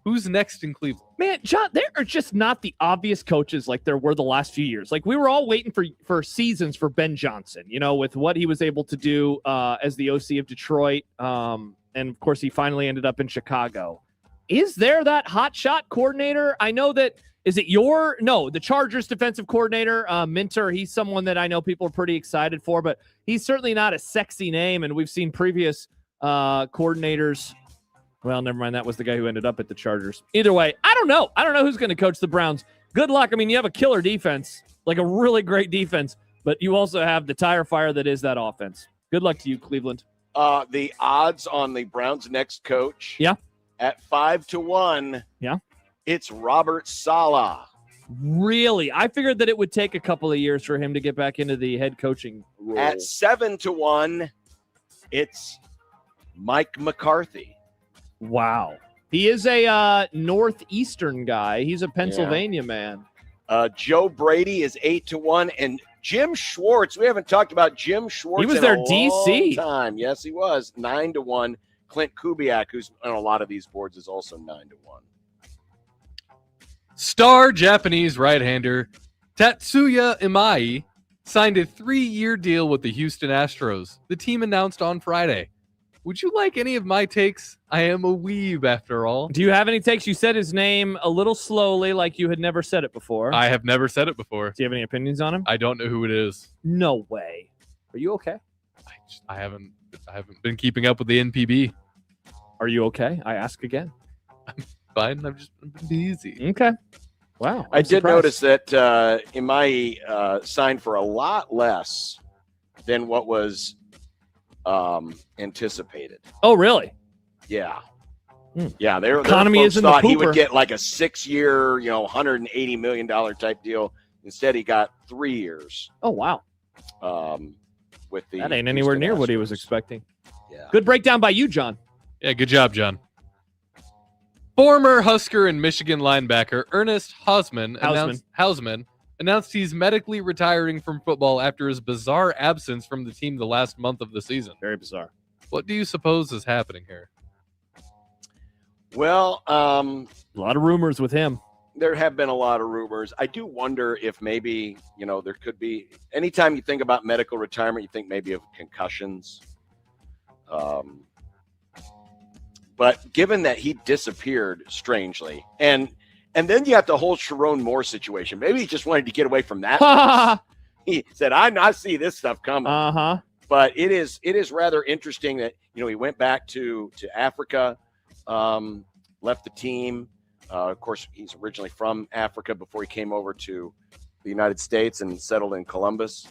F: Who's next in Cleveland?
I: Man, John, there are just not the obvious coaches like there were the last few years. Like we were all waiting for seasons for Ben Johnson, with what he was able to do as the OC of Detroit. And of course, he finally ended up in Chicago. Is there that hotshot coordinator? I know that Is it the Chargers defensive coordinator, Minter? He's someone that I know people are pretty excited for, but he's certainly not a sexy name. And we've seen previous coordinators. Well, never mind. That was the guy who ended up at the Chargers. Either way, I don't know. I don't know who's going to coach the Browns. Good luck. I mean, you have a killer defense, like a really great defense, but you also have the tire fire that is that offense. Good luck to you, Cleveland.
H: The odds on the Browns' next coach.
I: Yeah.
H: At 5-1.
I: Yeah.
H: It's Robert Saleh.
I: Really? I figured that it would take a couple of years for him to get back into the head coaching role.
H: At 7-1, it's Mike McCarthy.
I: Wow. He is a Northeastern guy. He's a Pennsylvania man.
H: Joe Brady is 8-1, and Jim Schwartz. We haven't talked about Jim Schwartz.
I: He was
H: in
I: their
H: a
I: DC.
H: long time. Yes, he was 9-1. Clint Kubiak, who's on a lot of these boards, is also 9-1.
F: Star Japanese right-hander Tatsuya Imai signed a 3-year deal with the Houston Astros. The team announced on Friday. Would you like any of my takes? I am a weeb, after all.
I: Do you have any takes? You said his name a little slowly, like you had never said it before.
F: I have never said it before.
I: Do you have any opinions on him?
F: I don't know who it is.
I: No way. Are you okay?
F: I haven't been keeping up with the NPB.
I: Are you okay? I ask again.
F: Fine. I've just been easy.
I: Okay. Wow.
H: I did notice that Imai signed for a lot less than what was anticipated.
I: Oh, really?
H: Yeah. Yeah. Their
I: Economy
H: folks
I: isn't the
H: thought he
I: pooper.
H: would get like a 6-year, $180 million type deal. Instead, he got 3 years.
I: Oh, wow.
H: With the
I: That ain't anywhere
H: Houston
I: near what he
H: Astros.
I: was expecting.
H: Yeah.
I: Good breakdown by you, John.
F: Yeah, good job, John. Former Husker and Michigan linebacker Ernest Hausman announced he's medically retiring from football after his bizarre absence from the team the last month of the season.
I: Very bizarre.
F: What do you suppose is happening here?
H: Well,
I: a lot of rumors with him.
H: There have been a lot of rumors. I do wonder if maybe, there could be, anytime you think about medical retirement, you think maybe of concussions. But given that he disappeared strangely, and then you have the whole Sharon Moore situation. Maybe he just wanted to get away from that. He said, I see this stuff coming.
I: Uh-huh.
H: But it is rather interesting that, he went back to Africa, left the team. Of course, he's originally from Africa before he came over to the United States and settled in Columbus.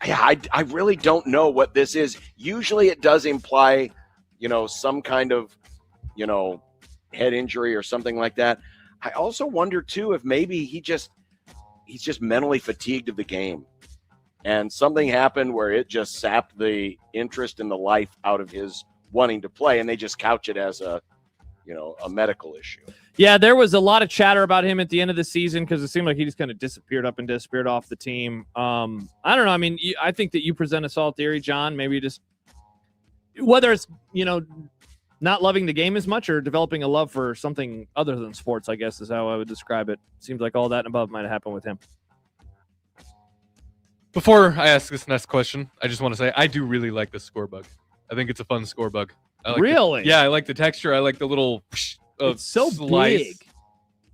H: I really don't know what this is. Usually it does imply, some kind of, head injury or something like that. I also wonder, too, if maybe he's just mentally fatigued of the game. And something happened where it just sapped the interest and the life out of his wanting to play. And they just couch it as a medical issue.
I: Yeah, there was a lot of chatter about him at the end of the season because it seemed like he just kind of disappeared off the team. I don't know. I mean, I think that you present a solid theory, John. Maybe just whether it's, not loving the game as much or developing a love for something other than sports, I guess is how I would describe it. Seems like all that and above might have happened with him.
F: Before I ask this next question, I just want to say I do really like this score bug. I think it's a fun score bug. I like
I: Really?
F: I like the texture. I like the little
I: It's so
F: slice.
I: big.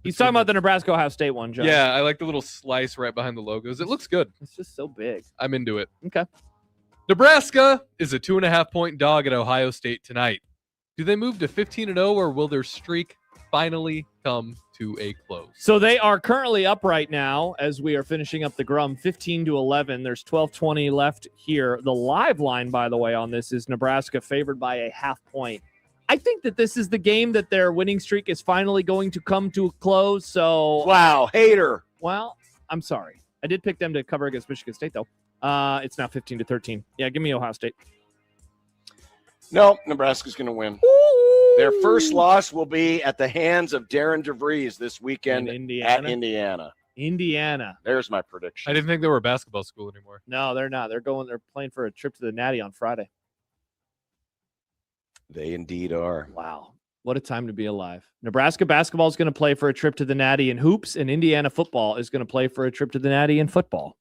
I: He's talking about the Nebraska Ohio State one, John.
F: Yeah, I like the little slice right behind the logos. It looks good.
I: It's just so big.
F: I'm into it.
I: Okay.
F: Nebraska is a 2.5-point dog at Ohio State tonight. Do they move to 15-0 or will their streak finally come to a close?
I: So they are currently up right now as we are finishing up the Grum, 15-11. There's 12:20 left here. The live line, by the way, on this is Nebraska favored by a half point. I think that this is the game that their winning streak is finally going to come to a close. So
H: wow, hater.
I: Well, I'm sorry. I did pick them to cover against Michigan State, though. It's now 15-13. Yeah, give me Ohio State.
H: No, Nebraska's going to win. Their first loss will be at the hands of Darren DeVries this weekend at Indiana.
I: Indiana.
H: There's my prediction.
F: I didn't think they were a basketball school anymore.
I: No, they're not. They're playing for a trip to the Natty on Friday.
H: They indeed are.
I: Wow. What a time to be alive. Nebraska basketball is going to play for a trip to the Natty in hoops, and Indiana football is going to play for a trip to the Natty in football.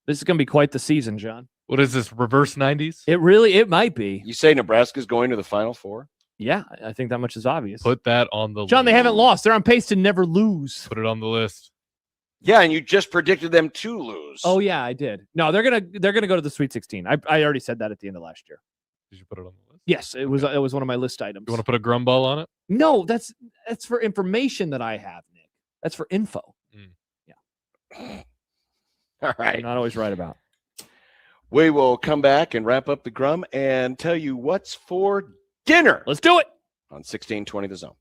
I: This is going to be quite the season, John.
F: What is this, reverse 90s?
I: It might be.
H: You say Nebraska's going to the Final Four?
I: Yeah, I think that much is obvious.
F: Put that on the
I: John,
F: list.
I: they haven't lost. They're on pace to never lose.
F: Put it on the list.
H: Yeah, and you just predicted them to lose.
I: Oh yeah, I did. No, they're gonna go to the Sweet 16. I already said that at the end of last year.
F: Did you put it on the list?
I: Yes, it was one of my list items.
F: You want to put a Grumball on it?
I: No, that's for information that I have, Nick. That's for info. Yeah.
H: All right.
I: I'm not always right about.
H: We will come back and wrap up the Grum and tell you what's for dinner.
I: Let's do it.
H: On 1620 The Zone.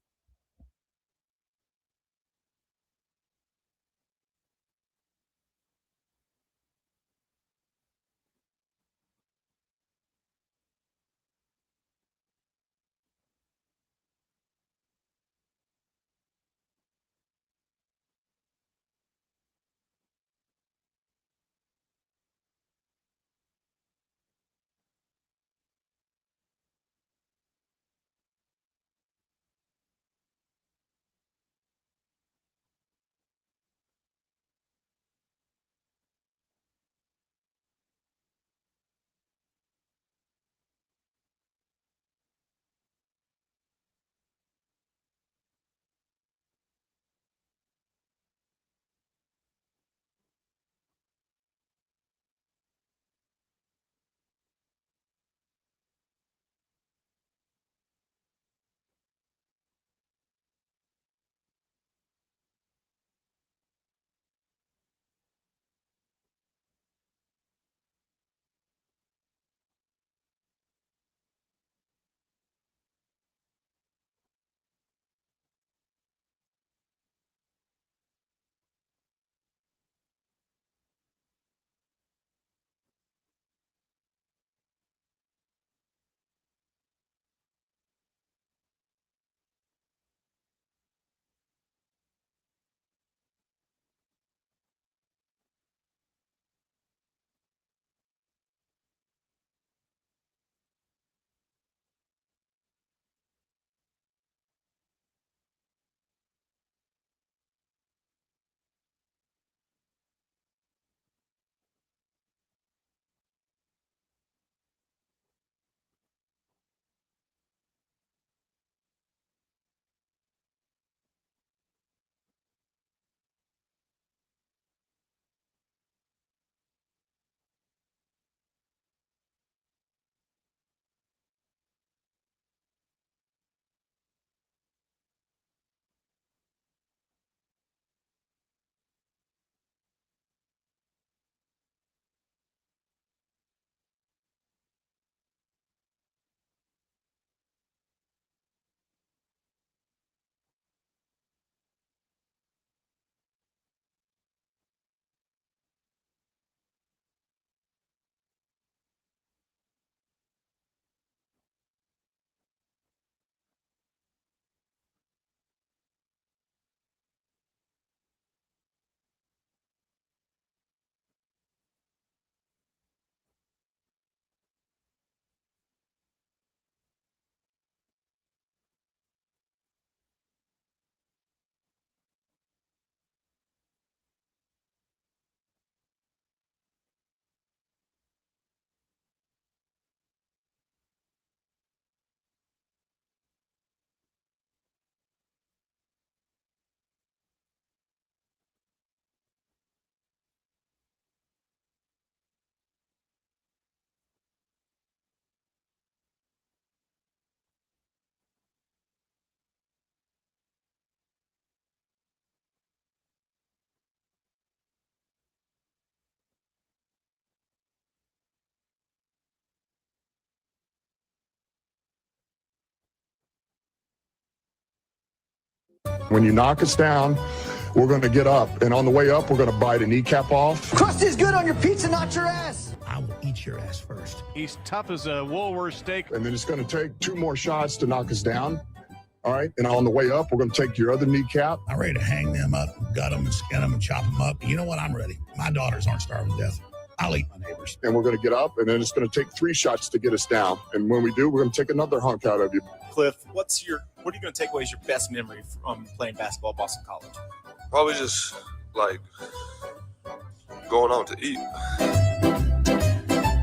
Q: When you knock us down, we're going to get up. And on the way up, we're going to bite a kneecap off.
R: Crust is good on your pizza, not your ass.
M: I will eat your ass first.
S: He's tough as a Woolworth steak.
Q: And then it's going to take 2 more shots to knock us down. All right. And on the way up, we're going to take your other kneecap.
M: I'm ready to hang them up, gut them and skin them and chop them up. You know what? I'm ready. My daughters aren't starving to death. I'll eat my neighbors.
Q: And we're going to get up, and then it's going to take 3 shots to get us down. And when we do, we're going to take another hunk out of you.
T: Cliff, what are you going to take away as your best memory from playing basketball at Boston College?
U: Probably just like going out to eat.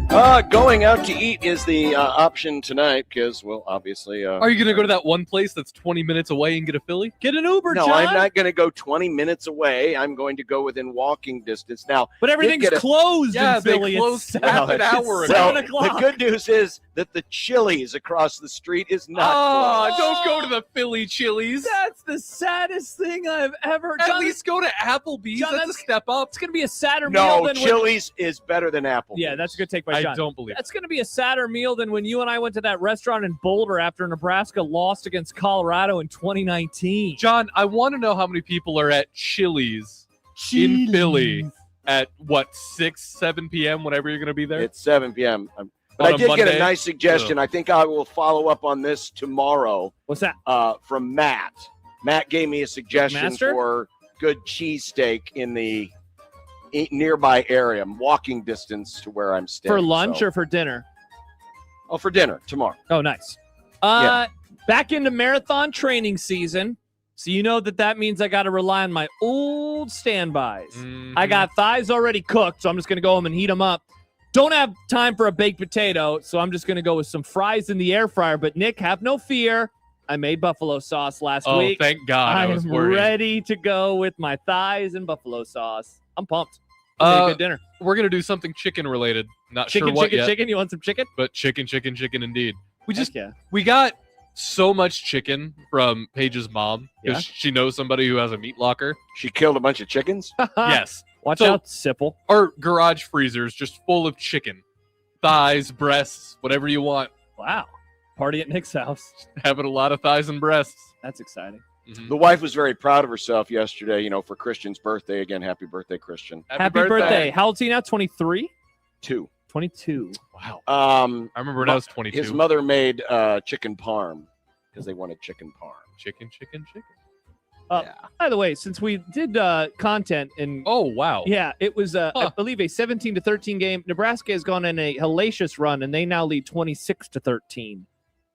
H: Going out to eat is the option tonight because, well, obviously.
F: Are you going to go to that one place that's 20 minutes away and get a Philly?
I: Get an Uber,
H: No,
I: John.
H: I'm not going to go 20 minutes away. I'm going to go within walking distance. Now,
I: But everything's closed in Philly.
F: They closed
I: It's
F: half an hour
H: Well,
F: ago.
I: 7
H: the
I: o'clock.
H: good news is that the Chili's across the street is not
F: Oh,
H: closed.
F: don't go to the Philly Chili's.
I: That's the saddest thing I've ever
F: At
I: done.
F: least go to Applebee's.
I: John,
F: that's a step up.
I: It's going to be a sadder
H: No,
I: meal than
H: Chili's is better than Applebee's.
I: Yeah, that's a good take by
F: I
I: John.
F: don't believe it.
I: That's going to be a sadder meal than when you and I went to that restaurant in Boulder after Nebraska lost against Colorado in 2019.
F: John, I want to know how many people are at Chili's in Philly at, 6, 7 p.m., whenever you're going to be there?
H: It's 7 p.m. But
F: On
H: I
F: a
H: did get
F: Monday?
H: a nice suggestion.
F: Ugh.
H: I think I will follow up on this tomorrow.
I: What's that?
H: From Matt. Matt gave me a suggestion
I: Master?
H: for good cheesesteak in the nearby area. I'm walking distance to where I'm staying.
I: For lunch or for dinner?
H: Oh, for dinner tomorrow.
I: Oh, nice. Back into marathon training season. So you know that means I got to rely on my old standbys. I got thighs already cooked, so I'm just going to go home and heat them up. Don't have time for a baked potato, so I'm just going to go with some fries in the air fryer. But, Nick, have no fear. I made buffalo sauce last week.
F: Oh, thank God. I was
I: am
F: worried.
I: ready to go with my thighs and buffalo sauce. I'm pumped. It'll be a good dinner.
F: We're going to do something chicken-related. Not
I: Chicken,
F: sure what
I: chicken,
F: yet.
I: chicken. You want some chicken?
F: But chicken indeed.
I: Yeah.
F: We got so much chicken from Paige's mom because she knows somebody who has a meat locker.
H: She killed a bunch of chickens?
F: Yes.
I: Watch
F: So,
I: out, Sipple.
F: Our garage freezers just full of chicken. Thighs, breasts, whatever you want.
I: Wow. Party at Nick's house.
F: Having a lot of thighs and breasts.
I: That's exciting.
H: The wife was very proud of herself yesterday, for Christian's birthday. Again, happy birthday, Christian.
I: Happy birthday. How old's he now? 23? 22.
F: Wow.
H: I
F: remember when I was 22.
H: His mother made chicken parm because they wanted chicken parm.
F: Chicken.
I: By the way, since we did content and
F: oh wow,
I: yeah, it was I believe a 17-13 game. Nebraska has gone in a hellacious run, and they now lead 26-13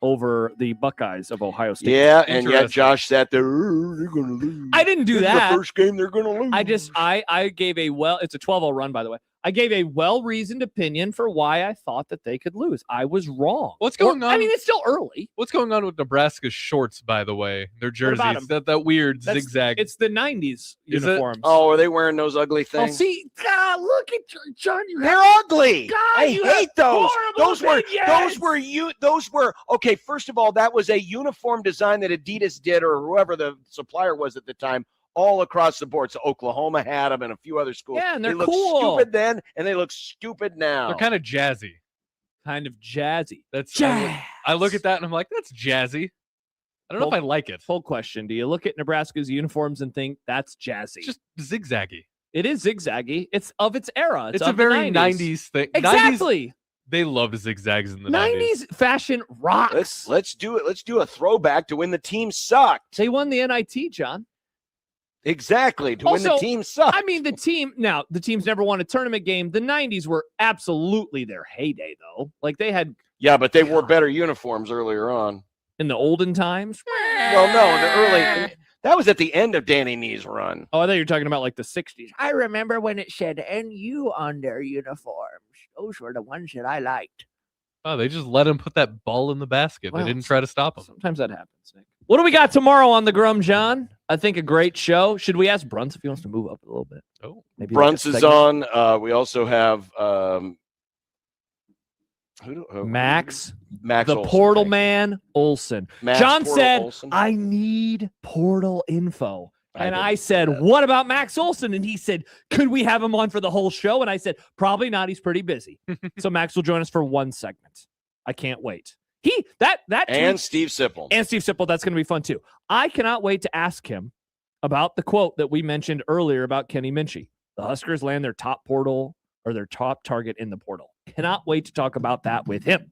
I: over the Buckeyes of Ohio State.
H: Yeah, and yet Josh sat there. They're going to lose.
I: I didn't do
H: This is
I: that.
H: the first game they're going to lose.
I: I gave it's a 12-0 run, by the way. I gave a well-reasoned opinion for why I thought that they could lose. I was wrong.
F: What's going on?
I: I mean, it's still early.
F: What's going on with Nebraska's shorts, by the way? Their
I: What about
F: jerseys.
I: 'em?
F: That weird zigzag.
I: It's the 90s
F: Is it?
I: uniforms.
H: Oh, are they wearing those ugly
I: Oh,
H: things?
I: see, God, look at John.
H: They're ugly.
I: God,
H: I
I: you
H: hate
I: have
H: those.
I: horrible
H: Those were okay. First of all, that was a uniform design that Adidas did, or whoever the supplier was at the time, all across the board. So Oklahoma had them, and a few other schools.
I: Yeah, and they're
H: they look
I: cool.
H: stupid then, and they look stupid now.
F: They're kind of jazzy.
I: That's
F: I look at that and I'm like, that's jazzy. I don't know if I like it.
I: Full question. Do you look at Nebraska's uniforms and think that's jazzy?
F: It's just zigzaggy.
I: It is zigzaggy. It's of its era.
F: It's
I: of
F: a
I: the
F: very
I: 90s.
F: 90s thing.
I: Exactly.
F: 90s, they loved zigzags in the 90s.
I: 90s fashion rocks.
H: Let's do it. Let's do a throwback to when the team sucked.
I: They won the NIT, John.
H: Exactly, to when the team sucked.
I: I mean, the team's never won a tournament game. The 90s were absolutely their heyday, though. Like, they had...
H: Yeah, but they wore better uniforms earlier on.
I: In the olden times?
H: Well, no, in the early... That was at the end of Danny Nee's run.
I: Oh, I thought you were talking about, like, the 60s.
U: I remember when it said NU on their uniforms. Those were the ones that I liked.
F: Oh, they just let him put that ball in the basket.
I: Well,
F: they didn't try to stop him.
I: Sometimes that happens, Nick. What do we got tomorrow on the Grum, John? I think a great show. Should we ask Bruns if he wants to move up a little bit?
F: Oh,
I: maybe
H: Bruns is on. We also have
I: Max,
H: Max
I: the
H: Olson,
I: portal man, Olson.
H: Max
I: John
H: Portal
I: said,
H: Olson.
I: I need portal info. And I
H: didn't
I: said, what about Max Olson? And he said, could we have him on for the whole show? And I said, probably not. He's pretty busy. So Max will join us for one segment. I can't wait.
H: And Steve Sipple.
I: And Steve Sipple, that's going to be fun too. I cannot wait to ask him about the quote that we mentioned earlier about Kenny Minchie. The Huskers land their top portal or their top target in the portal. Cannot wait to talk about that with him.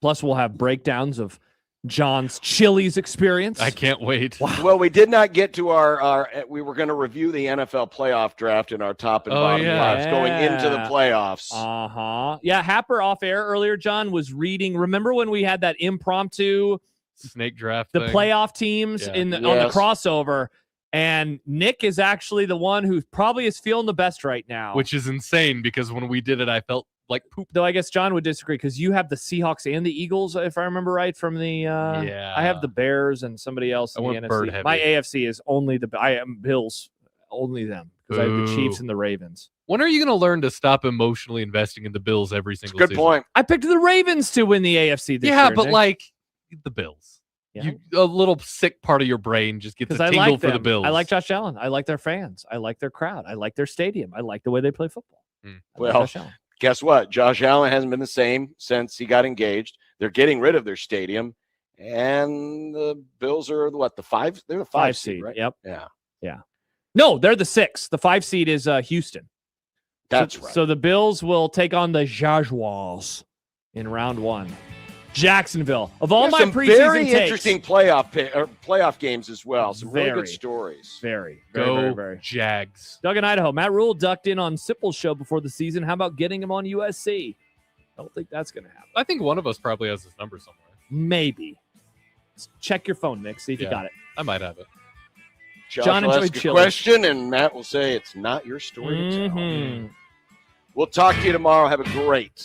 I: Plus, we'll have breakdowns of John's Chili's experience.
F: I can't wait.
I: Wow.
H: Well, we did not get to our we were going to review the NFL playoff draft and our top and bottom fives going into the playoffs.
I: Uh-huh. Yeah, Happer off air earlier, John, was reading. Remember when we had that impromptu
F: snake draft
I: the
F: thing?
I: playoff teams on the crossover, And Nick is actually the one who probably is feeling the best right now.
F: Which is insane because when we did it, I felt like poop.
I: Though I guess John would disagree because you have the Seahawks and the Eagles, if I remember right, from the
F: Yeah.
I: I have the Bears and somebody else in the
F: went bird
I: NFC.
F: heavy.
I: My AFC is only I am Bills, only them because I have the Chiefs
F: Boo.
I: and the Ravens.
F: When are you going to learn to stop emotionally investing in the Bills every single
H: Good
F: season?
H: point.
I: I picked the Ravens to win the AFC this year.
F: Yeah, but
I: Nick.
F: like the Bills.
I: Yeah.
F: A little sick part of your brain just gets a
I: Because I
F: tingle
I: like
F: for
I: them.
F: the Bills.
I: I like Josh Allen. I like their fans. I like their crowd. I like their stadium. I like the way they play football. I like
H: Well,
I: Josh Allen.
H: guess what? Josh Allen hasn't been the same since he got engaged. They're getting rid of their stadium, and the Bills are what, the 5? They're the 5 seed, right?
I: Yep.
H: Yeah.
I: No, they're the 6. The 5 seed is Houston.
H: That's
I: so,
H: right.
I: So the Bills will take on the Jaguars in round 1. Jacksonville. Of all
H: There's
I: my
H: some
I: preseason
H: very
I: takes,
H: interesting playoff games as well. Some really
I: Very.
H: good stories.
I: Very,
F: Go
I: very, very.
F: Jags.
I: Doug in Idaho. Matt Rule ducked in on Sipple's show before the season. How about getting him on USC? I don't think that's going to happen.
F: I think one of us probably has his number somewhere.
I: Maybe. Check your phone, Nick. See if you
F: Yeah.
I: got it.
F: I might have it.
H: Josh
I: John
H: will
I: enjoyed
H: ask a
I: chili.
H: question, and Matt will say it's not your story to tell.
I: Mhm.
H: We'll talk to you tomorrow. Have a great